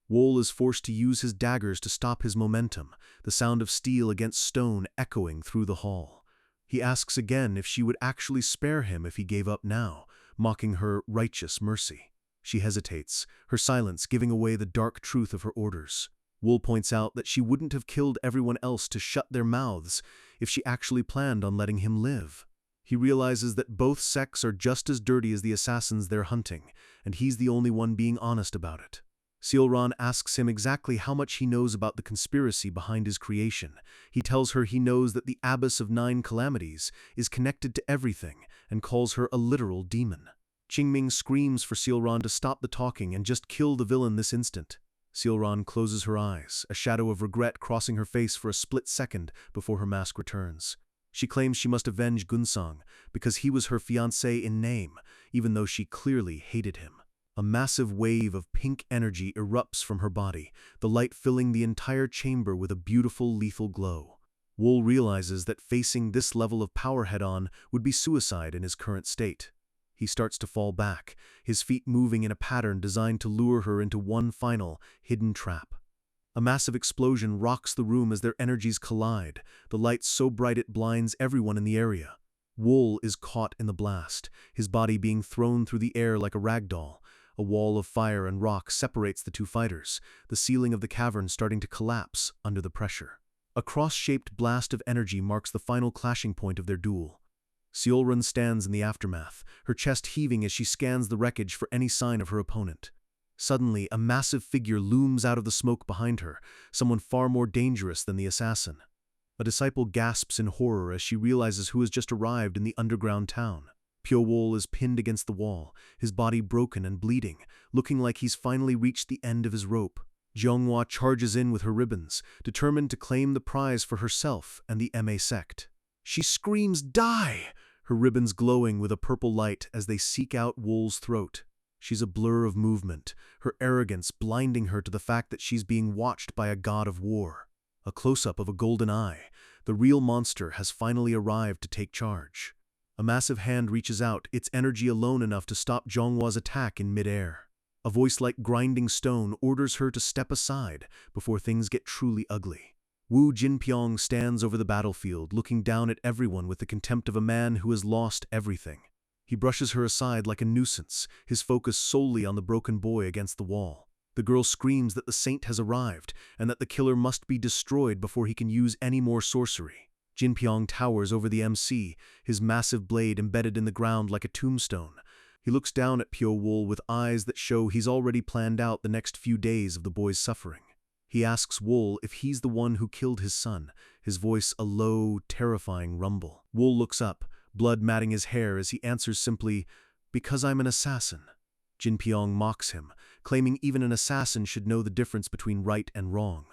[SPEAKER 1] Wool is forced to use his daggers to stop his momentum, the sound of steel against stone echoing through the hall. He asks again if she would actually spare him if he gave up now, mocking her righteous mercy. She hesitates, her silence giving away the dark truth of her orders. Wool points out that she wouldn't have killed everyone else to shut their mouths if she actually planned on letting him live. He realizes that both sects are just as dirty as the assassins they're hunting, and he's the only one being honest about it. Seolran asks him exactly how much he knows about the conspiracy behind his creation. He tells her he knows that the Abbess of 9 Calamities is connected to everything and calls her a literal demon. Qingming screams for Seolran to stop the talking and just kill the villain this instant. Seolran closes her eyes, a shadow of regret crossing her face for a split second before her mask returns. She claims she must avenge Gunsang because he was her fiancé in name, even though she clearly hated him. A massive wave of pink energy erupts from her body, the light filling the entire chamber with a beautiful, lethal glow. Wool realizes that facing this level of power head-on would be suicide in his current state. He starts to fall back, his feet moving in a pattern designed to lure her into one final, hidden trap. A massive explosion rocks the room as their energies collide, the light so bright it blinds everyone in the area. Wool is caught in the blast, his body being thrown through the air like a rag doll. A wall of fire and rock separates the two fighters, the ceiling of the cavern starting to collapse under the pressure. A cross-shaped blast of energy marks the final clashing point of their duel. Seolran stands in the aftermath, her chest heaving as she scans the wreckage for any sign of her opponent. Suddenly, a massive figure looms out of the smoke behind her, someone far more dangerous than the assassin. A disciple gasps in horror as she realizes who has just arrived in the underground town. Pyo-Wool is pinned against the wall, his body broken and bleeding, looking like he's finally reached the end of his rope. Jeonghwa charges in with her ribbons, determined to claim the prize for herself and the MA sect. She screams, "Die!" her ribbons glowing with a purple light as they seek out Wool's throat. She's a blur of movement, her arrogance blinding her to the fact that she's being watched by a god of war. A close-up of a golden eye, the real monster has finally arrived to take charge. A massive hand reaches out, its energy alone enough to stop Jeonghwa's attack in midair. A voice like grinding stone orders her to step aside before things get truly ugly. Wu Jinpyong stands over the battlefield, looking down at everyone with the contempt of a man who has lost everything. He brushes her aside like a nuisance, his focus solely on the broken boy against the wall. The girl screams that the saint has arrived and that the killer must be destroyed before he can use any more sorcery. Jinpyong towers over the MC, his massive blade embedded in the ground like a tombstone. He looks down at Pyo-Wool with eyes that show he's already planned out the next few days of the boy's suffering. He asks Wool if he's the one who killed his son, his voice a low, terrifying rumble. Wool looks up, blood matting his hair as he answers simply, "Because I'm an assassin." Jinpyong mocks him, claiming even an assassin should know the difference between right and wrong.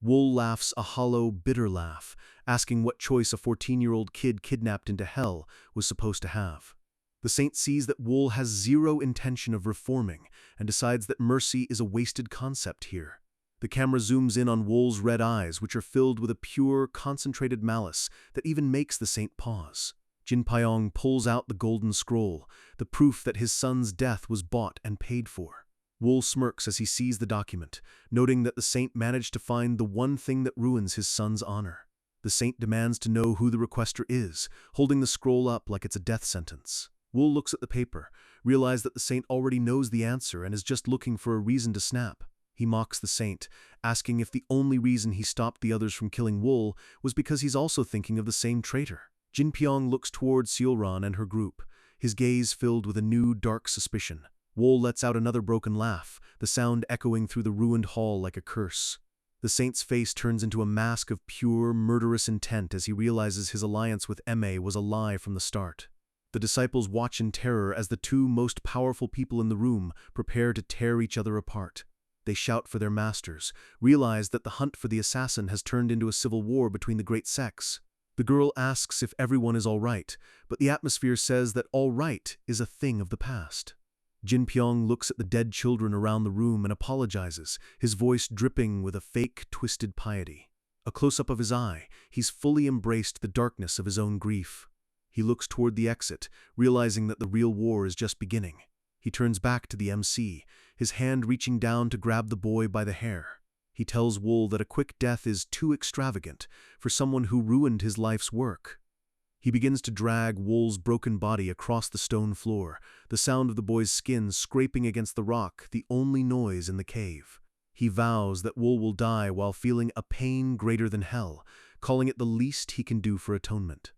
[SPEAKER 1] Wool laughs a hollow, bitter laugh, asking what choice a 14-year-old kid kidnapped into hell was supposed to have. The saint sees that Wool has zero intention of reforming and decides that mercy is a wasted concept here. The camera zooms in on Wool's red eyes, which are filled with a pure, concentrated malice that even makes the saint pause. Jinpyong pulls out the golden scroll, the proof that his son's death was bought and paid for. Wool smirks as he sees the document, noting that the saint managed to find the one thing that ruins his son's honor. The saint demands to know who the requester is, holding the scroll up like it's a death sentence. Wool looks at the paper, realizes that the saint already knows the answer and is just looking for a reason to snap. He mocks the saint, asking if the only reason he stopped the others from killing Wool was because he's also thinking of the same traitor. Jinpyong looks towards Seolran and her group, his gaze filled with a new, dark suspicion. Wool lets out another broken laugh, the sound echoing through the ruined hall like a curse. The saint's face turns into a mask of pure, murderous intent as he realizes his alliance with MA was a lie from the start. The disciples watch in terror as the two most powerful people in the room prepare to tear each other apart. They shout for their masters, realize that the hunt for the assassin has turned into a civil war between the great sects. The girl asks if everyone is all right, but the atmosphere says that all right is a thing of the past. Jin Pyong looks at the dead children around the room and apologizes, his voice dripping with a fake, twisted piety. A close-up of his eye, he's fully embraced the darkness of his own grief. He looks toward the exit, realizing that the real war is just beginning. He turns back to the MC, his hand reaching down to grab the boy by the hair. He tells Wool that a quick death is too extravagant for someone who ruined his life's work. He begins to drag Wool's broken body across the stone floor, the sound of the boy's skin scraping against the rock, the only noise in the cave. He vows that Wool will die while feeling a pain greater than hell, calling it the least he can do for atonement.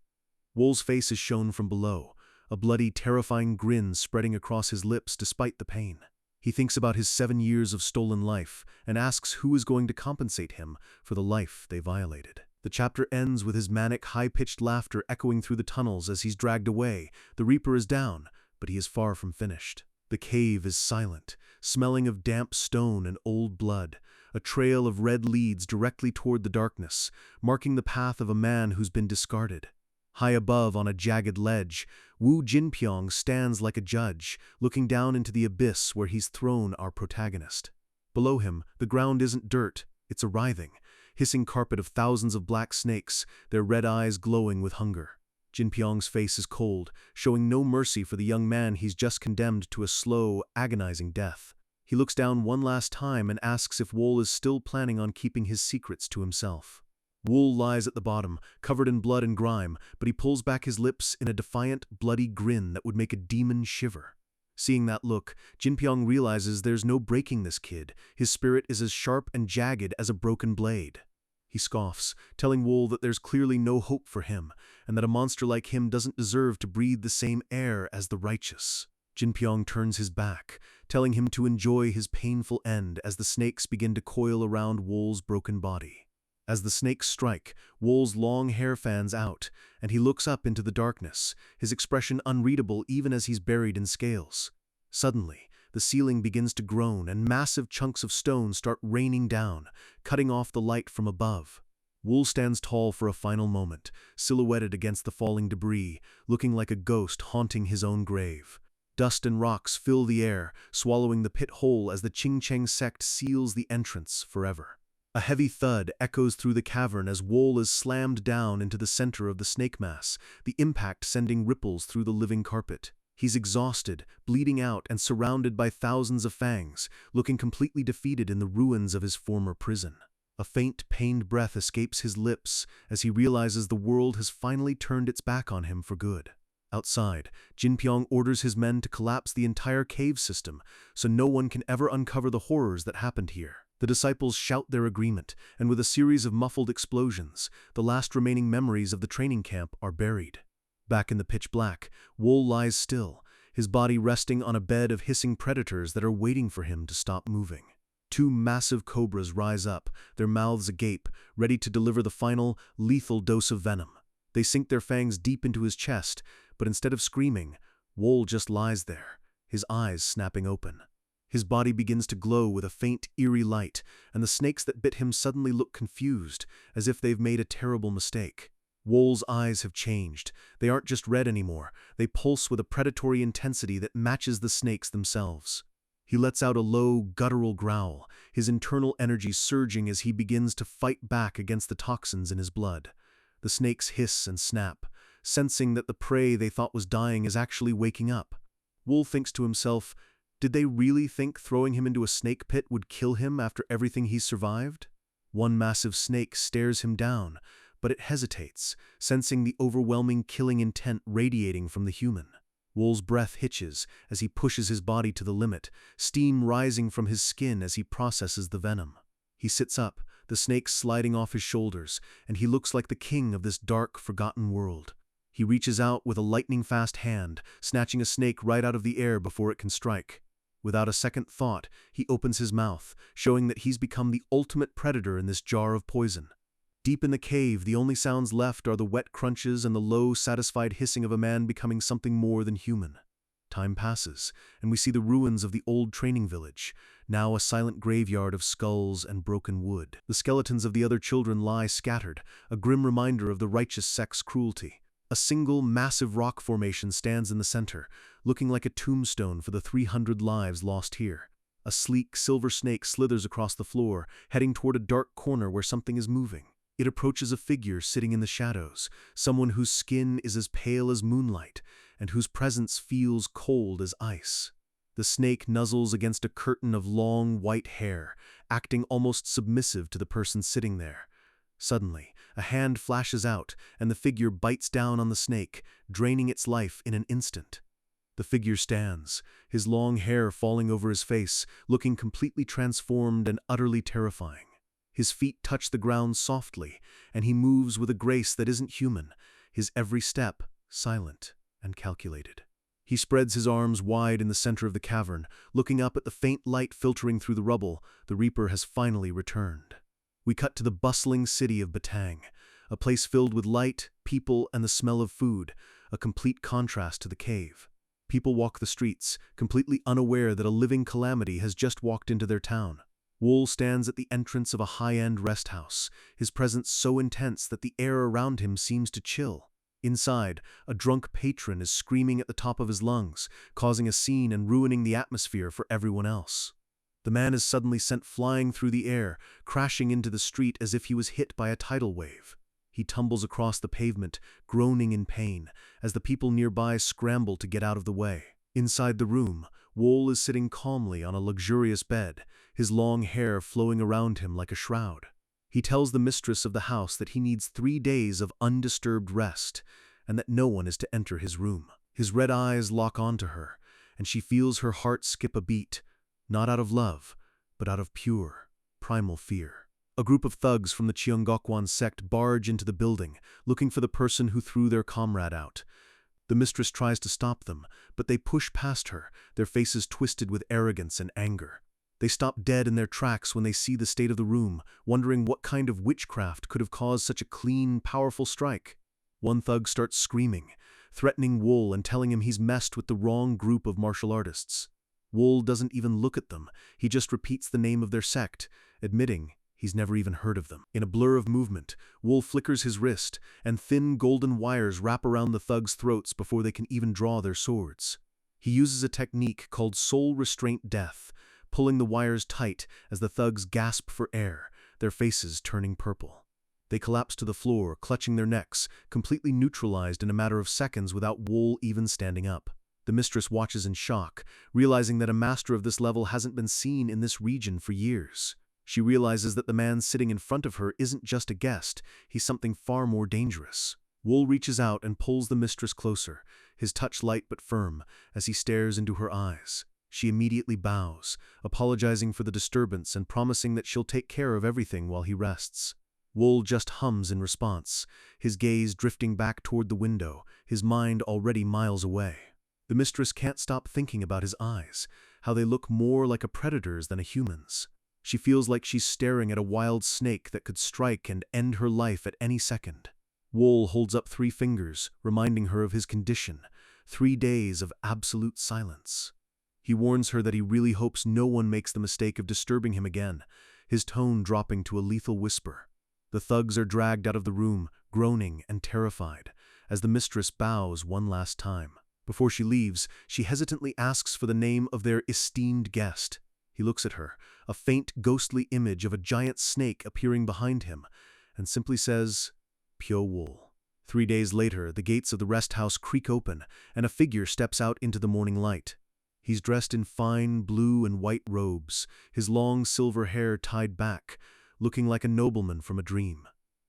[SPEAKER 1] Wool's face is shown from below, a bloody, terrifying grin spreading across his lips despite the pain. He thinks about his 7 years of stolen life and asks who is going to compensate him for the life they violated. The chapter ends with his manic, high-pitched laughter echoing through the tunnels as he's dragged away. The Reaper is down, but he is far from finished. The cave is silent, smelling of damp stone and old blood. A trail of red leads directly toward the darkness, marking the path of a man who's been discarded. High above, on a jagged ledge, Wu Jinpyong stands like a judge, looking down into the abyss where he's thrown our protagonist. Below him, the ground isn't dirt, it's a writhing, hissing carpet of thousands of black snakes, their red eyes glowing with hunger. Jinpyong's face is cold, showing no mercy for the young man he's just condemned to a slow, agonizing death. He looks down one last time and asks if Wool is still planning on keeping his secrets to himself. Wool lies at the bottom, covered in blood and grime, but he pulls back his lips in a defiant, bloody grin that would make a demon shiver. Seeing that look, Jinpyong realizes there's no breaking this kid. His spirit is as sharp and jagged as a broken blade. He scoffs, telling Wool that there's clearly no hope for him, and that a monster like him doesn't deserve to breathe the same air as the righteous. Jinpyong turns his back, telling him to enjoy his painful end as the snakes begin to coil around Wool's broken body. As the snakes strike, Wool's long hair fans out, and he looks up into the darkness, his expression unreadable even as he's buried in scales. Suddenly, the ceiling begins to groan and massive chunks of stone start raining down, cutting off the light from above. Wool stands tall for a final moment, silhouetted against the falling debris, looking like a ghost haunting his own grave. Dust and rocks fill the air, swallowing the pit whole as the Qingcheng sect seals the entrance forever. A heavy thud echoes through the cavern as Wool is slammed down into the center of the snake mass, the impact sending ripples through the living carpet. He's exhausted, bleeding out, and surrounded by thousands of fangs, looking completely defeated in the ruins of his former prison. A faint, pained breath escapes his lips as he realizes the world has finally turned its back on him for good. Outside, Jinpyong orders his men to collapse the entire cave system so no one can ever uncover the horrors that happened here. The disciples shout their agreement, and with a series of muffled explosions, the last remaining memories of the training camp are buried. Back in the pitch black, Wool lies still, his body resting on a bed of hissing predators that are waiting for him to stop moving. 2 massive cobras rise up, their mouths agape, ready to deliver the final, lethal dose of venom. They sink their fangs deep into his chest, but instead of screaming, Wool just lies there, his eyes snapping open. His body begins to glow with a faint, eerie light, and the snakes that bit him suddenly look confused, as if they've made a terrible mistake. Wool's eyes have changed. They aren't just red anymore. They pulse with a predatory intensity that matches the snakes themselves. He lets out a low, guttural growl, his internal energy surging as he begins to fight back against the toxins in his blood. The snakes hiss and snap, sensing that the prey they thought was dying is actually waking up. Wool thinks to himself, did they really think throwing him into a snake pit would kill him after everything he's survived? One massive snake stares him down, but it hesitates, sensing the overwhelming killing intent radiating from the human. Wool's breath hitches as he pushes his body to the limit, steam rising from his skin as he processes the venom. He sits up, the snake sliding off his shoulders, and he looks like the king of this dark, forgotten world. He reaches out with a lightning-fast hand, snatching a snake right out of the air before it can strike. Without a second thought, he opens his mouth, showing that he's become the ultimate predator in this jar of poison. Deep in the cave, the only sounds left are the wet crunches and the low, satisfied hissing of a man becoming something more than human. Time passes, and we see the ruins of the old training village. now a silent graveyard of skulls and broken wood. The skeletons of the other children lie scattered, a grim reminder of the righteous sect's cruelty. A single, massive rock formation stands in the center, looking like a tombstone for the 300 lives lost here. A sleek, silver snake slithers across the floor, heading toward a dark corner where something is moving. It approaches a figure sitting in the shadows, someone whose skin is as pale as moonlight, and whose presence feels cold as ice. The snake nuzzles against a curtain of long, white hair, acting almost submissive to the person sitting there. Suddenly, a hand flashes out, and the figure bites down on the snake, draining its life in an instant. The figure stands, his long hair falling over his face, looking completely transformed and utterly terrifying. His feet touch the ground softly, and he moves with a grace that isn't human, his every step silent and calculated. He spreads his arms wide in the center of the cavern, looking up at the faint light filtering through the rubble. The Reaper has finally returned. We cut to the bustling city of Batang, a place filled with light, people, and the smell of food, a complete contrast to the cave. People walk the streets, completely unaware that a living calamity has just walked into their town. Wool stands at the entrance of a high-end rest house, his presence so intense that the air around him seems to chill. Inside, a drunk patron is screaming at the top of his lungs, causing a scene and ruining the atmosphere for everyone else. The man is suddenly sent flying through the air, crashing into the street as if he was hit by a tidal wave. He tumbles across the pavement, groaning in pain, as the people nearby scramble to get out of the way. Inside the room, Wool is sitting calmly on a luxurious bed, his long hair flowing around him like a shroud. He tells the mistress of the house that he needs 3 days of undisturbed rest, and that no one is to enter his room. His red eyes lock onto her, and she feels her heart skip a beat, not out of love, but out of pure, primal fear. A group of thugs from the Cheongokwan sect barge into the building, looking for the person who threw their comrade out. The mistress tries to stop them, but they push past her, their faces twisted with arrogance and anger. They stop dead in their tracks when they see the state of the room, wondering what kind of witchcraft could have caused such a clean, powerful strike. One thug starts screaming, threatening Wool and telling him he's messed with the wrong group of martial artists. Wool doesn't even look at them, he just repeats the name of their sect, admitting he's never even heard of them. In a blur of movement, Wool flickers his wrist, and thin golden wires wrap around the thugs' throats before they can even draw their swords. He uses a technique called soul restraint death, pulling the wires tight as the thugs gasp for air, their faces turning purple. They collapse to the floor, clutching their necks, completely neutralized in a matter of seconds without Wool even standing up. The mistress watches in shock, realizing that a master of this level hasn't been seen in this region for years. She realizes that the man sitting in front of her isn't just a guest, he's something far more dangerous. Wool reaches out and pulls the mistress closer, his touch light but firm, as he stares into her eyes. She immediately bows, apologizing for the disturbance and promising that she'll take care of everything while he rests. Wool just hums in response, his gaze drifting back toward the window, his mind already miles away. The mistress can't stop thinking about his eyes, how they look more like a predator's than a human's. She feels like she's staring at a wild snake that could strike and end her life at any second. Wool holds up 3 fingers, reminding her of his condition, 3 days of absolute silence. He warns her that he really hopes no one makes the mistake of disturbing him again, his tone dropping to a lethal whisper. The thugs are dragged out of the room, groaning and terrified, as the mistress bows one last time. Before she leaves, she hesitantly asks for the name of their esteemed guest. He looks at her, a faint, ghostly image of a giant snake appearing behind him, and simply says, "Pyo Wool." 3 days later, the gates of the rest house creak open, and a figure steps out into the morning light. He's dressed in fine blue and white robes, his long silver hair tied back, looking like a nobleman from a dream.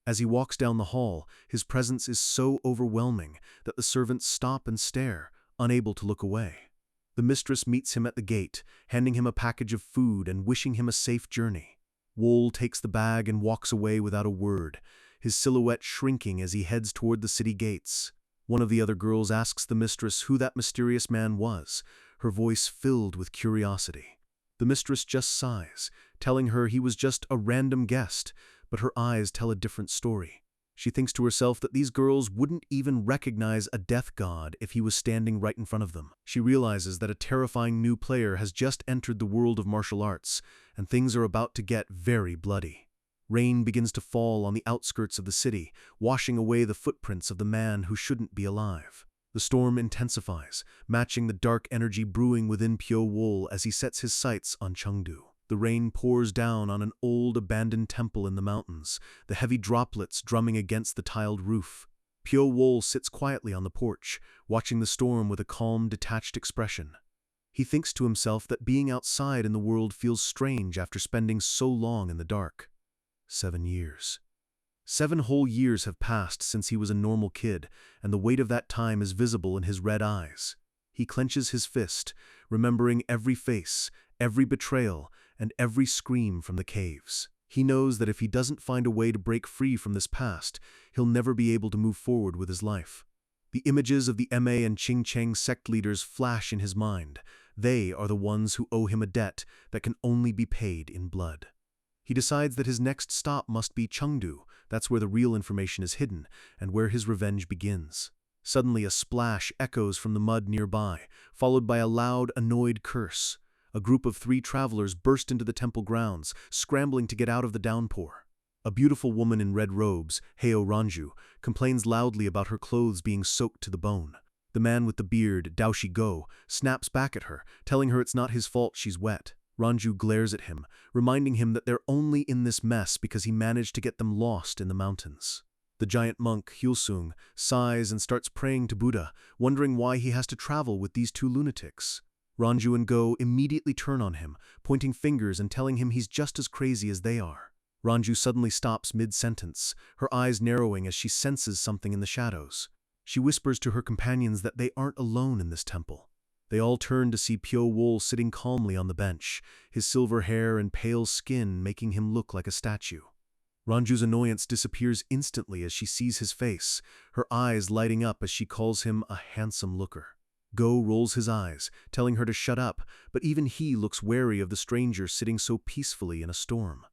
[SPEAKER 1] As he walks down the hall, his presence is so overwhelming that the servants stop and stare, unable to look away. The mistress meets him at the gate, handing him a package of food and wishing him a safe journey. Wool takes the bag and walks away without a word, his silhouette shrinking as he heads toward the city gates. One of the other girls asks the mistress who that mysterious man was, her voice filled with curiosity. The mistress just sighs, telling her he was just a random guest, but her eyes tell a different story. She thinks to herself that these girls wouldn't even recognize a death god if he was standing right in front of them. She realizes that a terrifying new player has just entered the world of martial arts, and things are about to get very bloody. Rain begins to fall on the outskirts of the city, washing away the footprints of the man who shouldn't be alive. The storm intensifies, matching the dark energy brewing within Pyo Wol as he sets his sights on Chengdu. The rain pours down on an old abandoned temple in the mountains, the heavy droplets drumming against the tiled roof. Pyo Wol sits quietly on the porch, watching the storm with a calm, detached expression. He thinks to himself that being outside in the world feels strange after spending so long in the dark. 7 years. 7 whole years have passed since he was a normal kid, and the weight of that time is visible in his red eyes. He clenches his fist, remembering every face, every betrayal, and every scream from the caves. He knows that if he doesn't find a way to break free from this past, he'll never be able to move forward with his life. The images of the Ma and Qingcheng sect leaders flash in his mind. They are the ones who owe him a debt that can only be paid in blood. He decides that his next stop must be Chengdu. That's where the real information is hidden, and where his revenge begins. Suddenly a splash echoes from the mud nearby, followed by a loud, annoyed curse. A group of 3 travelers burst into the temple grounds, scrambling to get out of the downpour. A beautiful woman in red robes, Heo Ranju, complains loudly about her clothes being soaked to the bone. The man with the beard, Daoshi Go, snaps back at her, telling her it's not his fault she's wet. Ranju glares at him, reminding him that they're only in this mess because he managed to get them lost in the mountains. The giant monk, Hyulsung, sighs and starts praying to Buddha, wondering why he has to travel with these 2 lunatics. Ranju and Go immediately turn on him, pointing fingers and telling him he's just as crazy as they are. Ranju suddenly stops mid-sentence, her eyes narrowing as she senses something in the shadows. She whispers to her companions that they aren't alone in this temple. They all turn to see Pyo Wol sitting calmly on the bench, his silver hair and pale skin making him look like a statue. Ranju's annoyance disappears instantly as she sees his face, her eyes lighting up as she calls him a handsome looker. Go rolls his eyes, telling her to shut up, but even he looks wary of the stranger sitting so peacefully in a storm.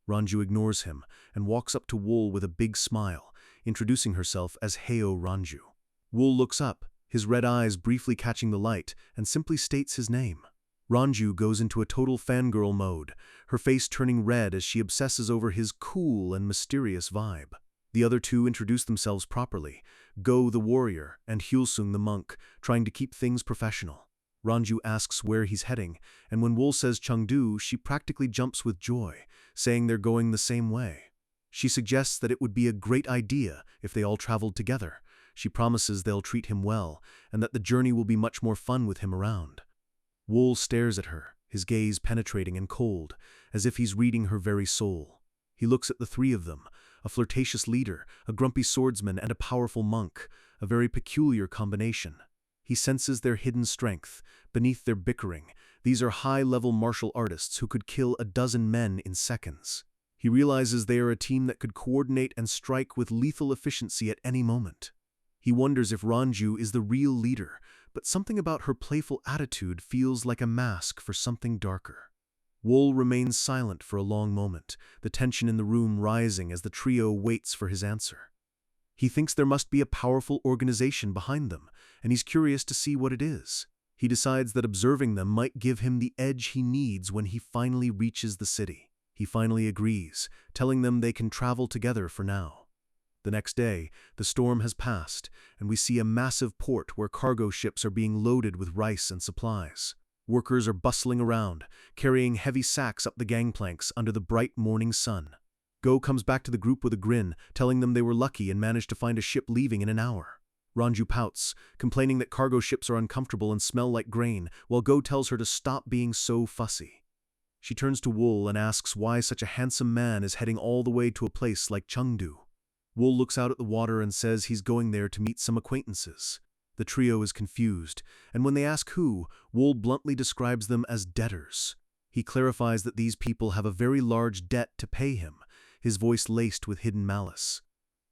[SPEAKER 1] Ranju ignores him and walks up to Wol with a big smile, introducing herself as Heo Ranju. Wol looks up, his red eyes briefly catching the light, and simply states his name. Ranju goes into a total fangirl mode, her face turning red as she obsesses over his cool and mysterious vibe. The other 2 introduce themselves properly, Go the warrior and Hyulsung the monk, trying to keep things professional. Ranju asks where he's heading, and when Wol says Chengdu, she practically jumps with joy, saying they're going the same way. She suggests that it would be a great idea if they all traveled together. She promises they'll treat him well, and that the journey will be much more fun with him around. Wol stares at her, his gaze penetrating and cold, as if he's reading her very soul. He looks at the 3 of them, a flirtatious leader, a grumpy swordsman, and a powerful monk, a very peculiar combination. He senses their hidden strength. Beneath their bickering, these are high-level martial artists who could kill a dozen men in seconds. He realizes they are a team that could coordinate and strike with lethal efficiency at any moment. He wonders if Ranju is the real leader, but something about her playful attitude feels like a mask for something darker. Wol remains silent for a long moment, the tension in the room rising as the trio waits for his answer. He thinks there must be a powerful organization behind them, and he's curious to see what it is. He decides that observing them might give him the edge he needs when he finally reaches the city. He finally agrees, telling them they can travel together for now. The next day, the storm has passed, and we see a massive port where cargo ships are being loaded with rice and supplies. Workers are bustling around, carrying heavy sacks up the gangplanks under the bright morning sun. Go comes back to the group with a grin, telling them they were lucky and managed to find a ship leaving in an hour. Ranju pouts, complaining that cargo ships are uncomfortable and smell like grain, while Go tells her to stop being so fussy. She turns to Wol and asks why such a handsome man is heading all the way to a place like Chengdu. Wol looks out at the water and says he's going there to meet some acquaintances. The trio is confused, and when they ask who, Wol bluntly describes them as debtors. He clarifies that these people have a very large debt to pay him, his voice laced with hidden malice.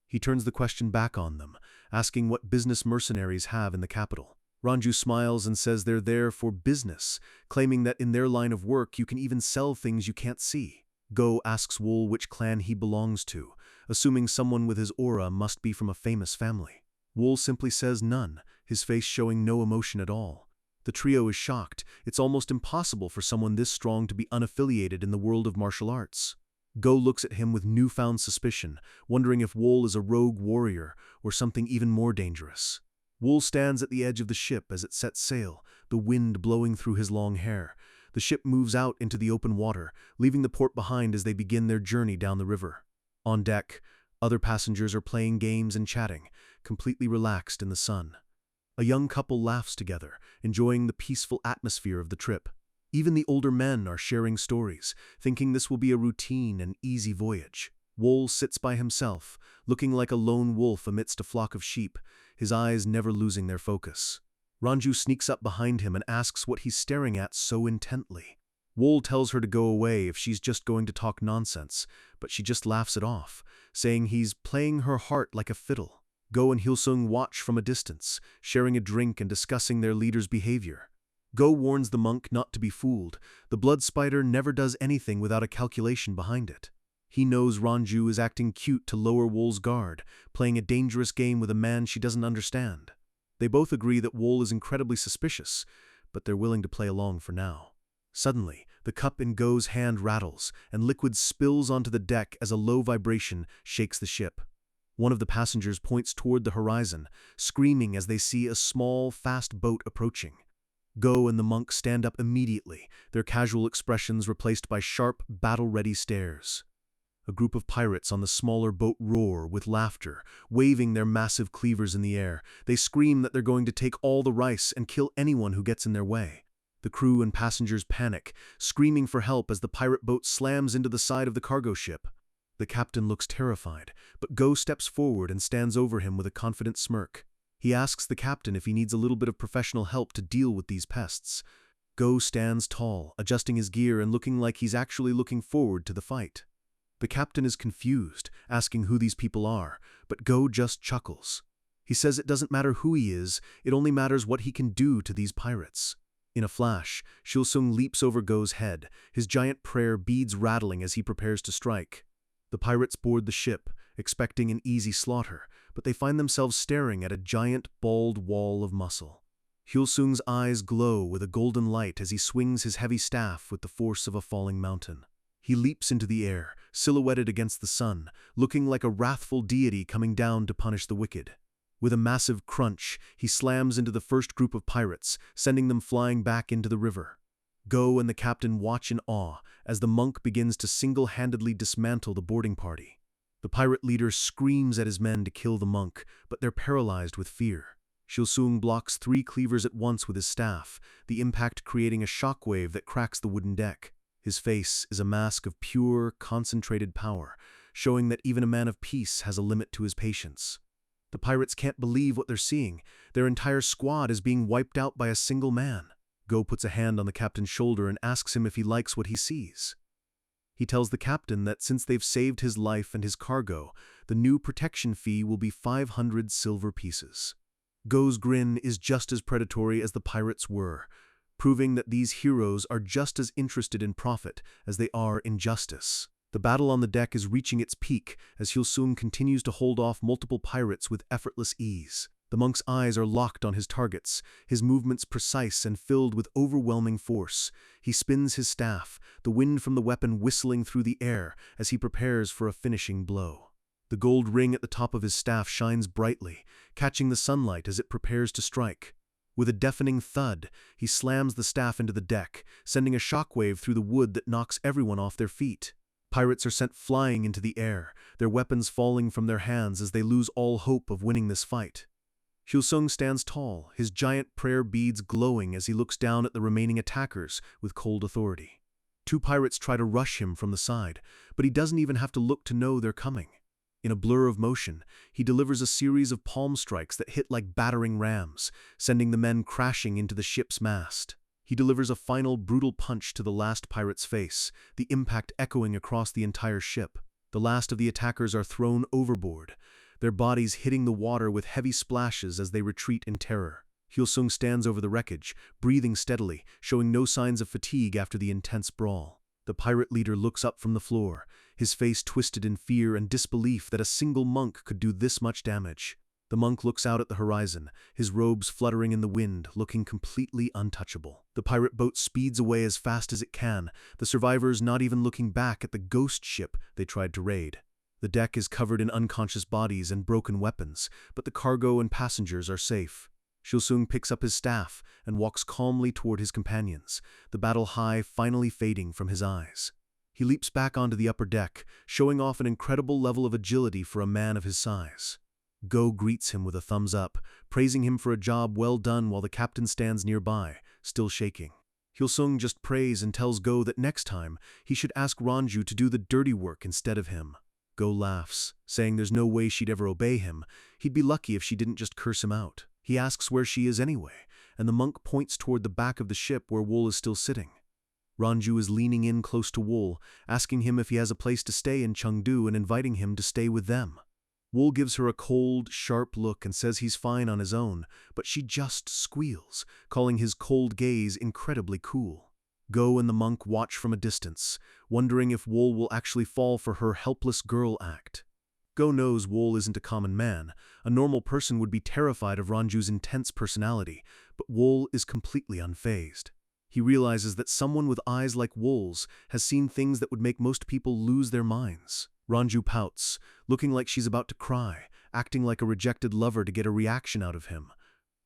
[SPEAKER 1] He turns the question back on them, asking what business mercenaries have in the capital. Ranju smiles and says they're there for business, claiming that in their line of work you can even sell things you can't see. Go asks Wol which clan he belongs to, assuming someone with his aura must be from a famous family. Wool simply says none, his face showing no emotion at all. The trio is shocked. It's almost impossible for someone this strong to be unaffiliated in the world of martial arts. Go looks at him with newfound suspicion, wondering if Wool is a rogue warrior or something even more dangerous. Wool stands at the edge of the ship as it sets sail, the wind blowing through his long hair. The ship moves out into the open water, leaving the port behind as they begin their journey down the river. On deck, other passengers are playing games and chatting, completely relaxed in the sun. A young couple laughs together, enjoying the peaceful atmosphere of the trip. Even the older men are sharing stories, thinking this will be a routine and easy voyage. Wool sits by himself, looking like a lone wolf amidst a flock of sheep, his eyes never losing their focus. Ranju sneaks up behind him and asks what he's staring at so intently. Wool tells her to go away if she's just going to talk nonsense, but she just laughs it off, saying he's playing her heart like a fiddle. Go and Hillsung watch from a distance, sharing a drink and discussing their leader's behavior. Go warns the monk not to be fooled. The blood spider never does anything without a calculation behind it. He knows Ranju is acting cute to lower Wool's guard, playing a dangerous game with a man she doesn't understand. They both agree that Wool is incredibly suspicious, but they're willing to play along for now. Suddenly, the cup in Go's hand rattles, and liquid spills onto the deck as a low vibration shakes the ship. One of the passengers points toward the horizon, screaming as they see a small, fast boat approaching. Go and the monk stand up immediately, their casual expressions replaced by sharp, battle-ready stares. A group of pirates on the smaller boat roar with laughter, waving their massive cleavers in the air. They scream that they're going to take all the rice and kill anyone who gets in their way. The crew and passengers panic, screaming for help as the pirate boat slams into the side of the cargo ship. The captain looks terrified, but Go steps forward and stands over him with a confident smirk. He asks the captain if he needs a little bit of professional help to deal with these pests. Go stands tall, adjusting his gear and looking like he's actually looking forward to the fight. The captain is confused, asking who these people are, but Go just chuckles. He says it doesn't matter who he is, it only matters what he can do to these pirates. In a flash, Hillsung leaps over Go's head, his giant prayer beads rattling as he prepares to strike. The pirates board the ship, expecting an easy slaughter, but they find themselves staring at a giant, bald wall of muscle. Hillsung's eyes glow with a golden light as he swings his heavy staff with the force of a falling mountain. He leaps into the air, silhouetted against the sun, looking like a wrathful deity coming down to punish the wicked. With a massive crunch, he slams into the first group of pirates, sending them flying back into the river. Go and the captain watch in awe as the monk begins to single-handedly dismantle the boarding party. The pirate leader screams at his men to kill the monk, but they're paralyzed with fear. Hillsung blocks 3 cleavers at once with his staff, the impact creating a shockwave that cracks the wooden deck. His face is a mask of pure, concentrated power, showing that even a man of peace has a limit to his patience. The pirates can't believe what they're seeing. Their entire squad is being wiped out by a single man. Go puts a hand on the captain's shoulder and asks him if he likes what he sees. He tells the captain that since they've saved his life and his cargo, the new protection fee will be 500 silver pieces. Go's grin is just as predatory as the pirates were, proving that these heroes are just as interested in profit as they are in justice. The battle on the deck is reaching its peak as Hillsung continues to hold off multiple pirates with effortless ease. The monk's eyes are locked on his targets, his movements precise and filled with overwhelming force. He spins his staff, the wind from the weapon whistling through the air as he prepares for a finishing blow. The gold ring at the top of his staff shines brightly, catching the sunlight as it prepares to strike. With a deafening thud, he slams the staff into the deck, sending a shockwave through the wood that knocks everyone off their feet. Pirates are sent flying into the air, their weapons falling from their hands as they lose all hope of winning this fight. Hillsung stands tall, his giant prayer beads glowing as he looks down at the remaining attackers with cold authority. 2 pirates try to rush him from the side, but he doesn't even have to look to know they're coming. In a blur of motion, he delivers a series of palm strikes that hit like battering rams, sending the men crashing into the ship's mast. He delivers a final brutal punch to the last pirate's face, the impact echoing across the entire ship. The last of the attackers are thrown overboard, their bodies hitting the water with heavy splashes as they retreat in terror. Hillsung stands over the wreckage, breathing steadily, showing no signs of fatigue after the intense brawl. The pirate leader looks up from the floor, his face twisted in fear and disbelief that a single monk could do this much damage. The monk looks out at the horizon, his robes fluttering in the wind, looking completely untouchable. The pirate boat speeds away as fast as it can, the survivors not even looking back at the ghost ship they tried to raid. The deck is covered in unconscious bodies and broken weapons, but the cargo and passengers are safe. Shilsung picks up his staff and walks calmly toward his companions, the battle high finally fading from his eyes. He leaps back onto the upper deck, showing off an incredible level of agility for a man of his size. Go greets him with a thumbs up, praising him for a job well done while the captain stands nearby, still shaking. Hilsung just prays and tells Go that next time he should ask Ranju to do the dirty work instead of him. Go laughs, saying there's no way she'd ever obey him. He'd be lucky if she didn't just curse him out. He asks where she is anyway, and the monk points toward the back of the ship where Wool is still sitting. Ranju is leaning in close to Wool, asking him if he has a place to stay in Chengdu and inviting him to stay with them. Wool gives her a cold, sharp look and says he's fine on his own, but she just squeals, calling his cold gaze incredibly cool. Go and the monk watch from a distance, wondering if Wool will actually fall for her helpless girl act. Go knows Wool isn't a common man. A normal person would be terrified of Ranju's intense personality, but Wool is completely unfazed. He realizes that someone with eyes like Wool's has seen things that would make most people lose their minds. Ranju pouts, looking like she's about to cry, acting like a rejected lover to get a reaction out of him.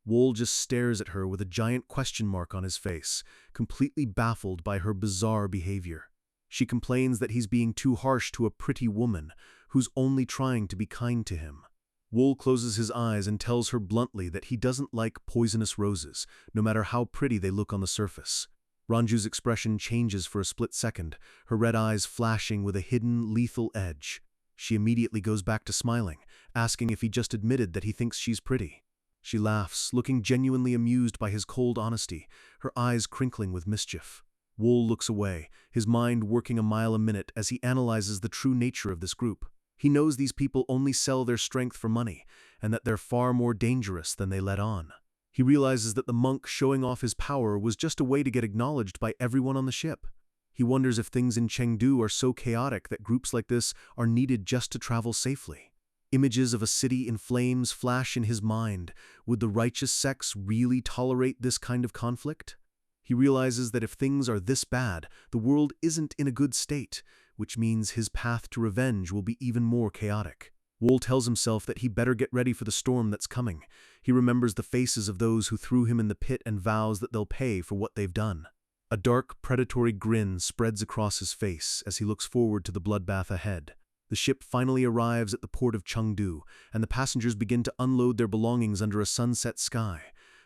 [SPEAKER 1] Wool just stares at her with a giant question mark on his face, completely baffled by her bizarre behavior. She complains that he's being too harsh to a pretty woman who's only trying to be kind to him. Wool closes his eyes and tells her bluntly that he doesn't like poisonous roses, no matter how pretty they look on the surface. Ranju's expression changes for a split second, her red eyes flashing with a hidden, lethal edge. She immediately goes back to smiling, asking if he just admitted that he thinks she's pretty. She laughs, looking genuinely amused by his cold honesty, her eyes crinkling with mischief. Wool looks away, his mind working a mile a minute as he analyzes the true nature of this group. He knows these people only sell their strength for money, and that they're far more dangerous than they let on. He realizes that the monk showing off his power was just a way to get acknowledged by everyone on the ship. He wonders if things in Chengdu are so chaotic that groups like this are needed just to travel safely. Images of a city in flames flash in his mind. Would the righteous sects really tolerate this kind of conflict? He realizes that if things are this bad, the world isn't in a good state, which means his path to revenge will be even more chaotic. Wool tells himself that he better get ready for the storm that's coming. He remembers the faces of those who threw him in the pit and vows that they'll pay for what they've done. A dark, predatory grin spreads across his face as he looks forward to the bloodbath ahead. The ship finally arrives at the port of Chengdu, and the passengers begin to unload their belongings under a sunset sky.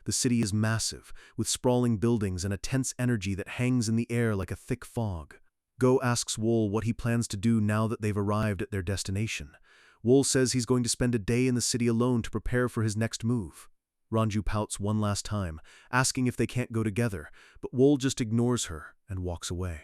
[SPEAKER 1] The city is massive, with sprawling buildings and a tense energy that hangs in the air like a thick fog. Go asks Wool what he plans to do now that they've arrived at their destination. Wool says he's going to spend a day in the city alone to prepare for his next move. Ranju pouts one last time, asking if they can't go together, but Wool just ignores her and walks away.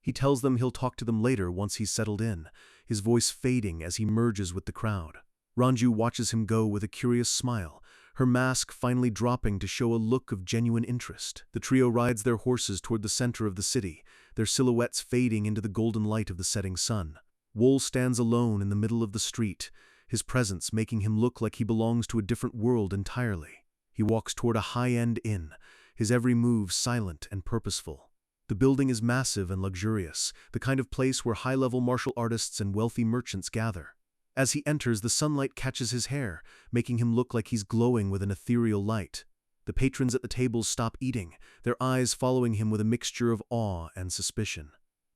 [SPEAKER 1] He tells them he'll talk to them later once he's settled in, his voice fading as he merges with the crowd. Ranju watches him go with a curious smile, her mask finally dropping to show a look of genuine interest. The trio rides their horses toward the center of the city, their silhouettes fading into the golden light of the setting sun. Wool stands alone in the middle of the street, his presence making him look like he belongs to a different world entirely. He walks toward a high-end inn, his every move silent and purposeful. The building is massive and luxurious, the kind of place where high-level martial artists and wealthy merchants gather. As he enters, the sunlight catches his hair, making him look like he's glowing with an ethereal light. The patrons at the tables stop eating, their eyes following him with a mixture of awe and suspicion.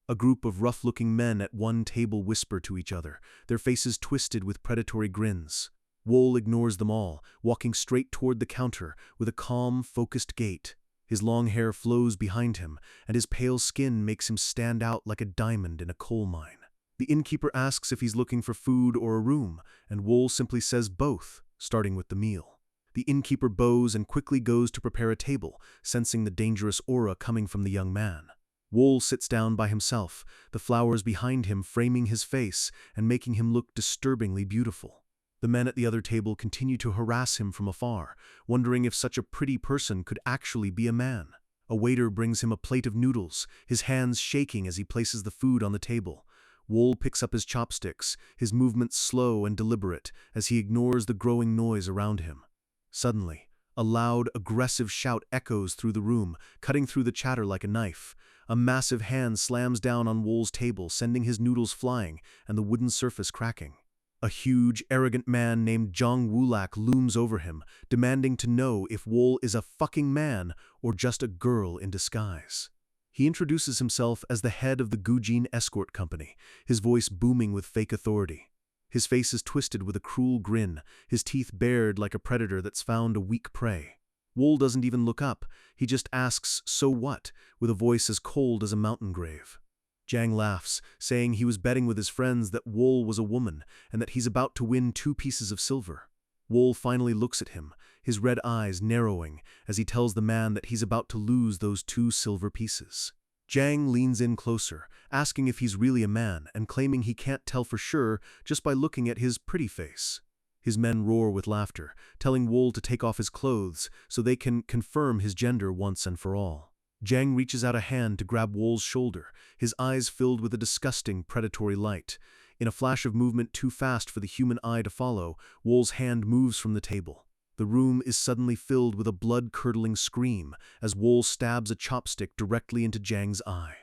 [SPEAKER 1] A group of rough-looking men at one table whisper to each other, their faces twisted with predatory grins. Wool ignores them all, walking straight toward the counter with a calm, focused gait. His long hair flows behind him, and his pale skin makes him stand out like a diamond in a coal mine. The innkeeper asks if he's looking for food or a room, and Wool simply says both, starting with the meal. The innkeeper bows and quickly goes to prepare a table, sensing the dangerous aura coming from the young man. Wool sits down by himself, the flowers behind him framing his face and making him look disturbingly beautiful. The men at the other table continue to harass him from afar, wondering if such a pretty person could actually be a man. A waiter brings him a plate of noodles, his hands shaking as he places the food on the table. Wool picks up his chopsticks, his movements slow and deliberate as he ignores the growing noise around him. Suddenly, a loud, aggressive shout echoes through the room, cutting through the chatter like a knife. A massive hand slams down on Wool's table, sending his noodles flying and the wooden surface cracking. A huge, arrogant man named Jong Wulak looms over him, demanding to know if Wool is a fucking man or just a girl in disguise. He introduces himself as the head of the Gujin escort company, his voice booming with fake authority. His face is twisted with a cruel grin, his teeth bared like a predator that's found a weak prey. Wool doesn't even look up, he just asks, "So what?" with a voice as cold as a mountain grave. Jang laughs, saying he was betting with his friends that Wool was a woman and that he's about to win 2 pieces of silver. Wool finally looks at him, his red eyes narrowing as he tells the man that he's about to lose those 2 silver pieces. Jang leans in closer, asking if he's really a man and claiming he can't tell for sure just by looking at his pretty face. His men roar with laughter, telling Wool to take off his clothes so they can confirm his gender once and for all. Jang reaches out a hand to grab Wool's shoulder, his eyes filled with a disgusting, predatory light. In a flash of movement too fast for the human eye to follow, Wool's hand moves from the table. The room is suddenly filled with a blood-curdling scream as Wool stabs a chopstick directly into Jang's eye.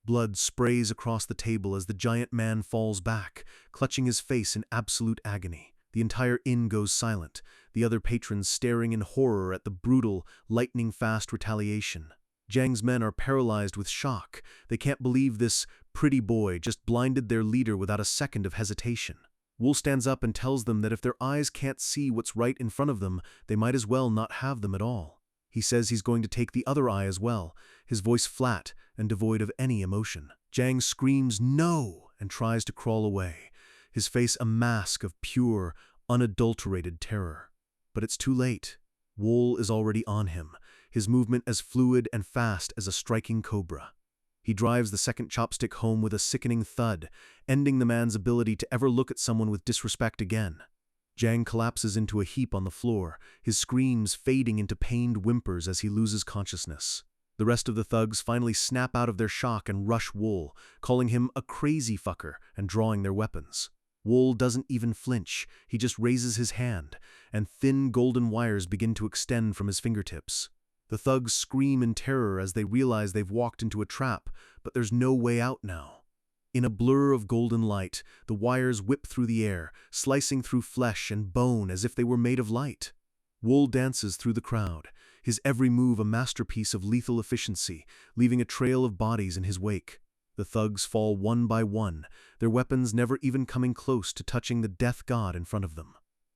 [SPEAKER 1] Blood sprays across the table as the giant man falls back, clutching his face in absolute agony. The entire inn goes silent, the other patrons staring in horror at the brutal, lightning-fast retaliation. Jang's men are paralyzed with shock. They can't believe this pretty boy just blinded their leader without a second of hesitation. Wool stands up and tells them that if their eyes can't see what's right in front of them, they might as well not have them at all. He says he's going to take the other eye as well, his voice flat and devoid of any emotion. Jang screams "No!" and tries to crawl away, his face a mask of pure, unadulterated terror. But it's too late. Wool is already on him, his movement as fluid and fast as a striking cobra. He drives the second chopstick home with a sickening thud, ending the man's ability to ever look at someone with disrespect again. Jang collapses into a heap on the floor, his screams fading into pained whimpers as he loses consciousness. The rest of the thugs finally snap out of their shock and rush Wool, calling him a crazy fucker and drawing their weapons. Wool doesn't even flinch, he just raises his hand, and thin golden wires begin to extend from his fingertips. The thugs scream in terror as they realize they've walked into a trap, but there's no way out now. In a blur of golden light, the wires whip through the air, slicing through flesh and bone as if they were made of light. Wool dances through the crowd, his every move a masterpiece of lethal efficiency, leaving a trail of bodies in his wake. The thugs fall one by one, their weapons never even coming close to touching the death god in front of them.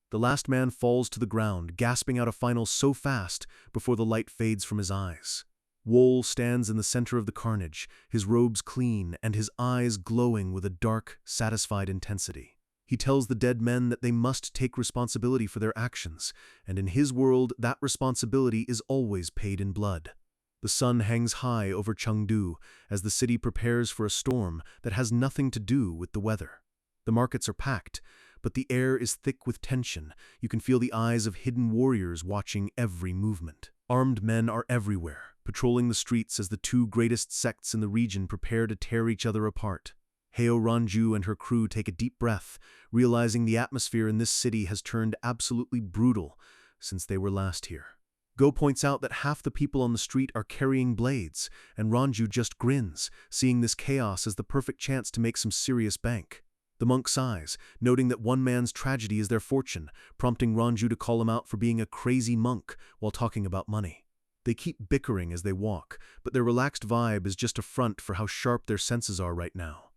[SPEAKER 1] The last man falls to the ground, gasping out a final so fast before the light fades from his eyes. Wool stands in the center of the carnage, his robes clean and his eyes glowing with a dark, satisfied intensity. He tells the dead men that they must take responsibility for their actions, and in his world that responsibility is always paid in blood. The sun hangs high over Chengdu as the city prepares for a storm that has nothing to do with the weather. The markets are packed, but the air is thick with tension. You can feel the eyes of hidden warriors watching every movement. Armed men are everywhere, patrolling the streets as the 2 greatest sects in the region prepare to tear each other apart. Heo Ranju and her crew take a deep breath, realizing the atmosphere in this city has turned absolutely brutal since they were last here. Go points out that half the people on the street are carrying blades, and Ranju just grins, seeing this chaos as the perfect chance to make some serious bank. The monk sighs, noting that one man's tragedy is their fortune, prompting Ranju to call him out for being a crazy monk while talking about money. They keep bickering as they walk, but their relaxed vibe is just a front for how sharp their senses are right now.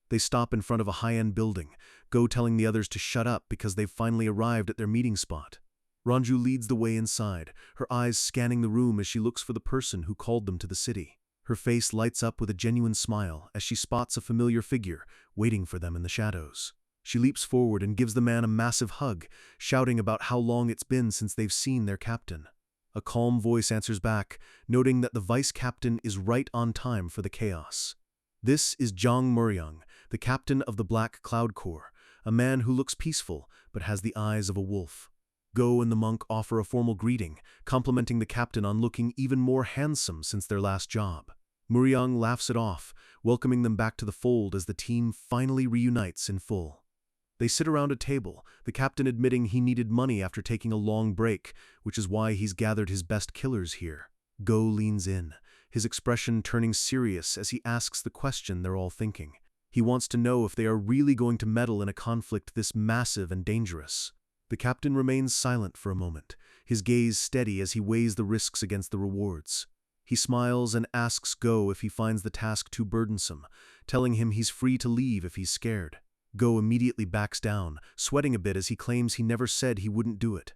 [SPEAKER 1] They stop in front of a high-end building, Go telling the others to shut up because they've finally arrived at their meeting spot. Ranju leads the way inside, her eyes scanning the room as she looks for the person who called them to the city. Her face lights up with a genuine smile as she spots a familiar figure waiting for them in the shadows. She leaps forward and gives the man a massive hug, shouting about how long it's been since they've seen their captain. A calm voice answers back, noting that the vice captain is right on time for the chaos. This is Jong Muryang, the captain of the Black Cloud Corps, a man who looks peaceful but has the eyes of a wolf. Go and the monk offer a formal greeting, complimenting the captain on looking even more handsome since their last job. Muryang laughs it off, welcoming them back to the fold as the team finally reunites in full. They sit around a table, the captain admitting he needed money after taking a long break, which is why he's gathered his best killers here. Go leans in, his expression turning serious as he asks the question they're all thinking. He wants to know if they are really going to meddle in a conflict this massive and dangerous. The captain remains silent for a moment, his gaze steady as he weighs the risks against the rewards. He smiles and asks Go if he finds the task too burdensome, telling him he's free to leave if he's scared. Go immediately backs down, sweating a bit as he claims he never said he wouldn't do it.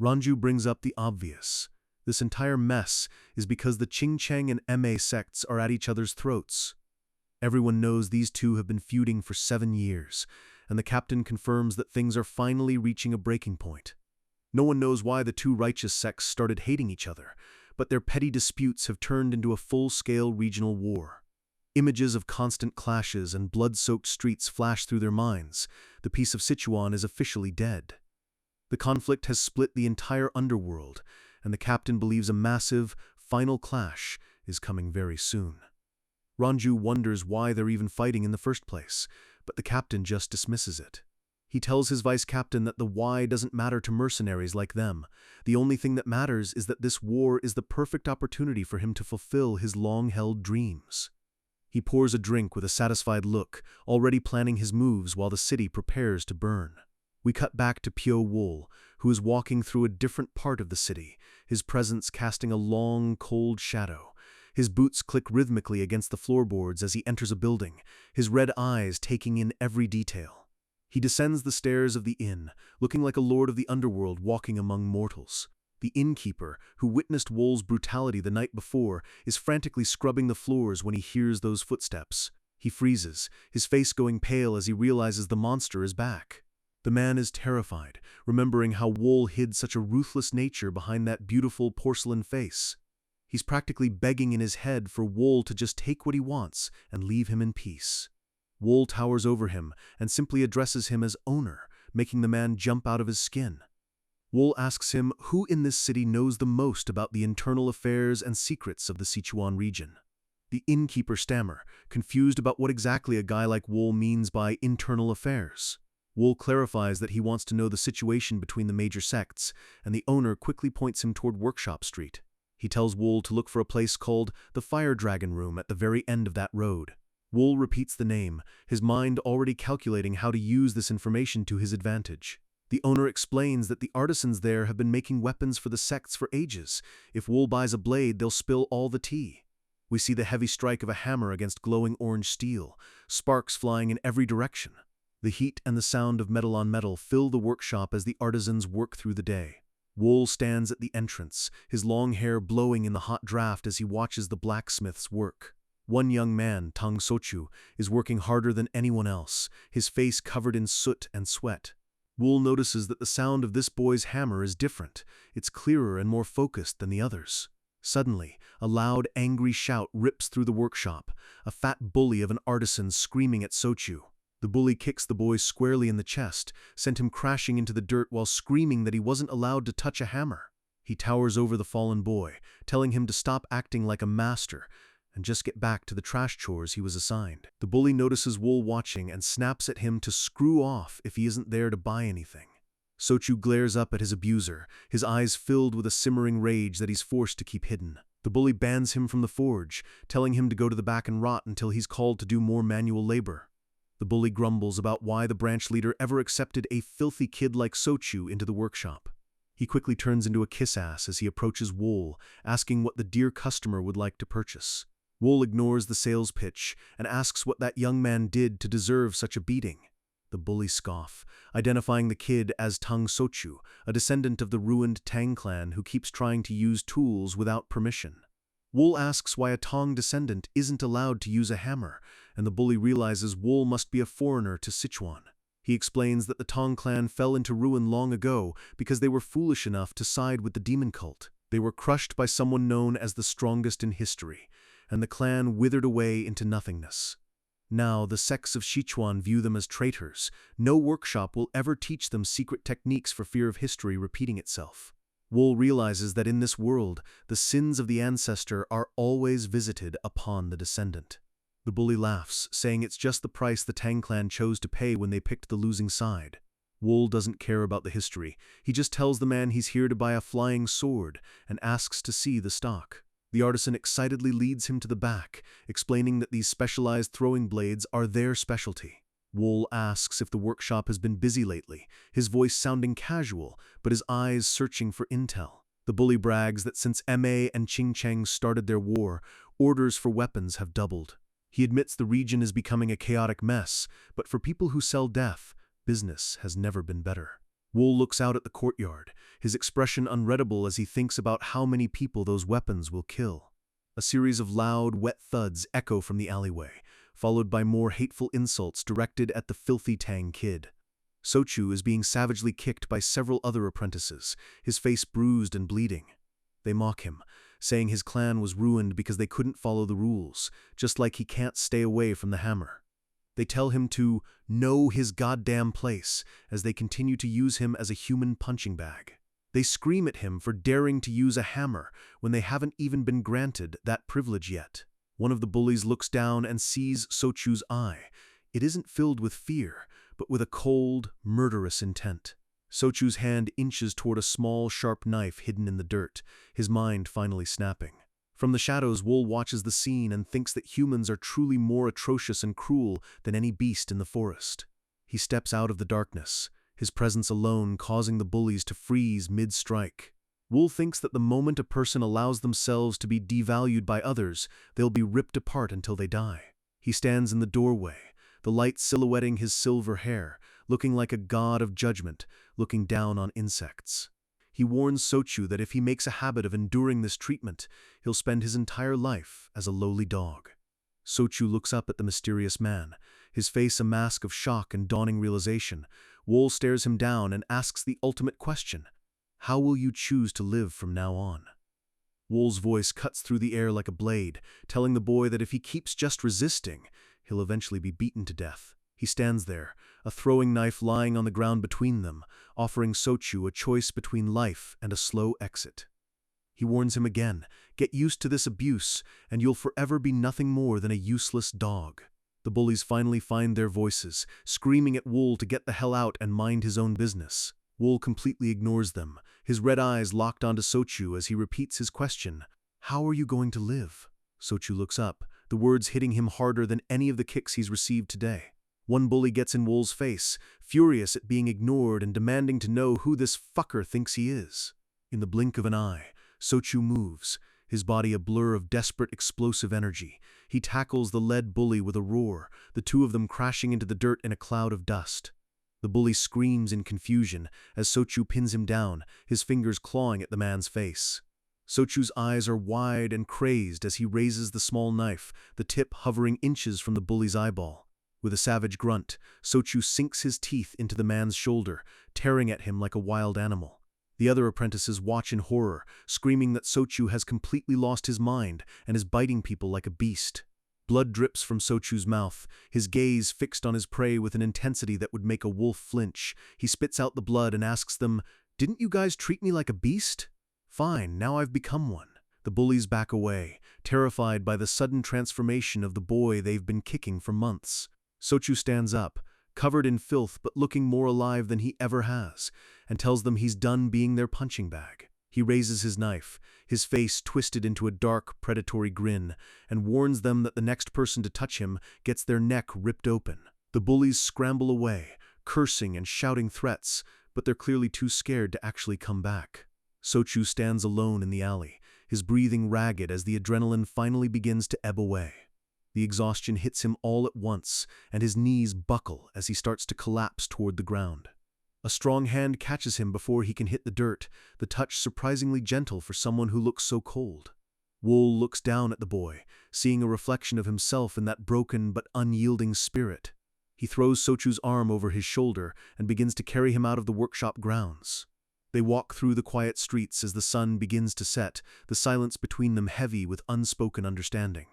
[SPEAKER 1] Ranju brings up the obvious. This entire mess is because the Qingcheng and Ma sects are at each other's throats. Everyone knows these two have been feuding for 7 years, and the captain confirms that things are finally reaching a breaking point. No one knows why the two righteous sects started hating each other, but their petty disputes have turned into a full-scale regional war. Images of constant clashes and blood-soaked streets flash through their minds. The peace of Sichuan is officially dead. The conflict has split the entire underworld, and the captain believes a massive, final clash is coming very soon. Ranju wonders why they're even fighting in the first place, but the captain just dismisses it. He tells his vice-captain that the why doesn't matter to mercenaries like them. The only thing that matters is that this war is the perfect opportunity for him to fulfill his long-held dreams. He pours a drink with a satisfied look, already planning his moves while the city prepares to burn. We cut back to Pyo Wool, who is walking through a different part of the city, his presence casting a long, cold shadow. His boots click rhythmically against the floorboards as he enters a building, his red eyes taking in every detail. He descends the stairs of the inn, looking like a lord of the underworld walking among mortals. The innkeeper, who witnessed Wool's brutality the night before, is frantically scrubbing the floors when he hears those footsteps. He freezes, his face going pale as he realizes the monster is back. The man is terrified, remembering how Wool hid such a ruthless nature behind that beautiful porcelain face. He's practically begging in his head for Wool to just take what he wants and leave him in peace. Wool towers over him and simply addresses him as owner, making the man jump out of his skin. Wool asks him who in this city knows the most about the internal affairs and secrets of the Sichuan region. The innkeeper stammer, confused about what exactly a guy like Wool means by internal affairs. Wool clarifies that he wants to know the situation between the major sects, and the owner quickly points him toward Workshop Street. He tells Wool to look for a place called the Fire Dragon Room at the very end of that road. Wool repeats the name, his mind already calculating how to use this information to his advantage. The owner explains that the artisans there have been making weapons for the sects for ages. If Wool buys a blade, they'll spill all the tea. We see the heavy strike of a hammer against glowing orange steel, sparks flying in every direction. The heat and the sound of metal on metal fill the workshop as the artisans work through the day. Wool stands at the entrance, his long hair blowing in the hot draft as he watches the blacksmiths work. One young man, Tang Sochu, is working harder than anyone else, his face covered in soot and sweat. Wool notices that the sound of this boy's hammer is different. It's clearer and more focused than the others. Suddenly, a loud, angry shout rips through the workshop, a fat bully of an artisan screaming at Sochu. The bully kicks the boy squarely in the chest, sent him crashing into the dirt while screaming that he wasn't allowed to touch a hammer. He towers over the fallen boy, telling him to stop acting like a master and just get back to the trash chores he was assigned. The bully notices Wool watching and snaps at him to screw off if he isn't there to buy anything. Sochu glares up at his abuser, his eyes filled with a simmering rage that he's forced to keep hidden. The bully bans him from the forge, telling him to go to the back and rot until he's called to do more manual labor. The bully grumbles about why the branch leader ever accepted a filthy kid like Sochu into the workshop. He quickly turns into a kiss-ass as he approaches Wool, asking what the dear customer would like to purchase. Wool ignores the sales pitch and asks what that young man did to deserve such a beating. The bully scoffs, identifying the kid as Tang Sochu, a descendant of the ruined Tang clan who keeps trying to use tools without permission. Wool asks why a Tang descendant isn't allowed to use a hammer, and the bully realizes Wool must be a foreigner to Sichuan. He explains that the Tang clan fell into ruin long ago because they were foolish enough to side with the demon cult. They were crushed by someone known as the strongest in history, and the clan withered away into nothingness. Now, the sects of Sichuan view them as traitors. No workshop will ever teach them secret techniques for fear of history repeating itself. Wool realizes that in this world, the sins of the ancestor are always visited upon the descendant. The bully laughs, saying it's just the price the Tang clan chose to pay when they picked the losing side. Wool doesn't care about the history. He just tells the man he's here to buy a flying sword and asks to see the stock. The artisan excitedly leads him to the back, explaining that these specialized throwing blades are their specialty. Wool asks if the workshop has been busy lately, his voice sounding casual, but his eyes searching for intel. The bully brags that since Ma and Qing Cheng started their war, orders for weapons have doubled. He admits the region is becoming a chaotic mess, but for people who sell death, business has never been better. Wool looks out at the courtyard, his expression unreadable as he thinks about how many people those weapons will kill. A series of loud, wet thuds echo from the alleyway, followed by more hateful insults directed at the filthy Tang kid. Sochu is being savagely kicked by several other apprentices, his face bruised and bleeding. They mock him, saying his clan was ruined because they couldn't follow the rules, just like he can't stay away from the hammer. They tell him to know his goddamn place as they continue to use him as a human punching bag. They scream at him for daring to use a hammer when they haven't even been granted that privilege yet. One of the bullies looks down and sees Sochu's eye. It isn't filled with fear, but with a cold, murderous intent. Sochu's hand inches toward a small, sharp knife hidden in the dirt, his mind finally snapping. From the shadows, Wool watches the scene and thinks that humans are truly more atrocious and cruel than any beast in the forest. He steps out of the darkness, his presence alone causing the bullies to freeze mid-strike. Wool thinks that the moment a person allows themselves to be devalued by others, they'll be ripped apart until they die. He stands in the doorway, the light silhouetting his silver hair, looking like a god of judgment, looking down on insects. He warns Sochu that if he makes a habit of enduring this treatment, he'll spend his entire life as a lowly dog. Sochu looks up at the mysterious man, his face a mask of shock and dawning realization. Wool stares him down and asks the ultimate question: how will you choose to live from now on? Wool's voice cuts through the air like a blade, telling the boy that if he keeps just resisting, he'll eventually be beaten to death. He stands there, a throwing knife lying on the ground between them, offering Sochu a choice between life and a slow exit. He warns him again, get used to this abuse, and you'll forever be nothing more than a useless dog. The bullies finally find their voices, screaming at Wool to get the hell out and mind his own business. Wool completely ignores them, his red eyes locked onto Sochu as he repeats his question, how are you going to live? Sochu looks up, the words hitting him harder than any of the kicks he's received today. One bully gets in Wool's face, furious at being ignored and demanding to know who this fucker thinks he is. In the blink of an eye, Sochu moves, his body a blur of desperate explosive energy. He tackles the lead bully with a roar, the two of them crashing into the dirt in a cloud of dust. The bully screams in confusion as Sochu pins him down, his fingers clawing at the man's face. Sochu's eyes are wide and crazed as he raises the small knife, the tip hovering inches from the bully's eyeball. With a savage grunt, Sochu sinks his teeth into the man's shoulder, tearing at him like a wild animal. The other apprentices watch in horror, screaming that Sochu has completely lost his mind and is biting people like a beast. Blood drips from Sochu's mouth, his gaze fixed on his prey with an intensity that would make a wolf flinch. He spits out the blood and asks them, "Didn't you guys treat me like a beast? Fine, now I've become one." The bullies back away, terrified by the sudden transformation of the boy they've been kicking for months. Sochu stands up, covered in filth but looking more alive than he ever has, and tells them he's done being their punching bag. He raises his knife, his face twisted into a dark, predatory grin, and warns them that the next person to touch him gets their neck ripped open. The bullies scramble away, cursing and shouting threats, but they're clearly too scared to actually come back. Sochu stands alone in the alley, his breathing ragged as the adrenaline finally begins to ebb away. The exhaustion hits him all at once, and his knees buckle as he starts to collapse toward the ground. A strong hand catches him before he can hit the dirt, the touch surprisingly gentle for someone who looks so cold. Wool looks down at the boy, seeing a reflection of himself in that broken but unyielding spirit. He throws Sochu's arm over his shoulder and begins to carry him out of the workshop grounds. They walk through the quiet streets as the sun begins to set, the silence between them heavy with unspoken understanding.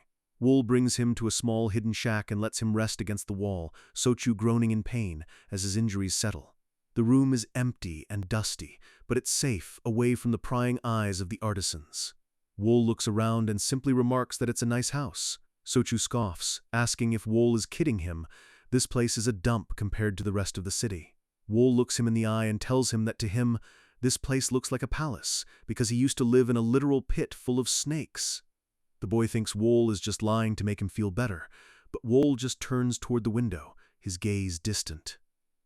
[SPEAKER 1] Wool brings him to a small hidden shack and lets him rest against the wall, Sochu groaning in pain as his injuries settle. The room is empty and dusty, but it's safe, away from the prying eyes of the artisans. Wool looks around and simply remarks that it's a nice house. Sochu scoffs, asking if Wool is kidding him. This place is a dump compared to the rest of the city. Wool looks him in the eye and tells him that to him, this place looks like a palace, because he used to live in a literal pit full of snakes. The boy thinks Wool is just lying to make him feel better, but Wool just turns toward the window, his gaze distant.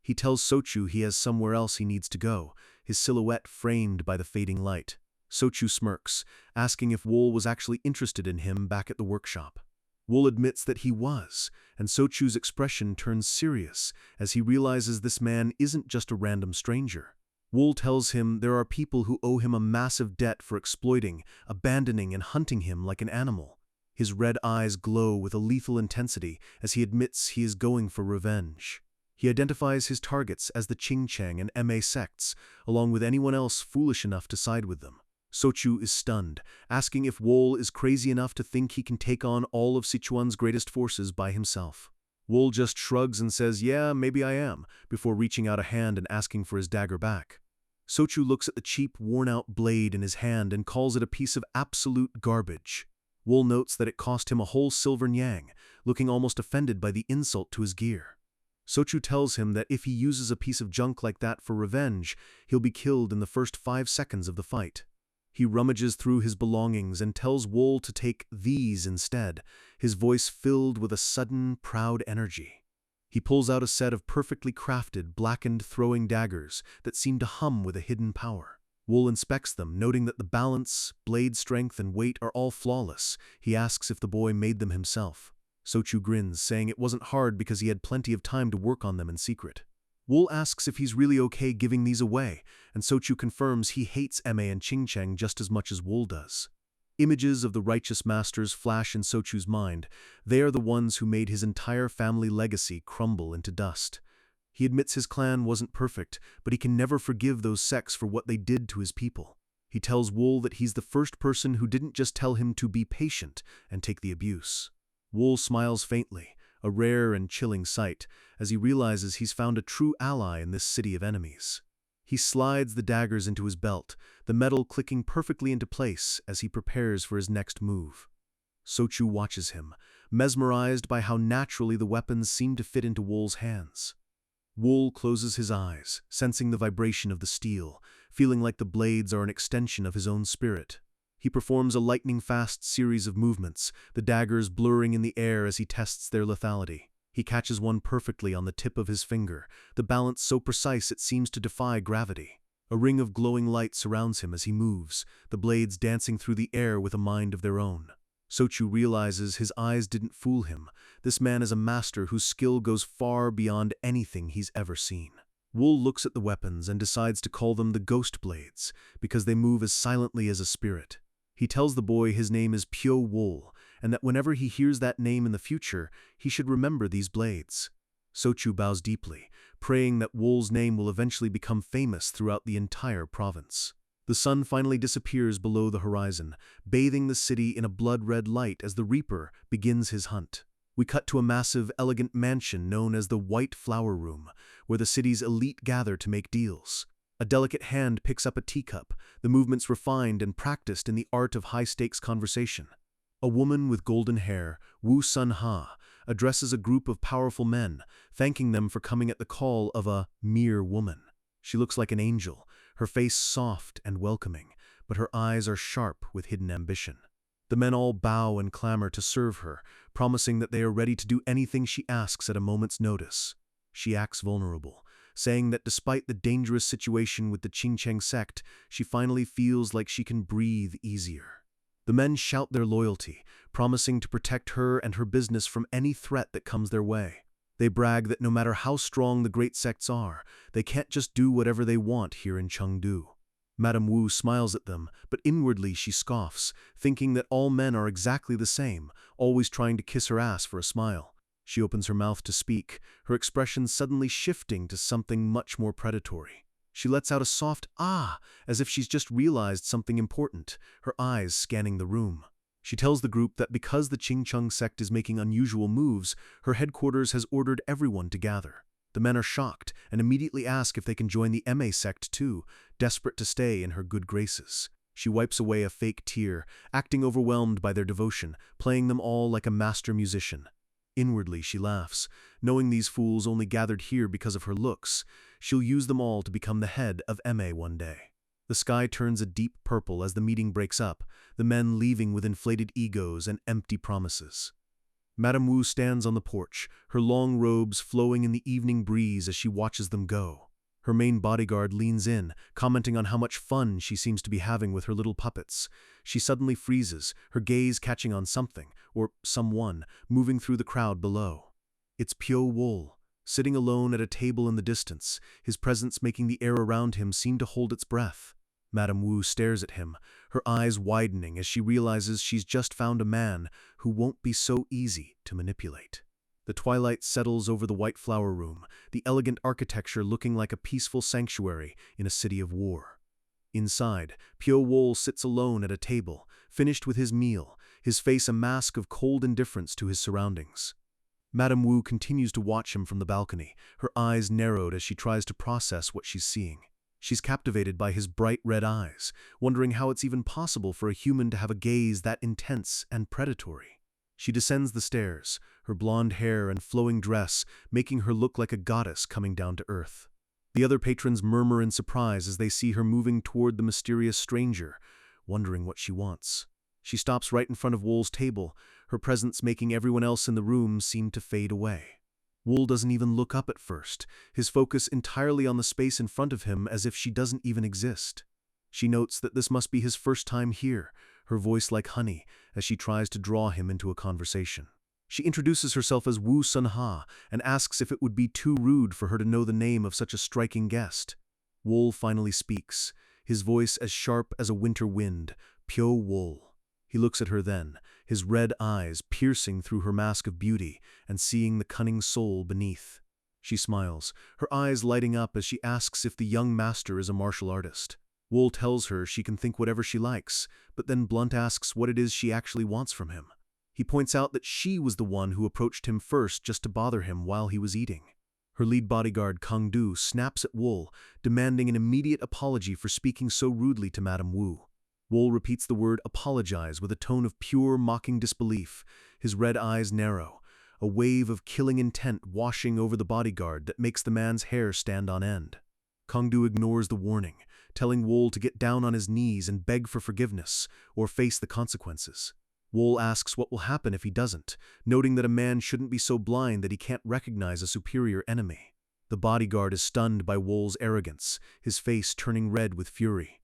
[SPEAKER 1] He tells Sochu he has somewhere else he needs to go, his silhouette framed by the fading light. Sochu smirks, asking if Wool was actually interested in him back at the workshop. Wool admits that he was, and Sochu's expression turns serious as he realizes this man isn't just a random stranger. Wool tells him there are people who owe him a massive debt for exploiting, abandoning, and hunting him like an animal. His red eyes glow with a lethal intensity as he admits he is going for revenge. He identifies his targets as the Qingcheng and Ma sects, along with anyone else foolish enough to side with them. Sochu is stunned, asking if Wool is crazy enough to think he can take on all of Sichuan's greatest forces by himself. Wool just shrugs and says, "Yeah, maybe I am," before reaching out a hand and asking for his dagger back. Sochu looks at the cheap, worn-out blade in his hand and calls it a piece of absolute garbage. Wool notes that it cost him a whole silver nyang, looking almost offended by the insult to his gear. Sochu tells him that if he uses a piece of junk like that for revenge, he'll be killed in the first 5 seconds of the fight. He rummages through his belongings and tells Wool to take these instead, his voice filled with a sudden, proud energy. He pulls out a set of perfectly crafted, blackened throwing daggers that seem to hum with a hidden power. Wool inspects them, noting that the balance, blade strength, and weight are all flawless. He asks if the boy made them himself. Sochu grins, saying it wasn't hard because he had plenty of time to work on them in secret. Wool asks if he's really okay giving these away, and Sochu confirms he hates Ma and Qingcheng just as much as Wool does. Images of the righteous masters flash in Sochu's mind. They are the ones who made his entire family legacy crumble into dust. He admits his clan wasn't perfect, but he can never forgive those sects for what they did to his people. He tells Wool that he's the first person who didn't just tell him to be patient and take the abuse. Wool smiles faintly, a rare and chilling sight, as he realizes he's found a true ally in this city of enemies. He slides the daggers into his belt, the metal clicking perfectly into place as he prepares for his next move. Sochu watches him, mesmerized by how naturally the weapons seem to fit into Wool's hands. Wool closes his eyes, sensing the vibration of the steel, feeling like the blades are an extension of his own spirit. He performs a lightning-fast series of movements, the daggers blurring in the air as he tests their lethality. He catches one perfectly on the tip of his finger, the balance so precise it seems to defy gravity. A ring of glowing light surrounds him as he moves, the blades dancing through the air with a mind of their own. Sochu realizes his eyes didn't fool him. This man is a master whose skill goes far beyond anything he's ever seen. Wool looks at the weapons and decides to call them the Ghost Blades, because they move as silently as a spirit. He tells the boy his name is Pyo Wool, and that whenever he hears that name in the future, he should remember these blades. Sochu bows deeply, praying that Wool's name will eventually become famous throughout the entire province. The sun finally disappears below the horizon, bathing the city in a blood-red light as the Reaper begins his hunt. We cut to a massive, elegant mansion known as the White Flower Room, where the city's elite gather to make deals. A delicate hand picks up a teacup, the movements refined and practiced in the art of high-stakes conversation. A woman with golden hair, Wu Sun Ha, addresses a group of powerful men, thanking them for coming at the call of a mere woman. She looks like an angel, her face soft and welcoming, but her eyes are sharp with hidden ambition. The men all bow and clamor to serve her, promising that they are ready to do anything she asks at a moment's notice. She acts vulnerable, saying that despite the dangerous situation with the Qingcheng sect, she finally feels like she can breathe easier. The men shout their loyalty, promising to protect her and her business from any threat that comes their way. They brag that no matter how strong the great sects are, they can't just do whatever they want here in Chengdu. Madame Wu smiles at them, but inwardly she scoffs, thinking that all men are exactly the same, always trying to kiss her ass for a smile. She opens her mouth to speak, her expression suddenly shifting to something much more predatory. She lets out a soft "ah," as if she's just realized something important, her eyes scanning the room. She tells the group that because the Ching-Chung sect is making unusual moves, her headquarters has ordered everyone to gather. The men are shocked and immediately ask if they can join the MA sect too, desperate to stay in her good graces. She wipes away a fake tear, acting overwhelmed by their devotion, playing them all like a master musician. Inwardly, she laughs, knowing these fools only gathered here because of her looks. She'll use them all to become the head of MA one day. The sky turns a deep purple as the meeting breaks up, the men leaving with inflated egos and empty promises. Madame Wu stands on the porch, her long robes flowing in the evening breeze as she watches them go. Her main bodyguard leans in, commenting on how much fun she seems to be having with her little puppets. She suddenly freezes, her gaze catching on something, or someone, moving through the crowd below. It's Pyo Wol, sitting alone at a table in the distance, his presence making the air around him seem to hold its breath. Madame Wu stares at him, her eyes widening as she realizes she's just found a man who won't be so easy to manipulate. The twilight settles over the White Flower Room, the elegant architecture looking like a peaceful sanctuary in a city of war. Inside, Pyo Wol sits alone at a table, finished with his meal, his face a mask of cold indifference to his surroundings. Madame Wu continues to watch him from the balcony, her eyes narrowed as she tries to process what she's seeing. She's captivated by his bright red eyes, wondering how it's even possible for a human to have a gaze that intense and predatory. She descends the stairs, her blonde hair and flowing dress making her look like a goddess coming down to earth. The other patrons murmur in surprise as they see her moving toward the mysterious stranger, wondering what she wants. She stops right in front of Wol's table, her presence making everyone else in the room seem to fade away. Wol doesn't even look up at first, his focus entirely on the space in front of him as if she doesn't even exist. She notes that this must be his first time here, her voice like honey, as she tries to draw him into a conversation. She introduces herself as Wu Sun-ha and asks if it would be too rude for her to know the name of such a striking guest. Wol finally speaks, his voice as sharp as a winter wind, Pyo Wol. He looks at her then, his red eyes piercing through her mask of beauty and seeing the cunning soul beneath. She smiles, her eyes lighting up as she asks if the young master is a martial artist. Wol tells her she can think whatever she likes, but then blunt asks what it is she actually wants from him. He points out that she was the one who approached him first just to bother him while he was eating. Her lead bodyguard Kang-du snaps at Wol, demanding an immediate apology for speaking so rudely to Madame Wu. Wol repeats the word apologize with a tone of pure mocking disbelief, his red eyes narrow, a wave of killing intent washing over the bodyguard that makes the man's hair stand on end. Kang-du ignores the warning, telling Wol to get down on his knees and beg for forgiveness, or face the consequences. Wol asks what will happen if he doesn't, noting that a man shouldn't be so blind that he can't recognize a superior enemy. The bodyguard is stunned by Wol's arrogance, his face turning red with fury.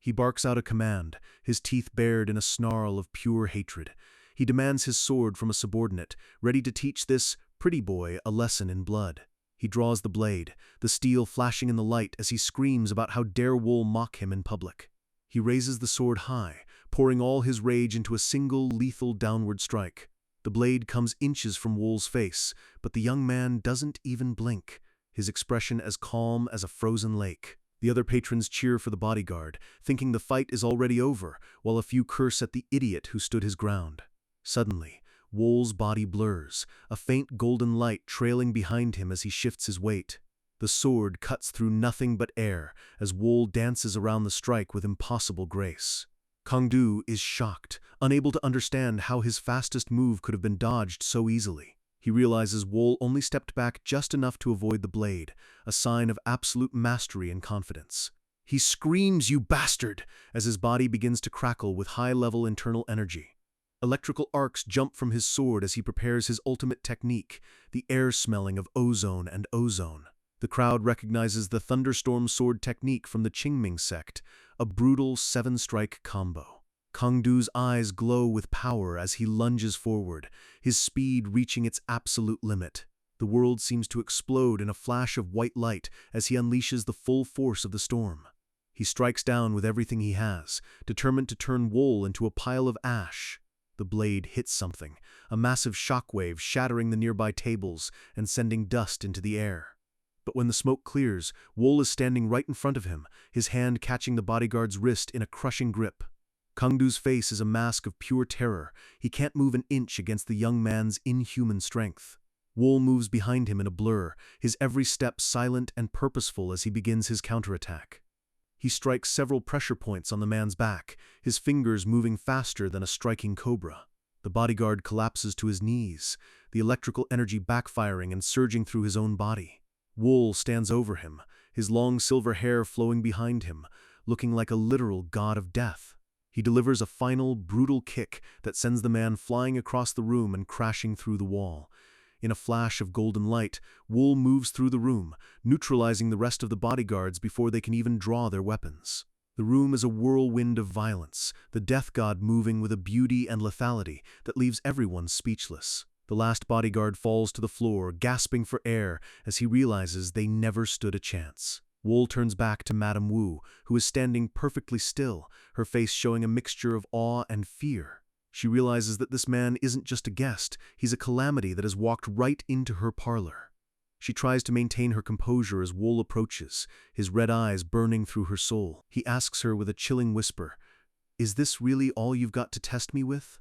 [SPEAKER 1] He barks out a command, his teeth bared in a snarl of pure hatred. He demands his sword from a subordinate, ready to teach this pretty boy a lesson in blood. He draws the blade, the steel flashing in the light as he screams about how dare Wol mock him in public. He raises the sword high, pouring all his rage into a single lethal downward strike. The blade comes inches from Wol's face, but the young man doesn't even blink, his expression as calm as a frozen lake. The other patrons cheer for the bodyguard, thinking the fight is already over, while a few curse at the idiot who stood his ground. Suddenly, Wol's body blurs, a faint golden light trailing behind him as he shifts his weight. The sword cuts through nothing but air as Wol dances around the strike with impossible grace. Kang-du is shocked, unable to understand how his fastest move could have been dodged so easily. He realizes Wol only stepped back just enough to avoid the blade, a sign of absolute mastery and confidence. He screams, "You bastard!" as his body begins to crackle with high-level internal energy. Electrical arcs jump from his sword as he prepares his ultimate technique, the air smelling of ozone and ozone. The crowd recognizes the thunderstorm sword technique from the Qingming sect, a brutal 7-strike combo. Kang-du's eyes glow with power as he lunges forward, his speed reaching its absolute limit. The world seems to explode in a flash of white light as he unleashes the full force of the storm. He strikes down with everything he has, determined to turn Wol into a pile of ash. The blade hits something, a massive shockwave shattering the nearby tables and sending dust into the air. But when the smoke clears, Wol is standing right in front of him, his hand catching the bodyguard's wrist in a crushing grip. Kangdu's face is a mask of pure terror. He can't move an inch against the young man's inhuman strength. Wool moves behind him in a blur, his every step silent and purposeful as he begins his counterattack. He strikes several pressure points on the man's back, his fingers moving faster than a striking cobra. The bodyguard collapses to his knees, the electrical energy backfiring and surging through his own body. Wool stands over him, his long silver hair flowing behind him, looking like a literal god of death. He delivers a final, brutal kick that sends the man flying across the room and crashing through the wall. In a flash of golden light, Wool moves through the room, neutralizing the rest of the bodyguards before they can even draw their weapons. The room is a whirlwind of violence, the death god moving with a beauty and lethality that leaves everyone speechless. The last bodyguard falls to the floor, gasping for air as he realizes they never stood a chance. Wool turns back to Madame Wu, who is standing perfectly still, her face showing a mixture of awe and fear. She realizes that this man isn't just a guest, he's a calamity that has walked right into her parlor. She tries to maintain her composure as Wool approaches, his red eyes burning through her soul. He asks her with a chilling whisper, "Is this really all you've got to test me with?"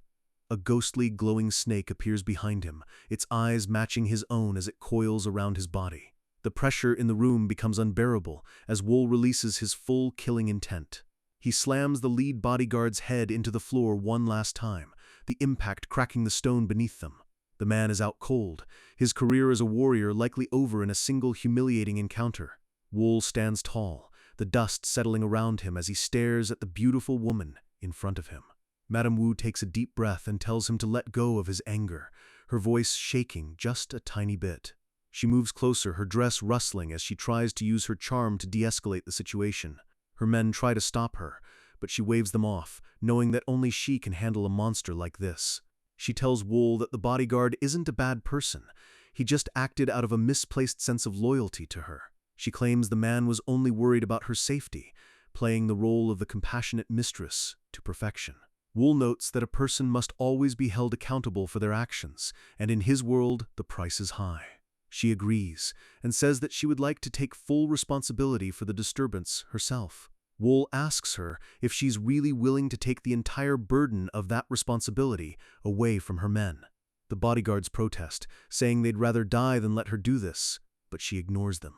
[SPEAKER 1] A ghostly, glowing snake appears behind him, its eyes matching his own as it coils around his body. The pressure in the room becomes unbearable as Wool releases his full killing intent. He slams the lead bodyguard's head into the floor one last time, the impact cracking the stone beneath them. The man is out cold, his career as a warrior likely over in a single humiliating encounter. Wool stands tall, the dust settling around him as he stares at the beautiful woman in front of him. Madame Wu takes a deep breath and tells him to let go of his anger, her voice shaking just a tiny bit. She moves closer, her dress rustling as she tries to use her charm to de-escalate the situation. Her men try to stop her, but she waves them off, knowing that only she can handle a monster like this. She tells Wool that the bodyguard isn't a bad person, he just acted out of a misplaced sense of loyalty to her. She claims the man was only worried about her safety, playing the role of the compassionate mistress to perfection. Wool notes that a person must always be held accountable for their actions, and in his world, the price is high. She agrees, and says that she would like to take full responsibility for the disturbance herself. Wool asks her if she's really willing to take the entire burden of that responsibility away from her men. The bodyguards protest, saying they'd rather die than let her do this, but she ignores them.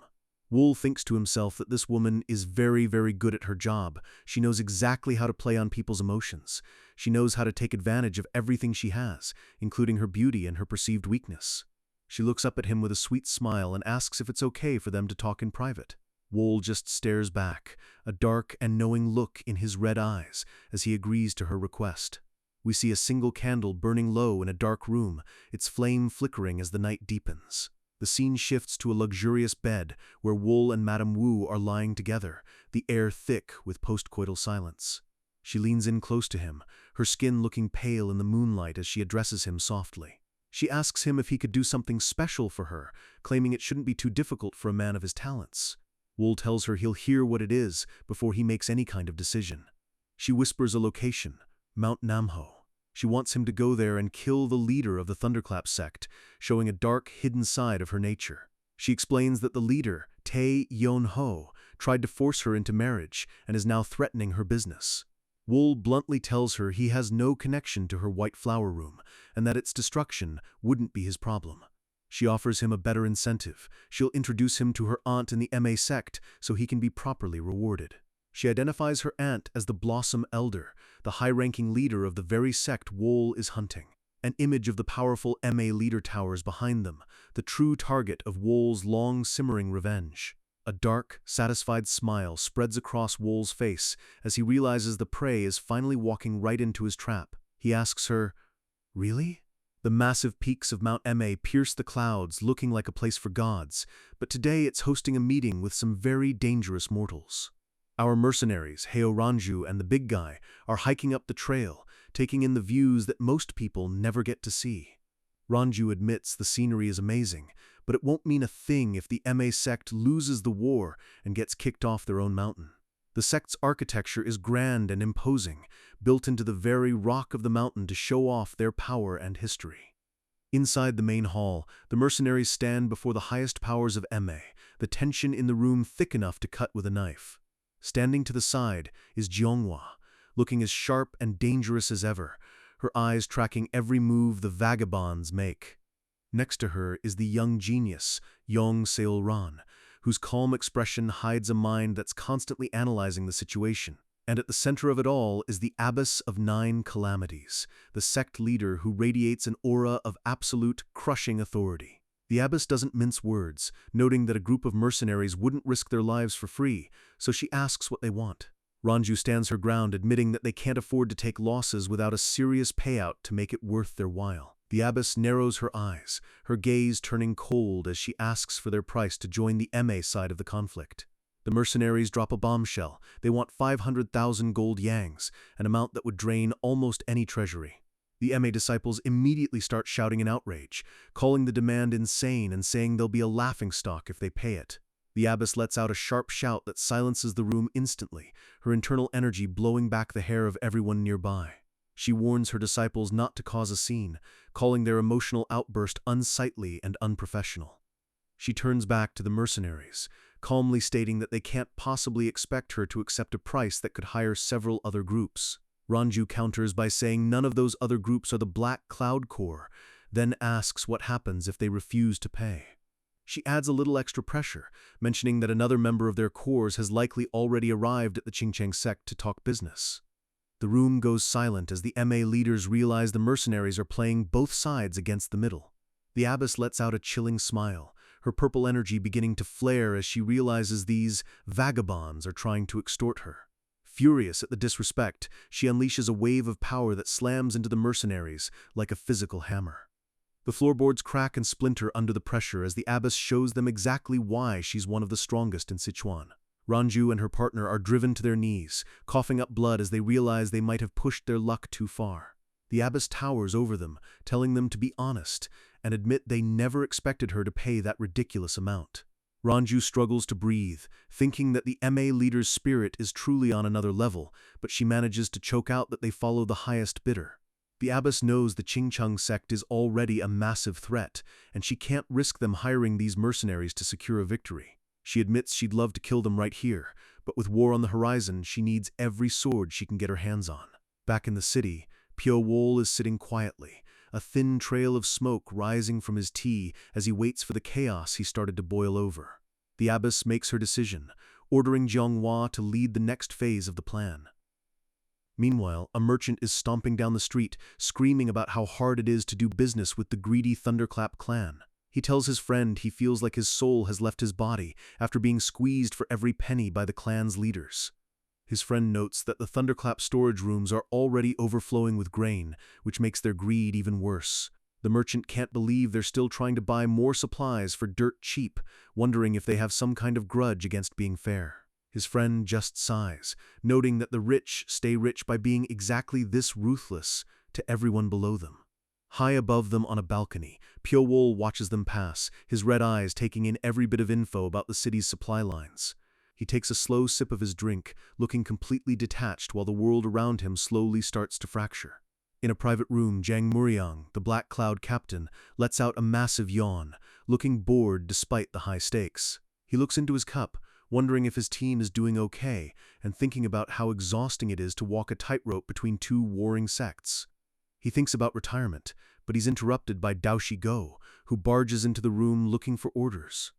[SPEAKER 1] Wool thinks to himself that this woman is very, very good at her job. She knows exactly how to play on people's emotions. She knows how to take advantage of everything she has, including her beauty and her perceived weakness. She looks up at him with a sweet smile and asks if it's okay for them to talk in private. Wool just stares back, a dark and knowing look in his red eyes as he agrees to her request. We see a single candle burning low in a dark room, its flame flickering as the night deepens. The scene shifts to a luxurious bed where Wool and Madame Wu are lying together, the air thick with postcoital silence. She leans in close to him, her skin looking pale in the moonlight as she addresses him softly. She asks him if he could do something special for her, claiming it shouldn't be too difficult for a man of his talents. Wool tells her he'll hear what it is before he makes any kind of decision. She whispers a location, Mount Namho. She wants him to go there and kill the leader of the Thunderclap sect, showing a dark, hidden side of her nature. She explains that the leader, Tae Yeon-ho, tried to force her into marriage and is now threatening her business. Wool bluntly tells her he has no connection to her White Flower Room, and that its destruction wouldn't be his problem. She offers him a better incentive. She'll introduce him to her aunt in the MA sect so he can be properly rewarded. She identifies her aunt as the Blossom Elder, the high-ranking leader of the very sect Wool is hunting. An image of the powerful MA leader towers behind them, the true target of Wool's long-simmering revenge. A dark, satisfied smile spreads across Wool's face as he realizes the prey is finally walking right into his trap. He asks her, "Really?" The massive peaks of Mount Ma pierce the clouds, looking like a place for gods, but today it's hosting a meeting with some very dangerous mortals. Our mercenaries, Heo Ranju and the big guy, are hiking up the trail, taking in the views that most people never get to see. Ranju admits the scenery is amazing, but it won't mean a thing if the MA sect loses the war and gets kicked off their own mountain. The sect's architecture is grand and imposing, built into the very rock of the mountain to show off their power and history. Inside the main hall, the mercenaries stand before the highest powers of MA, the tension in the room thick enough to cut with a knife. Standing to the side is Jeonghwa, looking as sharp and dangerous as ever, her eyes tracking every move the vagabonds make. Next to her is the young genius, Yong Seol-ran, whose calm expression hides a mind that's constantly analyzing the situation. And at the center of it all is the Abbess of Nine Calamities, the sect leader who radiates an aura of absolute, crushing authority. The abbess doesn't mince words, noting that a group of mercenaries wouldn't risk their lives for free, so she asks what they want. Ranju stands her ground, admitting that they can't afford to take losses without a serious payout to make it worth their while. The abbess narrows her eyes, her gaze turning cold as she asks for their price to join the MA side of the conflict. The mercenaries drop a bombshell. They want 500,000 gold yangs, an amount that would drain almost any treasury. The MA disciples immediately start shouting in outrage, calling the demand insane and saying they'll be a laughingstock if they pay it. The abbess lets out a sharp shout that silences the room instantly, her internal energy blowing back the hair of everyone nearby. She warns her disciples not to cause a scene, calling their emotional outburst unsightly and unprofessional. She turns back to the mercenaries, calmly stating that they can't possibly expect her to accept a price that could hire several other groups. Ranju counters by saying none of those other groups are the Black Cloud Corps, then asks what happens if they refuse to pay. She adds a little extra pressure, mentioning that another member of their corps has likely already arrived at the Qingcheng sect to talk business. The room goes silent as the MA leaders realize the mercenaries are playing both sides against the middle. The abbess lets out a chilling smile, her purple energy beginning to flare as she realizes these vagabonds are trying to extort her. Furious at the disrespect, she unleashes a wave of power that slams into the mercenaries like a physical hammer. The floorboards crack and splinter under the pressure as the abbess shows them exactly why she's one of the strongest in Sichuan. Ranju and her partner are driven to their knees, coughing up blood as they realize they might have pushed their luck too far. The abbess towers over them, telling them to be honest and admit they never expected her to pay that ridiculous amount. Ranju struggles to breathe, thinking that the MA leader's spirit is truly on another level, but she manages to choke out that they follow the highest bidder. The abbess knows the Qingcheng sect is already a massive threat, and she can't risk them hiring these mercenaries to secure a victory. She admits she'd love to kill them right here, but with war on the horizon, she needs every sword she can get her hands on. Back in the city, Pyo Wol is sitting quietly, a thin trail of smoke rising from his tea as he waits for the chaos he started to boil over. The abbess makes her decision, ordering Jianghua to lead the next phase of the plan. Meanwhile, a merchant is stomping down the street, screaming about how hard it is to do business with the greedy Thunderclap clan. He tells his friend he feels like his soul has left his body after being squeezed for every penny by the clan's leaders. His friend notes that the Thunderclap storage rooms are already overflowing with grain, which makes their greed even worse. The merchant can't believe they're still trying to buy more supplies for dirt cheap, wondering if they have some kind of grudge against being fair. His friend just sighs, noting that the rich stay rich by being exactly this ruthless to everyone below them. High above them on a balcony, Pyo Wol watches them pass, his red eyes taking in every bit of info about the city's supply lines. He takes a slow sip of his drink, looking completely detached while the world around him slowly starts to fracture. In a private room, Zhang Muriang, the Black Cloud captain, lets out a massive yawn, looking bored despite the high stakes. He looks into his cup, wondering if his team is doing okay, and thinking about how exhausting it is to walk a tightrope between two warring sects. He thinks about retirement, but he's interrupted by Daoshi Go, who barges into the room looking for orders.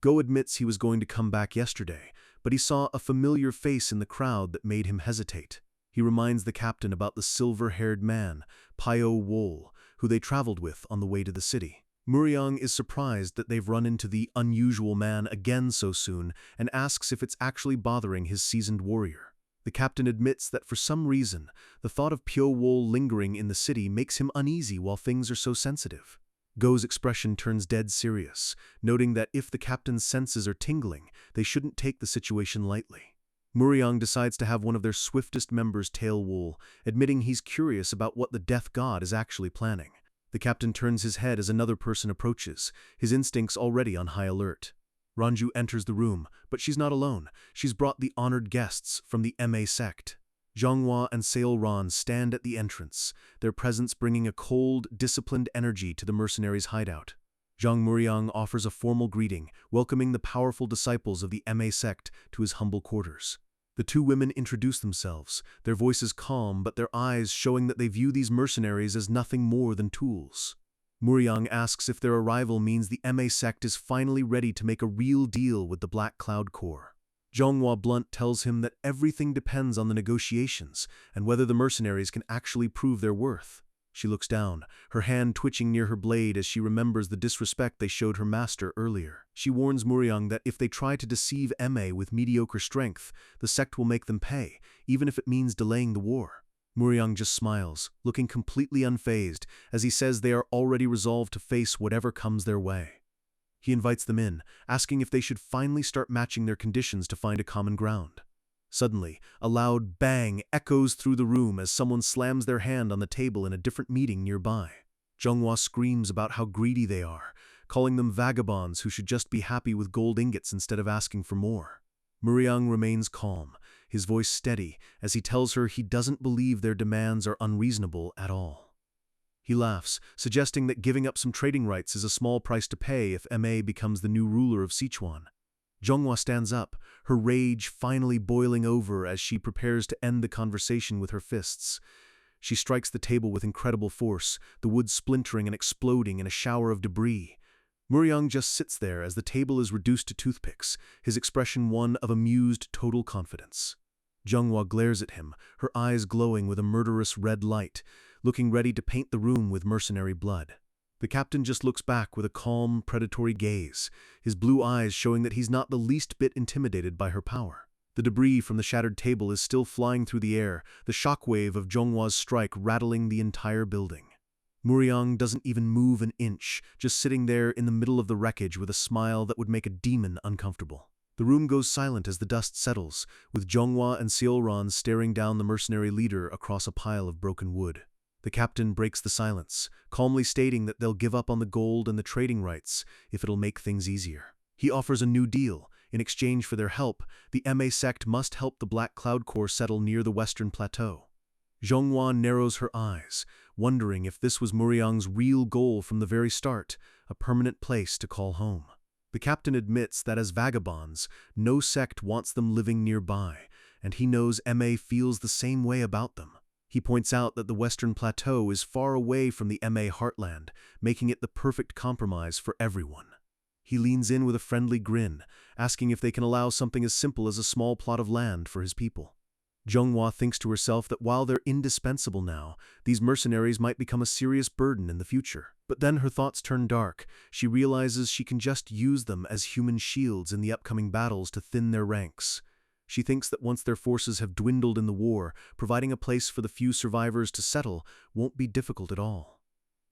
[SPEAKER 1] Go admits he was going to come back yesterday, but he saw a familiar face in the crowd that made him hesitate. He reminds the captain about the silver-haired man, Pyo Wol, who they traveled with on the way to the city. Muriang is surprised that they've run into the unusual man again so soon and asks if it's actually bothering his seasoned warrior. The captain admits that for some reason, the thought of Pyo Wol lingering in the city makes him uneasy while things are so sensitive. Go's expression turns dead serious, noting that if the captain's senses are tingling, they shouldn't take the situation lightly. Muriang decides to have one of their swiftest members tail Wol, admitting he's curious about what the death god is actually planning. The captain turns his head as another person approaches, his instincts already on high alert. Ranju enters the room, but she's not alone. She's brought the honored guests from the MA sect. Jianghua and Seol-ran stand at the entrance, their presence bringing a cold, disciplined energy to the mercenaries' hideout. Zhang Muriang offers a formal greeting, welcoming the powerful disciples of the MA sect to his humble quarters. The two women introduce themselves, their voices calm but their eyes showing that they view these mercenaries as nothing more than tools. Muryang asks if their arrival means the MA sect is finally ready to make a real deal with the Black Cloud Corps. Zhonghua Blunt tells him that everything depends on the negotiations and whether the mercenaries can actually prove their worth. She looks down, her hand twitching near her blade as she remembers the disrespect they showed her master earlier. She warns Muryang that if they try to deceive MA with mediocre strength, the sect will make them pay, even if it means delaying the war. Muryang just smiles, looking completely unfazed, as he says they are already resolved to face whatever comes their way. He invites them in, asking if they should finally start matching their conditions to find a common ground. Suddenly, a loud bang echoes through the room as someone slams their hand on the table in a different meeting nearby. Zhonghua screams about how greedy they are, calling them vagabonds who should just be happy with gold ingots instead of asking for more. Muryang remains calm, his voice steady, as he tells her he doesn't believe their demands are unreasonable at all. He laughs, suggesting that giving up some trading rights is a small price to pay if MA becomes the new ruler of Sichuan. Zhonghua stands up, her rage finally boiling over as she prepares to end the conversation with her fists. She strikes the table with incredible force, the wood splintering and exploding in a shower of debris. Muryang just sits there as the table is reduced to toothpicks, his expression one of amused total confidence. Zhonghua glares at him, her eyes glowing with a murderous red light, looking ready to paint the room with mercenary blood. The captain just looks back with a calm, predatory gaze, his blue eyes showing that he's not the least bit intimidated by her power. The debris from the shattered table is still flying through the air, the shockwave of Zhonghua's strike rattling the entire building. Muryang doesn't even move an inch, just sitting there in the middle of the wreckage with a smile that would make a demon uncomfortable. The room goes silent as the dust settles, with Zhonghua and Seolran staring down the mercenary leader across a pile of broken wood. The captain breaks the silence, calmly stating that they'll give up on the gold and the trading rights if it'll make things easier. He offers a new deal. In exchange for their help, the MA sect must help the Black Cloud Corps settle near the Western Plateau. Zhonghua narrows her eyes, wondering if this was Muryang's real goal from the very start, a permanent place to call home. The captain admits that as vagabonds, no sect wants them living nearby, and he knows MA feels the same way about them. He points out that the Western Plateau is far away from the MA heartland, making it the perfect compromise for everyone. He leans in with a friendly grin, asking if they can allow something as simple as a small plot of land for his people. Zhonghua thinks to herself that while they're indispensable now, these mercenaries might become a serious burden in the future. But then her thoughts turn dark. She realizes she can just use them as human shields in the upcoming battles to thin their ranks. She thinks that once their forces have dwindled in the war, providing a place for the few survivors to settle won't be difficult at all.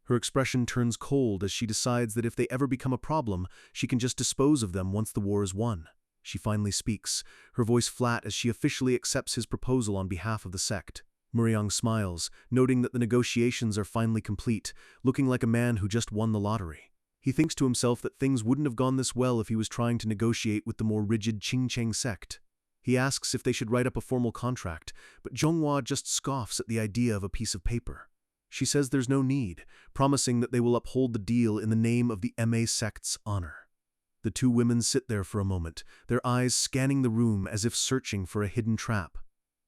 [SPEAKER 1] Her expression turns cold as she decides that if they ever become a problem, she can just dispose of them once the war is won. She finally speaks, her voice flat as she officially accepts his proposal on behalf of the sect. Muryang smiles, noting that the negotiations are finally complete, looking like a man who just won the lottery. He thinks to himself that things wouldn't have gone this well if he was trying to negotiate with the more rigid Qingcheng sect. He asks if they should write up a formal contract, but Zhonghua just scoffs at the idea of a piece of paper. She says there's no need, promising that they will uphold the deal in the name of the MA sect's honor. The two women sit there for a moment, their eyes scanning the room as if searching for a hidden trap.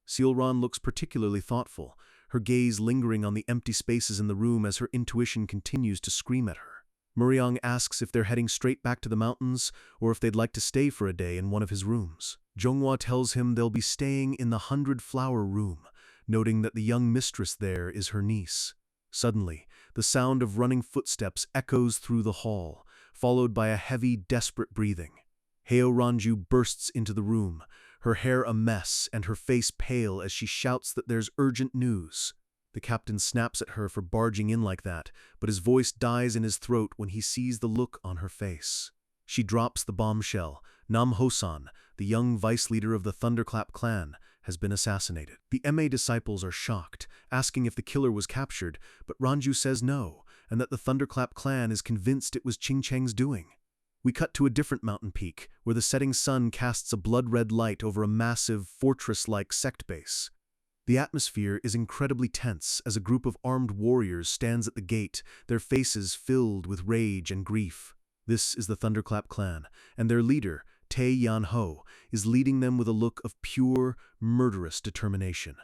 [SPEAKER 1] Seolran looks particularly thoughtful, her gaze lingering on the empty spaces in the room as her intuition continues to scream at her. Muryang asks if they're heading straight back to the mountains or if they'd like to stay for a day in one of his rooms. Zhonghua tells him they'll be staying in the 100-flower room, noting that the young mistress there is her niece. Suddenly, the sound of running footsteps echoes through the hall, followed by a heavy, desperate breathing. Heo Ranju bursts into the room, her hair a mess and her face pale as she shouts that there's urgent news. The captain snaps at her for barging in like that, but his voice dies in his throat when he sees the look on her face. She drops the bombshell. Nam Hosan, the young vice leader of the Thunderclap clan, has been assassinated. The MA disciples are shocked, asking if the killer was captured, but Ranju says no, and that the Thunderclap clan is convinced it was Qingcheng's doing. We cut to a different mountain peak, where the setting sun casts a blood-red light over a massive, fortress-like sect base. The atmosphere is incredibly tense as a group of armed warriors stands at the gate, their faces filled with rage and grief. This is the Thunderclap clan, and their leader, Tae Yan-ho, is leading them with a look of pure, murderous determination.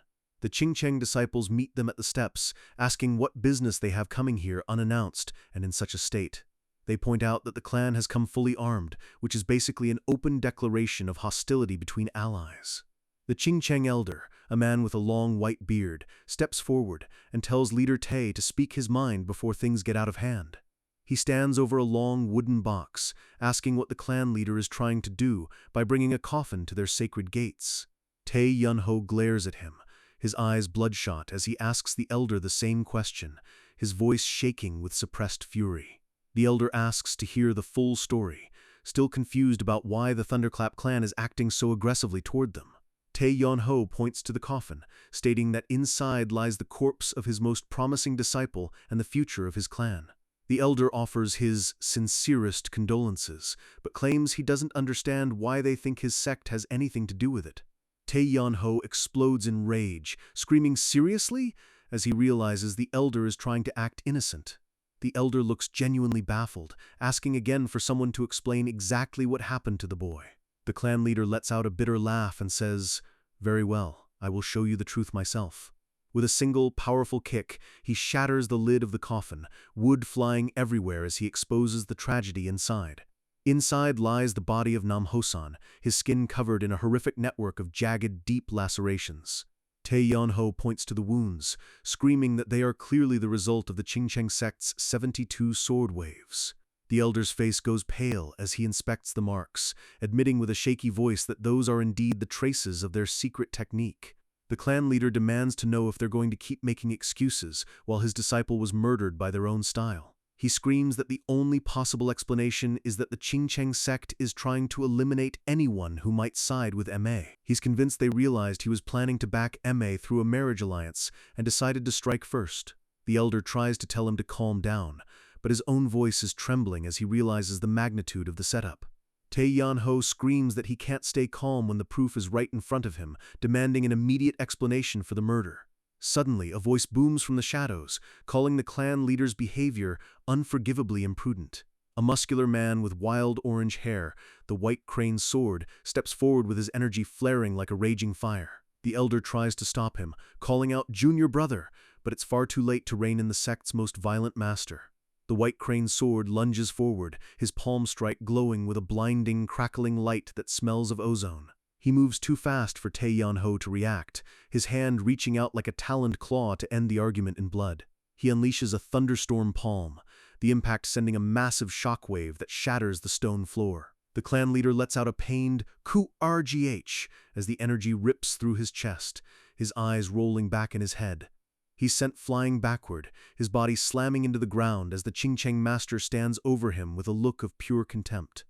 [SPEAKER 1] The Qingcheng disciples meet them at the steps, asking what business they have coming here unannounced and in such a state. They point out that the clan has come fully armed, which is basically an open declaration of hostility between allies. The Qingcheng elder, a man with a long white beard, steps forward and tells leader Tae to speak his mind before things get out of hand. He stands over a long wooden box, asking what the clan leader is trying to do by bringing a coffin to their sacred gates. Tae Yun-ho glares at him, his eyes bloodshot as he asks the elder the same question, his voice shaking with suppressed fury. The elder asks to hear the full story, still confused about why the Thunderclap clan is acting so aggressively toward them. Tae Yun-ho points to the coffin, stating that inside lies the corpse of his most promising disciple and the future of his clan. The elder offers his sincerest condolences, but claims he doesn't understand why they think his sect has anything to do with it. Tae Yun-ho explodes in rage, screaming "Seriously?" as he realizes the elder is trying to act innocent. The elder looks genuinely baffled, asking again for someone to explain exactly what happened to the boy. The clan leader lets out a bitter laugh and says, "Very well, I will show you the truth myself." With a single, powerful kick, he shatters the lid of the coffin, wood flying everywhere as he exposes the tragedy inside. Inside lies the body of Nam-ho-san, his skin covered in a horrific network of jagged, deep lacerations. Tae Yun-ho points to the wounds, screaming that they are clearly the result of the Qingcheng sect's 72 sword waves. The elder's face goes pale as he inspects the marks, admitting with a shaky voice that those are indeed the traces of their secret technique. The clan leader demands to know if they're going to keep making excuses while his disciple was murdered by their own style. He screams that the only possible explanation is that the Qingcheng sect is trying to eliminate anyone who might side with MA. He's convinced they realized he was planning to back MA through a marriage alliance and decided to strike first. The elder tries to tell him to calm down, but his own voice is trembling as he realizes the magnitude of the setup. Tae Yun-ho screams that he can't stay calm when the proof is right in front of him, demanding an immediate explanation for the murder. Suddenly, a voice booms from the shadows, calling the clan leader's behavior unforgivably imprudent. A muscular man with wild orange hair, the white crane sword, steps forward with his energy flaring like a raging fire. The elder tries to stop him, calling out "Junior brother," but it's far too late to rein in the sect's most violent master. The white crane sword lunges forward, his palm strike glowing with a blinding, crackling light that smells of ozone. He moves too fast for Tae Yun-ho to react, his hand reaching out like a taloned claw to end the argument in blood. He unleashes a thunderstorm palm, the impact sending a massive shockwave that shatters the stone floor. The clan leader lets out a pained "Ku-rgh" as the energy rips through his chest, his eyes rolling back in his head. He's sent flying backward, his body slamming into the ground as the Qingcheng master stands over him with a look of pure contempt.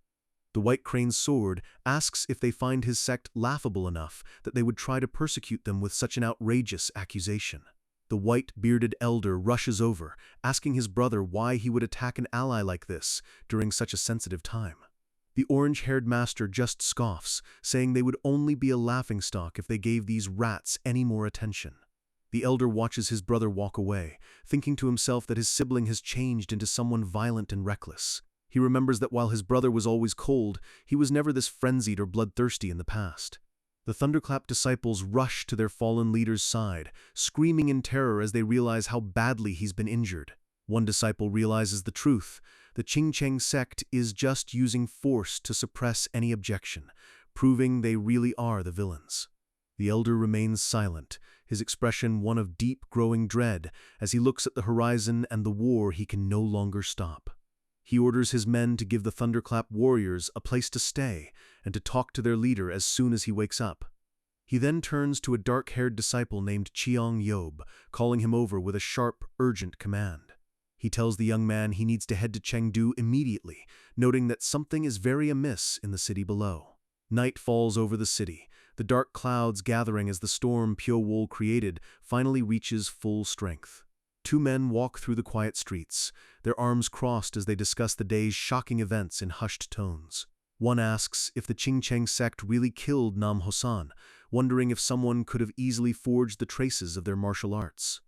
[SPEAKER 1] The white crane's sword asks if they find his sect laughable enough that they would try to persecute them with such an outrageous accusation. The white-bearded elder rushes over, asking his brother why he would attack an ally like this during such a sensitive time. The orange-haired master just scoffs, saying they would only be a laughingstock if they gave these rats any more attention. The elder watches his brother walk away, thinking to himself that his sibling has changed into someone violent and reckless. He remembers that while his brother was always cold, he was never this frenzied or bloodthirsty in the past. The Thunderclap disciples rush to their fallen leader's side, screaming in terror as they realize how badly he's been injured. One disciple realizes the truth. The Qingcheng sect is just using force to suppress any objection, proving they really are the villains. The elder remains silent, his expression one of deep growing dread as he looks at the horizon and the war he can no longer stop. He orders his men to give the Thunderclap warriors a place to stay and to talk to their leader as soon as he wakes up. He then turns to a dark-haired disciple named Cheong Yob, calling him over with a sharp, urgent command. He tells the young man he needs to head to Chengdu immediately, noting that something is very amiss in the city below. Night falls over the city, the dark clouds gathering as the storm Pyo-wol created finally reaches full strength. Two men walk through the quiet streets, their arms crossed as they discuss the day's shocking events in hushed tones. One asks if the Qingcheng sect really killed Nam-ho-san, wondering if someone could have easily forged the traces of their martial arts.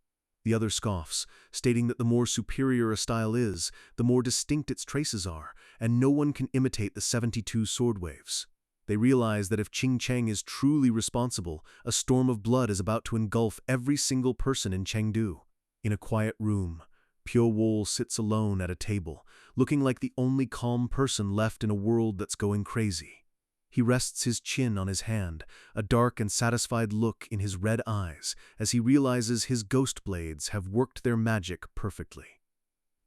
[SPEAKER 1] The other scoffs, stating that the more superior a style is, the more distinct its traces are, and no one can imitate the 72 sword waves. They realize that if Qing Cheng is truly responsible, a storm of blood is about to engulf every single person in Chengdu. In a quiet room, Pyo Wol sits alone at a table, looking like the only calm person left in a world that's going crazy. He rests his chin on his hand, a dark and satisfied look in his red eyes, as he realizes his ghost blades have worked their magic perfectly.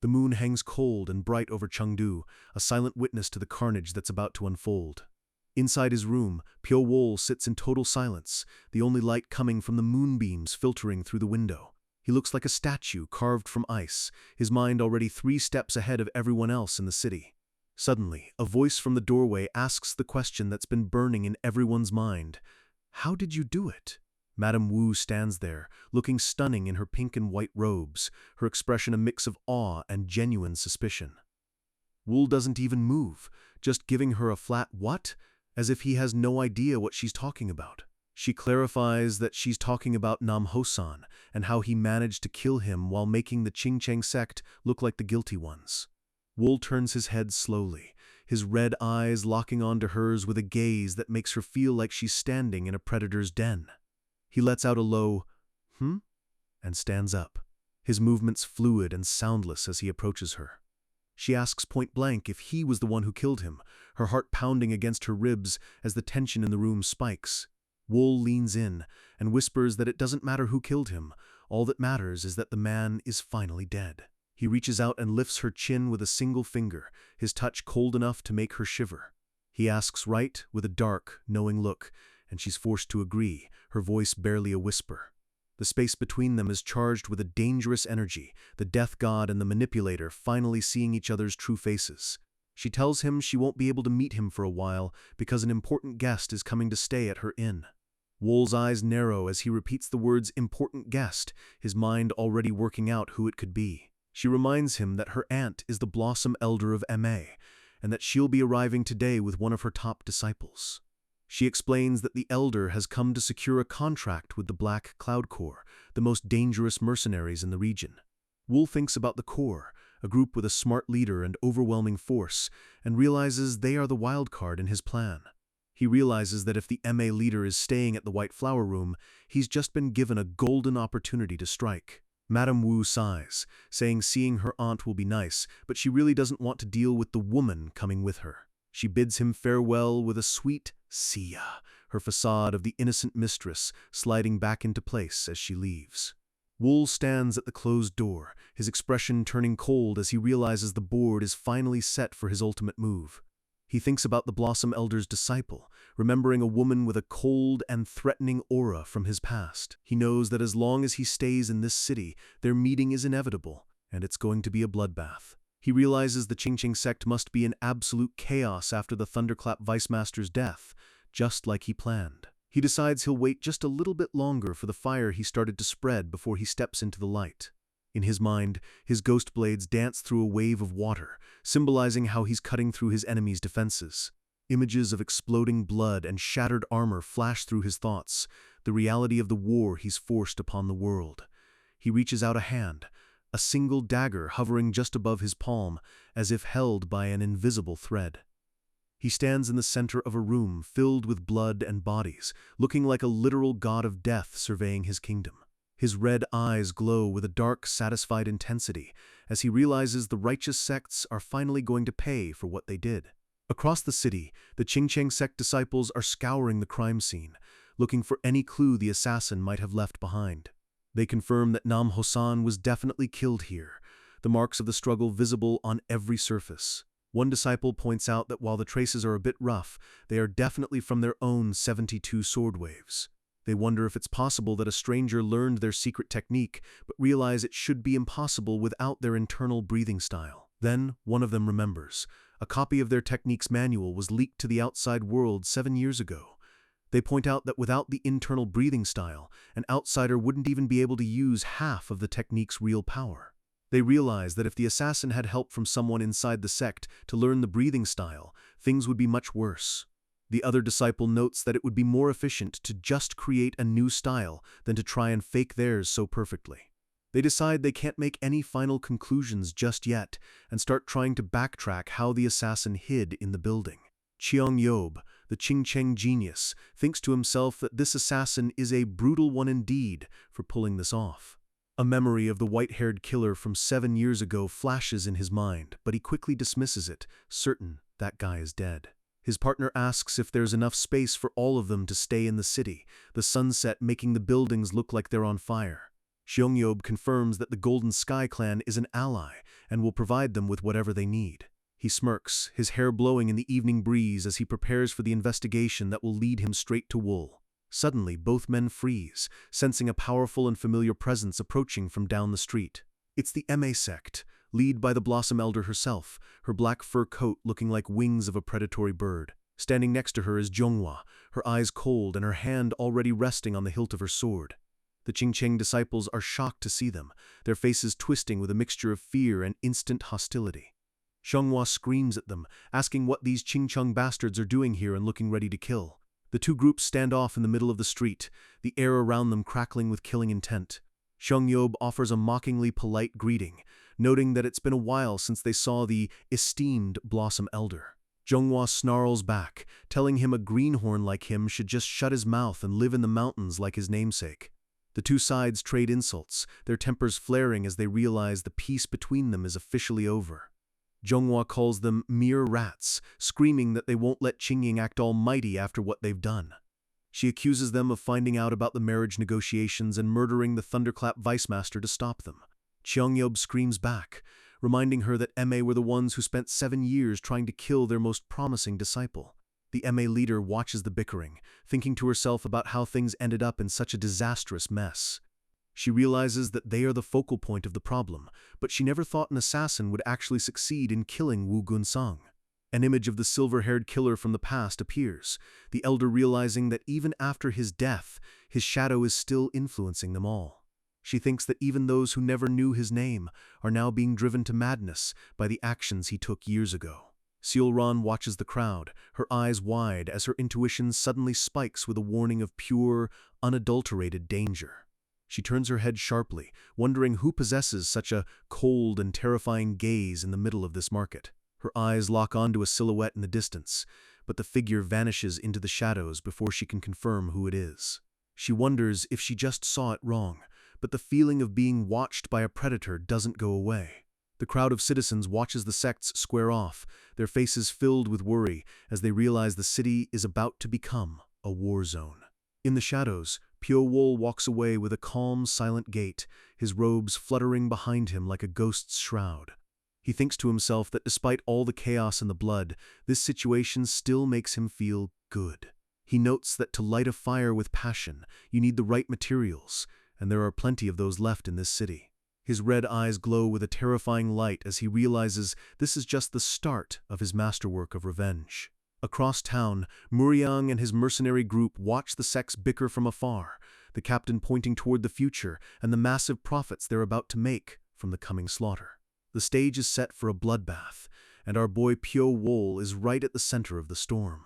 [SPEAKER 1] The moon hangs cold and bright over Chengdu, a silent witness to the carnage that's about to unfold. Inside his room, Pyo Wol sits in total silence, the only light coming from the moonbeams filtering through the window. He looks like a statue carved from ice, his mind already 3 steps ahead of everyone else in the city. Suddenly, a voice from the doorway asks the question that's been burning in everyone's mind. How did you do it? Madame Wu stands there, looking stunning in her pink and white robes, her expression a mix of awe and genuine suspicion. Wu doesn't even move, just giving her a flat what? As if he has no idea what she's talking about. She clarifies that she's talking about Nam Hosan and how he managed to kill him while making the Qing Cheng sect look like the guilty ones. Wu turns his head slowly, his red eyes locking onto hers with a gaze that makes her feel like she's standing in a predator's den. He lets out a low, and stands up, his movements fluid and soundless as he approaches her. She asks point blank if he was the one who killed him, her heart pounding against her ribs as the tension in the room spikes. Wu leans in and whispers that it doesn't matter who killed him, all that matters is that the man is finally dead. He reaches out and lifts her chin with a single finger, his touch cold enough to make her shiver. He asks right with a dark, knowing look, and she's forced to agree, her voice barely a whisper. The space between them is charged with a dangerous energy, the death god and the manipulator finally seeing each other's true faces. She tells him she won't be able to meet him for a while because an important guest is coming to stay at her inn. Wol's eyes narrow as he repeats the words important guest, his mind already working out who it could be. She reminds him that her aunt is the Blossom Elder of MA, and that she'll be arriving today with one of her top disciples. She explains that the Elder has come to secure a contract with the Black Cloud Corps, the most dangerous mercenaries in the region. Wu thinks about the Corps, a group with a smart leader and overwhelming force, and realizes they are the wild card in his plan. He realizes that if the MA leader is staying at the White Flower Room, he's just been given a golden opportunity to strike. Madame Wu sighs, saying seeing her aunt will be nice, but she really doesn't want to deal with the woman coming with her. She bids him farewell with a sweet "see ya," her facade of the innocent mistress sliding back into place as she leaves. Wu stands at the closed door, his expression turning cold as he realizes the board is finally set for his ultimate move. He thinks about the Blossom Elder's disciple, remembering a woman with a cold and threatening aura from his past. He knows that as long as he stays in this city, their meeting is inevitable, and it's going to be a bloodbath. He realizes the Qingqing sect must be in absolute chaos after the Thunderclap Vice Master's death, just like he planned. He decides he'll wait just a little bit longer for the fire he started to spread before he steps into the light. In his mind, his ghost blades dance through a wave of water, symbolizing how he's cutting through his enemy's defenses. Images of exploding blood and shattered armor flash through his thoughts, the reality of the war he's forced upon the world. He reaches out a hand, a single dagger hovering just above his palm, as if held by an invisible thread. He stands in the center of a room filled with blood and bodies, looking like a literal god of death surveying his kingdom. His red eyes glow with a dark, satisfied intensity as he realizes the righteous sects are finally going to pay for what they did. Across the city, the Qingcheng sect disciples are scouring the crime scene, looking for any clue the assassin might have left behind. They confirm that Nam Hosan was definitely killed here, the marks of the struggle visible on every surface. One disciple points out that while the traces are a bit rough, they are definitely from their own 72 sword waves. They wonder if it's possible that a stranger learned their secret technique, but realize it should be impossible without their internal breathing style. Then, one of them remembers. A copy of their technique's manual was leaked to the outside world 7 years ago. They point out that without the internal breathing style, an outsider wouldn't even be able to use half of the technique's real power. They realize that if the assassin had help from someone inside the sect to learn the breathing style, things would be much worse. The other disciple notes that it would be more efficient to just create a new style than to try and fake theirs so perfectly. They decide they can't make any final conclusions just yet and start trying to backtrack how the assassin hid in the building. Cheong Yob, The Ching genius thinks to himself that this assassin is a brutal one indeed for pulling this off. A memory of the white-haired killer from 7 years ago flashes in his mind, but he quickly dismisses it, certain that guy is dead. His partner asks if there's enough space for all of them to stay in the city, the sunset making the buildings look like they're on fire. Xiongyob confirms that the Golden Sky Clan is an ally and will provide them with whatever they need. He smirks, his hair blowing in the evening breeze as he prepares for the investigation that will lead him straight to Wool. Suddenly, both men freeze, sensing a powerful and familiar presence approaching from down the street. It's the Ma sect, led by the Blossom Elder herself, her black fur coat looking like wings of a predatory bird. Standing next to her is Zhonghua, her eyes cold and her hand already resting on the hilt of her sword. The Ching disciples are shocked to see them, their faces twisting with a mixture of fear and instant hostility. Zhonghua screams at them, asking what these Ching bastards are doing here and looking ready to kill. The two groups stand off in the middle of the street, the air around them crackling with killing intent. Xiongyob offers a mockingly polite greeting, noting that it's been a while since they saw the esteemed Blossom Elder. Zhonghua snarls back, telling him a greenhorn like him should just shut his mouth and live in the mountains like his namesake. The two sides trade insults, their tempers flaring as they realize the peace between them is officially over. Zhonghua calls them mere rats, screaming that they won't let Qingying act almighty after what they've done. She accuses them of finding out about the marriage negotiations and murdering the Thunderclap Vice Master to stop them. Xiongyob screams back, reminding her that Ma were the ones who spent 7 years trying to kill their most promising disciple. The Ma leader watches the bickering, thinking to herself about how things ended up in such a disastrous mess. She realizes that they are the focal point of the problem, but she never thought an assassin would actually succeed in killing Wu Gunsong. An image of the silver-haired killer from the past appears, the elder realizing that even after his death, his shadow is still influencing them all. She thinks that even those who never knew his name are now being driven to madness by the actions he took years ago. Seolran watches the crowd, her eyes wide as her intuition suddenly spikes with a warning of pure, unadulterated danger. She turns her head sharply, wondering who possesses such a cold and terrifying gaze in the middle of this market. Her eyes lock onto a silhouette in the distance, but the figure vanishes into the shadows before she can confirm who it is. She wonders if she just saw it wrong, but the feeling of being watched by a predator doesn't go away. The crowd of citizens watches the sects square off, their faces filled with worry as they realize the city is about to become a war zone. In the shadows, Pyo Wol walks away with a calm, silent gait, his robes fluttering behind him like a ghost's shroud. He thinks to himself that despite all the chaos and the blood, this situation still makes him feel good. He notes that to light a fire with passion, you need the right materials, and there are plenty of those left in this city. His red eyes glow with a terrifying light as he realizes this is just the start of his masterwork of revenge. Across town, Muriang and his mercenary group watch the sects bicker from afar, the captain pointing toward the future and the massive profits they're about to make from the coming slaughter. The stage is set for a bloodbath, and our boy Pyo Wol is right at the center of the storm.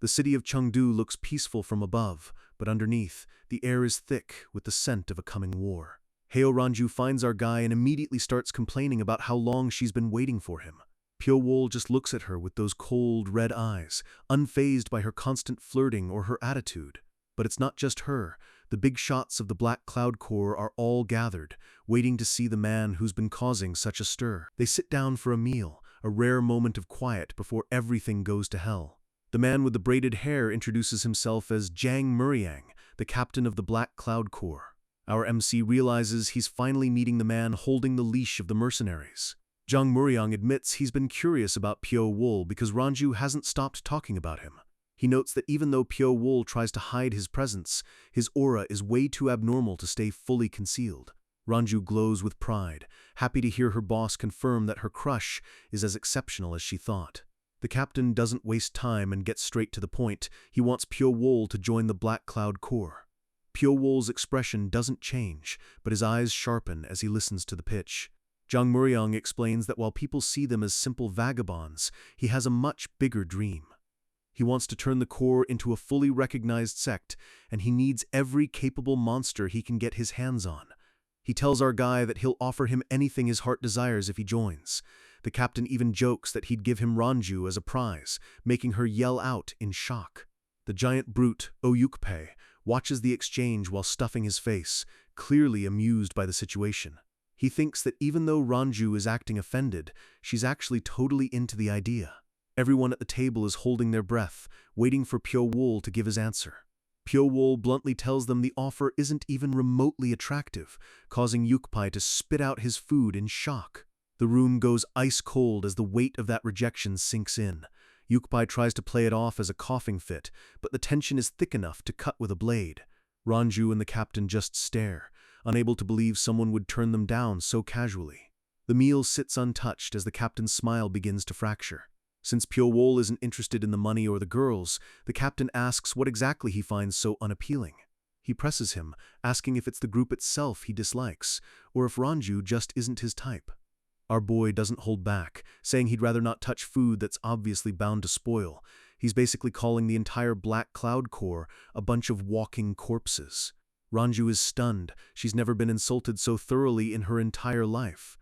[SPEAKER 1] The city of Chengdu looks peaceful from above, but underneath, the air is thick with the scent of a coming war. Heo Ranju finds our guy and immediately starts complaining about how long she's been waiting for him. Pyo Wol just looks at her with those cold, red eyes, unfazed by her constant flirting or her attitude. But it's not just her. The big shots of the Black Cloud Corps are all gathered, waiting to see the man who's been causing such a stir. They sit down for a meal, a rare moment of quiet before everything goes to hell. The man with the braided hair introduces himself as Zhang Muriang, the captain of the Black Cloud Corps. Our MC realizes he's finally meeting the man holding the leash of the mercenaries. Zhang Muriang admits he's been curious about Pyo Wol because Ranju hasn't stopped talking about him. He notes that even though Pyo Wol tries to hide his presence, his aura is way too abnormal to stay fully concealed. Ranju glows with pride, happy to hear her boss confirm that her crush is as exceptional as she thought. The captain doesn't waste time and gets straight to the point. He wants Pyo Wol to join the Black Cloud Corps. Pyo Wol's expression doesn't change, but his eyes sharpen as he listens to the pitch. Zhang Muriang explains that while people see them as simple vagabonds, he has a much bigger dream. He wants to turn the Corps into a fully recognized sect, and he needs every capable monster he can get his hands on. He tells our guy that he'll offer him anything his heart desires if he joins. The captain even jokes that he'd give him Ranju as a prize, making her yell out in shock. The giant brute, Oyukpe, watches the exchange while stuffing his face, clearly amused by the situation. He thinks that even though Ranju is acting offended, she's actually totally into the idea. Everyone at the table is holding their breath, waiting for Pyo-wol to give his answer. Pyo-wol bluntly tells them the offer isn't even remotely attractive, causing Yukpai to spit out his food in shock. The room goes ice cold as the weight of that rejection sinks in. Yukpai tries to play it off as a coughing fit, but the tension is thick enough to cut with a blade. Ranju and the captain just stare, unable to believe someone would turn them down so casually. The meal sits untouched as the captain's smile begins to fracture. Since Pyo-wol isn't interested in the money or the girls, the captain asks what exactly he finds so unappealing. He presses him, asking if it's the group itself he dislikes, or if Ranju just isn't his type. Our boy doesn't hold back, saying he'd rather not touch food that's obviously bound to spoil. He's basically calling the entire Black Cloud Corps a bunch of walking corpses. Ranju is stunned. She's never been insulted so thoroughly in her entire life.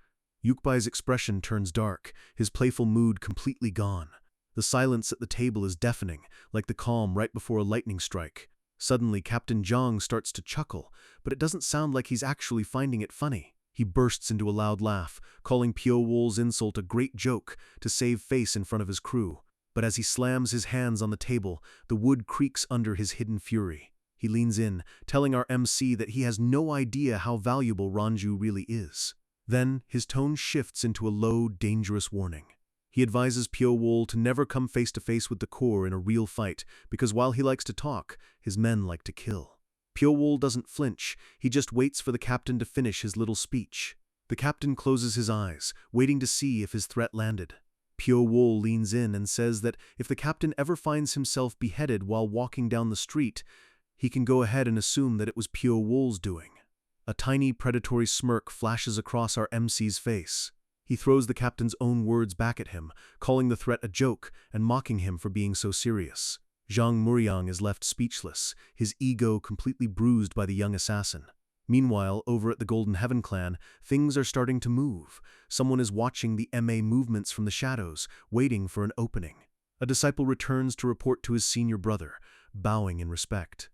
[SPEAKER 1] Yukbai's expression turns dark, his playful mood completely gone. The silence at the table is deafening, like the calm right before a lightning strike. Suddenly, Captain Zhang starts to chuckle, but it doesn't sound like he's actually finding it funny. He bursts into a loud laugh, calling Pyo-wol's insult a great joke to save face in front of his crew. But as he slams his hands on the table, the wood creaks under his hidden fury. He leans in, telling our MC that he has no idea how valuable Ranju really is. Then, his tone shifts into a low, dangerous warning. He advises Pyo-wol to never come face-to-face with the Corps in a real fight, because while he likes to talk, his men like to kill. Pyo-wol doesn't flinch, he just waits for the captain to finish his little speech. The captain closes his eyes, waiting to see if his threat landed. Pyo-wol leans in and says that if the captain ever finds himself beheaded while walking down the street, he can go ahead and assume that it was Pyo-wol's doing. A tiny predatory smirk flashes across our MC's face. He throws the captain's own words back at him, calling the threat a joke and mocking him for being so serious. Zhang Muryang is left speechless, his ego completely bruised by the young assassin. Meanwhile, over at the Golden Heaven clan, things are starting to move. Someone is watching the MA movements from the shadows, waiting for an opening. A disciple returns to report to his senior brother, bowing in respect.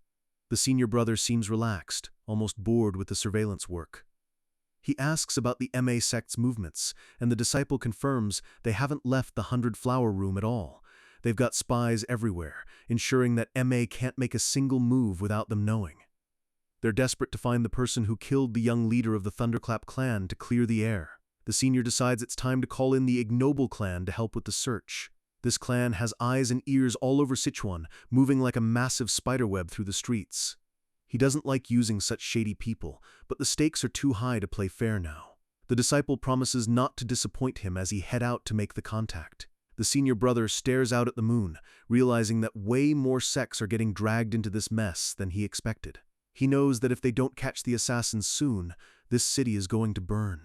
[SPEAKER 1] The senior brother seems relaxed, almost bored with the surveillance work. He asks about the MA sect's movements, and the disciple confirms they haven't left the 100-flower room at all. They've got spies everywhere, ensuring that MA can't make a single move without them knowing. They're desperate to find the person who killed the young leader of the Thunderclap clan to clear the air. The senior decides it's time to call in the Ignoble clan to help with the search. This clan has eyes and ears all over Sichuan, moving like a massive spiderweb through the streets. He doesn't like using such shady people, but the stakes are too high to play fair now. The disciple promises not to disappoint him as he head out to make the contact. The senior brother stares out at the moon, realizing that way more sects are getting dragged into this mess than he expected. He knows that if they don't catch the assassins soon, this city is going to burn.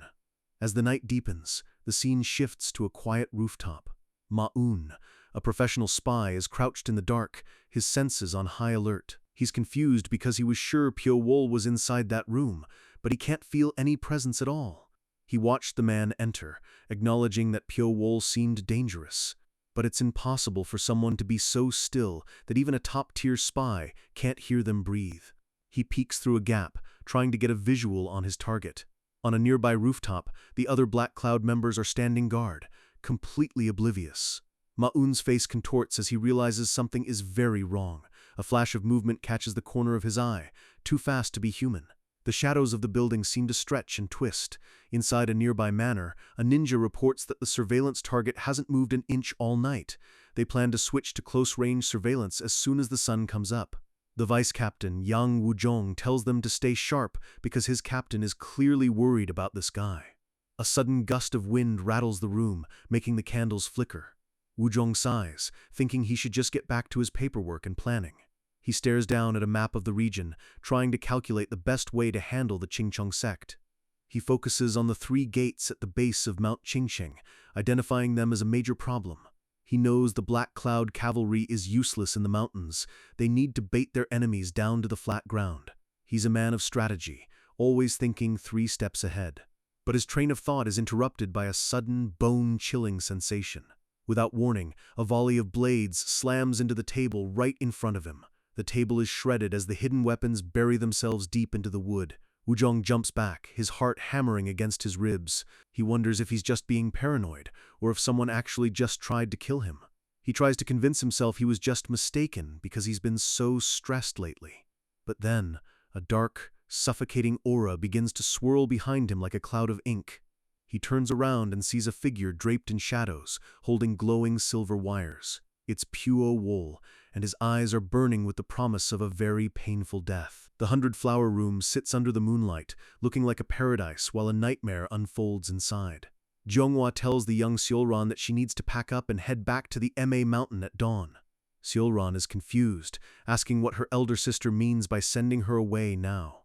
[SPEAKER 1] As the night deepens, the scene shifts to a quiet rooftop. Ma-un, a professional spy, is crouched in the dark, his senses on high alert. He's confused because he was sure Pyo-wol was inside that room, but he can't feel any presence at all. He watched the man enter, acknowledging that Pyo-wol seemed dangerous. But it's impossible for someone to be so still that even a top-tier spy can't hear them breathe. He peeks through a gap, trying to get a visual on his target. On a nearby rooftop, the other Black Cloud members are standing guard, completely oblivious. Ma-un's face contorts as he realizes something is very wrong. A flash of movement catches the corner of his eye, too fast to be human. The shadows of the building seem to stretch and twist. Inside a nearby manor, a ninja reports that the surveillance target hasn't moved an inch all night. They plan to switch to close-range surveillance as soon as the sun comes up. The vice captain, Yang Wuzhong, tells them to stay sharp because his captain is clearly worried about this guy. A sudden gust of wind rattles the room, making the candles flicker. Wuzhong sighs, thinking he should just get back to his paperwork and planning. He stares down at a map of the region, trying to calculate the best way to handle the Qingcheng sect. He focuses on the 3 gates at the base of Mount Qingcheng, identifying them as a major problem. He knows the Black Cloud cavalry is useless in the mountains. They need to bait their enemies down to the flat ground. He's a man of strategy, always thinking 3 steps ahead. But his train of thought is interrupted by a sudden, bone-chilling sensation. Without warning, a volley of blades slams into the table right in front of him. The table is shredded as the hidden weapons bury themselves deep into the wood. Wuzhong jumps back, his heart hammering against his ribs. He wonders if he's just being paranoid, or if someone actually just tried to kill him. He tries to convince himself he was just mistaken because he's been so stressed lately. But then, a dark, suffocating aura begins to swirl behind him like a cloud of ink. He turns around and sees a figure draped in shadows, holding glowing silver wires. It's Puo Wol, and his eyes are burning with the promise of a very painful death. The 100-flower room sits under the moonlight, looking like a paradise while a nightmare unfolds inside. Zhonghua tells the young Xiaoran that she needs to pack up and head back to the Ma mountain at dawn. Xiaoran is confused, asking what her elder sister means by sending her away now.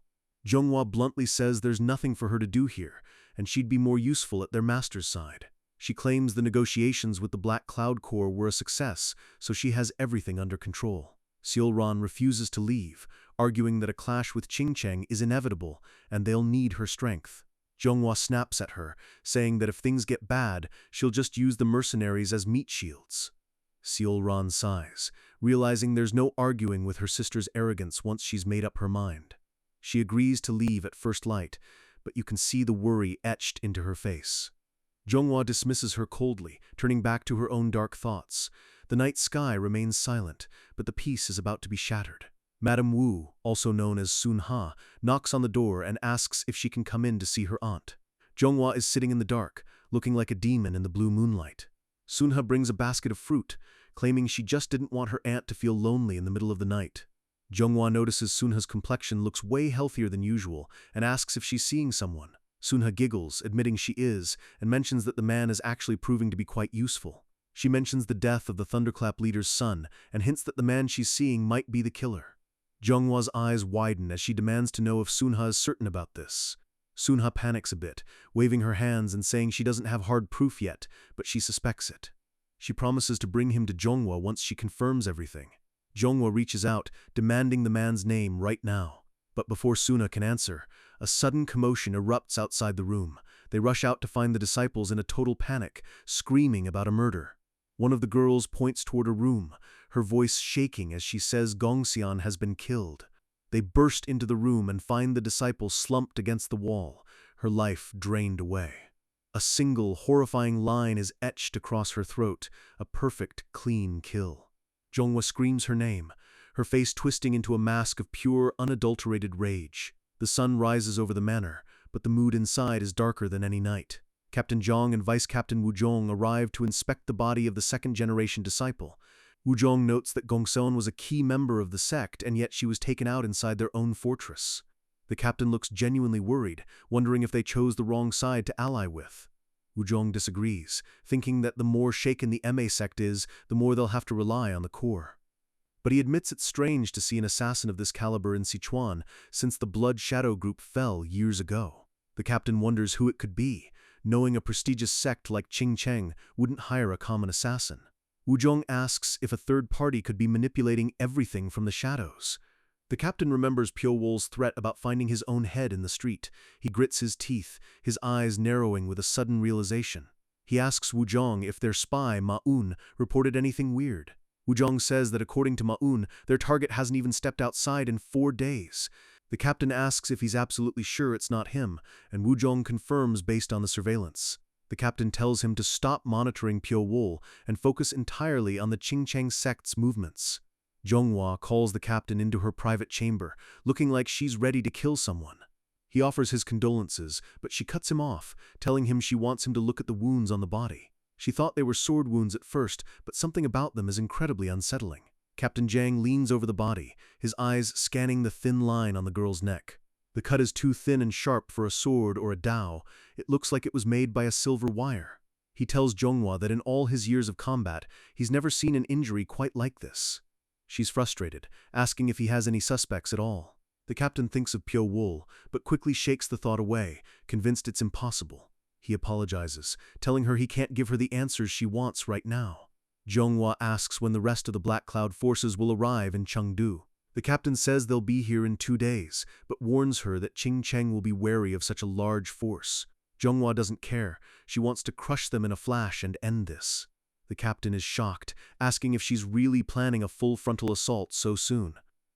[SPEAKER 1] Zhonghua bluntly says there's nothing for her to do here, and she'd be more useful at their master's side. She claims the negotiations with the Black Cloud Corps were a success, so she has everything under control. Xiaoran refuses to leave, arguing that a clash with Qingcheng is inevitable and they'll need her strength. Zhonghua snaps at her, saying that if things get bad, she'll just use the mercenaries as meat shields. Xiaoran sighs, realizing there's no arguing with her sister's arrogance once she's made up her mind. She agrees to leave at first light, but you can see the worry etched into her face. Zhonghua dismisses her coldly, turning back to her own dark thoughts. The night sky remains silent, but the peace is about to be shattered. Madame Wu, also known as Sun Ha, knocks on the door and asks if she can come in to see her aunt. Zhonghua is sitting in the dark, looking like a demon in the blue moonlight. Sun Ha brings a basket of fruit, claiming she just didn't want her aunt to feel lonely in the middle of the night. Zhonghua notices Sun Ha's complexion looks way healthier than usual and asks if she's seeing someone. Sun Ha giggles, admitting she is, and mentions that the man is actually proving to be quite useful. She mentions the death of the Thunderclap leader's son and hints that the man she's seeing might be the killer. Zhonghua's eyes widen as she demands to know if Sun Ha is certain about this. Sun Ha panics a bit, waving her hands and saying she doesn't have hard proof yet, but she suspects it. She promises to bring him to Zhonghua once she confirms everything. Zhonghua reaches out, demanding the man's name right now. But before Sun Ha can answer, a sudden commotion erupts outside the room. They rush out to find the disciples in a total panic, screaming about a murder. One of the girls points toward a room, her voice shaking as she says Gongxian has been killed. They burst into the room and find the disciple slumped against the wall, her life drained away. A single, horrifying line is etched across her throat, a perfect, clean kill. Zhonghua screams her name, her face twisting into a mask of pure, unadulterated rage. The sun rises over the manor, but the mood inside is darker than any night. Captain Zhang and Vice Captain Wuzhong arrive to inspect the body of the second-generation disciple. Wuzhong notes that Gongxian was a key member of the sect, and yet she was taken out inside their own fortress. The captain looks genuinely worried, wondering if they chose the wrong side to ally with. Wuzhong disagrees, thinking that the more shaken the Ma sect is, the more they'll have to rely on the Corps. But he admits it's strange to see an assassin of this caliber in Sichuan, since the Blood Shadow group fell years ago. The captain wonders who it could be, knowing a prestigious sect like Qingcheng wouldn't hire a common assassin. Wuzhong asks if a third party could be manipulating everything from the shadows. The captain remembers Puo Wol's threat about finding his own head in the street. He grits his teeth, his eyes narrowing with a sudden realization. He asks Wuzhong if their spy, Ma-un, reported anything weird. Wuzhong says that according to Ma-un, their target hasn't even stepped outside in 4 days. The captain asks if he's absolutely sure it's not him, and Wuzhong confirms based on the surveillance. The captain tells him to stop monitoring Puo Wol and focus entirely on the Qingcheng sect's movements. Zhonghua calls the captain into her private chamber, looking like she's ready to kill someone. He offers his condolences, but she cuts him off, telling him she wants him to look at the wounds on the body. She thought they were sword wounds at first, but something about them is incredibly unsettling. Captain Zhang leans over the body, his eyes scanning the thin line on the girl's neck. The cut is too thin and sharp for a sword or a dao. It looks like it was made by a silver wire. He tells Zhonghua that in all his years of combat, he's never seen an injury quite like this. She's frustrated, asking if he has any suspects at all. The captain thinks of Puo Wol, but quickly shakes the thought away, convinced it's impossible. He apologizes, telling her he can't give her the answers she wants right now. Zhonghua asks when the rest of the Black Cloud forces will arrive in Chengdu. The captain says they'll be here in 2 days, but warns her that Qingcheng will be wary of such a large force. Zhonghua doesn't care. She wants to crush them in a flash and end this. The captain is shocked, asking if she's really planning a full frontal assault so soon.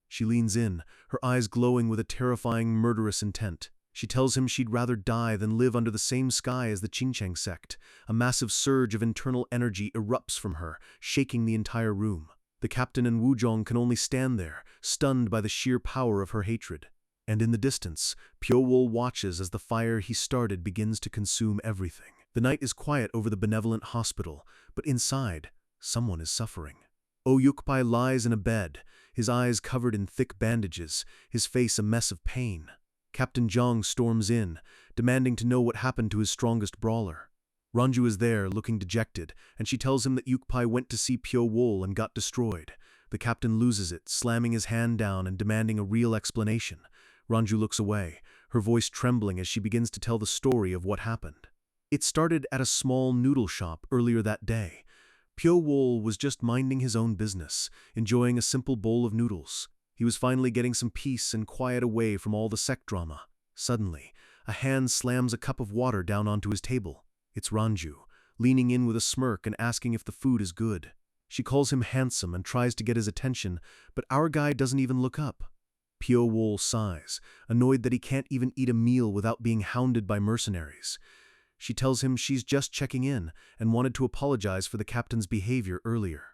[SPEAKER 1] She leans in, her eyes glowing with a terrifying, murderous intent. She tells him she'd rather die than live under the same sky as the Qingcheng sect. A massive surge of internal energy erupts from her, shaking the entire room. The captain and Wuzhong can only stand there, stunned by the sheer power of her hatred. And in the distance, Piowol watches as the fire he started begins to consume everything. The night is quiet over the benevolent hospital, but inside, someone is suffering. Yukpai lies in a bed, his eyes covered in thick bandages, his face a mess of pain. Captain Zhang storms in, demanding to know what happened to his strongest brawler. Ranju is there, looking dejected, and she tells him that Yukpai went to see Piowol and got destroyed. The captain loses it, slamming his hand down and demanding a real explanation. Ranju looks away, her voice trembling as she begins to tell the story of what happened. It started at a small noodle shop earlier that day. Piowol was just minding his own business, enjoying a simple bowl of noodles. He was finally getting some peace and quiet away from all the sect drama. Suddenly, a hand slams a cup of water down onto his table. It's Ranju, leaning in with a smirk and asking if the food is good. She calls him handsome and tries to get his attention, but our guy doesn't even look up. Piowol sighs, annoyed that he can't even eat a meal without being hounded by mercenaries. She tells him she's just checking in and wanted to apologize for the captain's behavior earlier.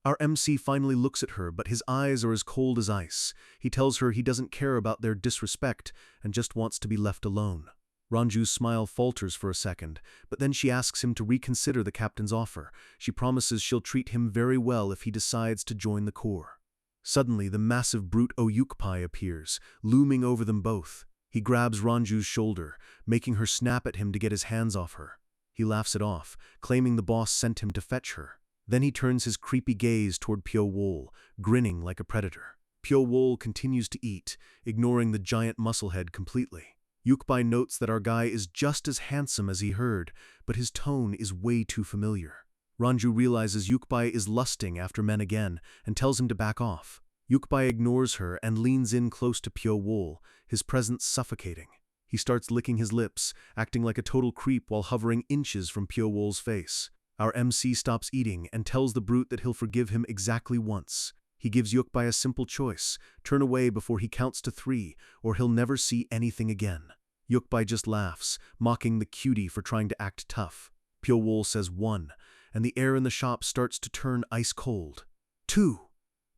[SPEAKER 1] Our MC finally looks at her, but his eyes are as cold as ice. He tells her he doesn't care about their disrespect and just wants to be left alone. Ranju's smile falters for a second, but then she asks him to reconsider the captain's offer. She promises she'll treat him very well if he decides to join the corps. Suddenly, the massive brute Yukpai appears, looming over them both. He grabs Ranju's shoulder, making her snap at him to get his hands off her. He laughs it off, claiming the boss sent him to fetch her. Then he turns his creepy gaze toward Piowol, grinning like a predator. Piowol continues to eat, ignoring the giant musclehead completely. Yukpai notes that our guy is just as handsome as he heard, but his tone is way too familiar. Ranju realizes Yukpai is lusting after men again and tells him to back off. Yukpai ignores her and leans in close to Piowol, his presence suffocating. He starts licking his lips, acting like a total creep while hovering inches from Piowol's face. Our MC stops eating and tells the brute that he'll forgive him exactly once. He gives Yukpai a simple choice: turn away before he counts to 3, or he'll never see anything again. Yukpai just laughs, mocking the cutie for trying to act tough. Piowol says 1, and the air in the shop starts to turn ice cold. 2.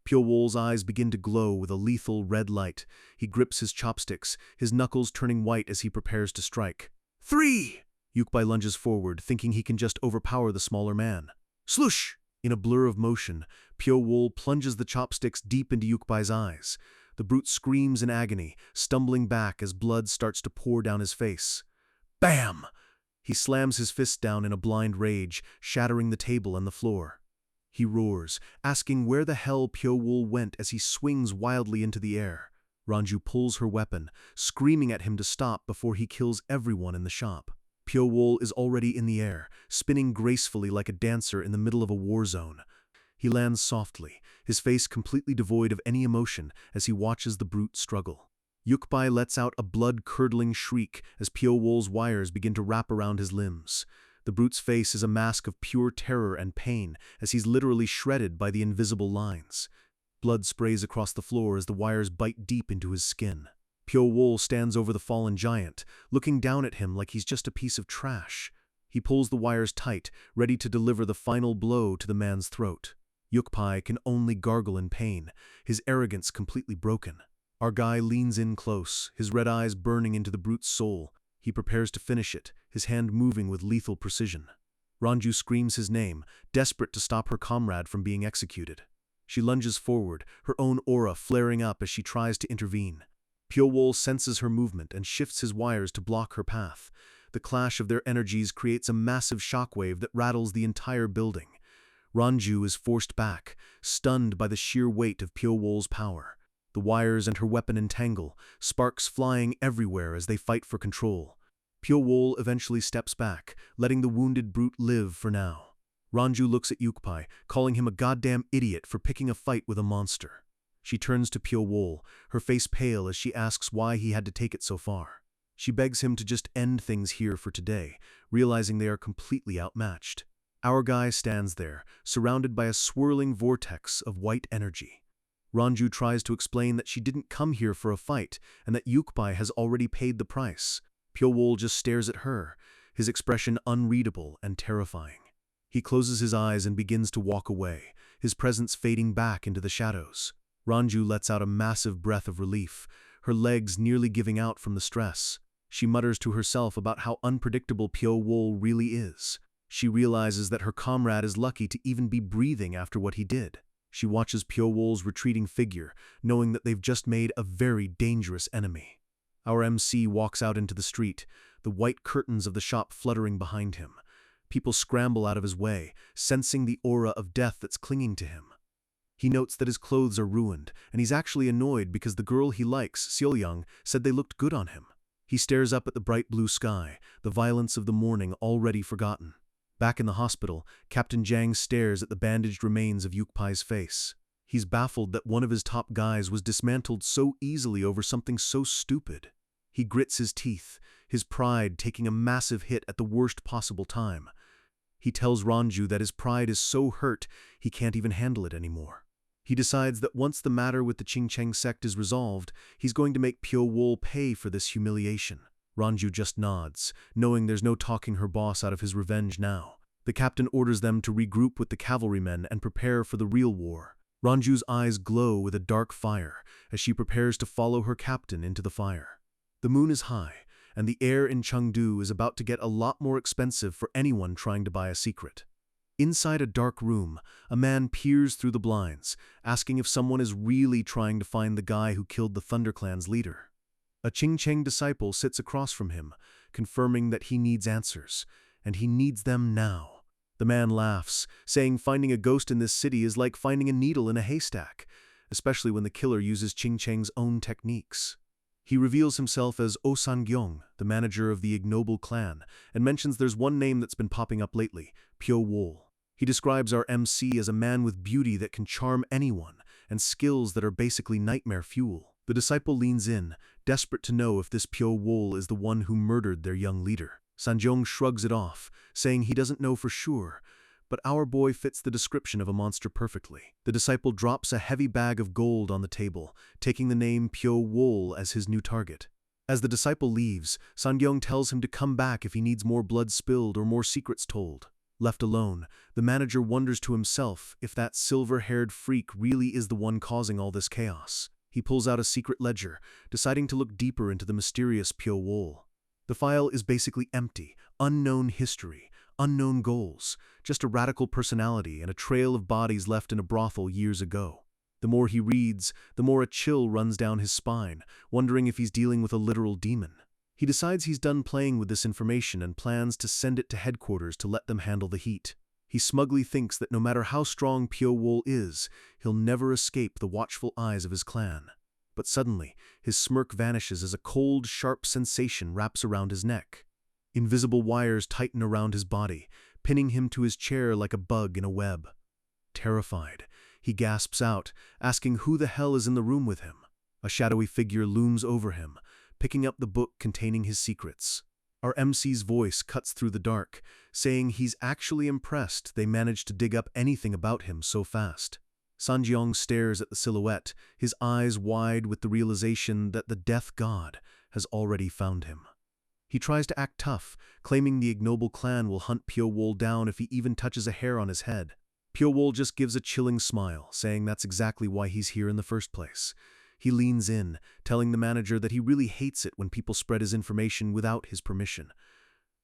[SPEAKER 1] Piowol's eyes begin to glow with a lethal red light. He grips his chopsticks, his knuckles turning white as he prepares to strike. 3! Yukpai lunges forward, thinking he can just overpower the smaller man. Sloosh! In a blur of motion, Piowol plunges the chopsticks deep into Yukpai's eyes. The brute screams in agony, stumbling back as blood starts to pour down his face. Bam! He slams his fist down in a blind rage, shattering the table and the floor. He roars, asking where the hell Piowol went as he swings wildly into the air. Ranju pulls her weapon, screaming at him to stop before he kills everyone in the shop. Piowol is already in the air, spinning gracefully like a dancer in the middle of a war zone. He lands softly, his face completely devoid of any emotion as he watches the brute struggle. Yukpai lets out a blood-curdling shriek as Piowol's wires begin to wrap around his limbs. The brute's face is a mask of pure terror and pain as he's literally shredded by the invisible lines. Blood sprays across the floor as the wires bite deep into his skin. Piowol stands over the fallen giant, looking down at him like he's just a piece of trash. He pulls the wires tight, ready to deliver the final blow to the man's throat. Yukpai can only gargle in pain, his arrogance completely broken. Our guy leans in close, his red eyes burning into the brute's soul. He prepares to finish it, his hand moving with lethal precision. Ranju screams his name, desperate to stop her comrade from being executed. She lunges forward, her own aura flaring up as she tries to intervene. Piowol senses her movement and shifts his wires to block her path. The clash of their energies creates a massive shockwave that rattles the entire building. Ranju is forced back, stunned by the sheer weight of Piowol's power. The wires and her weapon entangle, sparks flying everywhere as they fight for control. Piowol eventually steps back, letting the wounded brute live for now. Ranju looks at Yukpai, calling him a goddamn idiot for picking a fight with a monster. She turns to Piowol, her face pale as she asks why he had to take it so far. She begs him to just end things here for today, realizing they are completely outmatched. Our guy stands there, surrounded by a swirling vortex of white energy. Ranju tries to explain that she didn't come here for a fight and that Yukbai has already paid the price. Pyo-wol just stares at her, his expression unreadable and terrifying. He closes his eyes and begins to walk away, his presence fading back into the shadows. Ranju lets out a massive breath of relief, her legs nearly giving out from the stress. She mutters to herself about how unpredictable Pyo-wol really is. She realizes that her comrade is lucky to even be breathing after what he did. She watches Pyo-wol's retreating figure, knowing that they've just made a very dangerous enemy. Our MC walks out into the street, the white curtains of the shop fluttering behind him. People scramble out of his way, sensing the aura of death that's clinging to him. He notes that his clothes are ruined, and he's actually annoyed because the girl he likes, Seol-young, said they looked good on him. He stares up at the bright blue sky, the violence of the morning already forgotten. Back in the hospital, Captain Jang stares at the bandaged remains of Yukpai's face. He's baffled that one of his top guys was dismantled so easily over something so stupid. He grits his teeth, his pride taking a massive hit at the worst possible time. He tells Ranju that his pride is so hurt he can't even handle it anymore. He decides that once the matter with the Qingcheng sect is resolved, he's going to make Pyo-wol pay for this humiliation. Ranju just nods, knowing there's no talking her boss out of his revenge now. The captain orders them to regroup with the cavalrymen and prepare for the real war. Ranju's eyes glow with a dark fire as she prepares to follow her captain into the fire. The moon is high, and the air in Chengdu is about to get a lot more expensive for anyone trying to buy a secret. Inside a dark room, a man peers through the blinds, asking if someone is really trying to find the guy who killed the ThunderClan's leader. A Qingcheng disciple sits across from him, confirming that he needs answers, and he needs them now. The man laughs, saying finding a ghost in this city is like finding a needle in a haystack, especially when the killer uses Qingcheng's own techniques. He reveals himself as Oh San-gyong, the manager of the ignoble clan, and mentions there's one name that's been popping up lately, Pyo-wol. He describes our MC as a man with beauty that can charm anyone, and skills that are basically nightmare fuel. The disciple leans in, desperate to know if this Pyo-wol is the one who murdered their young leader. San-gyong shrugs it off, saying he doesn't know for sure, but our boy fits the description of a monster perfectly. The disciple drops a heavy bag of gold on the table, taking the name Pyo-wol as his new target. As the disciple leaves, San-gyong tells him to come back if he needs more blood spilled or more secrets told. Left alone, the manager wonders to himself if that silver-haired freak really is the one causing all this chaos. He pulls out a secret ledger, deciding to look deeper into the mysterious Pyo-wol. The file is basically empty, unknown history, unknown goals, just a radical personality and a trail of bodies left in a brothel years ago. The more he reads, the more a chill runs down his spine, wondering if he's dealing with a literal demon. He decides he's done playing with this information and plans to send it to headquarters to let them handle the heat. He smugly thinks that no matter how strong Pyo-wol is, he'll never escape the watchful eyes of his clan. But suddenly, his smirk vanishes as a cold, sharp sensation wraps around his neck. Invisible wires tighten around his body, pinning him to his chair like a bug in a web. Terrified, he gasps out, asking who the hell is in the room with him. A shadowy figure looms over him, picking up the book containing his secrets. Our MC's voice cuts through the dark, saying he's actually impressed they managed to dig up anything about him so fast. San-gyong stares at the silhouette, his eyes wide with the realization that the death god has already found him. He tries to act tough, claiming the ignoble clan will hunt Pyo-wol down if he even touches a hair on his head. Pyo-wol just gives a chilling smile, saying that's exactly why he's here in the first place. He leans in, telling the manager that he really hates it when people spread his information without his permission.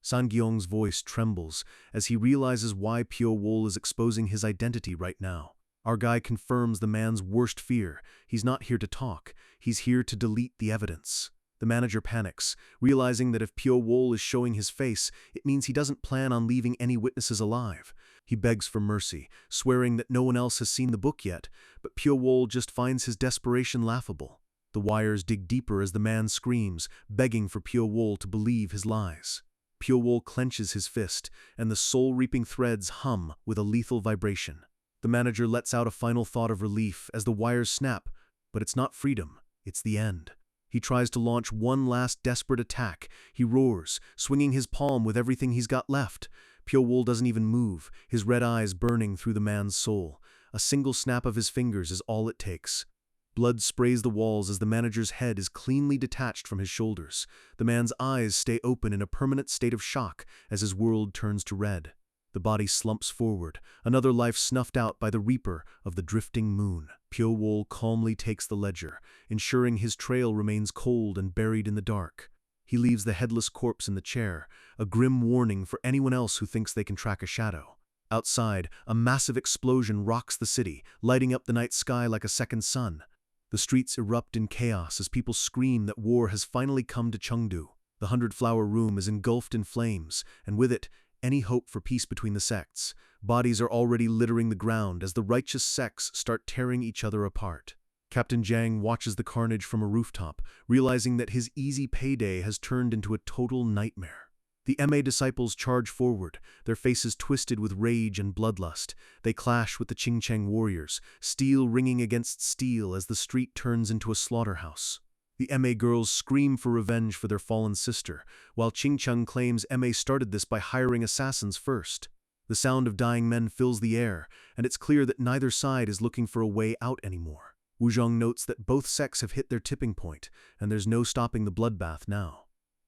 [SPEAKER 1] San-gyong's voice trembles as he realizes why Pyo-wol is exposing his identity right now. Our guy confirms the man's worst fear. He's not here to talk, he's here to delete the evidence. The manager panics, realizing that if Pyo-wol is showing his face, it means he doesn't plan on leaving any witnesses alive. He begs for mercy, swearing that no one else has seen the book yet, but Pyo-wol just finds his desperation laughable. The wires dig deeper as the man screams, begging for Pyo-wol to believe his lies. Pyo-wol clenches his fist, and the soul-reaping threads hum with a lethal vibration. The manager lets out a final thought of relief as the wires snap, but it's not freedom, it's the end. He tries to launch one last desperate attack. He roars, swinging his palm with everything he's got left. Pyo-wol doesn't even move, his red eyes burning through the man's soul. A single snap of his fingers is all it takes. Blood sprays the walls as the manager's head is cleanly detached from his shoulders. The man's eyes stay open in a permanent state of shock as his world turns to red. The body slumps forward, another life snuffed out by the reaper of the drifting moon. Pyo-wol calmly takes the ledger, ensuring his trail remains cold and buried in the dark. He leaves the headless corpse in the chair, a grim warning for anyone else who thinks they can track a shadow. Outside, a massive explosion rocks the city, lighting up the night sky like a second sun. The streets erupt in chaos as people scream that war has finally come to Chengdu. The 100-flower room is engulfed in flames, and with it, any hope for peace between the sects. Bodies are already littering the ground as the righteous sects start tearing each other apart. Captain Jiang watches the carnage from a rooftop, realizing that his easy payday has turned into a total nightmare. The MA disciples charge forward, their faces twisted with rage and bloodlust. They clash with the Qingcheng warriors, steel ringing against steel as the street turns into a slaughterhouse. The MA girls scream for revenge for their fallen sister, while Qingcheng claims MA started this by hiring assassins first. The sound of dying men fills the air, and it's clear that neither side is looking for a way out anymore. Wu Zhong notes that both sects have hit their tipping point, and there's no stopping the bloodbath now.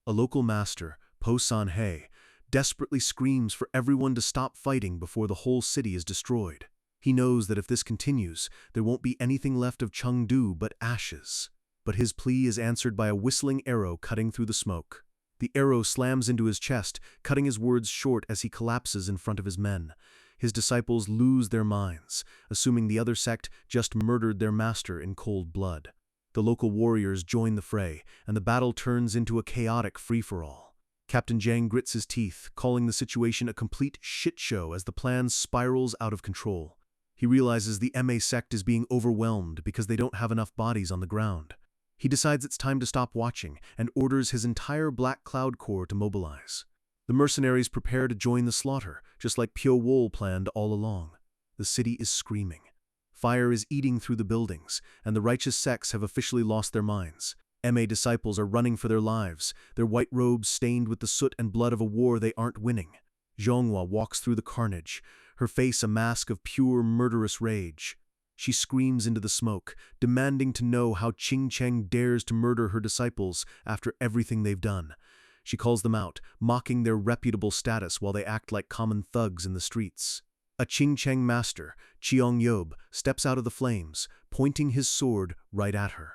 [SPEAKER 1] A local master, Po San-hei, desperately screams for everyone to stop fighting before the whole city is destroyed. He knows that if this continues, there won't be anything left of Chengdu but ashes. But his plea is answered by a whistling arrow cutting through the smoke. The arrow slams into his chest, cutting his words short as he collapses in front of his men. His disciples lose their minds, assuming the other sect just murdered their master in cold blood. The local warriors join the fray, and the battle turns into a chaotic free-for-all. Captain Jiang grits his teeth, calling the situation a complete shit show as the plan spirals out of control. He realizes the MA sect is being overwhelmed because they don't have enough bodies on the ground. He decides it's time to stop watching and orders his entire Black Cloud Corps to mobilize. The mercenaries prepare to join the slaughter, just like Pyo-wol planned all along. The city is screaming. Fire is eating through the buildings, and the righteous sects have officially lost their minds. MA disciples are running for their lives, their white robes stained with the soot and blood of a war they aren't winning. Zhonghua walks through the carnage, her face a mask of pure murderous rage. She screams into the smoke, demanding to know how Qingcheng dares to murder her disciples after everything they've done. She calls them out, mocking their reputable status while they act like common thugs in the streets. A Qingcheng master, Qiong Yob, steps out of the flames, pointing his sword right at her.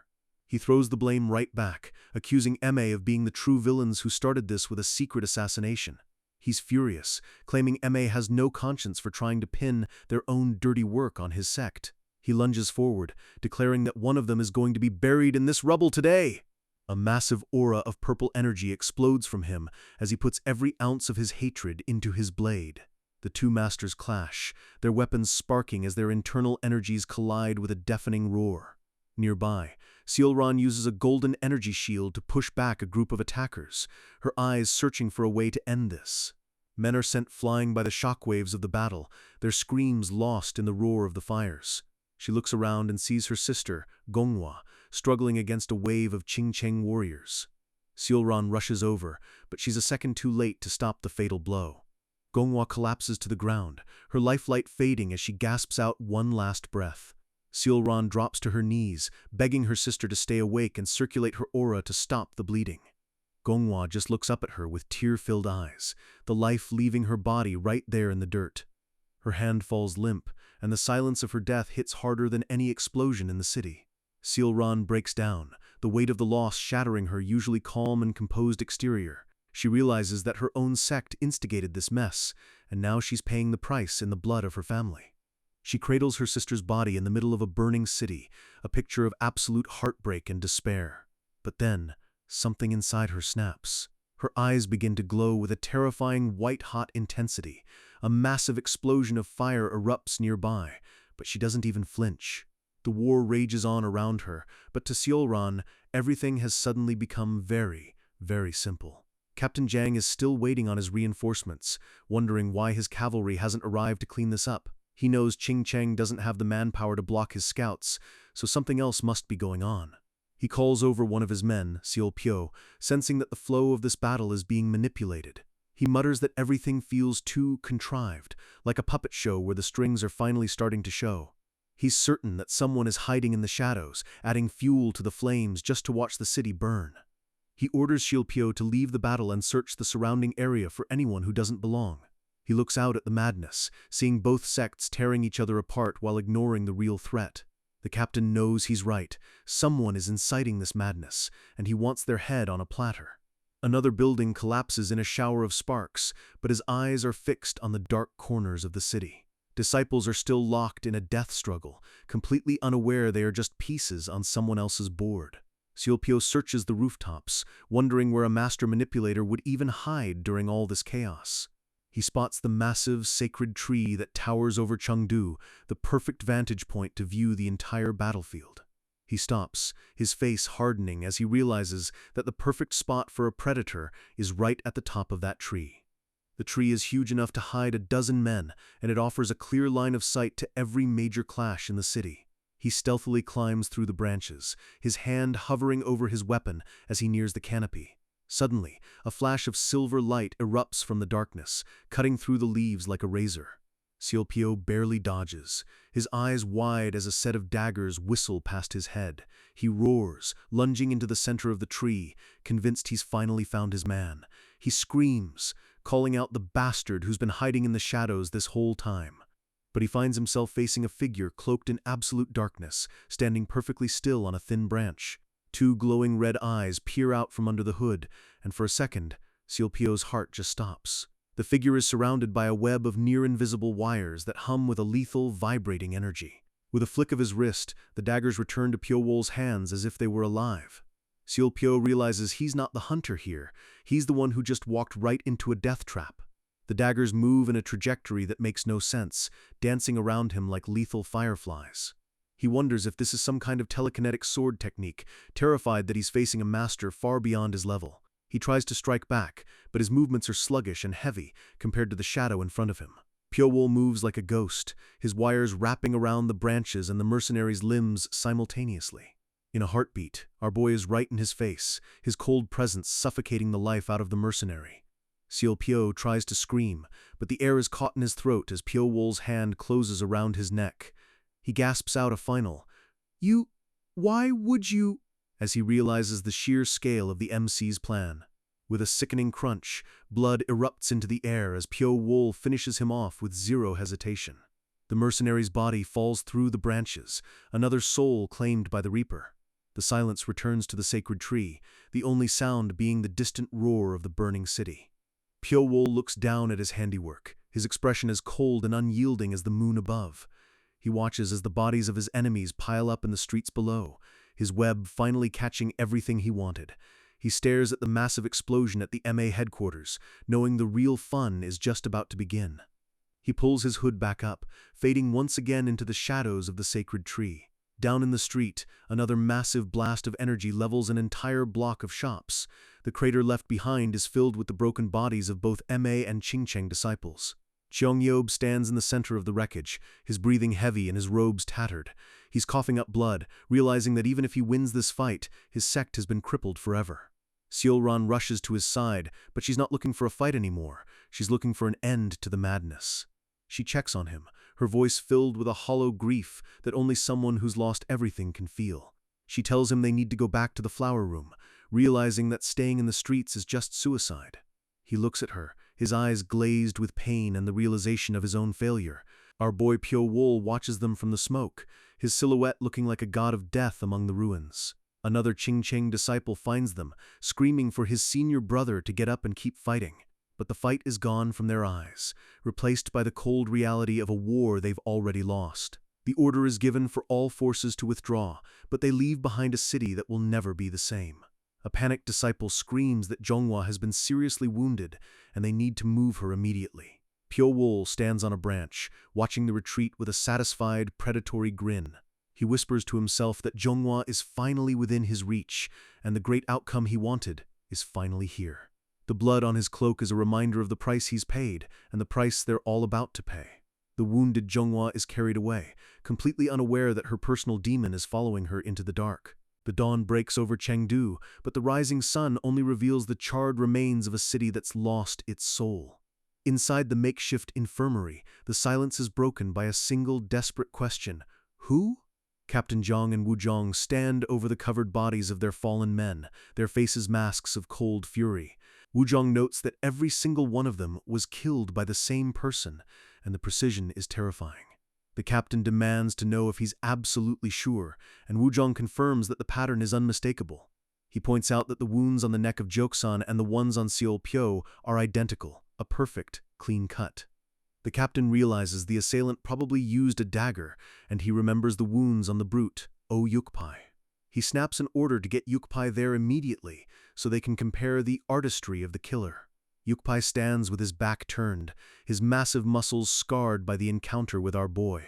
[SPEAKER 1] He throws the blame right back, accusing MA of being the true villains who started this with a secret assassination. He's furious, claiming MA has no conscience for trying to pin their own dirty work on his sect. He lunges forward, declaring that one of them is going to be buried in this rubble today. A massive aura of purple energy explodes from him as he puts every ounce of his hatred into his blade. The two masters clash, their weapons sparking as their internal energies collide with a deafening roar. Nearby, Seolran uses a golden energy shield to push back a group of attackers, her eyes searching for a way to end this. Men are sent flying by the shockwaves of the battle, their screams lost in the roar of the fires. She looks around and sees her sister, Gonghua, struggling against a wave of Qingcheng warriors. Seolran rushes over, but she's a second too late to stop the fatal blow. Gonghua collapses to the ground, her lifelight fading as she gasps out one last breath. Seolran drops to her knees, begging her sister to stay awake and circulate her aura to stop the bleeding. Gonghua just looks up at her with tear-filled eyes, the life leaving her body right there in the dirt. Her hand falls limp, and the silence of her death hits harder than any explosion in the city. Seolran breaks down, the weight of the loss shattering her usually calm and composed exterior. She realizes that her own sect instigated this mess, and now she's paying the price in the blood of her family. She cradles her sister's body in the middle of a burning city, a picture of absolute heartbreak and despair. But then, something inside her snaps. Her eyes begin to glow with a terrifying white-hot intensity. A massive explosion of fire erupts nearby, but she doesn't even flinch. The war rages on around her, but to Seolran, everything has suddenly become very, very simple. Captain Jiang is still waiting on his reinforcements, wondering why his cavalry hasn't arrived to clean this up. He knows Qingcheng doesn't have the manpower to block his scouts, so something else must be going on. He calls over one of his men, Xiao Pyo, sensing that the flow of this battle is being manipulated. He mutters that everything feels too contrived, like a puppet show where the strings are finally starting to show. He's certain that someone is hiding in the shadows, adding fuel to the flames just to watch the city burn. He orders Xiao to leave the battle and search the surrounding area for anyone who doesn't belong. He looks out at the madness, seeing both sects tearing each other apart while ignoring the real threat. The captain knows he's right. Someone is inciting this madness, and he wants their head on a platter. Another building collapses in a shower of sparks, but his eyes are fixed on the dark corners of the city. Disciples are still locked in a death struggle, completely unaware they are just pieces on someone else's board. Xiao searches the rooftops, wondering where a master manipulator would even hide during all this chaos. He spots the massive, sacred tree that towers over Chengdu, the perfect vantage point to view the entire battlefield. He stops, his face hardening as he realizes that the perfect spot for a predator is right at the top of that tree. The tree is huge enough to hide a dozen men, and it offers a clear line of sight to every major clash in the city. He stealthily climbs through the branches, his hand hovering over his weapon as he nears the canopy. Suddenly, a flash of silver light erupts from the darkness, cutting through the leaves like a razor. Xiao barely dodges, his eyes wide as a set of daggers whistle past his head. He roars, lunging into the center of the tree, convinced he's finally found his man. He screams, calling out the bastard who's been hiding in the shadows this whole time. But he finds himself facing a figure cloaked in absolute darkness, standing perfectly still on a thin branch. Two glowing red eyes peer out from under the hood, and for a second, Xiao heart just stops. The figure is surrounded by a web of near-invisible wires that hum with a lethal, vibrating energy. With a flick of his wrist, the daggers return to Pyo-Wol's hands as if they were alive. Xiao realizes he's not the hunter here, he's the one who just walked right into a death trap. The daggers move in a trajectory that makes no sense, dancing around him like lethal fireflies. He wonders if this is some kind of telekinetic sword technique, terrified that he's facing a master far beyond his level. He tries to strike back, but his movements are sluggish and heavy compared to the shadow in front of him. Pyo-Wol moves like a ghost, his wires wrapping around the branches and the mercenary's limbs simultaneously. In a heartbeat, our boy is right in his face, his cold presence suffocating the life out of the mercenary. Xiao tries to scream, but the air is caught in his throat as Pyo-Wol's hand closes around his neck. He gasps out a final, why would you, as he realizes the sheer scale of the MC's plan. With a sickening crunch, blood erupts into the air as Pyo-Wol finishes him off with zero hesitation. The mercenary's body falls through the branches, another soul claimed by the Reaper. The silence returns to the sacred tree, the only sound being the distant roar of the burning city. Pyo-Wol looks down at his handiwork, his expression as cold and unyielding as the moon above. He watches as the bodies of his enemies pile up in the streets below, his web finally catching everything he wanted. He stares at the massive explosion at the MA headquarters, knowing the real fun is just about to begin. He pulls his hood back up, fading once again into the shadows of the sacred tree. Down in the street, another massive blast of energy levels an entire block of shops. The crater left behind is filled with the broken bodies of both MA and Qingcheng disciples. Cheongyob stands in the center of the wreckage, his breathing heavy and his robes tattered. He's coughing up blood, realizing that even if he wins this fight, his sect has been crippled forever. Seolran rushes to his side, but she's not looking for a fight anymore. She's looking for an end to the madness. She checks on him, her voice filled with a hollow grief that only someone who's lost everything can feel. She tells him they need to go back to the flower room, realizing that staying in the streets is just suicide. He looks at her, his eyes glazed with pain and the realization of his own failure. Our boy Pyo-Wol watches them from the smoke, his silhouette looking like a god of death among the ruins. Another Qingcheng disciple finds them, screaming for his senior brother to get up and keep fighting. But the fight is gone from their eyes, replaced by the cold reality of a war they've already lost. The order is given for all forces to withdraw, but they leave behind a city that will never be the same. A panicked disciple screams that Zhonghua has been seriously wounded, and they need to move her immediately. Pyo-Wol stands on a branch, watching the retreat with a satisfied, predatory grin. He whispers to himself that Zhonghua is finally within his reach, and the great outcome he wanted is finally here. The blood on his cloak is a reminder of the price he's paid, and the price they're all about to pay. The wounded Zhonghua is carried away, completely unaware that her personal demon is following her into the dark. The dawn breaks over Chengdu, but the rising sun only reveals the charred remains of a city that's lost its soul. Inside the makeshift infirmary, the silence is broken by a single desperate question. Who? Captain Zhang and Wu Zhong stand over the covered bodies of their fallen men, their faces masks of cold fury. Wu Zhong notes that every single one of them was killed by the same person, and the precision is terrifying. The captain demands to know if he's absolutely sure, and Wu Zhong confirms that the pattern is unmistakable. He points out that the wounds on the neck of Joksan and the ones on Seol Pyo are identical, a perfect, clean cut. The captain realizes the assailant probably used a dagger, and he remembers the wounds on the brute, O Yukpai. He snaps an order to get Yukpai there immediately, so they can compare the artistry of the killer. Yukpai stands with his back turned, his massive muscles scarred by the encounter with our boy.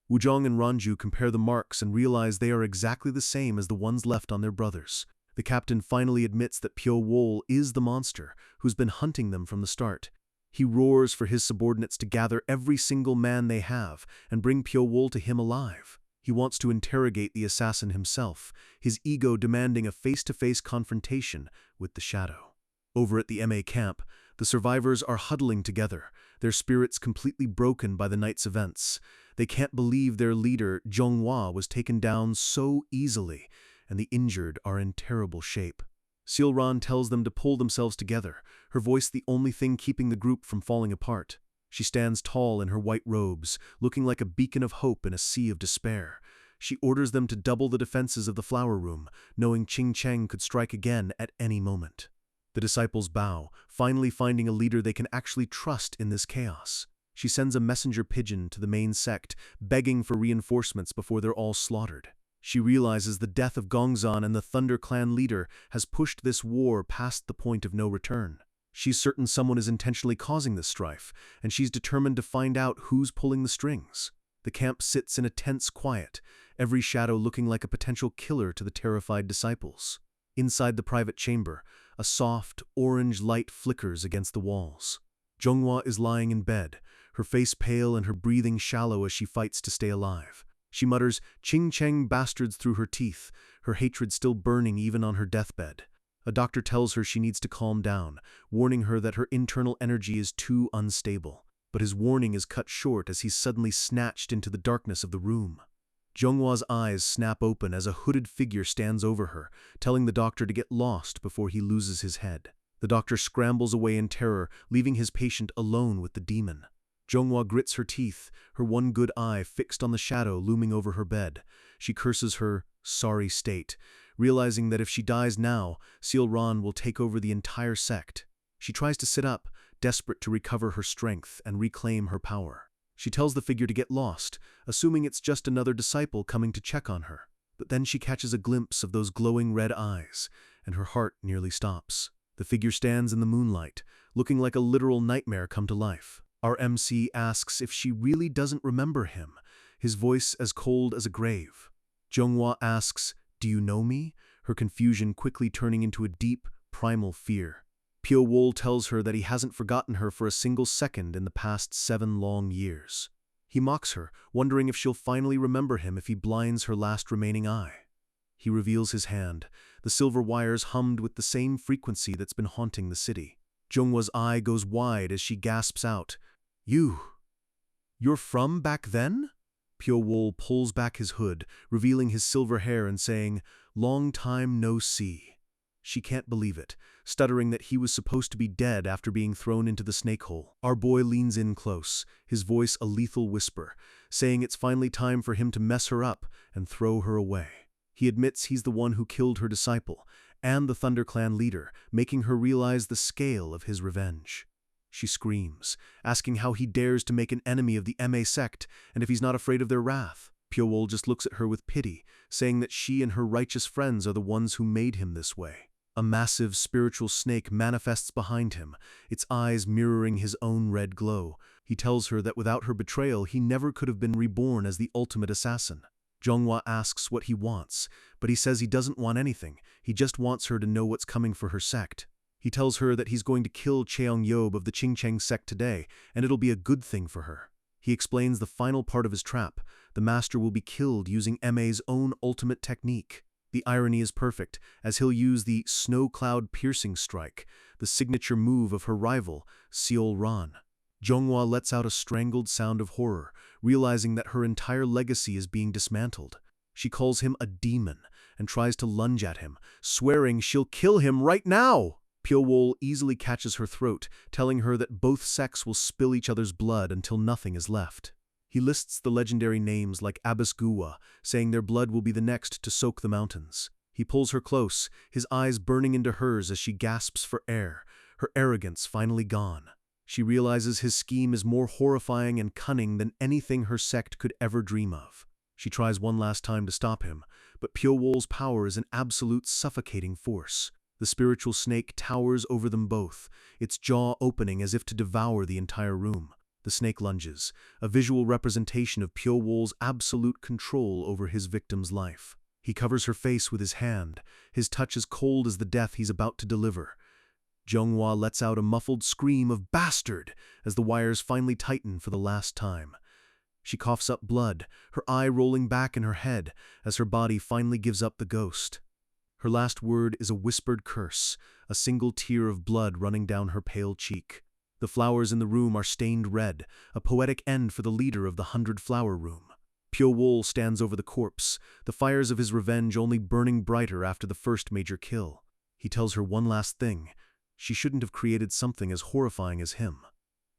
[SPEAKER 1] Wuzhong and Ranju compare the marks and realize they are exactly the same as the ones left on their brothers. The captain finally admits that Pyo Wol is the monster, who's been hunting them from the start. He roars for his subordinates to gather every single man they have and bring Pyo Wol to him alive. He wants to interrogate the assassin himself, his ego demanding a face-to-face confrontation with the shadow. Over at the MA camp, the survivors are huddling together, their spirits completely broken by the night's events. They can't believe their leader, Zhonghua, was taken down so easily, and the injured are in terrible shape. Seolran tells them to pull themselves together, her voice the only thing keeping the group from falling apart. She stands tall in her white robes, looking like a beacon of hope in a sea of despair. She orders them to double the defenses of the flower room, knowing Qing Cheng could strike again at any moment. The disciples bow, finally finding a leader they can actually trust in this chaos. She sends a messenger pigeon to the main sect, begging for reinforcements before they're all slaughtered. She realizes the death of Gongzan and the Thunder Clan leader has pushed this war past the point of no return. She's certain someone is intentionally causing this strife, and she's determined to find out who's pulling the strings. The camp sits in a tense quiet, every shadow looking like a potential killer to the terrified disciples. Inside the private chamber, a soft, orange light flickers against the walls. Zhonghua is lying in bed, her face pale and her breathing shallow as she fights to stay alive. She mutters, "Qing Cheng bastards" through her teeth, her hatred still burning even on her deathbed. A doctor tells her she needs to calm down, warning her that her internal energy is too unstable. But his warning is cut short as he's suddenly snatched into the darkness of the room. Zhonghua's eyes snap open as a hooded figure stands over her, telling the doctor to get lost before he loses his head. The doctor scrambles away in terror, leaving his patient alone with the demon. Zhonghua grits her teeth, her one good eye fixed on the shadow looming over her bed. She curses her sorry state, realizing that if she dies now, Seolran will take over the entire sect. She tries to sit up, desperate to recover her strength and reclaim her power. She tells the figure to get lost, assuming it's just another disciple coming to check on her. But then she catches a glimpse of those glowing red eyes, and her heart nearly stops. The figure stands in the moonlight, looking like a literal nightmare come to life. Our MC asks if she really doesn't remember him, his voice as cold as a grave. Zhonghua asks, "Do you know me?" her confusion quickly turning into a deep, primal fear. Pyo Wol tells her that he hasn't forgotten her for a single second in the past 7 long years. He mocks her, wondering if she'll finally remember him if he blinds her last remaining eye. He reveals his hand, the silver wires hummed with the same frequency that's been haunting the city. Zhonghua's eye goes wide as she gasps out, You're from back then?" Pyo Wol pulls back his hood, revealing his silver hair and saying, "Long time no see." She can't believe it, stuttering that he was supposed to be dead after being thrown into the snake hole. Our boy leans in close, his voice a lethal whisper, saying it's finally time for him to mess her up and throw her away. He admits he's the one who killed her disciple, and the Thunder Clan leader, making her realize the scale of his revenge. She screams, asking how he dares to make an enemy of the MA sect and if he's not afraid of their wrath. Pyo Wol just looks at her with pity, saying that she and her righteous friends are the ones who made him this way. A massive spiritual snake manifests behind him, its eyes mirroring his own red glow. He tells her that without her betrayal, he never could have been reborn as the ultimate assassin. Zhonghua asks what he wants, but he says he doesn't want anything, he just wants her to know what's coming for her sect. He tells her that he's going to kill Cheong Yob of the Qingcheng sect today, and it'll be a good thing for her. He explains the final part of his trap. The master will be killed using MA's own ultimate technique. The irony is perfect, as he'll use the snow cloud piercing strike, the signature move of her rival, Seol Ran. Jonghwa lets out a strangled sound of horror, realizing that her entire legacy is being dismantled. She calls him a demon and tries to lunge at him, swearing she'll kill him right now. Pyo-wol easily catches her throat, telling her that both sects will spill each other's blood until nothing is left. He lists the legendary names like Abbas Guwa, saying their blood will be the next to soak the mountains. He pulls her close, his eyes burning into hers as she gasps for air, her arrogance finally gone. She realizes his scheme is more horrifying and cunning than anything her sect could ever dream of. She tries one last time to stop him, but Pyo-wol's power is an absolute suffocating force. The spiritual snake towers over them both, its jaw opening as if to devour the entire room. The snake lunges, a visual representation of Pyo-wol's absolute control over his victim's life. He covers her face with his hand, his touch as cold as the death he's about to deliver. Jonghwa lets out a muffled scream of "bastard" as the wires finally tighten for the last time. She coughs up blood, her eye rolling back in her head as her body finally gives up the ghost. Her last word is a whispered curse, a single tear of blood running down her pale cheek. The flowers in the room are stained red, a poetic end for the leader of the 100-flower room. Pyo-wol stands over the corpse, the fires of his revenge only burning brighter after the first major kill. He tells her one last thing: she shouldn't have created something as horrifying as him.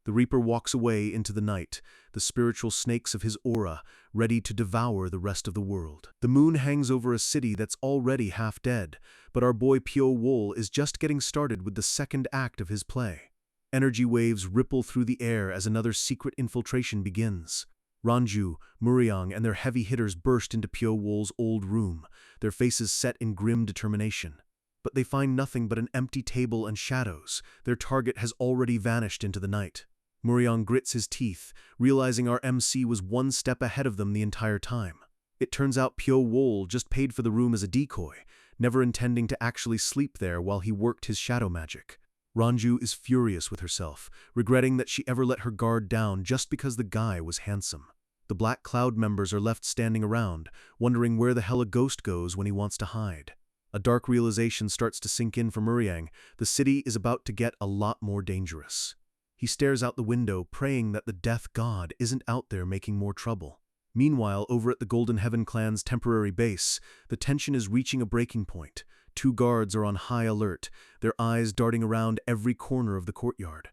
[SPEAKER 1] The Reaper walks away into the night, the spiritual snakes of his aura ready to devour the rest of the world. The moon hangs over a city that's already half dead, but our boy Pyo-wol is just getting started with the second act of his play. Energy waves ripple through the air as another secret infiltration begins. Ranju, Muriang, and their heavy hitters burst into Pyo-wol's old room, their faces set in grim determination. But they find nothing but an empty table and shadows. Their target has already vanished into the night. Muriang grits his teeth, realizing our MC was one step ahead of them the entire time. It turns out Pyo-wol just paid for the room as a decoy, never intending to actually sleep there while he worked his shadow magic. Ranju is furious with herself, regretting that she ever let her guard down just because the guy was handsome. The Black Cloud members are left standing around, wondering where the hell a ghost goes when he wants to hide. A dark realization starts to sink in for Muriang. The city is about to get a lot more dangerous. He stares out the window, praying that the Death God isn't out there making more trouble. Meanwhile, over at the Golden Heaven clan's temporary base, the tension is reaching a breaking point. 2 guards are on high alert, their eyes darting around every corner of the courtyard.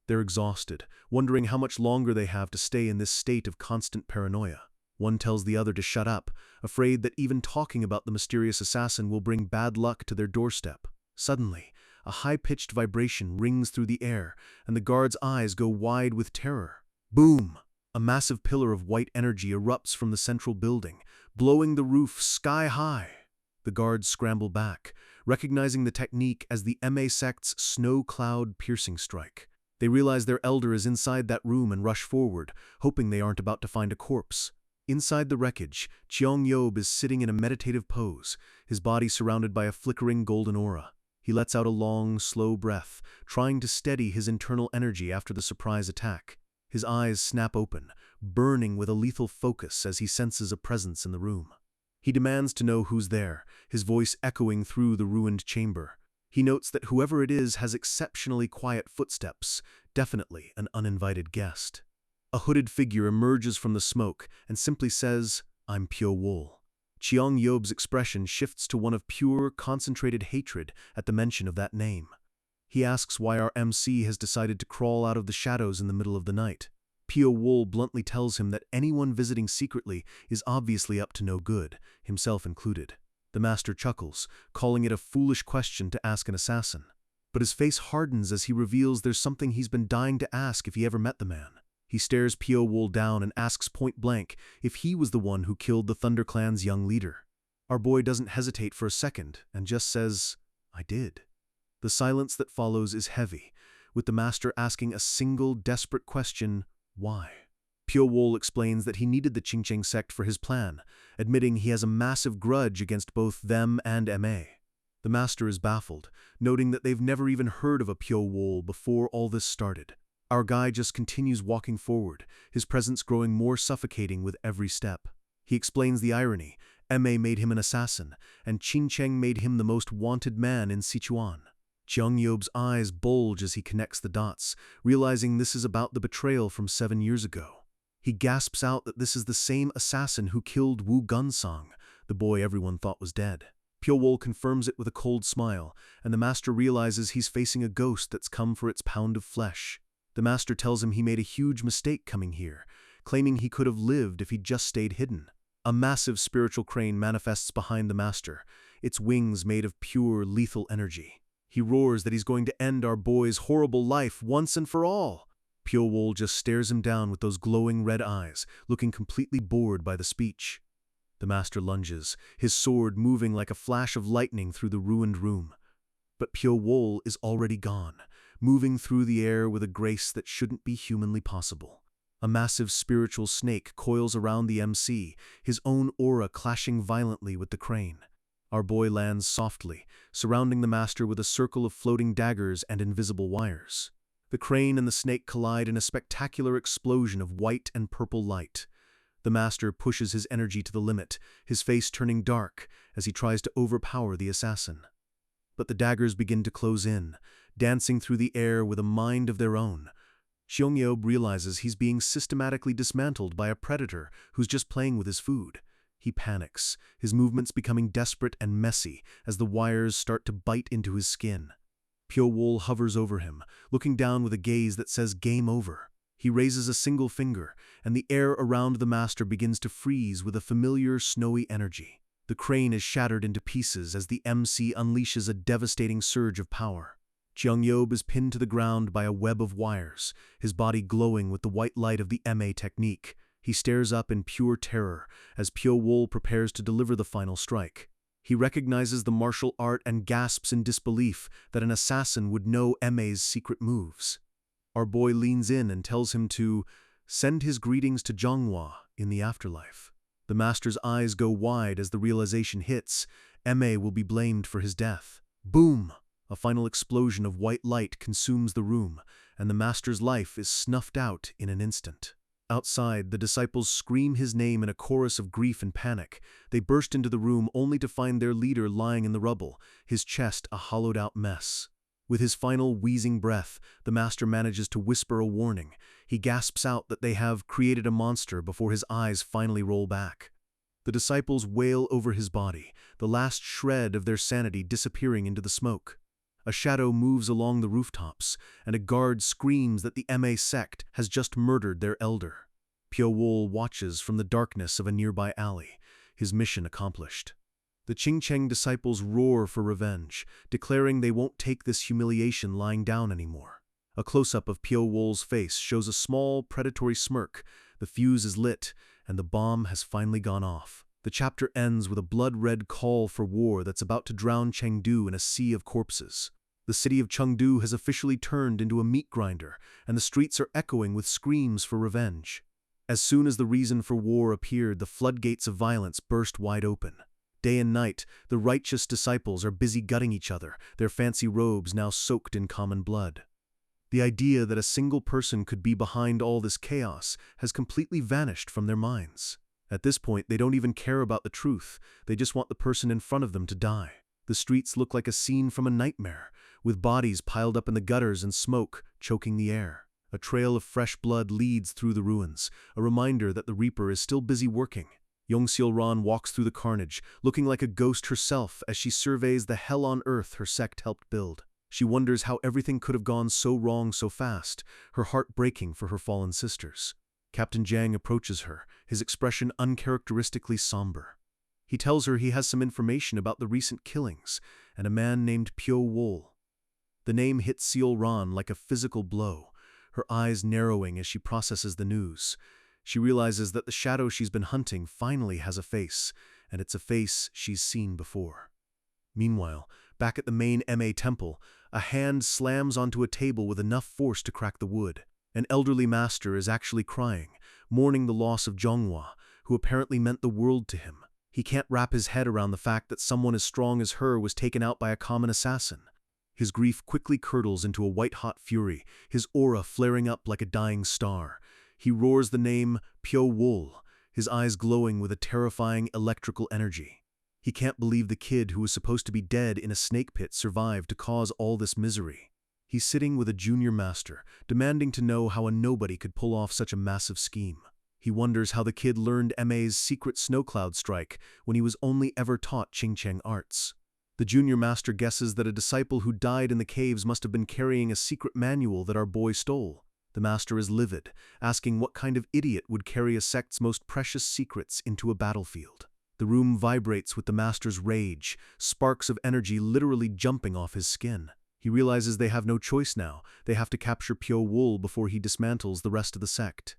[SPEAKER 1] They're exhausted, wondering how much longer they have to stay in this state of constant paranoia. One tells the other to shut up, afraid that even talking about the mysterious assassin will bring bad luck to their doorstep. Suddenly, a high-pitched vibration rings through the air, and the guards' eyes go wide with terror. Boom! A massive pillar of white energy erupts from the central building, blowing the roof sky-high. The guards scramble back, recognizing the technique as the MA sect's snow cloud piercing strike. They realize their elder is inside that room and rush forward, hoping they aren't about to find a corpse. Inside the wreckage, Cheong-yob is sitting in a meditative pose, his body surrounded by a flickering golden aura. He lets out a long, slow breath, trying to steady his internal energy after the surprise attack. His eyes snap open, burning with a lethal focus as he senses a presence in the room. He demands to know who's there, his voice echoing through the ruined chamber. He notes that whoever it is has exceptionally quiet footsteps, definitely an uninvited guest. A hooded figure emerges from the smoke and simply says, "I'm Pyo-wol." Cheong-yob's expression shifts to one of pure, concentrated hatred at the mention of that name. He asks why our MC has decided to crawl out of the shadows in the middle of the night. Pyo-wol bluntly tells him that anyone visiting secretly is obviously up to no good, himself included. The master chuckles, calling it a foolish question to ask an assassin. But his face hardens as he reveals there's something he's been dying to ask if he ever met the man. He stares Pyo-wol down and asks point blank if he was the one who killed the Thunder Clan's young leader. Our boy doesn't hesitate for a second and just says, "I did." The silence that follows is heavy, with the master asking a single desperate question: why? Pyo-wol explains that he needed the Qingcheng sect for his plan, admitting he has a massive grudge against both them and MA. The master is baffled, noting that they've never even heard of a Pyo-wol before all this started. Our guy just continues walking forward, his presence growing more suffocating with every step. He explains the irony. Ma made him an assassin, and Cheng made him the most wanted man in Sichuan. Jeongyeob's eyes bulge as he connects the dots, realizing this is about the betrayal from 7 years ago. He gasps out that this is the same assassin who killed Wu Gunsong, the boy everyone thought was dead. Pyo-wol confirms it with a cold smile, and the master realizes he's facing a ghost that's come for its pound of flesh. The master tells him he made a huge mistake coming here, claiming he could have lived if he'd just stayed hidden. A massive spiritual crane manifests behind the master, its wings made of pure, lethal energy. He roars that he's going to end our boy's horrible life once and for all. Pyo-wol just stares him down with those glowing red eyes, looking completely bored by the speech. The master lunges, his sword moving like a flash of lightning through the ruined room. But Pyo-wol is already gone, moving through the air with a grace that shouldn't be humanly possible. A massive spiritual snake coils around the MC, his own aura clashing violently with the crane. Our boy lands softly, surrounding the master with a circle of floating daggers and invisible wires. The crane and the snake collide in a spectacular explosion of white and purple light. The master pushes his energy to the limit, his face turning dark as he tries to overpower the assassin. But the daggers begin to close in, dancing through the air with a mind of their own. Jeongyeob realizes he's being systematically dismantled by a predator who's just playing with his food. He panics, his movements becoming desperate and messy as the wires start to bite into his skin. Pyo-wol hovers over him, looking down with a gaze that says game over. He raises a single finger, and the air around the master begins to freeze with a familiar snowy energy. The crane is shattered into pieces as the MC unleashes a devastating surge of power. Jeongyeob is pinned to the ground by a web of wires, his body glowing with the white light of the MA technique. He stares up in pure terror as Pyo-wol prepares to deliver the final strike. He recognizes the martial art and gasps in disbelief that an assassin would know MA's secret moves. Our boy leans in and tells him to send his greetings to Manhwa in the afterlife. The master's eyes go wide as the realization hits. MA will be blamed for his death. Boom! A final explosion of white light consumes the room, and the master's life is snuffed out in an instant. Outside, the disciples scream his name in a chorus of grief and panic. They burst into the room only to find their leader lying in the rubble, his chest a hollowed-out mess. With his final wheezing breath, the master manages to whisper a warning. He gasps out that they have created a monster before his eyes finally roll back. The disciples wail over his body, the last shred of their sanity disappearing into the smoke. A shadow moves along the rooftops, and a guard screams that the MA sect has just murdered their elder. Pyo-wol watches from the darkness of a nearby alley, his mission accomplished. The Cheng disciples roar for revenge, declaring they won't take this humiliation lying down anymore. A close-up of Pyo-wol's face shows a small, predatory smirk. The fuse is lit, and the bomb has finally gone off. The chapter ends with a blood-red call for war that's about to drown Chengdu in a sea of corpses. The city of Chengdu has officially turned into a meat grinder, and the streets are echoing with screams for revenge. As soon as the reason for war appeared, the floodgates of violence burst wide open. Day and night, the righteous disciples are busy gutting each other, their fancy robes now soaked in common blood. The idea that a single person could be behind all this chaos has completely vanished from their minds. At this point, they don't even care about the truth. They just want the person in front of them to die. The streets look like a scene from a nightmare, with bodies piled up in the gutters and smoke choking the air. A trail of fresh blood leads through the ruins, a reminder that the Reaper is still busy working. Yongseol-ran walks through the carnage, looking like a ghost herself as she surveys the hell on earth her sect helped build. She wonders how everything could have gone so wrong so fast, her heart breaking for her fallen sisters. Captain Jiang approaches her, his expression uncharacteristically somber. He tells her he has some information about the recent killings and a man named Pyo-wol. The name hits Seol-ran like a physical blow, her eyes narrowing as she processes the news. She realizes that the shadow she's been hunting finally has a face, and it's a face she's seen before. Meanwhile, back at the main MA temple, a hand slams onto a table with enough force to crack the wood. An elderly master is actually crying, mourning the loss of Manhwa, who apparently meant the world to him. He can't wrap his head around the fact that someone as strong as her was taken out by a common assassin. His grief quickly curdles into a white-hot fury, his aura flaring up like a dying star. He roars the name Pyo-wol, his eyes glowing with a terrifying electrical energy. He can't believe the kid who was supposed to be dead in a snake pit survived to cause all this misery. He's sitting with a junior master, demanding to know how a nobody could pull off such a massive scheme. He wonders how the kid learned MA's secret snowcloud strike when he was only ever taught Qingcheng arts. The junior master guesses that a disciple who died in the caves must have been carrying a secret manual that our boy stole. The master is livid, asking what kind of idiot would carry a sect's most precious secrets into a battlefield. The room vibrates with the master's rage, sparks of energy literally jumping off his skin. He realizes they have no choice now. They have to capture Pyo Wool before he dismantles the rest of the sect.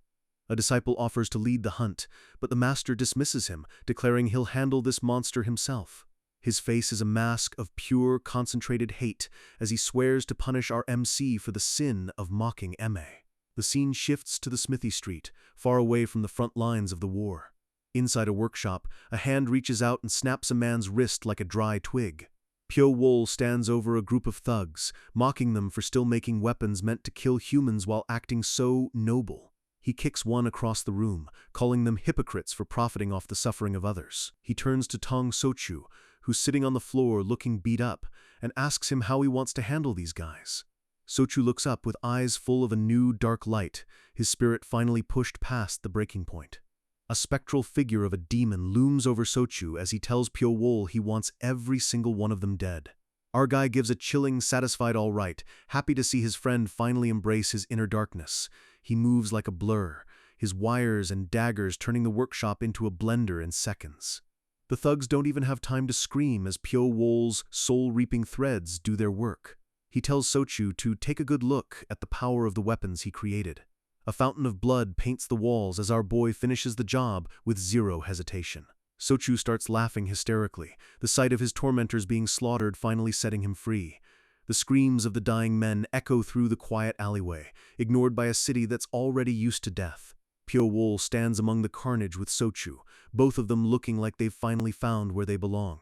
[SPEAKER 1] A disciple offers to lead the hunt, but the master dismisses him, declaring he'll handle this monster himself. His face is a mask of pure, concentrated hate as he swears to punish our MC for the sin of mocking MA. The scene shifts to the smithy street, far away from the front lines of the war. Inside a workshop, a hand reaches out and snaps a man's wrist like a dry twig. Pyo Wool stands over a group of thugs, mocking them for still making weapons meant to kill humans while acting so noble. He kicks one across the room, calling them hypocrites for profiting off the suffering of others. He turns to Tong Sochu, who's sitting on the floor looking beat up, and asks him how he wants to handle these guys. Sochu looks up with eyes full of a new dark light, his spirit finally pushed past the breaking point. A spectral figure of a demon looms over Sochu as he tells Pyo Wool he wants every single one of them dead. Our guy gives a chilling, satisfied all right, happy to see his friend finally embrace his inner darkness. He moves like a blur, his wires and daggers turning the workshop into a blender in seconds. The thugs don't even have time to scream as Pyo Wool's soul-reaping threads do their work. He tells Sochu to take a good look at the power of the weapons he created. A fountain of blood paints the walls as our boy finishes the job with zero hesitation. Sochu starts laughing hysterically, the sight of his tormentors being slaughtered finally setting him free. The screams of the dying men echo through the quiet alleyway, ignored by a city that's already used to death. Pyo Wool stands among the carnage with Sochu, both of them looking like they've finally found where they belong.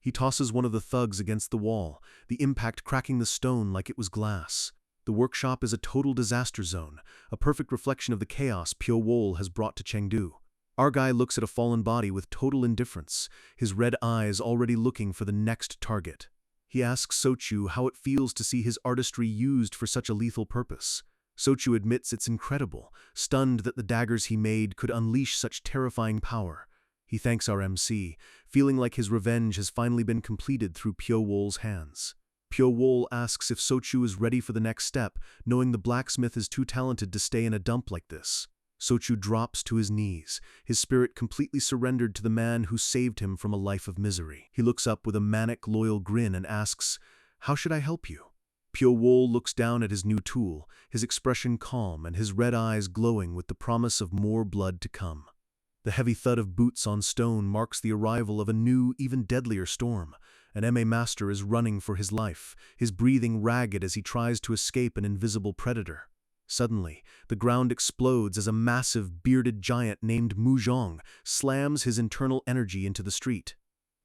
[SPEAKER 1] He tosses one of the thugs against the wall, the impact cracking the stone like it was glass. The workshop is a total disaster zone, a perfect reflection of the chaos Pyo Wool has brought to Chengdu. Our guy looks at a fallen body with total indifference, his red eyes already looking for the next target. He asks Sochu how it feels to see his artistry used for such a lethal purpose. Sochu admits it's incredible, stunned that the daggers he made could unleash such terrifying power. He thanks our MC, feeling like his revenge has finally been completed through Pyo Wool's hands. Pyo Wool asks if Sochu is ready for the next step, knowing the blacksmith is too talented to stay in a dump like this. Sochu drops to his knees, his spirit completely surrendered to the man who saved him from a life of misery. He looks up with a manic, loyal grin and asks, "How should I help you?" Pyo Wool looks down at his new tool, his expression calm and his red eyes glowing with the promise of more blood to come. The heavy thud of boots on stone marks the arrival of a new, even deadlier storm. An MA master is running for his life, his breathing ragged as he tries to escape an invisible predator. Suddenly, the ground explodes as a massive, bearded giant named Muzhong slams his internal energy into the street.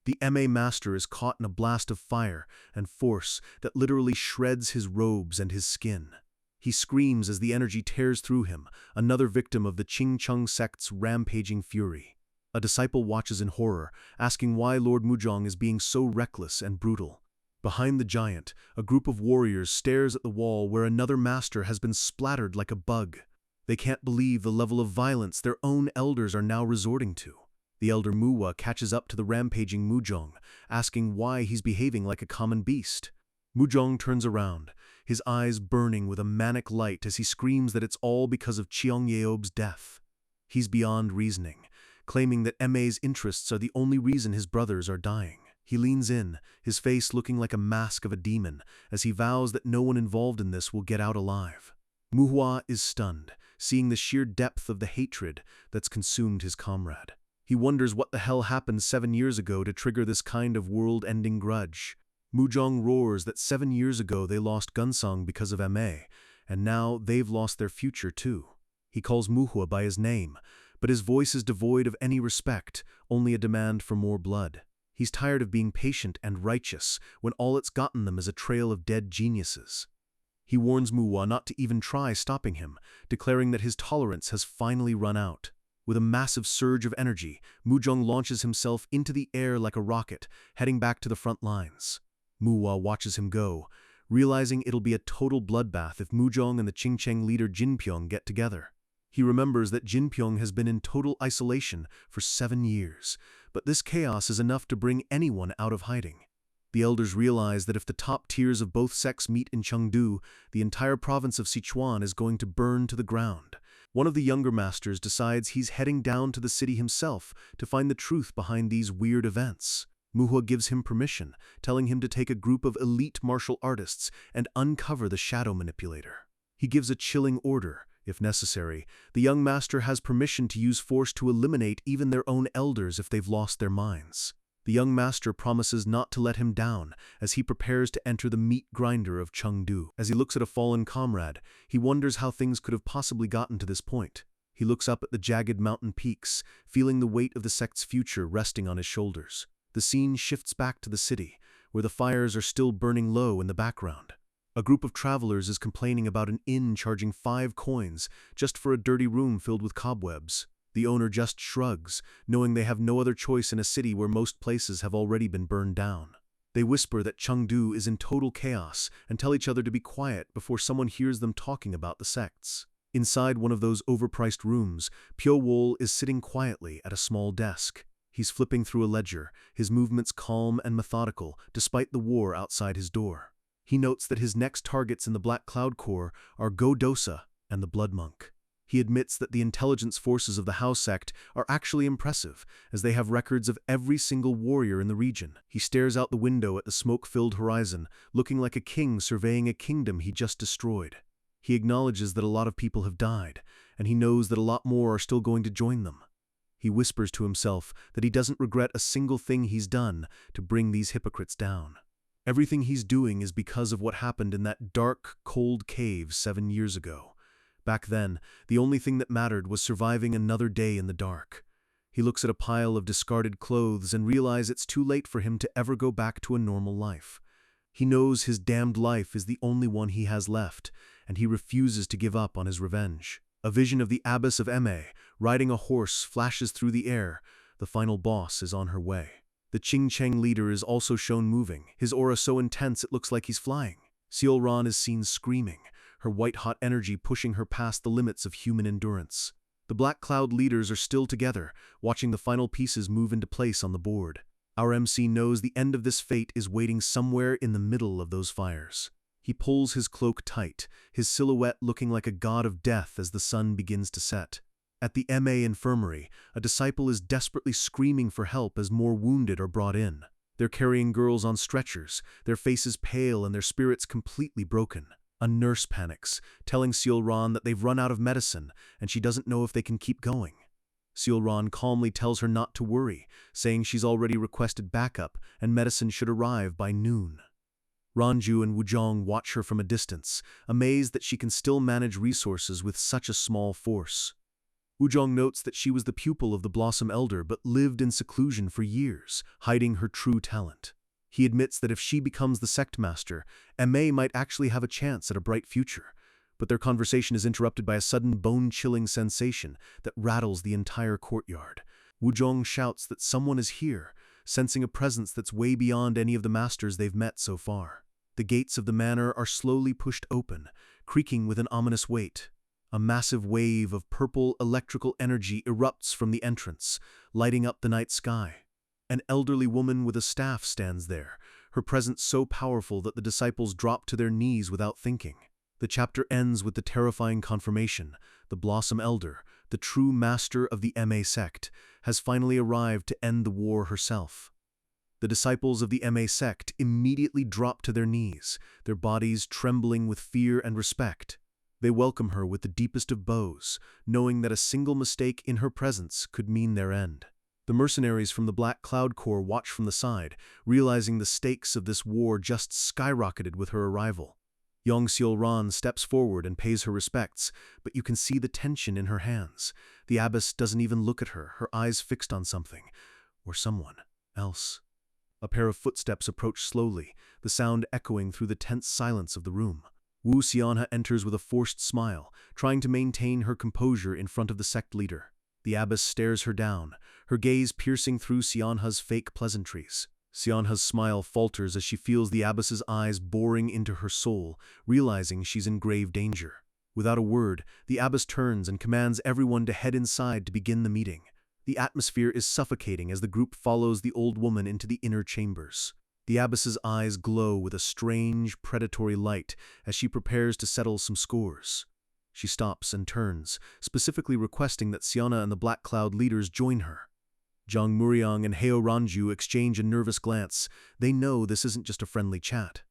[SPEAKER 1] The MA master is caught in a blast of fire and force that literally shreds his robes and his skin. He screams as the energy tears through him, another victim of the Qingcheng sect's rampaging fury. A disciple watches in horror, asking why Lord Muzhong is being so reckless and brutal. Behind the giant, a group of warriors stares at the wall where another master has been splattered like a bug. They can't believe the level of violence their own elders are now resorting to. The elder Manhwa catches up to the rampaging Muzhong, asking why he's behaving like a common beast. Muzhong turns around, his eyes burning with a manic light as he screams that it's all because of Cheong Yeob's death. He's beyond reasoning, claiming that MA's interests are the only reason his brothers are dying. He leans in, his face looking like a mask of a demon, as he vows that no one involved in this will get out alive. Manhwa is stunned, seeing the sheer depth of the hatred that's consumed his comrade. He wonders what the hell happened 7 years ago to trigger this kind of world-ending grudge. Muzhong roars that 7 years ago they lost Gunsung because of MA, and now they've lost their future too. He calls Manhwa by his name, but his voice is devoid of any respect, only a demand for more blood. He's tired of being patient and righteous when all it's gotten them is a trail of dead geniuses. He warns Manhwa not to even try stopping him, declaring that his tolerance has finally run out. With a massive surge of energy, Muzhong launches himself into the air like a rocket, heading back to the front lines. Manhwa watches him go, realizing it'll be a total bloodbath if Muzhong and the Qingcheng leader Jinpyong get together. He remembers that Jinpyong has been in total isolation for 7 years, but this chaos is enough to bring anyone out of hiding. The elders realize that if the top tiers of both sects meet in Chengdu, the entire province of Sichuan is going to burn to the ground. One of the younger masters decides he's heading down to the city himself to find the truth behind these weird events. Manhwa gives him permission, telling him to take a group of elite martial artists and uncover the shadow manipulator. He gives a chilling order. If necessary, the young master has permission to use force to eliminate even their own elders if they've lost their minds. The young master promises not to let him down as he prepares to enter the meat grinder of Chengdu. As he looks at a fallen comrade, he wonders how things could have possibly gotten to this point. He looks up at the jagged mountain peaks, feeling the weight of the sect's future resting on his shoulders. The scene shifts back to the city, where the fires are still burning low in the background. A group of travelers is complaining about an inn charging 5 coins just for a dirty room filled with cobwebs. The owner just shrugs, knowing they have no other choice in a city where most places have already been burned down. They whisper that Chengdu is in total chaos and tell each other to be quiet before someone hears them talking about the sects. Inside one of those overpriced rooms, Pyo Wol is sitting quietly at a small desk. He's flipping through a ledger, his movements calm and methodical despite the war outside his door. He notes that his next targets in the Black Cloud Corps are Go Dosa and the Blood Monk. He admits that the intelligence forces of the House sect are actually impressive, as they have records of every single warrior in the region. He stares out the window at the smoke-filled horizon, looking like a king surveying a kingdom he just destroyed. He acknowledges that a lot of people have died, and he knows that a lot more are still going to join them. He whispers to himself that he doesn't regret a single thing he's done to bring these hypocrites down. Everything he's doing is because of what happened in that dark, cold cave 7 years ago. Back then, the only thing that mattered was surviving another day in the dark. He looks at a pile of discarded clothes and realizes it's too late for him to ever go back to a normal life. He knows his damned life is the only one he has left, and he refuses to give up on his revenge. A vision of the abbess of Ma, riding a horse, flashes through the air. The final boss is on her way. The Qingcheng leader is also shown moving, his aura so intense it looks like he's flying. Seol Ran is seen screaming, her white-hot energy pushing her past the limits of human endurance. The Black Cloud leaders are still together, watching the final pieces move into place on the board. Our MC knows the end of this fate is waiting somewhere in the middle of those fires. He pulls his cloak tight, his silhouette looking like a god of death as the sun begins to set. At the MA infirmary, a disciple is desperately screaming for help as more wounded are brought in. They're carrying girls on stretchers, their faces pale and their spirits completely broken. A nurse panics, telling Seol Ran that they've run out of medicine and she doesn't know if they can keep going. Seol Ran calmly tells her not to worry, saying she's already requested backup and medicine should arrive by noon. Ranju and Wuzhong watch her from a distance, amazed that she can still manage resources with such a small force. Wuzhong notes that she was the pupil of the Blossom Elder but lived in seclusion for years, hiding her true talent. He admits that if she becomes the sect master, Ma might actually have a chance at a bright future, but their conversation is interrupted by a sudden bone-chilling sensation that rattles the entire courtyard. Wuzhong shouts that someone is here, sensing a presence that's way beyond any of the masters they've met so far. The gates of the manor are slowly pushed open, creaking with an ominous weight. A massive wave of purple electrical energy erupts from the entrance, lighting up the night sky. An elderly woman with a staff stands there, her presence so powerful that the disciples drop to their knees without thinking. The chapter ends with the terrifying confirmation: the Blossom Elder, the true master of the Ma sect, has finally arrived to end the war herself. The disciples of the Ma sect immediately drop to their knees, their bodies trembling with fear and respect. They welcome her with the deepest of bows, knowing that a single mistake in her presence could mean their end. The mercenaries from the Black Cloud Corps watch from the side, realizing the stakes of this war just skyrocketed with her arrival. Young Seol Ran steps forward and pays her respects, but you can see the tension in her hands. The abbess doesn't even look at her, her eyes fixed on something, or someone else. A pair of footsteps approach slowly, the sound echoing through the tense silence of the room. Wu Xianhe enters with a forced smile, trying to maintain her composure in front of the sect leader. the abbess stares her down, her gaze piercing through Sionha's fake pleasantries. Sionha's smile falters as she feels the abbess's eyes boring into her soul, realizing she's in grave danger. Without a word, the abbess turns and commands everyone to head inside to begin the meeting. The atmosphere is suffocating as the group follows the old woman into the inner chambers. The abbess's eyes glow with a strange, predatory light as she prepares to settle some scores. She stops and turns, specifically requesting that Siona and the Black Cloud leaders join her. Jang Muriang and Heo Ranju exchange a nervous glance. They know this isn't just a friendly chat.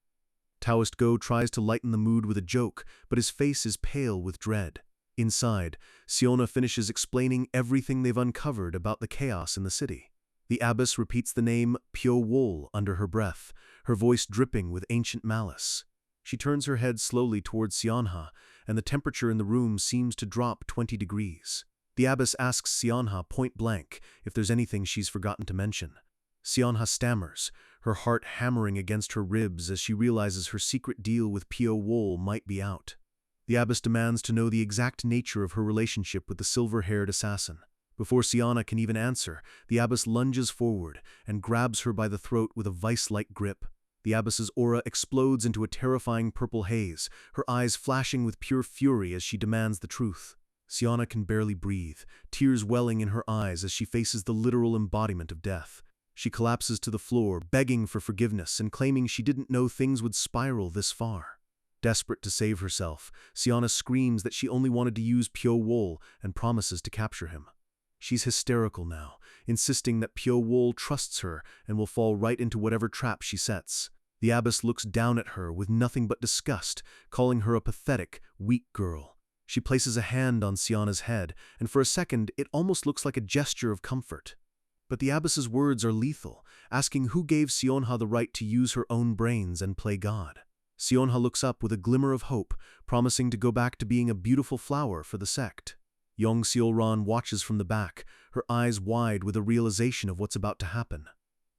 [SPEAKER 1] Taoist Go tries to lighten the mood with a joke, but his face is pale with dread. Inside, Siona finishes explaining everything they've uncovered about the chaos in the city. The abbess repeats the name Pyo Wol under her breath, her voice dripping with ancient malice. She turns her head slowly towards Sionha, and the temperature in the room seems to drop 20 degrees. The abbess asks Sionha point blank if there's anything she's forgotten to mention. Sionha stammers, her heart hammering against her ribs as she realizes her secret deal with Pyo Wol might be out. The abbess demands to know the exact nature of her relationship with the silver-haired assassin. Before Siona can even answer, the abbess lunges forward and grabs her by the throat with a vice-like grip. The abbess's aura explodes into a terrifying purple haze, her eyes flashing with pure fury as she demands the truth. Siona can barely breathe, tears welling in her eyes as she faces the literal embodiment of death. She collapses to the floor, begging for forgiveness and claiming she didn't know things would spiral this far. Desperate to save herself, Siona screams that she only wanted to use Pyo Wol and promises to capture him. She's hysterical now, insisting that Pyo Wol trusts her and will fall right into whatever trap she sets. The abbess looks down at her with nothing but disgust, calling her a pathetic, weak girl. She places a hand on Siona's head, and for a second it almost looks like a gesture of comfort. But the abbess's words are lethal, asking who gave Sionha the right to use her own brains and play God. Sionha looks up with a glimmer of hope, promising to go back to being a beautiful flower for the sect. Yong Seolran watches from the back, her eyes wide with a realization of what's about to happen.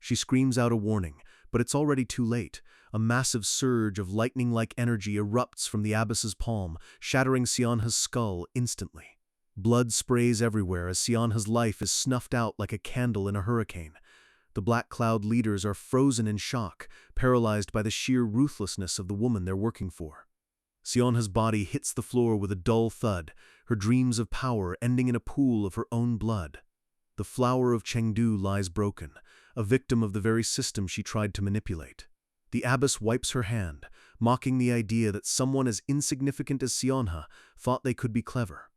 [SPEAKER 1] She screams out a warning, but it's already too late. A massive surge of lightning-like energy erupts from the abbess's palm, shattering Sionha's skull instantly. Blood sprays everywhere as Sionha's life is snuffed out like a candle in a hurricane. The Black Cloud leaders are frozen in shock, paralyzed by the sheer ruthlessness of the woman they're working for. Sionha's body hits the floor with a dull thud, her dreams of power ending in a pool of her own blood. The flower of Chengdu lies broken, a victim of the very system she tried to manipulate. The abbess wipes her hand, mocking the idea that someone as insignificant as Sionha thought they could be clever.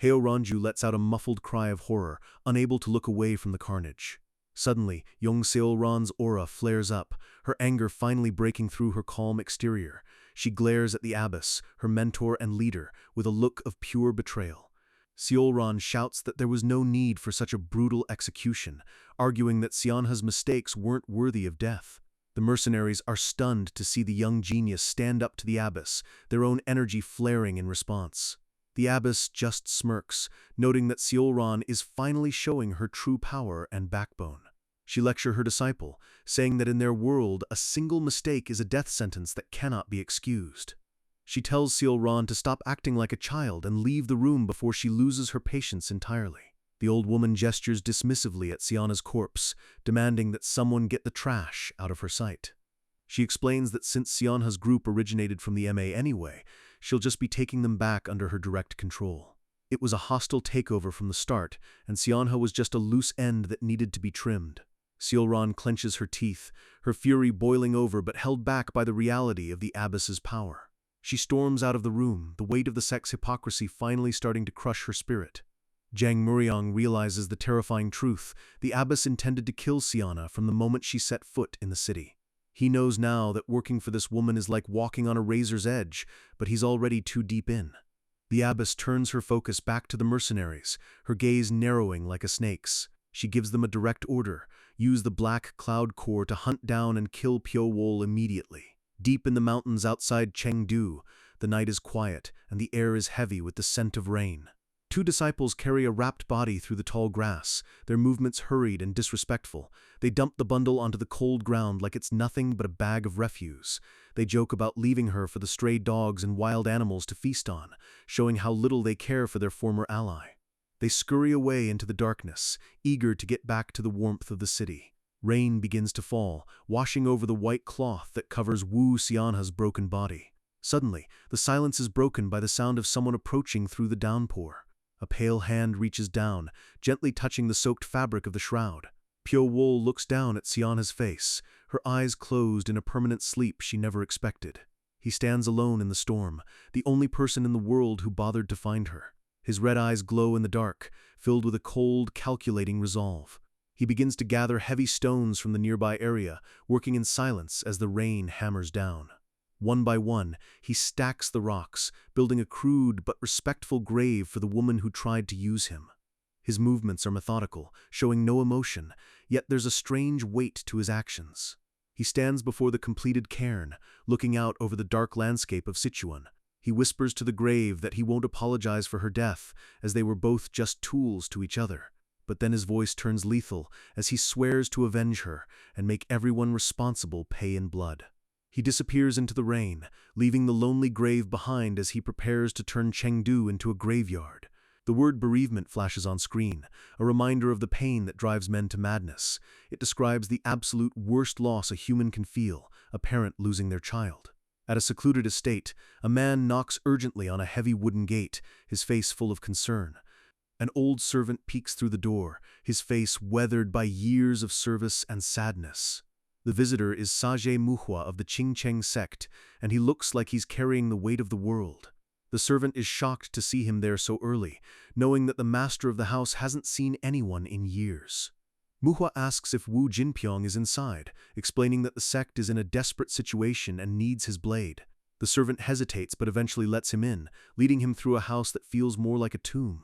[SPEAKER 1] Heo Ranju lets out a muffled cry of horror, unable to look away from the carnage. Suddenly, Yong Seolran's aura flares up, her anger finally breaking through her calm exterior. She glares at the abbess, her mentor and leader, with a look of pure betrayal. Seolran shouts that there was no need for such a brutal execution, arguing that Sionha's mistakes weren't worthy of death. The mercenaries are stunned to see the young genius stand up to the abbess, their own energy flaring in response. The abbess just smirks, noting that Seolran is finally showing her true power and backbone. She lectures her disciple, saying that in their world, a single mistake is a death sentence that cannot be excused. She tells Seolran to stop acting like a child and leave the room before she loses her patience entirely. The old woman gestures dismissively at Siona's corpse, demanding that someone get the trash out of her sight. She explains that since Sionha's group originated from the MA anyway, she'll just be taking them back under her direct control. It was a hostile takeover from the start, and Sionha was just a loose end that needed to be trimmed. Seolran clenches her teeth, her fury boiling over but held back by the reality of the abbess's power. She storms out of the room, the weight of the sect's hypocrisy finally starting to crush her spirit. Jang Muriang realizes the terrifying truth. The abbess intended to kill Sionha from the moment she set foot in the city. He knows now that working for this woman is like walking on a razor's edge, but he's already too deep in. The abbess turns her focus back to the mercenaries, her gaze narrowing like a snake's. She gives them a direct order: use the Black Cloud Corps to hunt down and kill Pyo Wol immediately. Deep in the mountains outside Chengdu, the night is quiet and the air is heavy with the scent of rain. Two disciples carry a wrapped body through the tall grass, their movements hurried and disrespectful. They dump the bundle onto the cold ground like it's nothing but a bag of refuse. They joke about leaving her for the stray dogs and wild animals to feast on, showing how little they care for their former ally. They scurry away into the darkness, eager to get back to the warmth of the city. Rain begins to fall, washing over the white cloth that covers Wu Xianhe's broken body. Suddenly, the silence is broken by the sound of someone approaching through the downpour. A pale hand reaches down, gently touching the soaked fabric of the shroud. Pyo Wol looks down at Xianhe's face, her eyes closed in a permanent sleep she never expected. He stands alone in the storm, the only person in the world who bothered to find her. His red eyes glow in the dark, filled with a cold, calculating resolve. He begins to gather heavy stones from the nearby area, working in silence as the rain hammers down. One by one, he stacks the rocks, building a crude but respectful grave for the woman who tried to use him. His movements are methodical, showing no emotion, yet there's a strange weight to his actions. He stands before the completed cairn, looking out over the dark landscape of Sichuan. He whispers to the grave that he won't apologize for her death, as they were both just tools to each other. But then his voice turns lethal as he swears to avenge her and make everyone responsible pay in blood. He disappears into the rain, leaving the lonely grave behind as he prepares to turn Chengdu into a graveyard. The word bereavement flashes on screen, a reminder of the pain that drives men to madness. It describes the absolute worst loss a human can feel, a parent losing their child. At a secluded estate, a man knocks urgently on a heavy wooden gate, his face full of concern. An old servant peeks through the door, his face weathered by years of service and sadness. The visitor is Sage Manhwa of the Qingcheng sect, and he looks like he's carrying the weight of the world. The servant is shocked to see him there so early, knowing that the master of the house hasn't seen anyone in years. Manhwa asks if Wu Jinpyong is inside, explaining that the sect is in a desperate situation and needs his blade. The servant hesitates but eventually lets him in, leading him through a house that feels more like a tomb.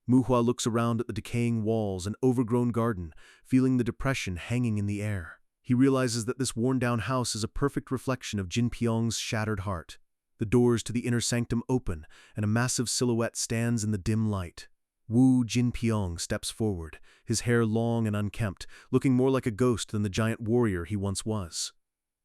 [SPEAKER 1] Manhwa looks around at the decaying walls and overgrown garden, feeling the depression hanging in the air. He realizes that this worn-down house is a perfect reflection of Jinpyong's shattered heart. The doors to the inner sanctum open, and a massive silhouette stands in the dim light. Wu Jinpyong steps forward, his hair long and unkempt, looking more like a ghost than the giant warrior he once was.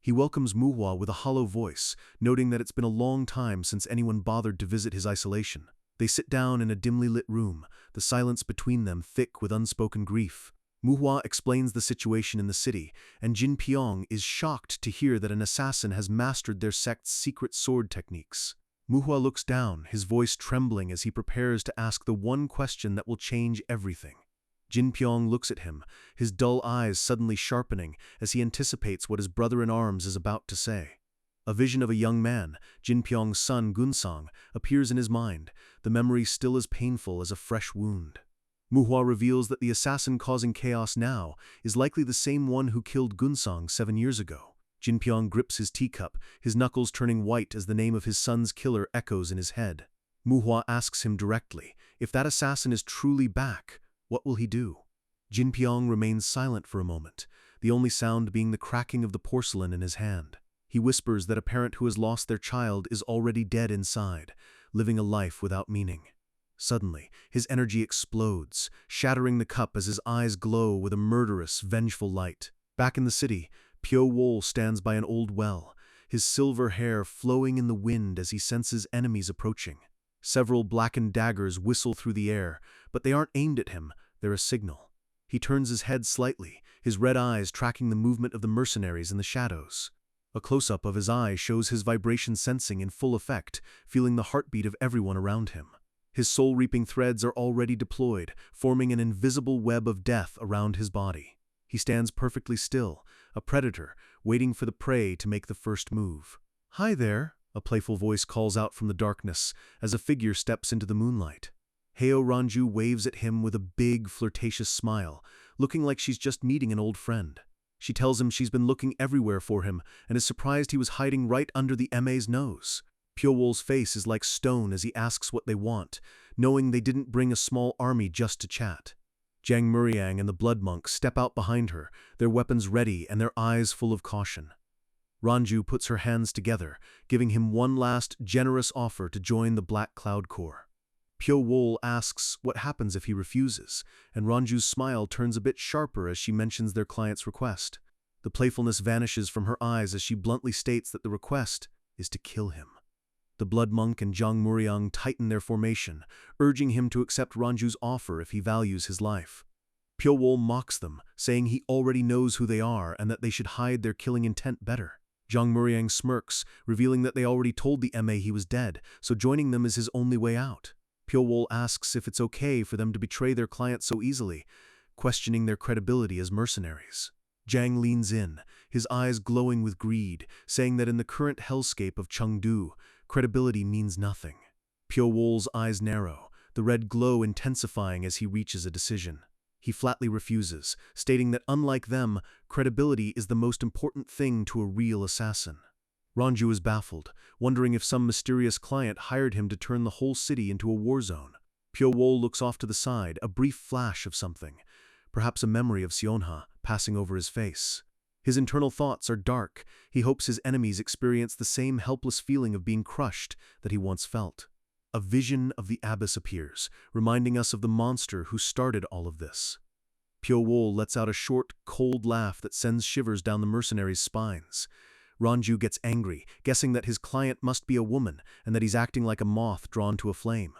[SPEAKER 1] He welcomes Manhwa with a hollow voice, noting that it's been a long time since anyone bothered to visit his isolation. They sit down in a dimly lit room, the silence between them thick with unspoken grief. Manhwa explains the situation in the city, and Jinpyong is shocked to hear that an assassin has mastered their sect's secret sword techniques. Manhwa looks down, his voice trembling as he prepares to ask the one question that will change everything. Jinpyong looks at him, his dull eyes suddenly sharpening as he anticipates what his brother-in-arms is about to say. A vision of a young man, Jinpyong's son Gunsong, appears in his mind, the memory still as painful as a fresh wound. Manhwa reveals that the assassin causing chaos now is likely the same one who killed Gunsong 7 years ago. Jinpyong grips his teacup, his knuckles turning white as the name of his son's killer echoes in his head. Manhwa asks him directly, if that assassin is truly back, what will he do? Jinpyong remains silent for a moment, the only sound being the cracking of the porcelain in his hand. He whispers that a parent who has lost their child is already dead inside, living a life without meaning. Suddenly, his energy explodes, shattering the cup as his eyes glow with a murderous, vengeful light. Back in the city, Pyo Wol stands by an old well, his silver hair flowing in the wind as he senses enemies approaching. Several blackened daggers whistle through the air, but they aren't aimed at him, they're a signal. He turns his head slightly, his red eyes tracking the movement of the mercenaries in the shadows. A close-up of his eye shows his vibration sensing in full effect, feeling the heartbeat of everyone around him. His soul-reaping threads are already deployed, forming an invisible web of death around his body. He stands perfectly still, a predator, waiting for the prey to make the first move. "Hi there," a playful voice calls out from the darkness as a figure steps into the moonlight. Heo Ranju waves at him with a big, flirtatious smile, looking like she's just meeting an old friend. She tells him she's been looking everywhere for him and is surprised he was hiding right under the MA's nose. Pyo Wol's face is like stone as he asks what they want, knowing they didn't bring a small army just to chat. Jiang Muriang and the blood monk step out behind her, their weapons ready and their eyes full of caution. Ranju puts her hands together, giving him one last generous offer to join the Black Cloud Corps. Pyo Wol asks what happens if he refuses, and Ranju's smile turns a bit sharper as she mentions their client's request. The playfulness vanishes from her eyes as she bluntly states that the request is to kill him. The Blood Monk and Zhang Muriang tighten their formation, urging him to accept Ranju's offer if he values his life. Pyo-wol mocks them, saying he already knows who they are and that they should hide their killing intent better. Zhang Muriang smirks, revealing that they already told the MA he was dead, so joining them is his only way out. Pyo-wol asks if it's okay for them to betray their client so easily, questioning their credibility as mercenaries. Zhang leans in, his eyes glowing with greed, saying that in the current hellscape of Chengdu, credibility means nothing. Pyo-wol's eyes narrow, the red glow intensifying as he reaches a decision. He flatly refuses, stating that unlike them, credibility is the most important thing to a real assassin. Ranju is baffled, wondering if some mysterious client hired him to turn the whole city into a war zone. Pyo-wol looks off to the side, a brief flash of something, perhaps a memory of Seonha, passing over his face. His internal thoughts are dark. He hopes his enemies experience the same helpless feeling of being crushed that he once felt. A vision of the abyss appears, reminding us of the monster who started all of this. Pyo-wol lets out a short, cold laugh that sends shivers down the mercenaries' spines. Ranju gets angry, guessing that his client must be a woman and that he's acting like a moth drawn to a flame.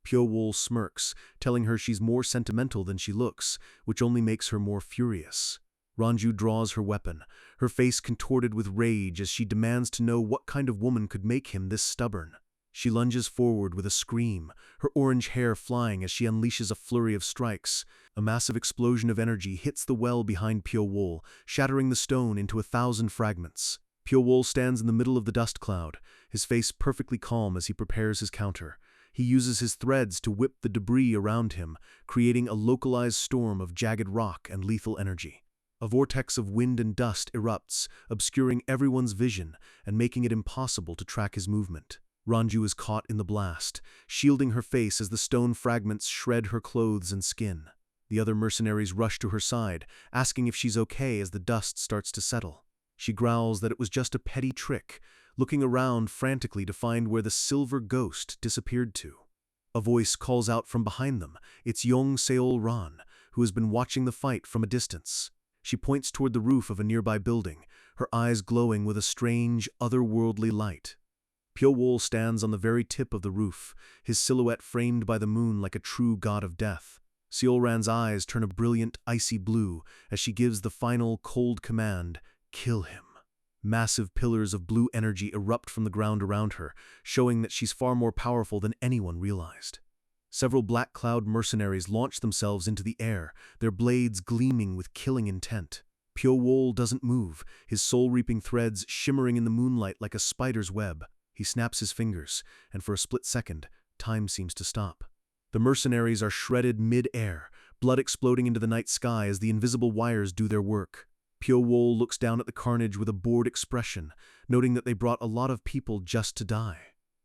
[SPEAKER 1] Pyo-wol smirks, telling her she's more sentimental than she looks, which only makes her more furious. Ranju draws her weapon, her face contorted with rage as she demands to know what kind of woman could make him this stubborn. She lunges forward with a scream, her orange hair flying as she unleashes a flurry of strikes. A massive explosion of energy hits the well behind Pyo-wol, shattering the stone into 1,000 fragments. Pyo-wol stands in the middle of the dust cloud, his face perfectly calm as he prepares his counter. He uses his threads to whip the debris around him, creating a localized storm of jagged rock and lethal energy. A vortex of wind and dust erupts, obscuring everyone's vision and making it impossible to track his movement. Ranju is caught in the blast, shielding her face as the stone fragments shred her clothes and skin. The other mercenaries rush to her side, asking if she's okay as the dust starts to settle. She growls that it was just a petty trick, looking around frantically to find where the silver ghost disappeared to. A voice calls out from behind them. It's Yong Seol-ran, who has been watching the fight from a distance. She points toward the roof of a nearby building, her eyes glowing with a strange, otherworldly light. Pyo-wol stands on the very tip of the roof, his silhouette framed by the moon like a true god of death. Seol-ran's eyes turn a brilliant, icy blue as she gives the final, cold command, "Kill him." Massive pillars of blue energy erupt from the ground around her, showing that she's far more powerful than anyone realized. Several Black Cloud mercenaries launch themselves into the air, their blades gleaming with killing intent. Pyo-wol doesn't move, his soul-reaping threads shimmering in the moonlight like a spider's web. He snaps his fingers, and for a split second, time seems to stop. The mercenaries are shredded mid-air, blood exploding into the night sky as the invisible wires do their work. Pyo-wol looks down at the carnage with a bored expression, noting that they brought a lot of people just to die.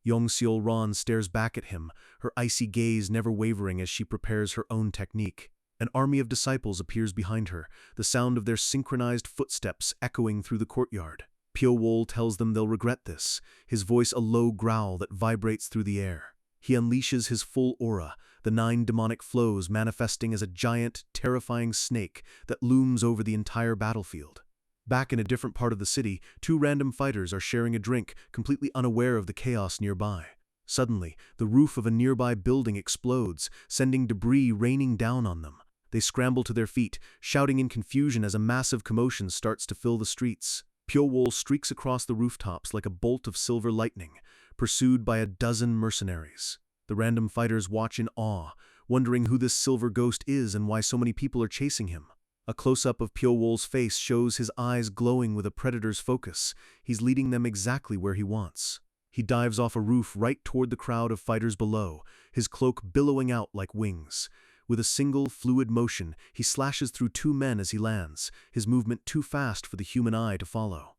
[SPEAKER 1] Yong Seol-ran stares back at him, her icy gaze never wavering as she prepares her own technique. An army of disciples appears behind her, the sound of their synchronized footsteps echoing through the courtyard. Pyo-wol tells them they'll regret this, his voice a low growl that vibrates through the air. He unleashes his full aura, the 9 demonic flows manifesting as a giant, terrifying snake that looms over the entire battlefield. Back in a different part of the city, 2 random fighters are sharing a drink, completely unaware of the chaos nearby. Suddenly, the roof of a nearby building explodes, sending debris raining down on them. They scramble to their feet, shouting in confusion as a massive commotion starts to fill the streets. Pyo-wol streaks across the rooftops like a bolt of silver lightning, pursued by a dozen mercenaries. The random fighters watch in awe, wondering who this silver ghost is and why so many people are chasing him. A close-up of Pyo-wol's face shows his eyes glowing with a predator's focus. He's leading them exactly where he wants. He dives off a roof right toward the crowd of fighters below, his cloak billowing out like wings. With a single, fluid motion, he slashes through 2 men as he lands, his movement too fast for the human eye to follow.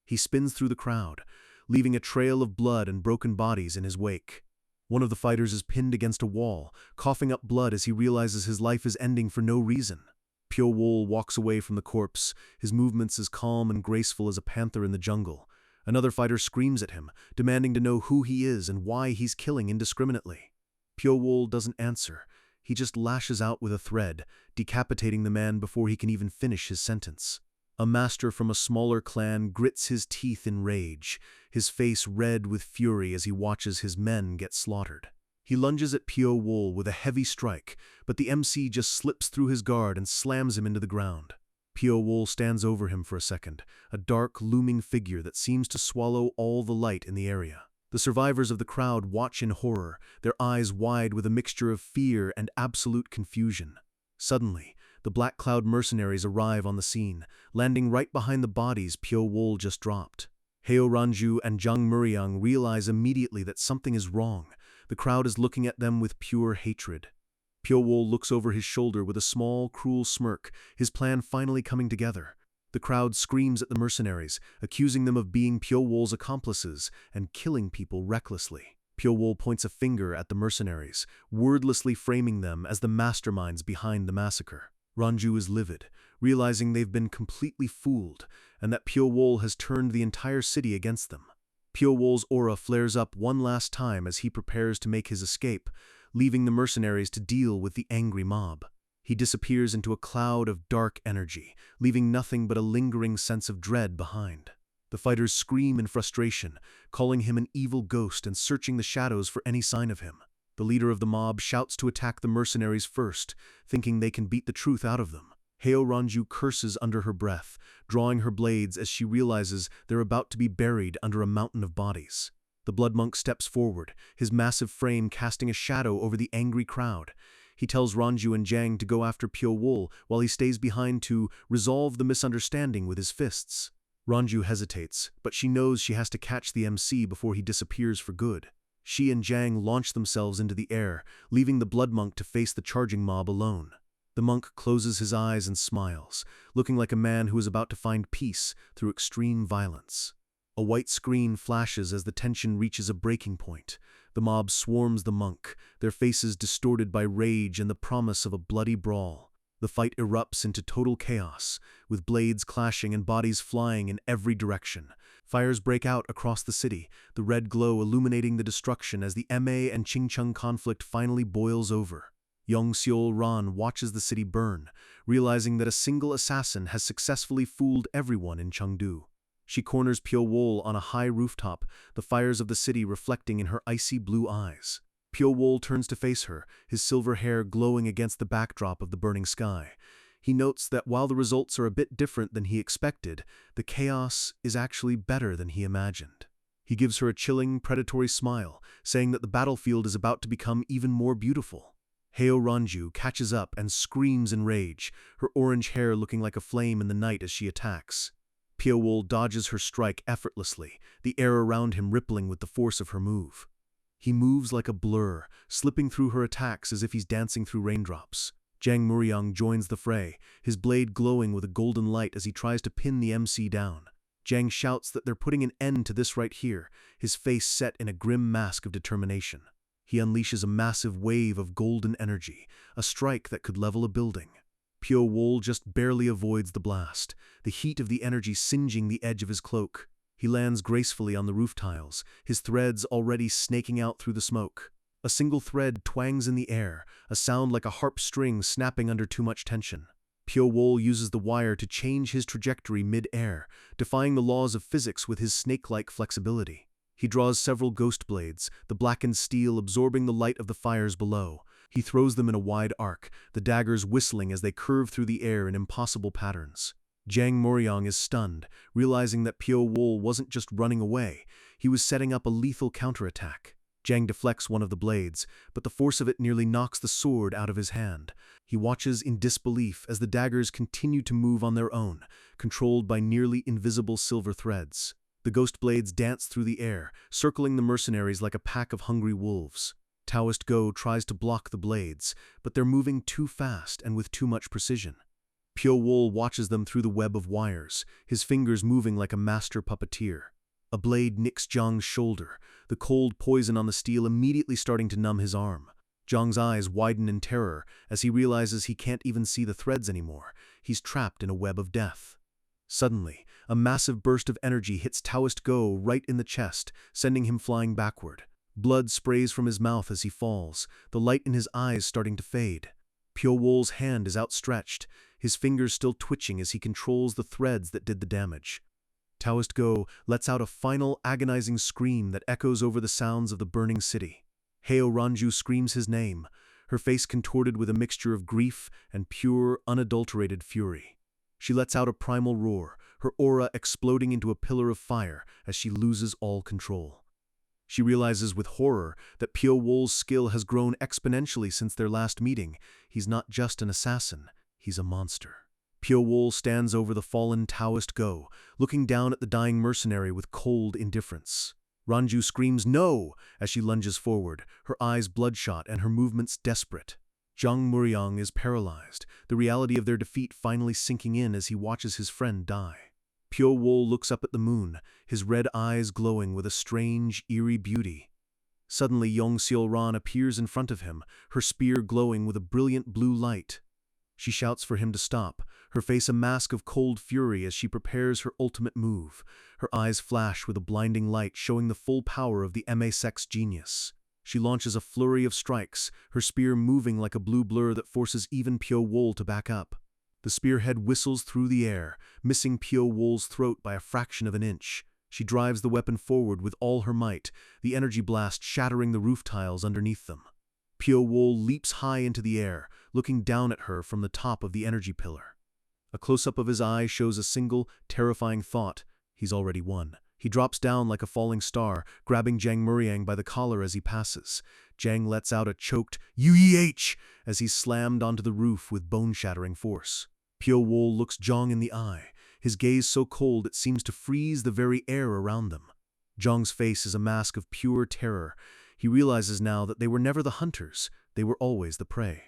[SPEAKER 1] He spins through the crowd, leaving a trail of blood and broken bodies in his wake. One of the fighters is pinned against a wall, coughing up blood as he realizes his life is ending for no reason. Pyo-wol walks away from the corpse, his movements as calm and graceful as a panther in the jungle. Another fighter screams at him, demanding to know who he is and why he's killing indiscriminately. Pyo-wol doesn't answer. He just lashes out with a thread, decapitating the man before he can even finish his sentence. A master from a smaller clan grits his teeth in rage, his face red with fury as he watches his men get slaughtered. He lunges at Pyo Wol with a heavy strike, but the MC just slips through his guard and slams him into the ground. Pyo Wol stands over him for a second, a dark, looming figure that seems to swallow all the light in the area. The survivors of the crowd watch in horror, their eyes wide with a mixture of fear and absolute confusion. Suddenly, the Black Cloud mercenaries arrive on the scene, landing right behind the bodies Pyo Wol just dropped. Heo Ranju and Jang Muriang realize immediately that something is wrong. The crowd is looking at them with pure hatred. Pyo Wol looks over his shoulder with a small, cruel smirk, his plan finally coming together. The crowd screams at the mercenaries, accusing them of being Pyo Wol's accomplices and killing people recklessly. Pyo Wol points a finger at the mercenaries, wordlessly framing them as the masterminds behind the massacre. Ranju is livid, realizing they've been completely fooled and that Pyo Wol has turned the entire city against them. Pyo Wol's aura flares up one last time as he prepares to make his escape, leaving the mercenaries to deal with the angry mob. He disappears into a cloud of dark energy, leaving nothing but a lingering sense of dread behind. The fighters scream in frustration, calling him an evil ghost and searching the shadows for any sign of him. The leader of the mob shouts to attack the mercenaries first, thinking they can beat the truth out of them. Heo Ranju curses under her breath, drawing her blades as she realizes they're about to be buried under a mountain of bodies. The blood monk steps forward, his massive frame casting a shadow over the angry crowd. He tells Ranju and Jang to go after Pyo Wol while he stays behind to resolve the misunderstanding with his fists. Ranju hesitates, but she knows she has to catch the MC before he disappears for good. She and Jang launch themselves into the air, leaving the blood monk to face the charging mob alone. The monk closes his eyes and smiles, looking like a man who is about to find peace through extreme violence. A white screen flashes as the tension reaches a breaking point. The mob swarms the monk, their faces distorted by rage and the promise of a bloody brawl. The fight erupts into total chaos, with blades clashing and bodies flying in every direction. Fires break out across the city, the red glow illuminating the destruction as the Ma and Chingcheng conflict finally boils over. Yong Seol Ran watches the city burn, realizing that a single assassin has successfully fooled everyone in Chengdu. She corners Pyo Wol on a high rooftop, the fires of the city reflecting in her icy blue eyes. Pyo Wol turns to face her, his silver hair glowing against the backdrop of the burning sky. He notes that while the results are a bit different than he expected, the chaos is actually better than he imagined. He gives her a chilling, predatory smile, saying that the battlefield is about to become even more beautiful. Heo Ranju catches up and screams in rage, her orange hair looking like a flame in the night as she attacks. Pyo Wol dodges her strike effortlessly, the air around him rippling with the force of her move. He moves like a blur, slipping through her attacks as if he's dancing through raindrops. Jang Muriang joins the fray, his blade glowing with a golden light as he tries to pin the MC down. Jang shouts that they're putting an end to this right here, his face set in a grim mask of determination. He unleashes a massive wave of golden energy, a strike that could level a building. Pyo Wol just barely avoids the blast, the heat of the energy singeing the edge of his cloak. He lands gracefully on the roof tiles, his threads already snaking out through the smoke. A single thread twangs in the air, a sound like a harp string snapping under too much tension. Pyo Wol uses the wire to change his trajectory mid-air, defying the laws of physics with his snake-like flexibility. He draws several ghost blades, the blackened steel absorbing the light of the fires below. He throws them in a wide arc, the daggers whistling as they curve through the air in impossible patterns. Jang Muriang is stunned, realizing that Pyo Wol wasn't just running away, he was setting up a lethal counterattack. Jang deflects one of the blades, but the force of it nearly knocks the sword out of his hand. He watches in disbelief as the daggers continue to move on their own, controlled by nearly invisible silver threads. The ghost blades dance through the air, circling the mercenaries like a pack of hungry wolves. Taoist Go tries to block the blades, but they're moving too fast and with too much precision. Pyo Wol watches them through the web of wires, his fingers moving like a master puppeteer. A blade nicks Zhang's shoulder, the cold poison on the steel immediately starting to numb his arm. Zhang's eyes widen in terror as he realizes he can't even see the threads anymore. He's trapped in a web of death. Suddenly, a massive burst of energy hits Taoist Go right in the chest, sending him flying backward. Blood sprays from his mouth as he falls, the light in his eyes starting to fade. Pyo Wol's hand is outstretched, his fingers still twitching as he controls the threads that did the damage. Taoist Go lets out a final agonizing scream that echoes over the sounds of the burning city. Heo Ranju screams his name, her face contorted with a mixture of grief and pure, unadulterated fury. She lets out a primal roar, her aura exploding into a pillar of fire as she loses all control. She realizes with horror that Pyo Wol's skill has grown exponentially since their last meeting. He's not just an assassin, he's a monster. Pyo Wol stands over the fallen Taoist Go, looking down at the dying mercenary with cold indifference. Ranju screams no as she lunges forward, her eyes bloodshot and her movements desperate. Zhang Muryang is paralyzed, the reality of their defeat finally sinking in as he watches his friend die. Pyo Wol looks up at the moon, his red eyes glowing with a strange, eerie beauty. Suddenly Yong Seol-ran appears in front of him, her spear glowing with a brilliant blue light. She shouts for him to stop, her face a mask of cold fury as she prepares her ultimate move. Her eyes flash with a blinding light showing the full power of the sects genius. She launches a flurry of strikes, her spear moving like a blue blur that forces even Pyo Wol to back up. The spearhead whistles through the air, missing Pyo Wol's throat by a fraction of an inch. She drives the weapon forward with all her might, the energy blast shattering the roof tiles underneath them. Pyo Wol leaps high into the air, looking down at her from the top of the energy pillar. A close-up of his eye shows a single, terrifying thought. He's already won. He drops down like a falling star, grabbing Zhang Muryang by the collar as he passes. Zhang lets out a choked "UEH" as he's slammed onto the roof with bone-shattering force. Pyo Wol looks Zhang in the eye, his gaze so cold it seems to freeze the very air around them. Zhang's face is a mask of pure terror. He realizes now that they were never the hunters, they were always the prey.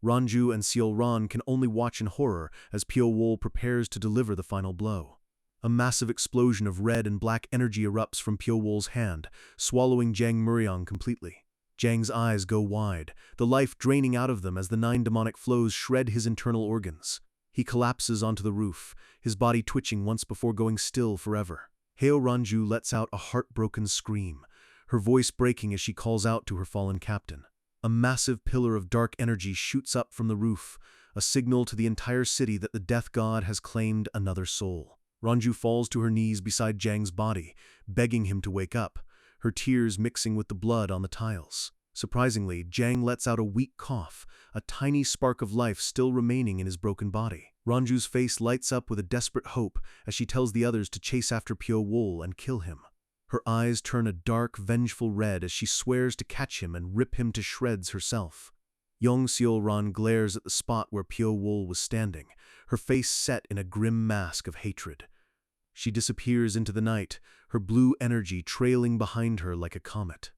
[SPEAKER 1] Ranju and Seol-ran can only watch in horror as Pyo Wol prepares to deliver the final blow. A massive explosion of red and black energy erupts from Pyo Wol's hand, swallowing Zhang Muryang completely. Zhang's eyes go wide, the life draining out of them as the 9 demonic flows shred his internal organs. He collapses onto the roof, his body twitching once before going still forever. Heo Ranju lets out a heartbroken scream, her voice breaking as she calls out to her fallen captain. A massive pillar of dark energy shoots up from the roof, a signal to the entire city that the death god has claimed another soul. Ranju falls to her knees beside Zhang's body, begging him to wake up, her tears mixing with the blood on the tiles. Surprisingly, Zhang lets out a weak cough, a tiny spark of life still remaining in his broken body. Ranju's face lights up with a desperate hope as she tells the others to chase after Pyo Wol and kill him. Her eyes turn a dark, vengeful red as she swears to catch him and rip him to shreds herself. Yong Seol-ran glares at the spot where Pyo Wol was standing, her face set in a grim mask of hatred. She disappears into the night, her blue energy trailing behind her like a comet.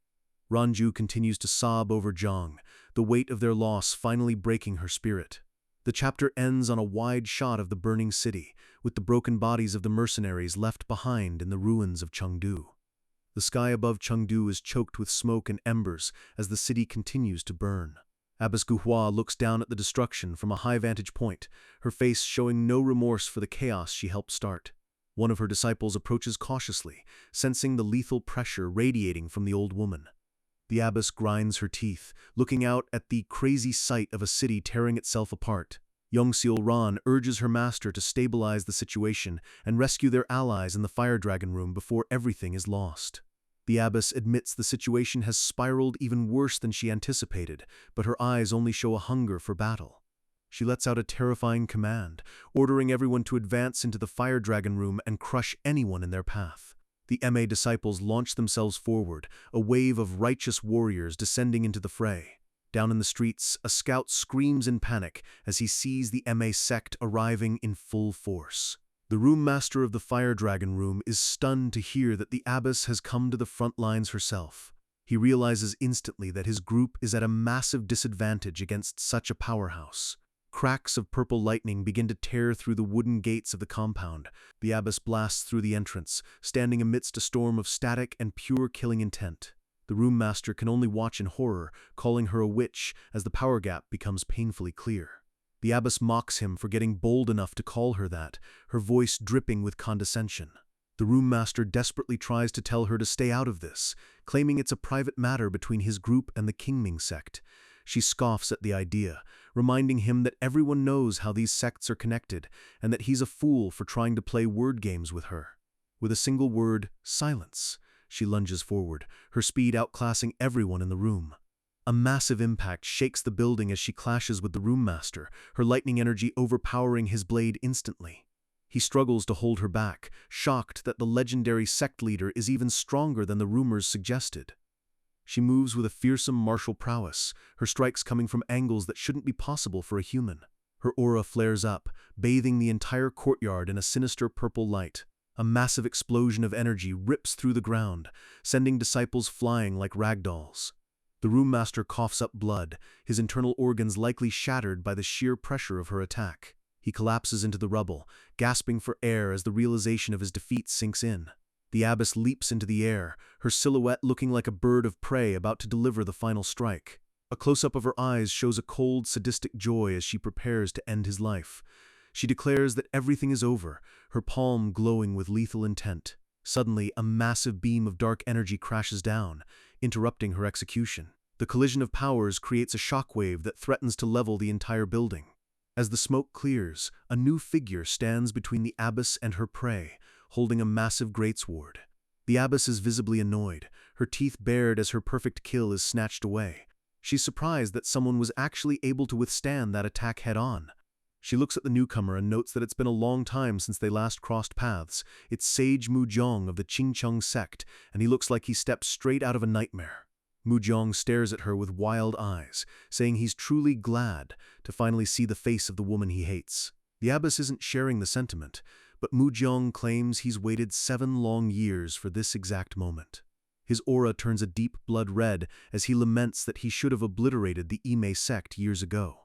[SPEAKER 1] Ranju continues to sob over Zhang, the weight of their loss finally breaking her spirit. The chapter ends on a wide shot of the burning city, with the broken bodies of the mercenaries left behind in the ruins of Chengdu. The sky above Chengdu is choked with smoke and embers as the city continues to burn. Abbess Guhua looks down at the destruction from a high vantage point, her face showing no remorse for the chaos she helped start. One of her disciples approaches cautiously, sensing the lethal pressure radiating from the old woman. The abbess grinds her teeth, looking out at the crazy sight of a city tearing itself apart. Yong Seol-ran urges her master to stabilize the situation and rescue their allies in the fire dragon room before everything is lost. The abbess admits the situation has spiraled even worse than she anticipated, but her eyes only show a hunger for battle. She lets out a terrifying command, ordering everyone to advance into the fire dragon room and crush anyone in their path. The MA disciples launch themselves forward, a wave of righteous warriors descending into the fray. Down in the streets, a scout screams in panic as he sees the MA sect arriving in full force. The room master of the fire dragon room is stunned to hear that the abbess has come to the front lines herself. He realizes instantly that his group is at a massive disadvantage against such a powerhouse. Cracks of purple lightning begin to tear through the wooden gates of the compound. The abbess blasts through the entrance, standing amidst a storm of static and pure killing intent. The room master can only watch in horror, calling her a witch as the power gap becomes painfully clear. The abbess mocks him for getting bold enough to call her that, her voice dripping with condescension. The room master desperately tries to tell her to stay out of this, claiming it's a private matter between his group and the Qingming sect. She scoffs at the idea, reminding him that everyone knows how these sects are connected and that he's a fool for trying to play word games with her. With a single word, silence, she lunges forward, her speed outclassing everyone in the room. A massive impact shakes the building as she clashes with the room master, her lightning energy overpowering his blade instantly. He struggles to hold her back, shocked that the legendary sect leader is even stronger than the rumors suggested. She moves with a fearsome martial prowess, her strikes coming from angles that shouldn't be possible for a human. Her aura flares up, bathing the entire courtyard in a sinister purple light. A massive explosion of energy rips through the ground, sending disciples flying like ragdolls. The room master coughs up blood, his internal organs likely shattered by the sheer pressure of her attack. He collapses into the rubble, gasping for air as the realization of his defeat sinks in. The abbess leaps into the air, her silhouette looking like a bird of prey about to deliver the final strike. A close-up of her eyes shows a cold, sadistic joy as she prepares to end his life. She declares that everything is over, her palm glowing with lethal intent. Suddenly, a massive beam of dark energy crashes down, interrupting her execution. The collision of powers creates a shockwave that threatens to level the entire building. As the smoke clears, a new figure stands between the abbess and her prey, holding a massive greatsword. The abbess is visibly annoyed, her teeth bared as her perfect kill is snatched away. She's surprised that someone was actually able to withstand that attack head-on. She looks at the newcomer and notes that it's been a long time since they last crossed paths. It's Sage Mujong of the Qingcheng sect, and he looks like he stepped straight out of a nightmare. Mujong stares at her with wild eyes, saying he's truly glad to finally see the face of the woman he hates. The abbess isn't sharing the sentiment, but Mujong claims he's waited 7 long years for this exact moment. His aura turns a deep blood red as he laments that he should have obliterated the Ime sect years ago.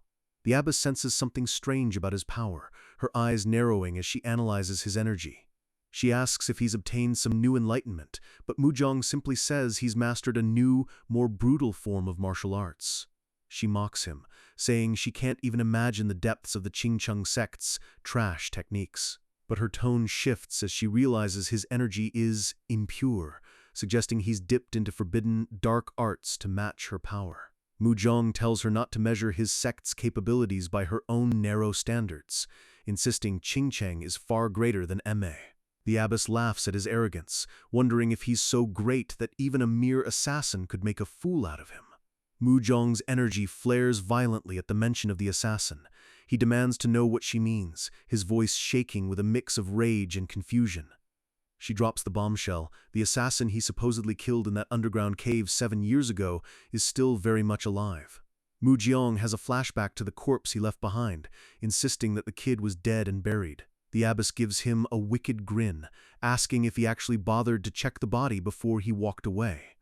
[SPEAKER 1] The abbess senses something strange about his power, her eyes narrowing as she analyzes his energy. She asks if he's obtained some new enlightenment, but Mujong simply says he's mastered a new, more brutal form of martial arts. She mocks him, saying she can't even imagine the depths of the Qingcheng sect's trash techniques. But her tone shifts as she realizes his energy is impure, suggesting he's dipped into forbidden, dark arts to match her power. Mujong tells her not to measure his sect's capabilities by her own narrow standards, insisting Qingcheng is far greater than Ma. The abbess laughs at his arrogance, wondering if he's so great that even a mere assassin could make a fool out of him. Mujong's energy flares violently at the mention of the assassin. He demands to know what she means, his voice shaking with a mix of rage and confusion. She drops the bombshell. The assassin he supposedly killed in that underground cave 7 years ago is still very much alive. Mujong has a flashback to the corpse he left behind, insisting that the kid was dead and buried. The abbess gives him a wicked grin, asking if he actually bothered to check the body before he walked away.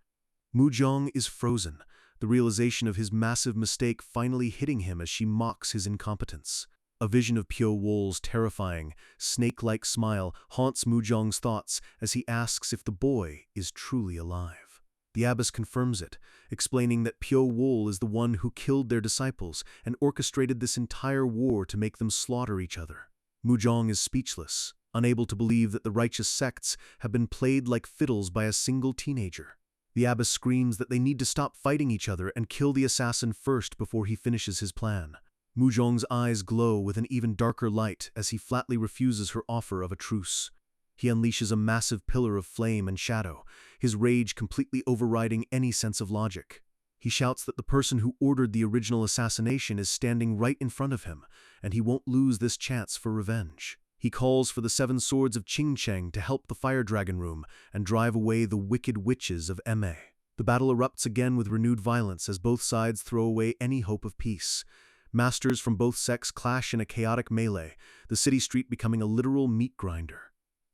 [SPEAKER 1] Mujong is frozen, the realization of his massive mistake finally hitting him as she mocks his incompetence. A vision of Pyo Wol's terrifying, snake-like smile haunts Mujong's thoughts as he asks if the boy is truly alive. The abbess confirms it, explaining that Pyo Wol is the one who killed their disciples and orchestrated this entire war to make them slaughter each other. Mujong is speechless, unable to believe that the righteous sects have been played like fiddles by a single teenager. The abbess screams that they need to stop fighting each other and kill the assassin first before he finishes his plan. Mujong's eyes glow with an even darker light as he flatly refuses her offer of a truce. He unleashes a massive pillar of flame and shadow, his rage completely overriding any sense of logic. He shouts that the person who ordered the original assassination is standing right in front of him, and he won't lose this chance for revenge. He calls for the 7 swords of Qingcheng to help the Fire Dragon Room and drive away the wicked witches of Ma. The battle erupts again with renewed violence as both sides throw away any hope of peace. Masters from both sects clash in a chaotic melee, the city street becoming a literal meat grinder.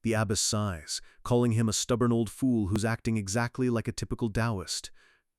[SPEAKER 1] The abbess sighs, calling him a stubborn old fool who's acting exactly like a typical Taoist.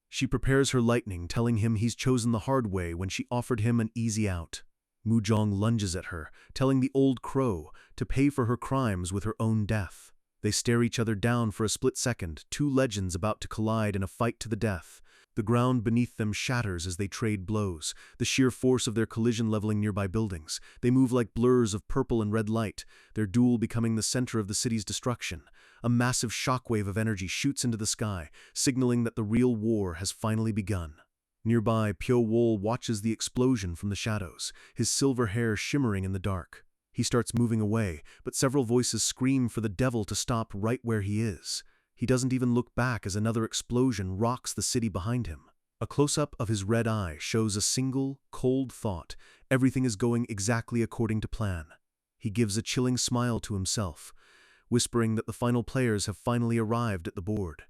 [SPEAKER 1] She prepares her lightning, telling him he's chosen the hard way when she offered him an easy out. Mujong lunges at her, telling the old crow to pay for her crimes with her own death. They stare each other down for a split second, 2 legends about to collide in a fight to the death. The ground beneath them shatters as they trade blows, the sheer force of their collision leveling nearby buildings. They move like blurs of purple and red light, their duel becoming the center of the city's destruction. A massive shockwave of energy shoots into the sky, signaling that the real war has finally begun. Nearby, Pyo-wol watches the explosion from the shadows, his silver hair shimmering in the dark. He starts moving away, but several voices scream for the devil to stop right where he is. He doesn't even look back as another explosion rocks the city behind him. A close-up of his red eye shows a single, cold thought. Everything is going exactly according to plan. He gives a chilling smile to himself, whispering that the final players have finally arrived at the board.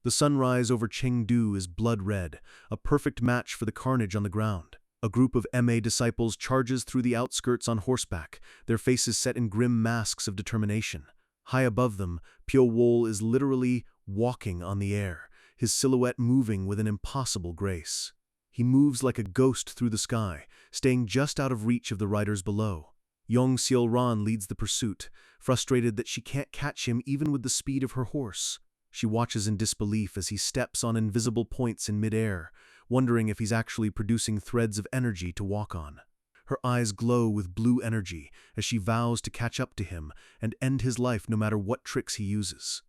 [SPEAKER 1] The sunrise over Chengdu is blood-red, a perfect match for the carnage on the ground. A group of MA disciples charges through the outskirts on horseback, their faces set in grim masks of determination. High above them, Pyo-wol is literally walking on the air, his silhouette moving with an impossible grace. He moves like a ghost through the sky, staying just out of reach of the riders below. Young Seol-ran leads the pursuit, frustrated that she can't catch him even with the speed of her horse. She watches in disbelief as he steps on invisible points in midair, wondering if he's actually producing threads of energy to walk on. Her eyes glow with blue energy as she vows to catch up to him and end his life no matter what tricks he uses.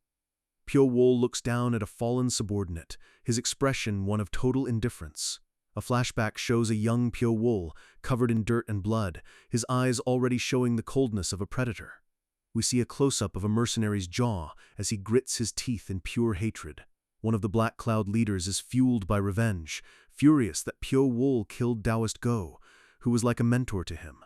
[SPEAKER 1] Pyo-wol looks down at a fallen subordinate, his expression one of total indifference. A flashback shows a young Pyo-wol, covered in dirt and blood, his eyes already showing the coldness of a predator. We see a close-up of a mercenary's jaw as he grits his teeth in pure hatred. One of the Black Cloud leaders is fueled by revenge, furious that Pyo-wol killed Taoist Go, who was like a mentor to him.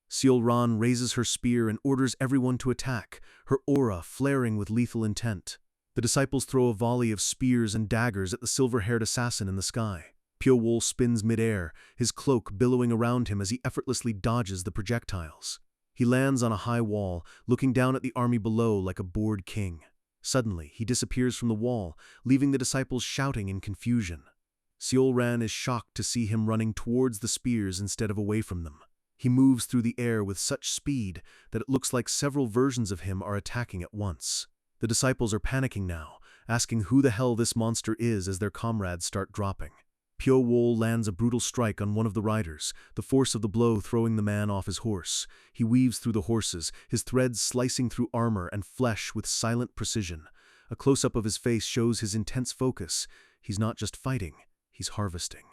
[SPEAKER 1] Seol-ran raises her spear and orders everyone to attack, her aura flaring with lethal intent. The disciples throw a volley of spears and daggers at the silver-haired assassin in the sky. Pyo-wol spins midair, his cloak billowing around him as he effortlessly dodges the projectiles. He lands on a high wall, looking down at the army below like a bored king. Suddenly, he disappears from the wall, leaving the disciples shouting in confusion. Seol-ran is shocked to see him running towards the spears instead of away from them. He moves through the air with such speed that it looks like several versions of him are attacking at once. The disciples are panicking now, asking who the hell this monster is as their comrades start dropping. Pyo-wol lands a brutal strike on one of the riders, the force of the blow throwing the man off his horse. He weaves through the horses, his threads slicing through armor and flesh with silent precision. A close-up of his face shows his intense focus. He's not just fighting, he's harvesting.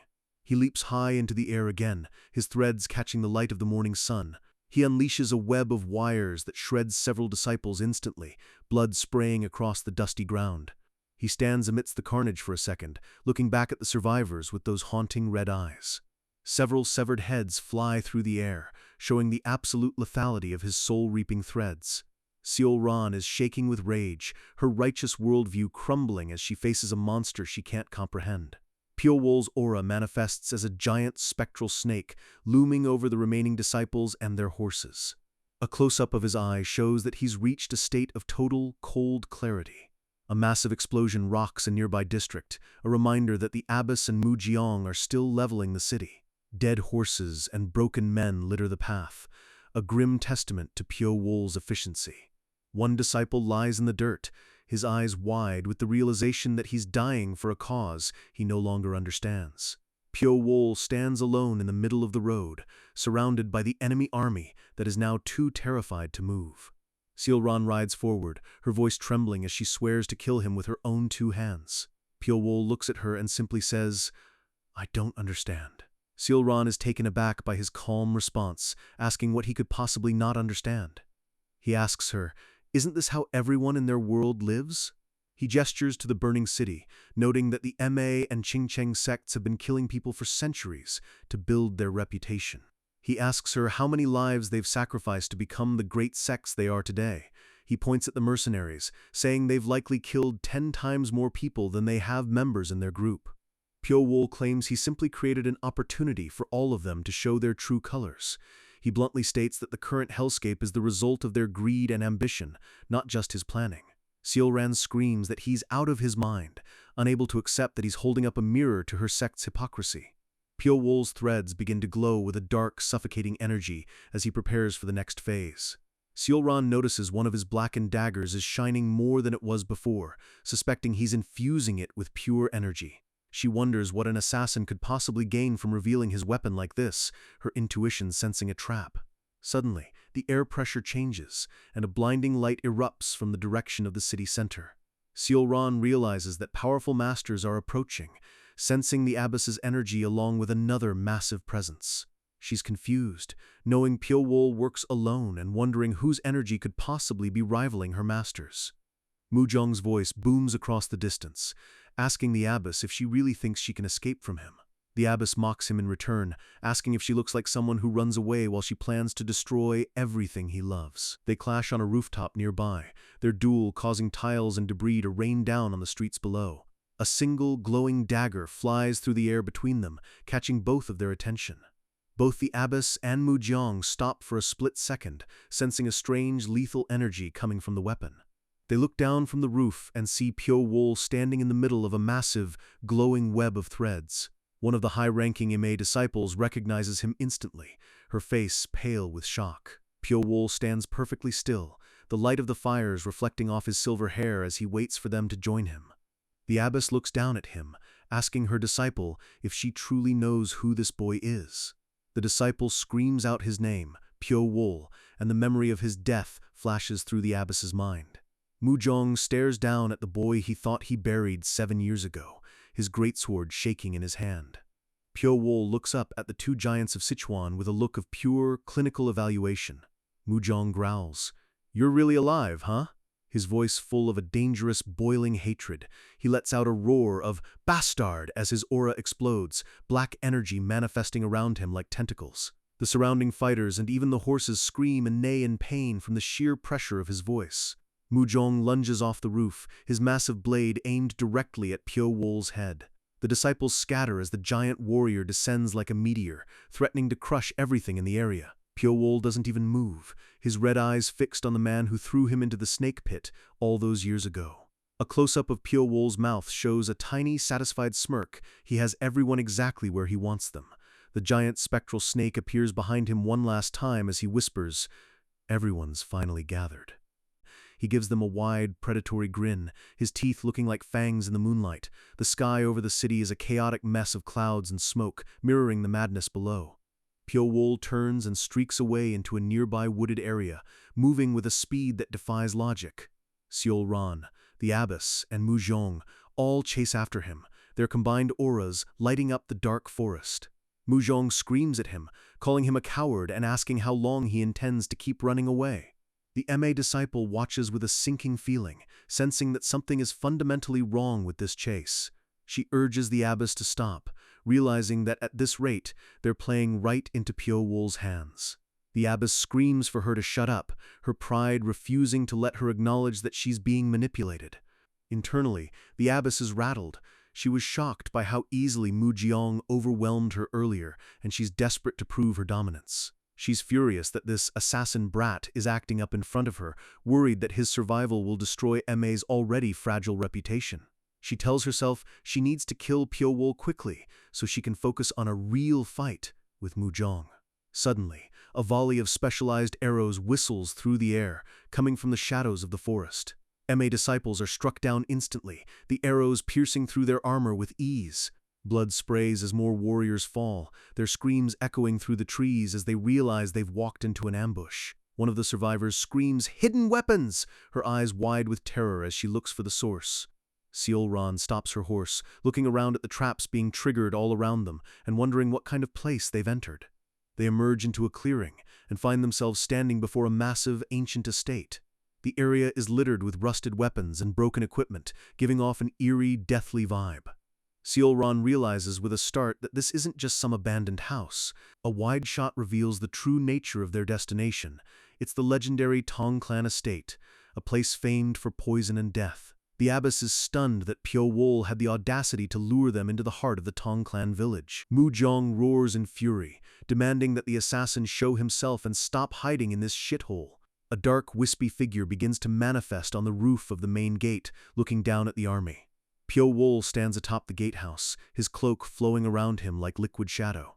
[SPEAKER 1] He leaps high into the air again, his threads catching the light of the morning sun. He unleashes a web of wires that shreds several disciples instantly, blood spraying across the dusty ground. He stands amidst the carnage for a second, looking back at the survivors with those haunting red eyes. Several severed heads fly through the air, showing the absolute lethality of his soul-reaping threads. Seol-ran is shaking with rage, her righteous worldview crumbling as she faces a monster she can't comprehend. Pyo-wol's aura manifests as a giant spectral snake, looming over the remaining disciples and their horses. A close-up of his eye shows that he's reached a state of total, cold clarity. A massive explosion rocks a nearby district, a reminder that the abbess and Mujiang are still leveling the city. Dead horses and broken men litter the path, a grim testament to Pyo-wol's efficiency. One disciple lies in the dirt, his eyes wide with the realization that he's dying for a cause he no longer understands. Pyo-wol stands alone in the middle of the road, surrounded by the enemy army that is now too terrified to move. Seol-ran rides forward, her voice trembling as she swears to kill him with her own two hands. Pyo-wol looks at her and simply says, "I don't understand." Seol-ran is taken aback by his calm response, asking what he could possibly not understand. He asks her, "Isn't this how everyone in their world lives?" He gestures to the burning city, noting that the Ma and Qingcheng sects have been killing people for centuries to build their reputation. He asks her how many lives they've sacrificed to become the great sects they are today. He points at the mercenaries, saying they've likely killed 10 times more people than they have members in their group. Pyo-wol claims he simply created an opportunity for all of them to show their true colors. He bluntly states that the current hellscape is the result of their greed and ambition, not just his planning. Seol-ran screams that he's out of his mind, unable to accept that he's holding up a mirror to her sect's hypocrisy. Pyo-wol's threads begin to glow with a dark, suffocating energy as he prepares for the next phase. Seol-ran notices one of his blackened daggers is shining more than it was before, suspecting he's infusing it with pure energy. She wonders what an assassin could possibly gain from revealing his weapon like this, her intuition sensing a trap. Suddenly, the air pressure changes, and a blinding light erupts from the direction of the city center. Seol-ran realizes that powerful masters are approaching, sensing the abyss's energy along with another massive presence. She's confused, knowing Pyo-wol works alone and wondering whose energy could possibly be rivaling her master's. Mujong's voice booms across the distance, asking the abyss if she really thinks she can escape from him. The abyss mocks him in return, asking if she looks like someone who runs away while she plans to destroy everything he loves. They clash on a rooftop nearby, their duel causing tiles and debris to rain down on the streets below. A single glowing dagger flies through the air between them, catching both of their attention. Both the abyss and Mujong stop for a split second, sensing a strange, lethal energy coming from the weapon. They look down from the roof and see Pyo-wol standing in the middle of a massive, glowing web of threads. One of the high-ranking MA disciples recognizes him instantly, her face pale with shock. Pyo-wol stands perfectly still, the light of the fires reflecting off his silver hair as he waits for them to join him. The abyss looks down at him, asking her disciple if she truly knows who this boy is. The disciple screams out his name, Pyo-wol, and the memory of his death flashes through the abyss's mind. Mujong stares down at the boy he thought he buried 7 years ago, his greatsword shaking in his hand. Pyo-wol looks up at the two giants of Sichuan with a look of pure, clinical evaluation. Mujong growls, "You're really alive, huh?" His voice full of a dangerous, boiling hatred. He lets out a roar of "Bastard!" as his aura explodes, black energy manifesting around him like tentacles. The surrounding fighters and even the horses scream and neigh in pain from the sheer pressure of his voice. Mujong lunges off the roof, his massive blade aimed directly at Pyo-wol's head. The disciples scatter as the giant warrior descends like a meteor, threatening to crush everything in the area. Pyo-wol doesn't even move, his red eyes fixed on the man who threw him into the snake pit all those years ago. A close-up of Pyo-wol's mouth shows a tiny, satisfied smirk. He has everyone exactly where he wants them. The giant spectral snake appears behind him one last time as he whispers, "Everyone's finally gathered." He gives them a wide, predatory grin, his teeth looking like fangs in the moonlight. The sky over the city is a chaotic mess of clouds and smoke, mirroring the madness below. Pyo-wol turns and streaks away into a nearby wooded area, moving with a speed that defies logic. Seol-ran, the abyss, and Mujong all chase after him, their combined auras lighting up the dark forest. Mujong screams at him, calling him a coward and asking how long he intends to keep running away. The MA disciple watches with a sinking feeling, sensing that something is fundamentally wrong with this chase. She urges the abyss to stop, realizing that at this rate, they're playing right into Pyo-wol's hands. The abyss screams for her to shut up, her pride refusing to let her acknowledge that she's being manipulated. Internally, the abyss is rattled. She was shocked by how easily Mujong overwhelmed her earlier, and she's desperate to prove her dominance. She's furious that this assassin brat is acting up in front of her, worried that his survival will destroy MA's already fragile reputation. She tells herself she needs to kill Pyo-wol quickly so she can focus on a real fight with Mujong. Suddenly, a volley of specialized arrows whistles through the air, coming from the shadows of the forest. MA disciples are struck down instantly, the arrows piercing through their armor with ease. Blood sprays as more warriors fall, their screams echoing through the trees as they realize they've walked into an ambush. One of the survivors screams, "Hidden weapons!" her eyes wide with terror as she looks for the source. Seol-ran stops her horse, looking around at the traps being triggered all around them and wondering what kind of place they've entered. They emerge into a clearing and find themselves standing before a massive, ancient estate. The area is littered with rusted weapons and broken equipment, giving off an eerie, deathly vibe. Seol-ran realizes with a start that this isn't just some abandoned house. A wide shot reveals the true nature of their destination. It's the legendary Tong clan estate, a place famed for poison and death. The abyss is stunned that Pyo-wol had the audacity to lure them into the heart of the Tong clan village. Mujong roars in fury, demanding that the assassin show himself and stop hiding in this shithole. A dark, wispy figure begins to manifest on the roof of the main gate, looking down at the army. Pyo-wol stands atop the gatehouse, his cloak flowing around him like liquid shadow.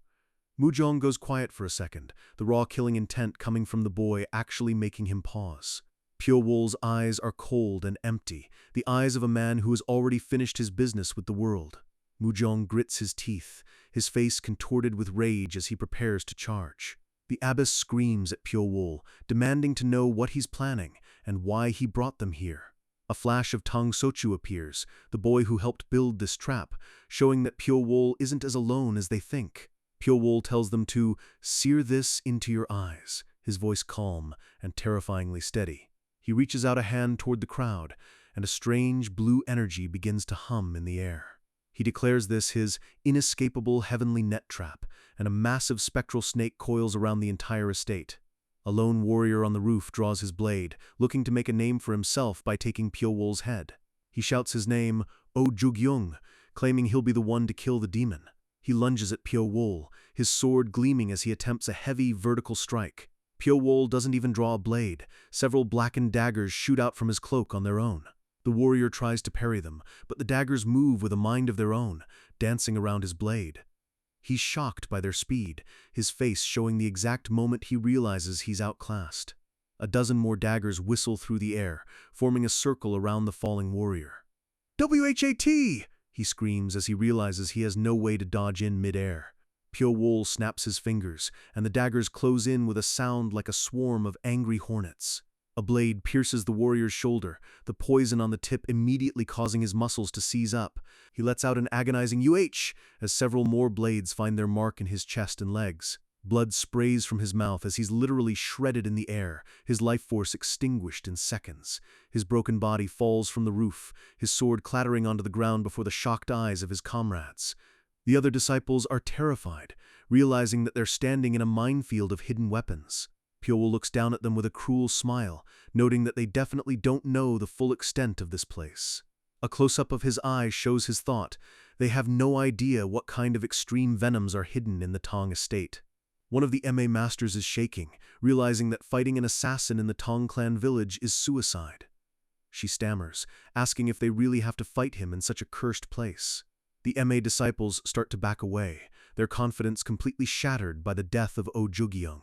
[SPEAKER 1] Mujong goes quiet for a second, the raw killing intent coming from the boy actually making him pause. Pyo-wol's eyes are cold and empty, the eyes of a man who has already finished his business with the world. Mujong grits his teeth, his face contorted with rage as he prepares to charge. The abyss screams at Pyo-wol, demanding to know what he's planning and why he brought them here. A flash of Tang Sochu appears, the boy who helped build this trap, showing that Pyo Wol isn't as alone as they think. Pyo Wol tells them to sear this into your eyes, his voice calm and terrifyingly steady. He reaches out a hand toward the crowd, and a strange blue energy begins to hum in the air. He declares this his inescapable heavenly net trap, and a massive spectral snake coils around the entire estate. A lone warrior on the roof draws his blade, looking to make a name for himself by taking Pyo Wol's head. He shouts his name, O Jugyung, claiming he'll be the one to kill the demon. He lunges at Pyo Wol, his sword gleaming as he attempts a heavy vertical strike. Pyo Wol doesn't even draw a blade. Several blackened daggers shoot out from his cloak on their own. The warrior tries to parry them, but the daggers move with a mind of their own, dancing around his blade. He's shocked by their speed, his face showing the exact moment he realizes he's outclassed. A dozen more daggers whistle through the air, forming a circle around the falling warrior. "WHAT!" he screams as he realizes he has no way to dodge in mid-air. Pyo Wol snaps his fingers, and the daggers close in with a sound like a swarm of angry hornets. A blade pierces the warrior's shoulder, the poison on the tip immediately causing his muscles to seize up. He lets out an agonizing UH as several more blades find their mark in his chest and legs. Blood sprays from his mouth as he's literally shredded in the air, his life force extinguished in seconds. His broken body falls from the roof, his sword clattering onto the ground before the shocked eyes of his comrades. The other disciples are terrified, realizing that they're standing in a minefield of hidden weapons. Pyo Wol looks down at them with a cruel smile, noting that they definitely don't know the full extent of this place. A close-up of his eyes shows his thought. They have no idea what kind of extreme venoms are hidden in the Tang estate. One of the MA masters is shaking, realizing that fighting an assassin in the Tang clan village is suicide. She stammers, asking if they really have to fight him in such a cursed place. The MA disciples start to back away, their confidence completely shattered by the death of Oh Jugyung.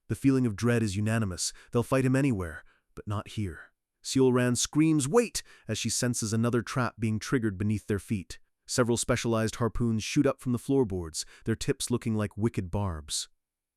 [SPEAKER 1] The feeling of dread is unanimous. They'll fight him anywhere, but not here. Seolran screams, "Wait!" as she senses another trap being triggered beneath their feet. Several specialized harpoons shoot up from the floorboards, their tips looking like wicked barbs.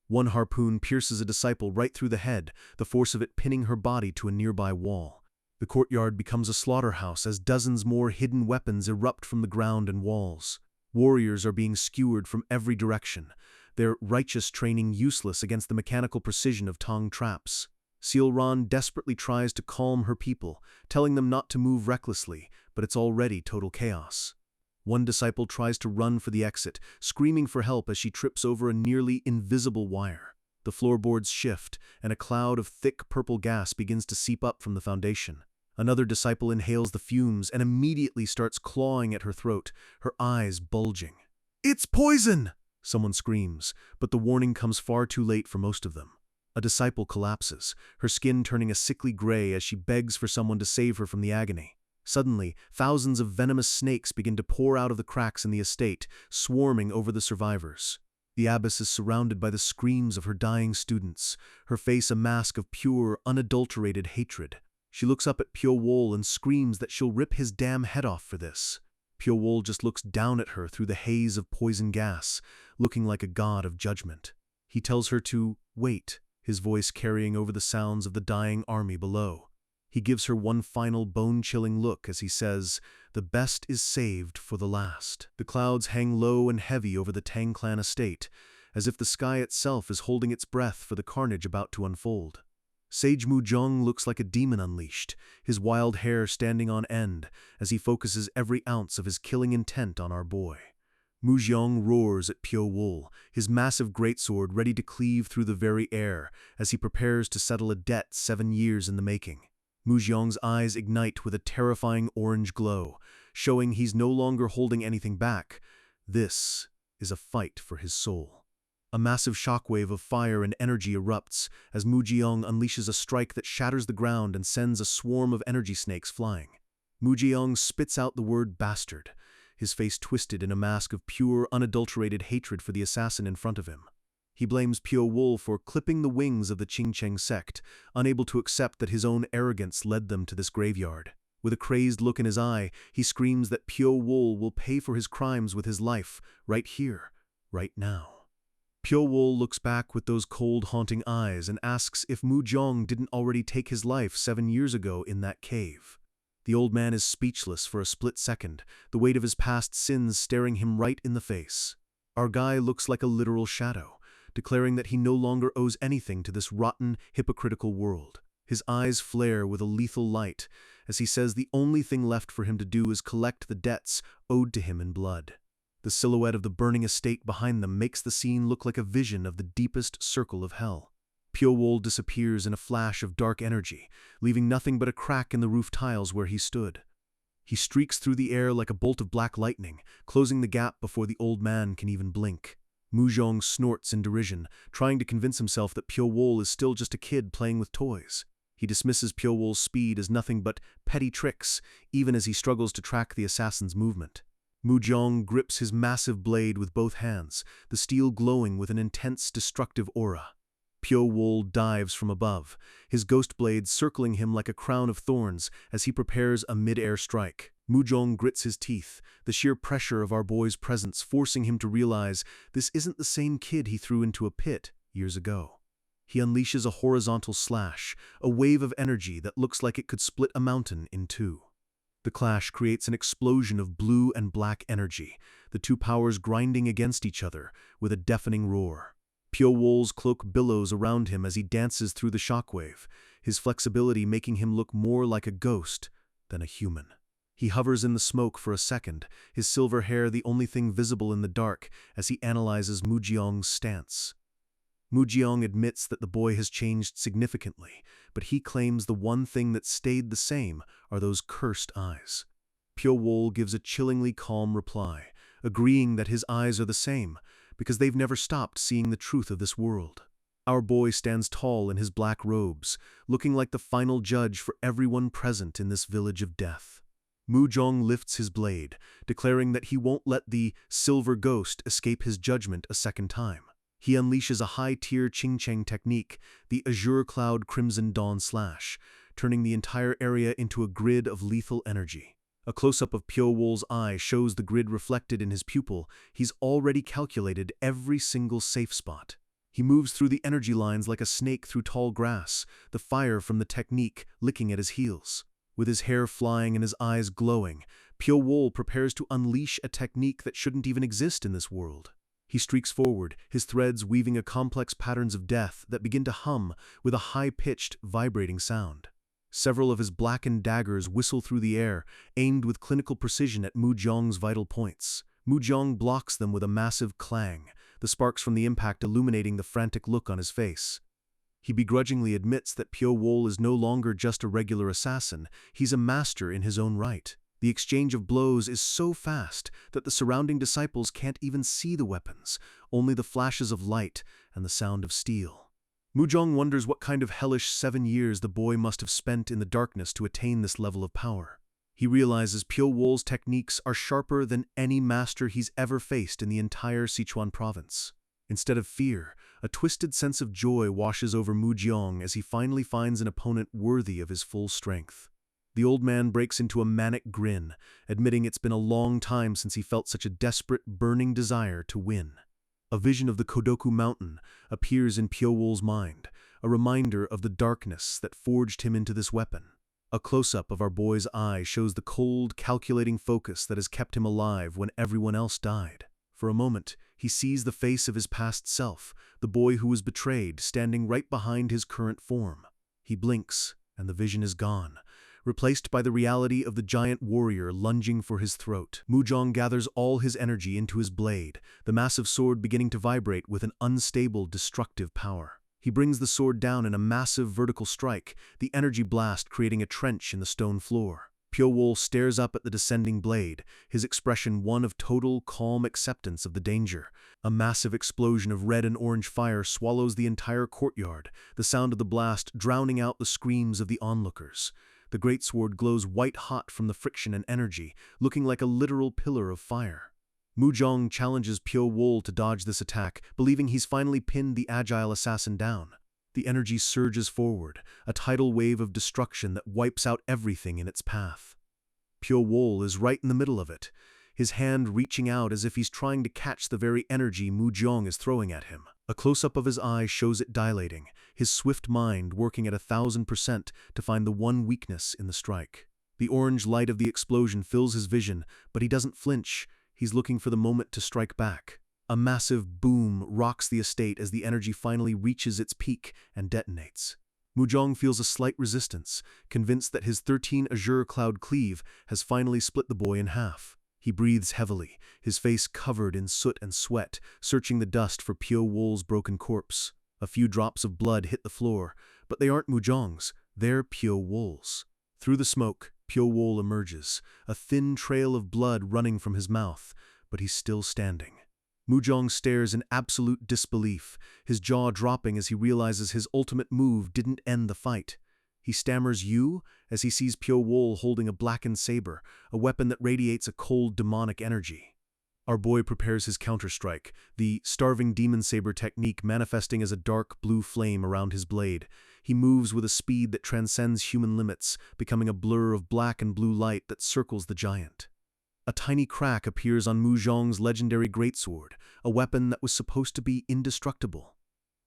[SPEAKER 1] One harpoon pierces a disciple right through the head, the force of it pinning her body to a nearby wall. The courtyard becomes a slaughterhouse as dozens more hidden weapons erupt from the ground and walls. Warriors are being skewered from every direction, their righteous training useless against the mechanical precision of Tang traps. Seolran desperately tries to calm her people, telling them not to move recklessly, but it's already total chaos. One disciple tries to run for the exit, screaming for help as she trips over a nearly invisible wire. The floorboards shift, and a cloud of thick purple gas begins to seep up from the foundation. Another disciple inhales the fumes and immediately starts clawing at her throat, her eyes bulging. "It's poison!" someone screams, but the warning comes far too late for most of them. A disciple collapses, her skin turning a sickly gray as she begs for someone to save her from the agony. Suddenly, thousands of venomous snakes begin to pour out of the cracks in the estate, swarming over the survivors. The abbess is surrounded by the screams of her dying students, her face a mask of pure, unadulterated hatred. She looks up at Pyo Wol and screams that she'll rip his damn head off for this. Pyo Wol just looks down at her through the haze of poison gas, looking like a god of judgment. He tells her to wait, his voice carrying over the sounds of the dying army below. He gives her one final bone-chilling look as he says, "The best is saved for the last." The clouds hang low and heavy over the Tang clan estate, as if the sky itself is holding its breath for the carnage about to unfold. Sage Mujong looks like a demon unleashed, his wild hair standing on end as he focuses every ounce of his killing intent on our boy. Mujong roars at Pyo Wol, his massive greatsword ready to cleave through the very air as he prepares to settle a debt 7 years in the making. Mujong's eyes ignite with a terrifying orange glow, showing he's no longer holding anything back. This is a fight for his soul. A massive shockwave of fire and energy erupts as Mujong unleashes a strike that shatters the ground and sends a swarm of energy snakes flying. Mujong spits out the word bastard, his face twisted in a mask of pure, unadulterated hatred for the assassin in front of him. He blames Pyo Wol for clipping the wings of the Qingcheng sect, unable to accept that his own arrogance led them to this graveyard. With a crazed look in his eye, he screams that Pyo Wol will pay for his crimes with his life, right here, right now. Pyo Wol looks back with those cold, haunting eyes and asks if Mujong didn't already take his life 7 years ago in that cave. The old man is speechless for a split second, the weight of his past sins staring him right in the face. Our guy looks like a literal shadow, declaring that he no longer owes anything to this rotten, hypocritical world. His eyes flare with a lethal light as he says the only thing left for him to do is collect the debts owed to him in blood. The silhouette of the burning estate behind them makes the scene look like a vision of the deepest circle of hell. Pyo-wol disappears in a flash of dark energy, leaving nothing but a crack in the roof tiles where he stood. He streaks through the air like a bolt of black lightning, closing the gap before the old man can even blink. Mujong snorts in derision, trying to convince himself that Pyo-wol is still just a kid playing with toys. He dismisses Pyo-wol's speed as nothing but petty tricks, even as he struggles to track the assassin's movement. Mujong grips his massive blade with both hands, the steel glowing with an intense, destructive aura. Pyo-wol dives from above, his ghost blade circling him like a crown of thorns as he prepares a mid-air strike. Mujong grits his teeth, the sheer pressure of our boy's presence forcing him to realize this isn't the same kid he threw into a pit years ago. He unleashes a horizontal slash, a wave of energy that looks like it could split a mountain in two. The clash creates an explosion of blue and black energy, the two powers grinding against each other with a deafening roar. Pyo-wol's cloak billows around him as he dances through the shockwave, his flexibility making him look more like a ghost than a human. He hovers in the smoke for a second, his silver hair the only thing visible in the dark as he analyzes Mujeong's stance. Mujeong admits that the boy has changed significantly, but he claims the one thing that stayed the same are those cursed eyes. Pyo-wol gives a chillingly calm reply, agreeing that his eyes are the same, because they've never stopped seeing the truth of this world. Our boy stands tall in his black robes, looking like the final judge for everyone present in this village of death. Mujong lifts his blade, declaring that he won't let the silver ghost escape his judgment a second time. He unleashes a high-tier Ching-Cheng technique, the Azure Cloud Crimson Dawn Slash, turning the entire area into a grid of lethal energy. A close-up of Pyo-wol's eye shows the grid reflected in his pupil. He's already calculated every single safe spot. He moves through the energy lines like a snake through tall grass, the fire from the technique licking at his heels. With his hair flying and his eyes glowing, Pyo-wol prepares to unleash a technique that shouldn't even exist in this world. He streaks forward, his threads weaving a complex patterns of death that begin to hum with a high-pitched, vibrating sound. Several of his blackened daggers whistle through the air, aimed with clinical precision at Mujong's vital points. Mujong blocks them with a massive clang, the sparks from the impact illuminating the frantic look on his face. He begrudgingly admits that Pyo-wol is no longer just a regular assassin, he's a master in his own right. The exchange of blows is so fast that the surrounding disciples can't even see the weapons, only the flashes of light and the sound of steel. Mujong wonders what kind of hellish 7 years the boy must have spent in the darkness to attain this level of power. He realizes Pyo-wol's techniques are sharper than any master he's ever faced in the entire Sichuan province. Instead of fear, a twisted sense of joy washes over Mujong as he finally finds an opponent worthy of his full strength. The old man breaks into a manic grin, admitting it's been a long time since he felt such a desperate, burning desire to win. A vision of the Kodoku Mountain appears in Pyo-wol's mind, a reminder of the darkness that forged him into this weapon. A close-up of our boy's eye shows the cold, calculating focus that has kept him alive when everyone else died. For a moment, he sees the face of his past self, the boy who was betrayed, standing right behind his current form. He blinks, and the vision is gone, replaced by the reality of the giant warrior lunging for his throat. Mujong gathers all his energy into his blade, the massive sword beginning to vibrate with an unstable, destructive power. He brings the sword down in a massive vertical strike, the energy blast creating a trench in the stone floor. Pyo-wol stares up at the descending blade, his expression one of total, calm acceptance of the danger. A massive explosion of red and orange fire swallows the entire courtyard, the sound of the blast drowning out the screams of the onlookers. The greatsword glows white-hot from the friction and energy, looking like a literal pillar of fire. Mujong challenges Pyo-wol to dodge this attack, believing he's finally pinned the agile assassin down. The energy surges forward, a tidal wave of destruction that wipes out everything in its path. Pyo-wol is right in the middle of it, his hand reaching out as if he's trying to catch the very energy Mujong is throwing at him. A close-up of his eye shows it dilating, his swift mind working at 1,000% to find the one weakness in the strike. The orange light of the explosion fills his vision, but he doesn't flinch. He's looking for the moment to strike back. A massive boom rocks the estate as the energy finally reaches its peak and detonates. Mujong feels a slight resistance, convinced that his 13 azure cloud cleave has finally split the boy in half. He breathes heavily, his face covered in soot and sweat, searching the dust for Pyo Wol's broken corpse. A few drops of blood hit the floor, but they aren't Mujong's, they're Pyo Wol's. Through the smoke, Pyo Wol emerges, a thin trail of blood running from his mouth, but he's still standing. Mujong stares in absolute disbelief, his jaw dropping as he realizes his ultimate move didn't end the fight. He stammers "you" as he sees Pyo Wol holding a blackened saber, a weapon that radiates a cold demonic energy. Our boy prepares his counterstrike, the starving demon saber technique manifesting as a dark blue flame around his blade. He moves with a speed that transcends human limits, becoming a blur of black and blue light that circles the giant. A tiny crack appears on Mujong's legendary greatsword, a weapon that was supposed to be indestructible.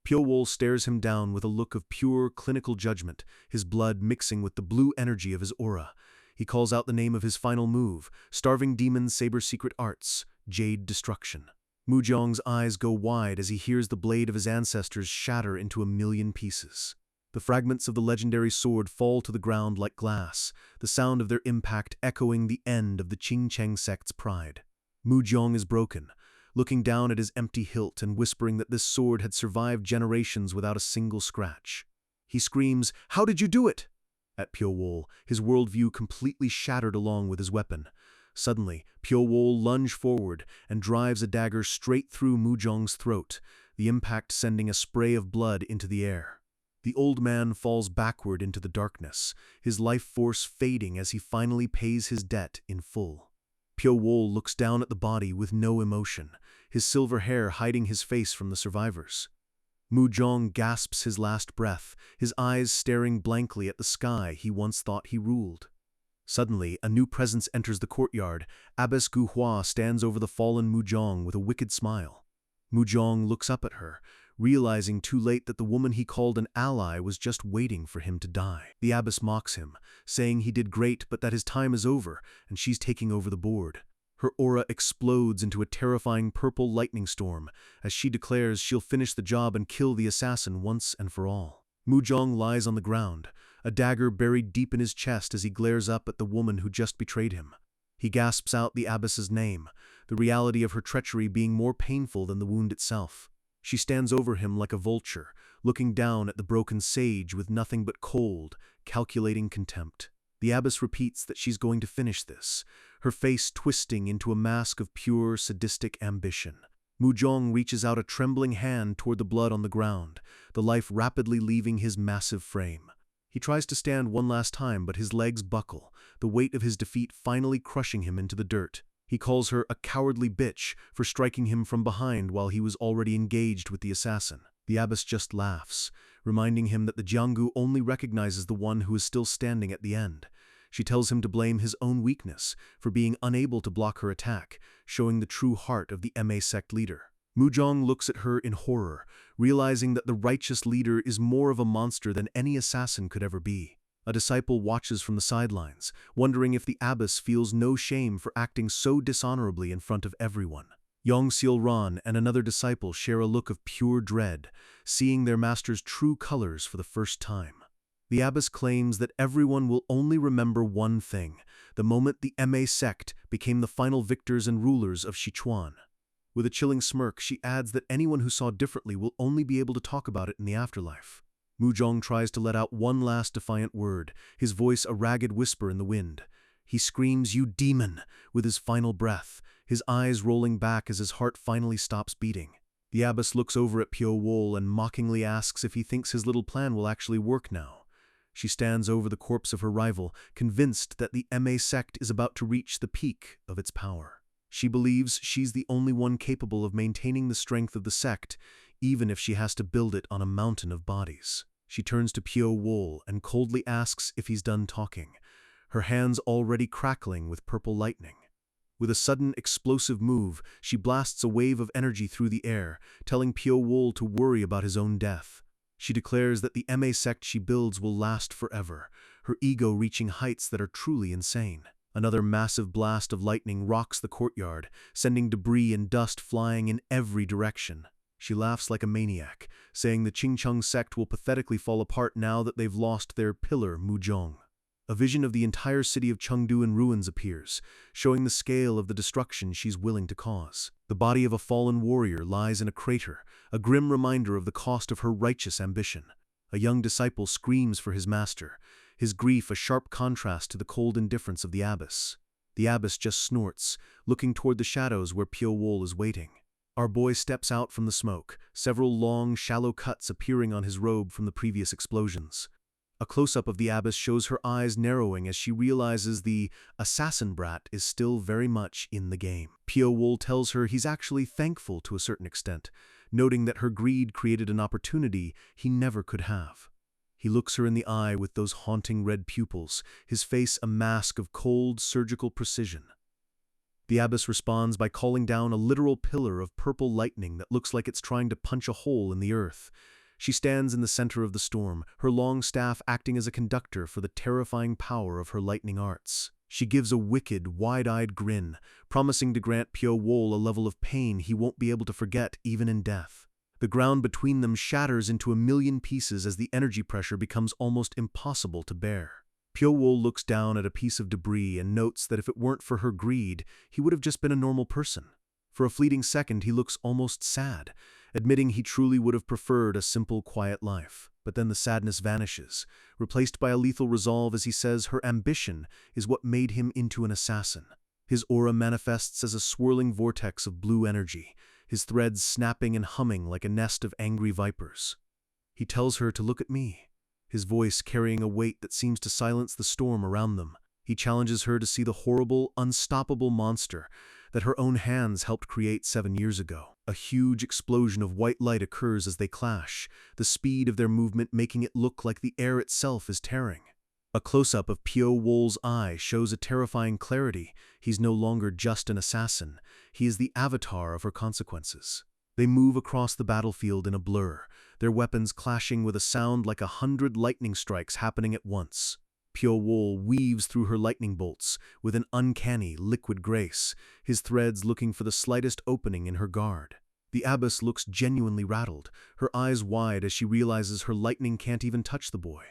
[SPEAKER 1] Pyo Wol stares him down with a look of pure, clinical judgment, his blood mixing with the blue energy of his aura. He calls out the name of his final move, Starving Demon Saber Secret Arts, Jade Destruction. Mujong's eyes go wide as he hears the blade of his ancestors shatter into a million pieces. The fragments of the legendary sword fall to the ground like glass, the sound of their impact echoing the end of the Qingcheng sect's pride. Mujong is broken, looking down at his empty hilt and whispering that this sword had survived generations without a single scratch. He screams, "How did you do it?" at Pyo Wol, his worldview completely shattered along with his weapon. Suddenly, Pyo Wol lunged forward and drives a dagger straight through Mujong's throat, the impact sending a spray of blood into the air. The old man falls backward into the darkness, his life force fading as he finally pays his debt in full. Pyo Wol looks down at the body with no emotion, his silver hair hiding his face from the survivors. Mujong gasps his last breath, his eyes staring blankly at the sky he once thought he ruled. Suddenly, a new presence enters the courtyard. Abbess Gu Hua stands over the fallen Mujong with a wicked smile. Mujong looks up at her, realizing too late that the woman he called an ally was just waiting for him to die. The abbess mocks him, saying he did great but that his time is over and she's taking over the board. Her aura explodes into a terrifying purple lightning storm as she declares she'll finish the job and kill the assassin once and for all. Mujong lies on the ground, a dagger buried deep in his chest as he glares up at the woman who just betrayed him. He gasps out the abbess's name, the reality of her treachery being more painful than the wound itself. She stands over him like a vulture, looking down at the broken sage with nothing but cold, calculating contempt. The abbess repeats that she's going to finish this, her face twisting into a mask of pure, sadistic ambition. Mujong reaches out a trembling hand toward the blood on the ground, the life rapidly leaving his massive frame. He tries to stand one last time, but his legs buckle, the weight of his defeat finally crushing him into the dirt. He calls her a cowardly bitch for striking him from behind while he was already engaged with the assassin. The abbess just laughs, reminding him that the Jianggu only recognizes the one who is still standing at the end. She tells him to blame his own weakness for being unable to block her attack, showing the true heart of the MA sect leader. Mujong looks at her in horror, realizing that the righteous leader is more of a monster than any assassin could ever be. A disciple watches from the sidelines, wondering if the abbess feels no shame for acting so dishonorably in front of everyone. Yong Ran and another disciple share a look of pure dread, seeing their master's true colors for the first time. The abbess claims that everyone will only remember one thing, the moment the MA sect became the final victors and rulers of Sichuan. With a chilling smirk, she adds that anyone who saw differently will only be able to talk about it in the afterlife. Mujong tries to let out one last defiant word, his voice a ragged whisper in the wind. He screams, "You demon!" with his final breath, his eyes rolling back as his heart finally stops beating. The abbess looks over at Pyo Wol and mockingly asks if he thinks his little plan will actually work now. She stands over the corpse of her rival, convinced that the MA sect is about to reach the peak of its power. She believes she's the only one capable of maintaining the strength of the sect, even if she has to build it on a mountain of bodies. She turns to Pyo Wol and coldly asks if he's done talking, her hands already crackling with purple lightning. With a sudden explosive move, she blasts a wave of energy through the air, telling Pyo Wol to worry about his own death. She declares that the MA sect she builds will last forever, her ego reaching heights that are truly insane. Another massive blast of lightning rocks the courtyard, sending debris and dust flying in every direction. She laughs like a maniac, saying the Qingcheng sect will pathetically fall apart now that they've lost their pillar Muzhong. A vision of the entire city of Chengdu in ruins appears, showing the scale of the destruction she's willing to cause. The body of a fallen warrior lies in a crater, a grim reminder of the cost of her righteous ambition. A young disciple screams for his master, his grief a sharp contrast to the cold indifference of the abbess. The abbess just snorts, looking toward the shadows where Pyo Wol is waiting. Our boy steps out from the smoke, several long, shallow cuts appearing on his robe from the previous explosions. A close-up of the abbess shows her eyes narrowing as she realizes the assassin brat is still very much in the game. Pyo Wol tells her he's actually thankful to a certain extent, noting that her greed created an opportunity he never could have. He looks her in the eye with those haunting red pupils, his face a mask of cold, surgical precision. The abbess responds by calling down a literal pillar of purple lightning that looks like it's trying to punch a hole in the earth. She stands in the center of the storm, her long staff acting as a conductor for the terrifying power of her lightning arts. She gives a wicked, wide-eyed grin, promising to grant Pyo Wol a level of pain he won't be able to forget even in death. The ground between them shatters into a million pieces as the energy pressure becomes almost impossible to bear. Pyo Wol looks down at a piece of debris and notes that if it weren't for her greed, he would have just been a normal person. For a fleeting second, he looks almost sad, admitting he truly would have preferred a simple, quiet life. But then the sadness vanishes, replaced by a lethal resolve as he says her ambition is what made him into an assassin. His aura manifests as a swirling vortex of blue energy, his threads snapping and humming like a nest of angry vipers. He tells her to look at me, his voice carrying a weight that seems to silence the storm around them. He challenges her to see the horrible, unstoppable monster that her own hands helped create 7 years ago. A huge explosion of white light occurs as they clash, the speed of their movement making it look like the air itself is tearing. A close-up of Pyo Wol's eye shows a terrifying clarity. He's no longer just an assassin, he is the avatar of her consequences. They move across the battlefield in a blur, their weapons clashing with a sound like 100 lightning strikes happening at once. Pyo Wol weaves through her lightning bolts with an uncanny, liquid grace, his threads looking for the slightest opening in her guard. The abbess looks genuinely rattled, her eyes wide as she realizes her lightning can't even touch the boy.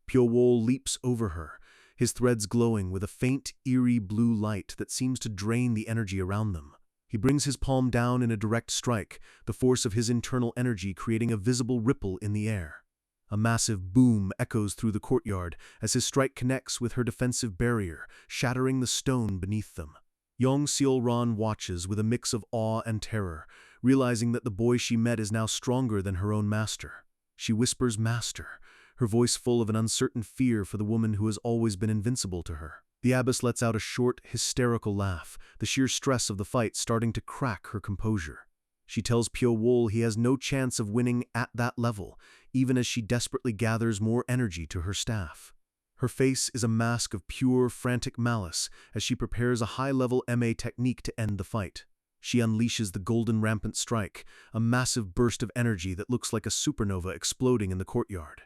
[SPEAKER 1] Pyo Wol leaps over her, his threads glowing with a faint, eerie blue light that seems to drain the energy around them. He brings his palm down in a direct strike, the force of his internal energy creating a visible ripple in the air. A massive boom echoes through the courtyard as his strike connects with her defensive barrier, shattering the stone beneath them. Yong Seol-ran watches with a mix of awe and terror, realizing that the boy she met is now stronger than her own master. She whispers "Master," her voice full of an uncertain fear for the woman who has always been invincible to her. The abbess lets out a short, hysterical laugh, the sheer stress of the fight starting to crack her composure. She tells Pyo Wol he has no chance of winning at that level, even as she desperately gathers more energy to her staff. Her face is a mask of pure, frantic malice as she prepares a high-level MA technique to end the fight. She unleashes the golden rampant strike, a massive burst of energy that looks like a supernova exploding in the courtyard.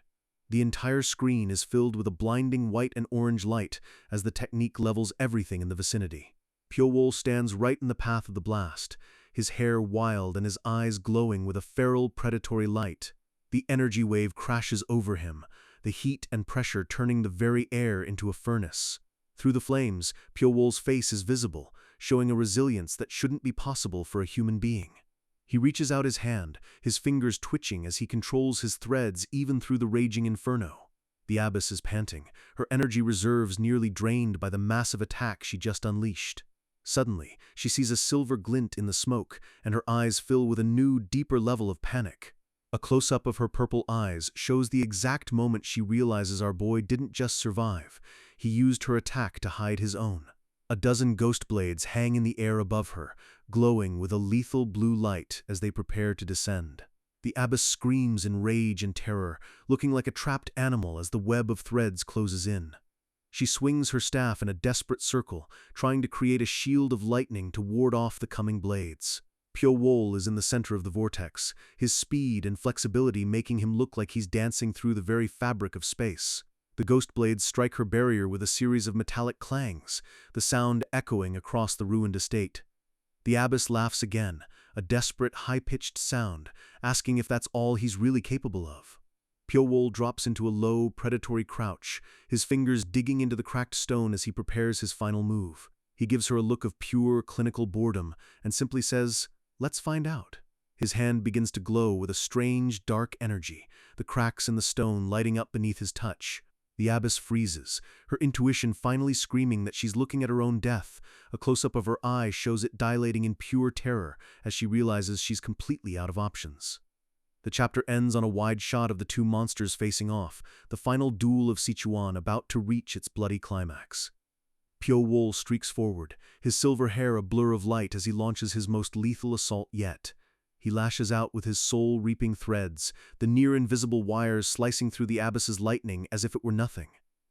[SPEAKER 1] The entire screen is filled with a blinding white and orange light as the technique levels everything in the vicinity. Pyo Wol stands right in the path of the blast, his hair wild and his eyes glowing with a feral, predatory light. The energy wave crashes over him, the heat and pressure turning the very air into a furnace. Through the flames, Pyo Wol's face is visible, showing a resilience that shouldn't be possible for a human being. He reaches out his hand, his fingers twitching as he controls his threads even through the raging inferno. The abbess is panting, her energy reserves nearly drained by the massive attack she just unleashed. Suddenly, she sees a silver glint in the smoke, and her eyes fill with a new, deeper level of panic. A close-up of her purple eyes shows the exact moment she realizes our boy didn't just survive, he used her attack to hide his own. A dozen ghost blades hang in the air above her, glowing with a lethal blue light as they prepare to descend. The abbess screams in rage and terror, looking like a trapped animal as the web of threads closes in. She swings her staff in a desperate circle, trying to create a shield of lightning to ward off the coming blades. Pyo-wol is in the center of the vortex, his speed and flexibility making him look like he's dancing through the very fabric of space. The ghost blades strike her barrier with a series of metallic clangs, the sound echoing across the ruined estate. The abbess laughs again, a desperate, high-pitched sound, asking if that's all he's really capable of. Pyo-wol drops into a low, predatory crouch, his fingers digging into the cracked stone as he prepares his final move. He gives her a look of pure, clinical boredom and simply says, "Let's find out." His hand begins to glow with a strange, dark energy, the cracks in the stone lighting up beneath his touch. The abbess freezes, her intuition finally screaming that she's looking at her own death. A close-up of her eye shows it dilating in pure terror as she realizes she's completely out of options. The chapter ends on a wide shot of the two monsters facing off, the final duel of Sichuan about to reach its bloody climax. Pyo-wol streaks forward, his silver hair a blur of light as he launches his most lethal assault yet. He lashes out with his soul-reaping threads, the near-invisible wires slicing through the abbess's lightning as if it were nothing.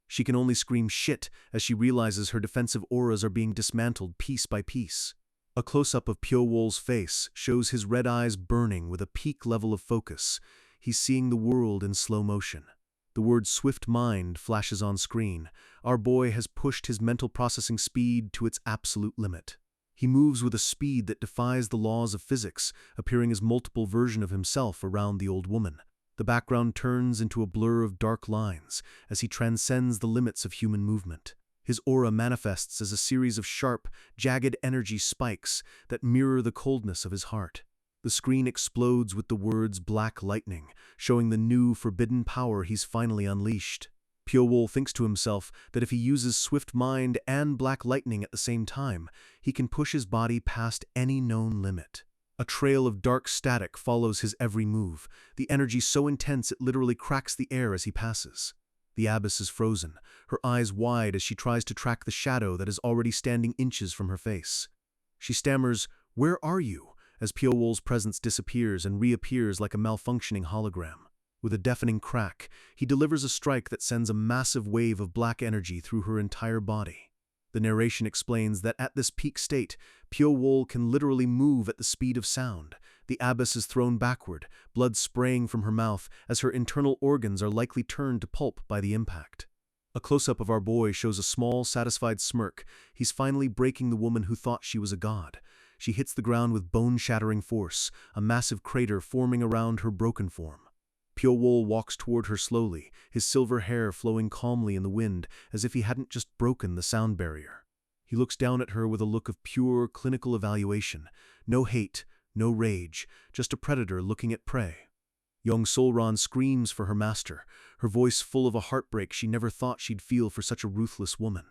[SPEAKER 1] She can only scream shit as she realizes her defensive auras are being dismantled piece by piece. A close-up of Pyo-wol's face shows his red eyes burning with a peak level of focus. He's seeing the world in slow motion. The word swift mind flashes on screen. Our boy has pushed his mental processing speed to its absolute limit. He moves with a speed that defies the laws of physics, appearing as multiple versions of himself around the old woman. The background turns into a blur of dark lines as he transcends the limits of human movement. His aura manifests as a series of sharp, jagged energy spikes that mirror the coldness of his heart. The screen explodes with the words "Black Lightning," showing the new, forbidden power he's finally unleashed. Pyo-wol thinks to himself that if he uses Swift Mind and Black Lightning at the same time, he can push his body past any known limit. A trail of dark static follows his every move, the energy so intense it literally cracks the air as he passes. The abbess is frozen, her eyes wide as she tries to track the shadow that is already standing inches from her face. She stammers, "Where are you?" as Pyo-wol's presence disappears and reappears like a malfunctioning hologram. With a deafening crack, he delivers a strike that sends a massive wave of black energy through her entire body. The narration explains that at this peak state, Pyo-wol can literally move at the speed of sound. The abbess is thrown backward, blood spraying from her mouth as her internal organs are likely turned to pulp by the impact. A close-up of our boy shows a small, satisfied smirk. He's finally breaking the woman who thought she was a god. She hits the ground with bone-shattering force, a massive crater forming around her broken form. Pyo-wol walks toward her slowly, his silver hair flowing calmly in the wind as if he hadn't just broken the sound barrier. He looks down at her with a look of pure, clinical evaluation. No hate, no rage, just a predator looking at prey. Young Solran screams for her master, her voice full of a heartbreak she never thought she'd feel for such a ruthless woman.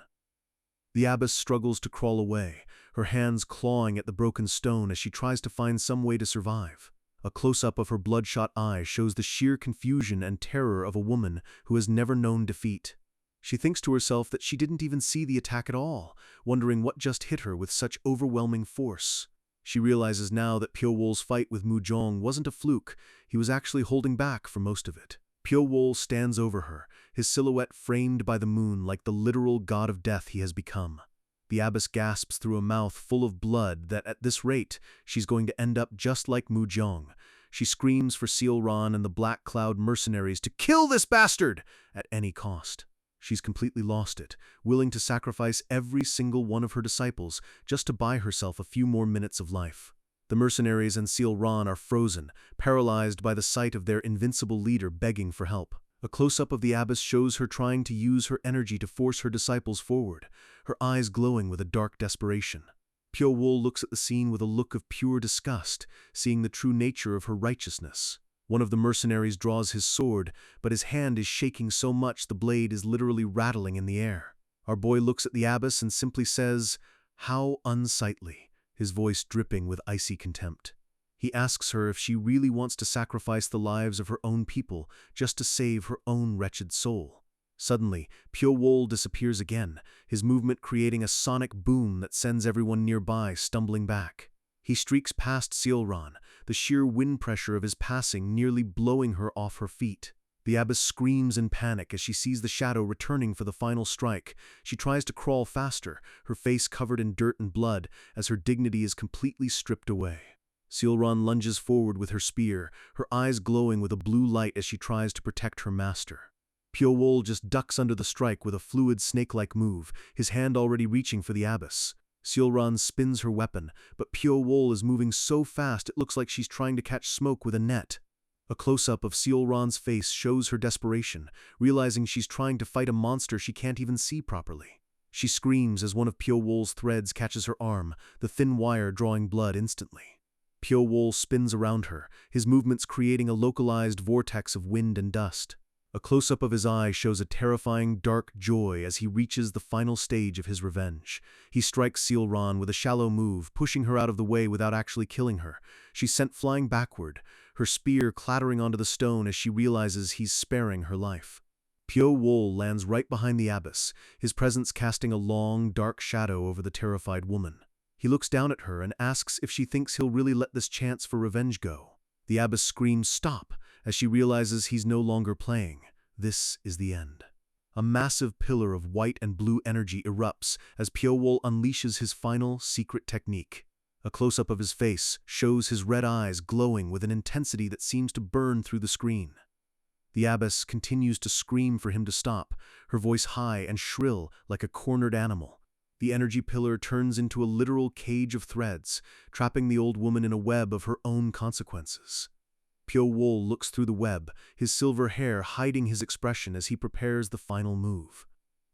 [SPEAKER 1] The abbess struggles to crawl away, her hands clawing at the broken stone as she tries to find some way to survive. A close-up of her bloodshot eye shows the sheer confusion and terror of a woman who has never known defeat. She thinks to herself that she didn't even see the attack at all, wondering what just hit her with such overwhelming force. She realizes now that Pyo-wol's fight with Mujong wasn't a fluke, he was actually holding back for most of it. Pyo-wol stands over her, his silhouette framed by the moon like the literal god of death he has become. The abbess gasps through a mouth full of blood that at this rate, she's going to end up just like Mujong. She screams for Sealran and the Black Cloud mercenaries to kill this bastard at any cost. She's completely lost it, willing to sacrifice every single one of her disciples just to buy herself a few more minutes of life. The mercenaries and Sealran are frozen, paralyzed by the sight of their invincible leader begging for help. A close-up of the abbess shows her trying to use her energy to force her disciples forward, her eyes glowing with a dark desperation. Pyo-wol looks at the scene with a look of pure disgust, seeing the true nature of her righteousness. One of the mercenaries draws his sword, but his hand is shaking so much the blade is literally rattling in the air. Our boy looks at the abbess and simply says, "How unsightly," his voice dripping with icy contempt. He asks her if she really wants to sacrifice the lives of her own people just to save her own wretched soul. Suddenly, Pyo-wol disappears again, his movement creating a sonic boom that sends everyone nearby stumbling back. He streaks past Sealran, the sheer wind pressure of his passing nearly blowing her off her feet. The abbess screams in panic as she sees the shadow returning for the final strike. She tries to crawl faster, her face covered in dirt and blood, as her dignity is completely stripped away. Seolran lunges forward with her spear, her eyes glowing with a blue light as she tries to protect her master. Pyo-wol just ducks under the strike with a fluid snake-like move, his hand already reaching for the abyss. Seolran spins her weapon, but Pyo-wol is moving so fast it looks like she's trying to catch smoke with a net. A close-up of Seolran's face shows her desperation, realizing she's trying to fight a monster she can't even see properly. She screams as one of Pyo-wol's threads catches her arm, the thin wire drawing blood instantly. Pyo-wol spins around her, his movements creating a localized vortex of wind and dust. A close-up of his eye shows a terrifying dark joy as he reaches the final stage of his revenge. He strikes Seolran with a shallow move, pushing her out of the way without actually killing her. She's sent flying backward, her spear clattering onto the stone as she realizes he's sparing her life. Pyo-wol lands right behind the abyss, his presence casting a long, dark shadow over the terrified woman. He looks down at her and asks if she thinks he'll really let this chance for revenge go. The abyss screams "Stop!" as she realizes he's no longer playing. This is the end. A massive pillar of white and blue energy erupts as Pyo-wol unleashes his final, secret technique. A close-up of his face shows his red eyes glowing with an intensity that seems to burn through the screen. The abyss continues to scream for him to stop, her voice high and shrill like a cornered animal. The energy pillar turns into a literal cage of threads, trapping the old woman in a web of her own consequences. Pyo-wol looks through the web, his silver hair hiding his expression as he prepares the final move.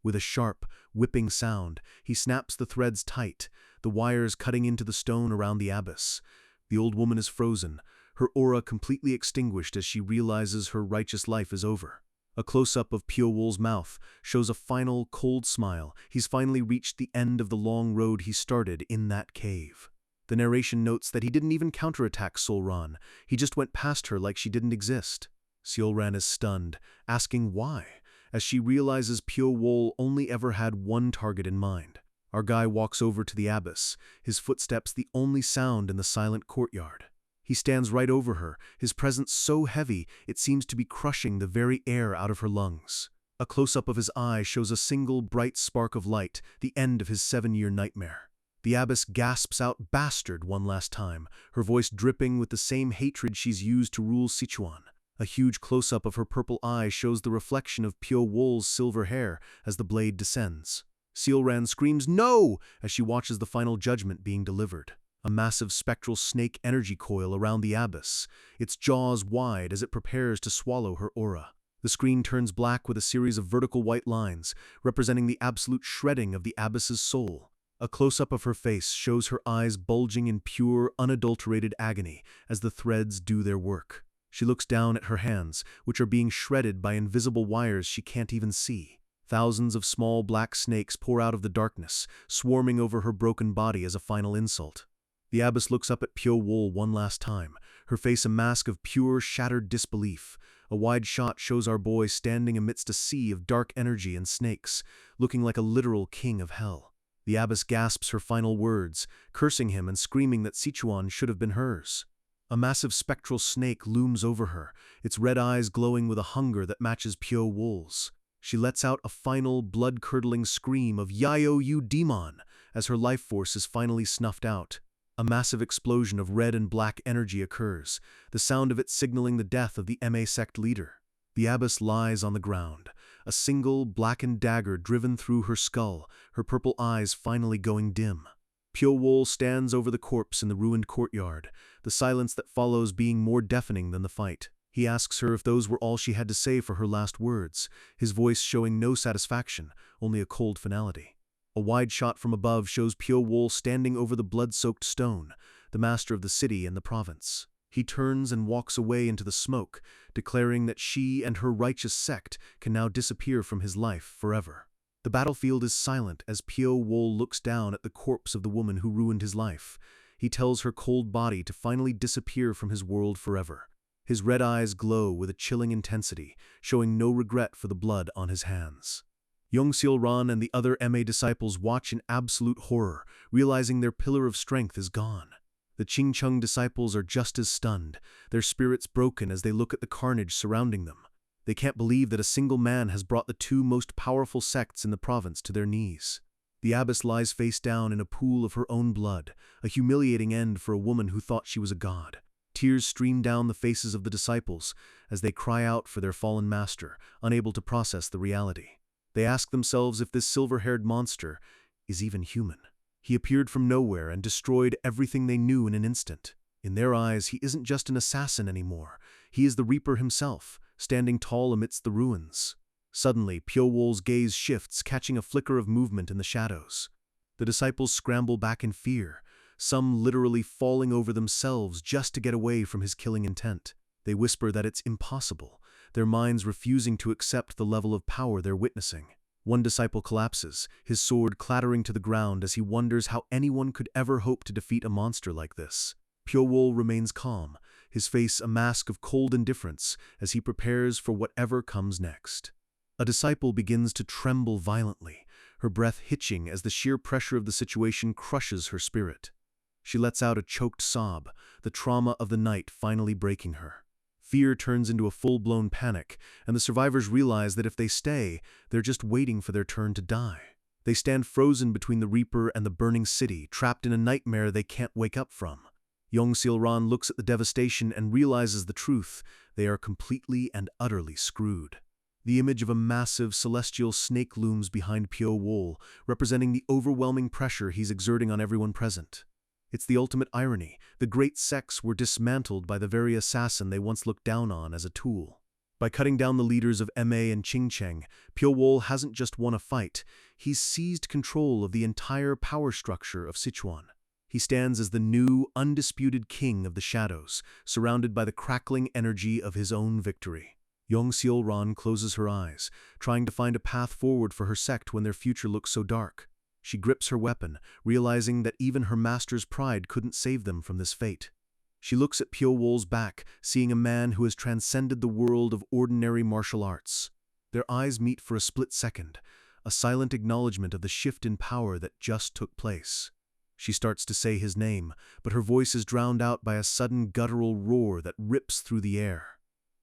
[SPEAKER 1] With a sharp, whipping sound, he snaps the threads tight, the wires cutting into the stone around the abyss. The old woman is frozen, her aura completely extinguished as she realizes her righteous life is over. A close-up of Pyo-wol's mouth shows a final, cold smile. He's finally reached the end of the long road he started in that cave. The narration notes that he didn't even counterattack Seolran. He just went past her like she didn't exist. Seolran is stunned, asking why, as she realizes Pyo-wol only ever had one target in mind. Our guy walks over to the abyss, his footsteps the only sound in the silent courtyard. He stands right over her, his presence so heavy it seems to be crushing the very air out of her lungs. A close-up of his eye shows a single bright spark of light, the end of his 7-year nightmare. The abyss gasps out "Bastard" one last time, her voice dripping with the same hatred she's used to rule Sichuan. A huge close-up of her purple eye shows the reflection of Pyo-wol's silver hair as the blade descends. Seolran screams "No!" as she watches the final judgment being delivered. A massive spectral snake energy coil around the abyss, its jaws wide as it prepares to swallow her aura. The screen turns black with a series of vertical white lines, representing the absolute shredding of the abyss's soul. A close-up of her face shows her eyes bulging in pure, unadulterated agony as the threads do their work. She looks down at her hands, which are being shredded by invisible wires she can't even see. Thousands of small black snakes pour out of the darkness, swarming over her broken body as a final insult. The abyss looks up at Pyo-wol one last time, her face a mask of pure, shattered disbelief. A wide shot shows our boy standing amidst a sea of dark energy and snakes, looking like a literal king of hell. The abyss gasps her final words, cursing him and screaming that Sichuan should have been hers. A massive spectral snake looms over her, its red eyes glowing with a hunger that matches Pyo-wol's. She lets out a final, blood-curdling scream of "Yayo, you demon!" as her life force is finally snuffed out. A massive explosion of red and black energy occurs, the sound of it signaling the death of the MA sect leader. The abyss lies on the ground, a single blackened dagger driven through her skull, her purple eyes finally going dim. Pyo-wol stands over the corpse in the ruined courtyard, the silence that follows being more deafening than the fight. He asks her if those were all she had to say for her last words, his voice showing no satisfaction, only a cold finality. A wide shot from above shows Pyo-wol standing over the blood-soaked stone, the master of the city and the province. He turns and walks away into the smoke, declaring that she and her righteous sect can now disappear from his life forever. The battlefield is silent as Pyo-wol looks down at the corpse of the woman who ruined his life. He tells her cold body to finally disappear from his world forever. His red eyes glow with a chilling intensity, showing no regret for the blood on his hands. Young Seolran and the other MA disciples watch in absolute horror, realizing their pillar of strength is gone. The Ching-chung disciples are just as stunned, their spirits broken as they look at the carnage surrounding them. They can't believe that a single man has brought the two most powerful sects in the province to their knees. The abbess lies face down in a pool of her own blood, a humiliating end for a woman who thought she was a god. Tears stream down the faces of the disciples as they cry out for their fallen master, unable to process the reality. They ask themselves if this silver-haired monster is even human. He appeared from nowhere and destroyed everything they knew in an instant. In their eyes, he isn't just an assassin anymore. He is the Reaper himself, standing tall amidst the ruins. Suddenly, Pyo-wol's gaze shifts, catching a flicker of movement in the shadows. The disciples scramble back in fear, some literally falling over themselves just to get away from his killing intent. They whisper that it's impossible, their minds refusing to accept the level of power they're witnessing. One disciple collapses, his sword clattering to the ground as he wonders how anyone could ever hope to defeat a monster like this. Pyo-wol remains calm, his face a mask of cold indifference as he prepares for whatever comes next. A disciple begins to tremble violently, her breath hitching as the sheer pressure of the situation crushes her spirit. She lets out a choked sob, the trauma of the night finally breaking her. Fear turns into a full-blown panic, and the survivors realize that if they stay, they're just waiting for their turn to die. They stand frozen between the Reaper and the burning city, trapped in a nightmare they can't wake up from. Yong-sil-ran looks at the devastation and realizes the truth: they are completely and utterly screwed. The image of a massive celestial snake looms behind Pyo-wol, representing the overwhelming pressure he's exerting on everyone present. It's the ultimate irony. The great sects were dismantled by the very assassin they once looked down on as a tool. By cutting down the leaders of Ma and Qingcheng, Pyo-wol hasn't just won a fight, he's seized control of the entire power structure of Sichuan. He stands as the new, undisputed king of the shadows, surrounded by the crackling energy of his own victory. Yong-sil-ran closes her eyes, trying to find a path forward for her sect when their future looks so dark. She grips her weapon, realizing that even her master's pride couldn't save them from this fate. She looks at Pyo-wol's back, seeing a man who has transcended the world of ordinary martial arts. Their eyes meet for a split second, a silent acknowledgement of the shift in power that just took place. She starts to say his name, but her voice is drowned out by a sudden guttural roar that rips through the air.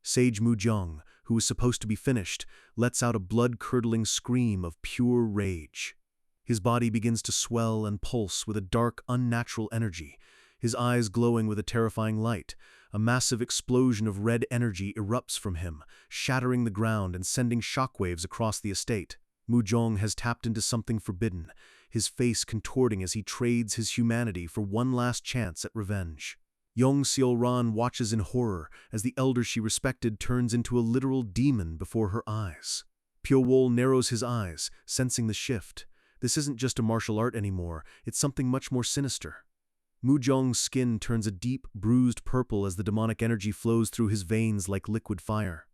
[SPEAKER 1] Sage Mujong, who was supposed to be finished, lets out a blood-curdling scream of pure rage. His body begins to swell and pulse with a dark, unnatural energy, his eyes glowing with a terrifying light. A massive explosion of red energy erupts from him, shattering the ground and sending shockwaves across the estate. Mujong has tapped into something forbidden, his face contorting as he trades his humanity for one last chance at revenge. Yong-sil-ran watches in horror as the elder she respected turns into a literal demon before her eyes. Pyo-wol narrows his eyes, sensing the shift. This isn't just a martial art anymore, it's something much more sinister. Mujong's skin turns a deep, bruised purple as the demonic energy flows through his veins like liquid fire.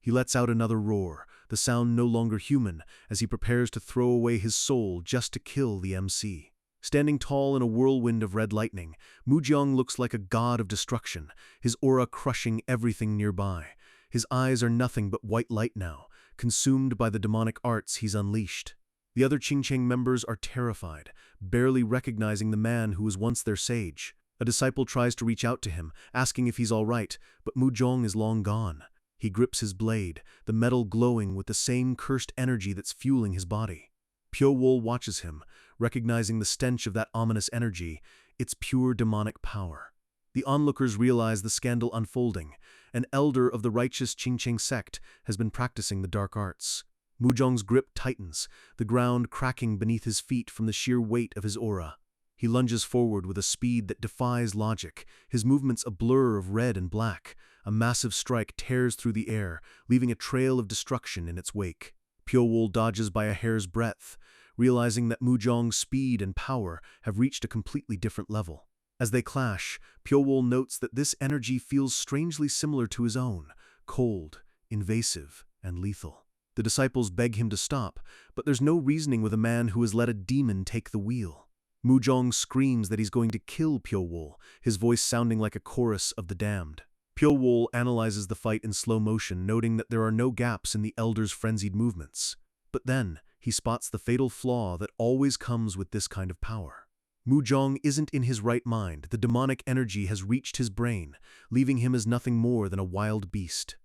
[SPEAKER 1] He lets out another roar, the sound no longer human, as he prepares to throw away his soul just to kill the MC. Standing tall in a whirlwind of red lightning, Mujong looks like a god of destruction, his aura crushing everything nearby. His eyes are nothing but white light now, consumed by the demonic arts he's unleashed. The other Qingcheng members are terrified, barely recognizing the man who was once their sage. A disciple tries to reach out to him, asking if he's all right, but Mujong is long gone. He grips his blade, the metal glowing with the same cursed energy that's fueling his body. Pyo-wol watches him, recognizing the stench of that ominous energy. It's pure demonic power. The onlookers realize the scandal unfolding. An elder of the righteous Qingcheng sect has been practicing the dark arts. Mujong's grip tightens, the ground cracking beneath his feet from the sheer weight of his aura. He lunges forward with a speed that defies logic, his movements a blur of red and black. A massive strike tears through the air, leaving a trail of destruction in its wake. Pyo-wol dodges by a hair's breadth, realizing that Mujong's speed and power have reached a completely different level. As they clash, Pyo-wol notes that this energy feels strangely similar to his own, cold, invasive, and lethal. The disciples beg him to stop, but there's no reasoning with a man who has let a demon take the wheel. Mujong screams that he's going to kill Pyo-wol, his voice sounding like a chorus of the damned. Pyo-wol analyzes the fight in slow motion, noting that there are no gaps in the elder's frenzied movements. But then, he spots the fatal flaw that always comes with this kind of power. Mujong isn't in his right mind. The demonic energy has reached his brain, leaving him as nothing more than a wild beast.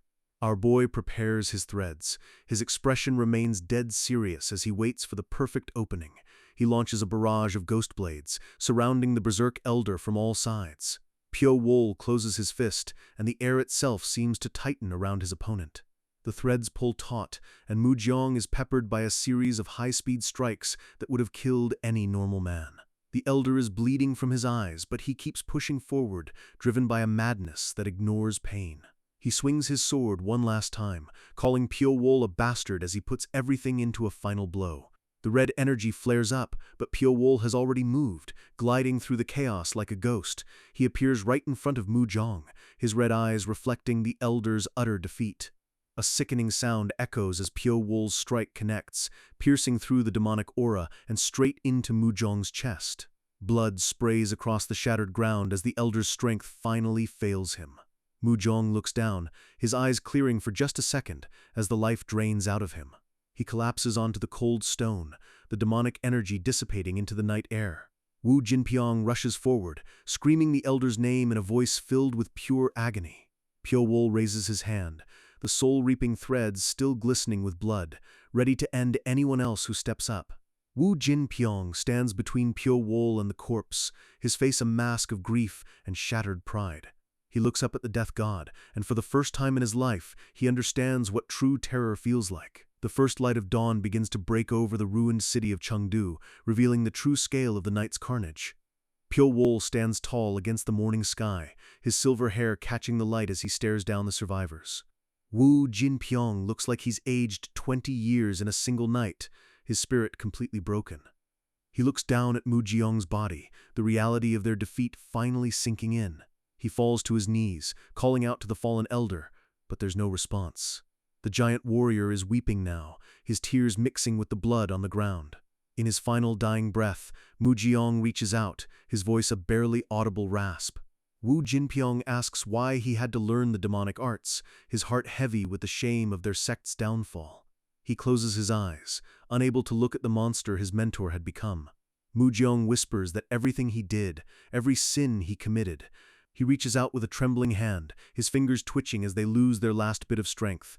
[SPEAKER 1] Our boy prepares his threads. His expression remains dead serious as he waits for the perfect opening. He launches a barrage of ghost blades, surrounding the berserk elder from all sides. Pyo Wol closes his fist, and the air itself seems to tighten around his opponent. The threads pull taut, and Mu Jiang is peppered by a series of high-speed strikes that would have killed any normal man. The elder is bleeding from his eyes, but he keeps pushing forward, driven by a madness that ignores pain. He swings his sword one last time, calling Pyo Wol a bastard as he puts everything into a final blow. The red energy flares up, but Pyo Wol has already moved, gliding through the chaos like a ghost. He appears right in front of Mu Jiang, his red eyes reflecting the elder's utter defeat. A sickening sound echoes as Pyo Wol's strike connects, piercing through the demonic aura and straight into Mu Jiang's chest. Blood sprays across the shattered ground as the elder's strength finally fails him. Mu Jiang looks down, his eyes clearing for just a second as the life drains out of him. He collapses onto the cold stone, the demonic energy dissipating into the night air. Wu Jinpyong rushes forward, screaming the elder's name in a voice filled with pure agony. Pyo Wol raises his hand, the soul-reaping threads still glistening with blood, ready to end anyone else who steps up. Wu Jinpyong stands between Pyo Wol and the corpse, his face a mask of grief and shattered pride. He looks up at the death god, and for the first time in his life, he understands what true terror feels like. The first light of dawn begins to break over the ruined city of Chengdu, revealing the true scale of the night's carnage. Pyo Wol stands tall against the morning sky, his silver hair catching the light as he stares down the survivors. Wu Jinpyong looks like he's aged 20 years in a single night, his spirit completely broken. He looks down at Mu Jiang's body, the reality of their defeat finally sinking in. He falls to his knees, calling out to the fallen elder, but there's no response. The giant warrior is weeping now, his tears mixing with the blood on the ground. In his final dying breath, Mu Jiang reaches out, his voice a barely audible rasp. Wu Jinpyong asks why he had to learn the demonic arts, his heart heavy with the shame of their sect's downfall. He closes his eyes, unable to look at the monster his mentor had become. Mu Jiang whispers that everything he did, every sin he committed. He reaches out with a trembling hand, his fingers twitching as they lose their last bit of strength.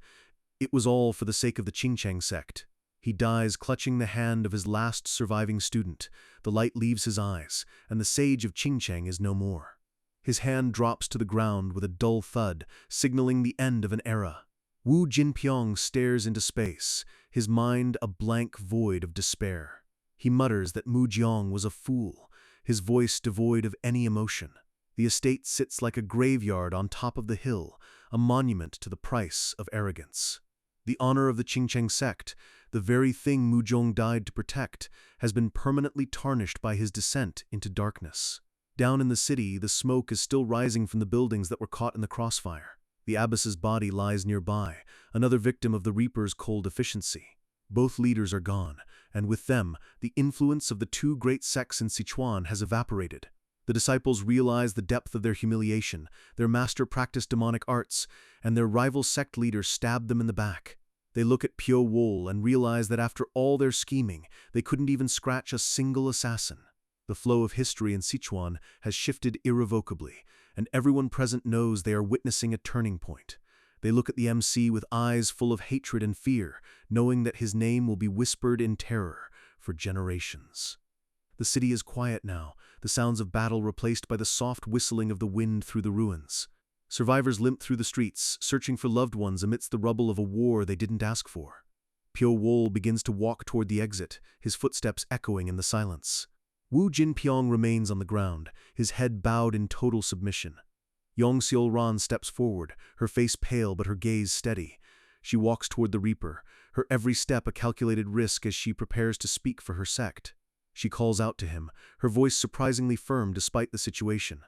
[SPEAKER 1] It was all for the sake of the Qingcheng sect. He dies clutching the hand of his last surviving student. The light leaves his eyes, and the sage of Qingcheng is no more. His hand drops to the ground with a dull thud, signaling the end of an era. Wu Jinpyong stares into space, his mind a blank void of despair. He mutters that Mu Jiang was a fool, his voice devoid of any emotion. The estate sits like a graveyard on top of the hill, a monument to the price of arrogance. The honor of the Qingcheng sect, the very thing Mu Jiang died to protect, has been permanently tarnished by his descent into darkness. Down in the city, the smoke is still rising from the buildings that were caught in the crossfire. The abbess's body lies nearby, another victim of the Reaper's cold efficiency. Both leaders are gone, and with them, the influence of the two great sects in Sichuan has evaporated. The disciples realize the depth of their humiliation, their master practiced demonic arts, and their rival sect leader stabbed them in the back. They look at Pyo Wol and realize that after all their scheming, they couldn't even scratch a single assassin. The flow of history in Sichuan has shifted irrevocably, and everyone present knows they are witnessing a turning point. They look at the MC with eyes full of hatred and fear, knowing that his name will be whispered in terror for generations. The city is quiet now, the sounds of battle replaced by the soft whistling of the wind through the ruins. Survivors limp through the streets, searching for loved ones amidst the rubble of a war they didn't ask for. Pyo Wol begins to walk toward the exit, his footsteps echoing in the silence. Wu Jinpyong remains on the ground, his head bowed in total submission. Yong Xiaoran steps forward, her face pale but her gaze steady. She walks toward the Reaper, her every step a calculated risk as she prepares to speak for her sect. She calls out to him, her voice surprisingly firm despite the situation.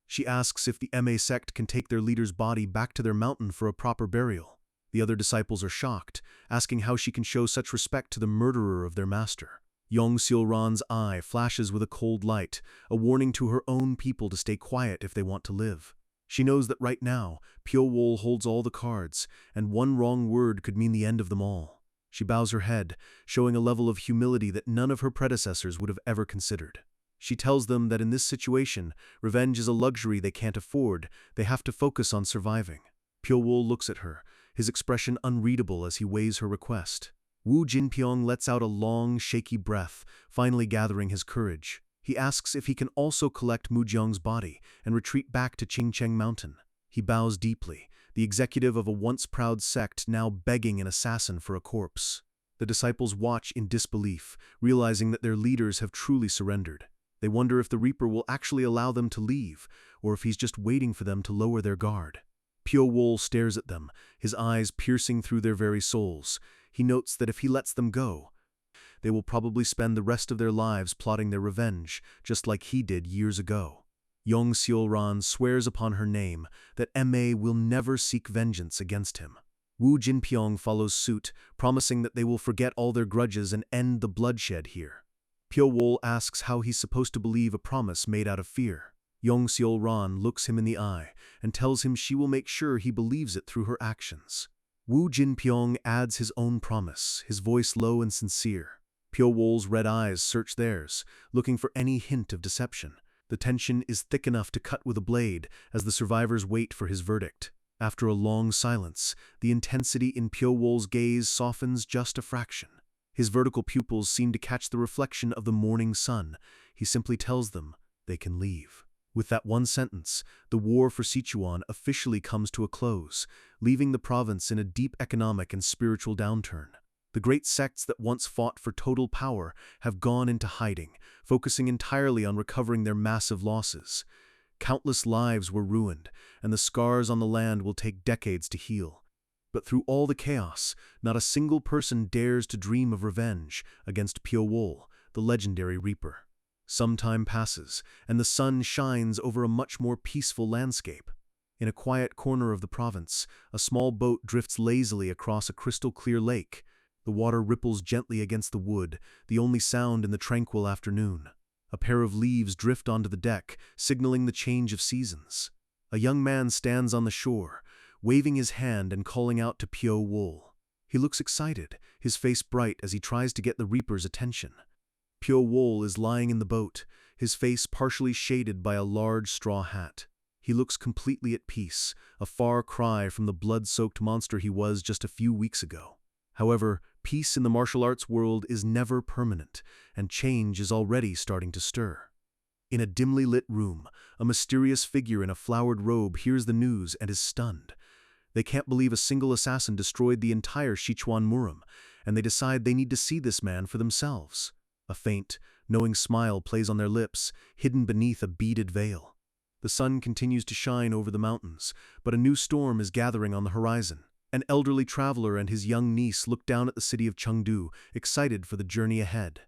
[SPEAKER 1] She asks if the MA sect can take their leader's body back to their mountain for a proper burial. The other disciples are shocked, asking how she can show such respect to the murderer of their master. Yong Xiaoran's eye flashes with a cold light, a warning to her own people to stay quiet if they want to live. She knows that right now, Pyo Wol holds all the cards, and one wrong word could mean the end of them all. She bows her head, showing a level of humility that none of her predecessors would have ever considered. She tells them that in this situation, revenge is a luxury they can't afford, they have to focus on surviving. Pyo Wol looks at her, his expression unreadable as he weighs her request. Wu Jinpyong lets out a long, shaky breath, finally gathering his courage. He asks if he can also collect Mu Jiang's body and retreat back to Qingcheng Mountain. He bows deeply, the executive of a once proud sect now begging an assassin for a corpse. The disciples watch in disbelief, realizing that their leaders have truly surrendered. They wonder if the Reaper will actually allow them to leave, or if he's just waiting for them to lower their guard. Pyo Wol stares at them, his eyes piercing through their very souls. He notes that if he lets them go, they will probably spend the rest of their lives plotting their revenge, just like he did years ago. Yong Seolran swears upon her name that Ma will never seek vengeance against him. Wu Jinpyong follows suit, promising that they will forget all their grudges and end the bloodshed here. Pyo Wol asks how he's supposed to believe a promise made out of fear. Yong Seolran looks him in the eye and tells him she will make sure he believes it through her actions. Wu Jinpyong adds his own promise, his voice low and sincere. Pyo Wol's red eyes search theirs, looking for any hint of deception. The tension is thick enough to cut with a blade as the survivors wait for his verdict. After a long silence, the intensity in Pyo Wol's gaze softens just a fraction. His vertical pupils seem to catch the reflection of the morning sun. He simply tells them they can leave. With that one sentence, the war for Sichuan officially comes to a close, leaving the province in a deep economic and spiritual downturn. The great sects that once fought for total power have gone into hiding, focusing entirely on recovering their massive losses. Countless lives were ruined, and the scars on the land will take decades to heal. But through all the chaos, not a single person dares to dream of revenge against Pyo Wol, the legendary Reaper. Some time passes, and the sun shines over a much more peaceful landscape. In a quiet corner of the province, a small boat drifts lazily across a crystal-clear lake. The water ripples gently against the wood, the only sound in the tranquil afternoon. A pair of leaves drift onto the deck, signaling the change of seasons. A young man stands on the shore, waving his hand and calling out to Pyo Wol. He looks excited, his face bright as he tries to get the Reaper's attention. Pyo Wol is lying in the boat, his face partially shaded by a large straw hat. He looks completely at peace, a far cry from the blood-soaked monster he was just a few weeks ago. However, peace in the martial arts world is never permanent, and change is already starting to stir. In a dimly lit room, a mysterious figure in a flowered robe hears the news and is stunned. They can't believe a single assassin destroyed the entire Sichuan Murim, and they decide they need to see this man for themselves. A faint, knowing smile plays on their lips, hidden beneath a beaded veil. The sun continues to shine over the mountains, but a new storm is gathering on the horizon. An elderly traveler and his young niece look down at the city of Chengdu, excited for the journey ahead.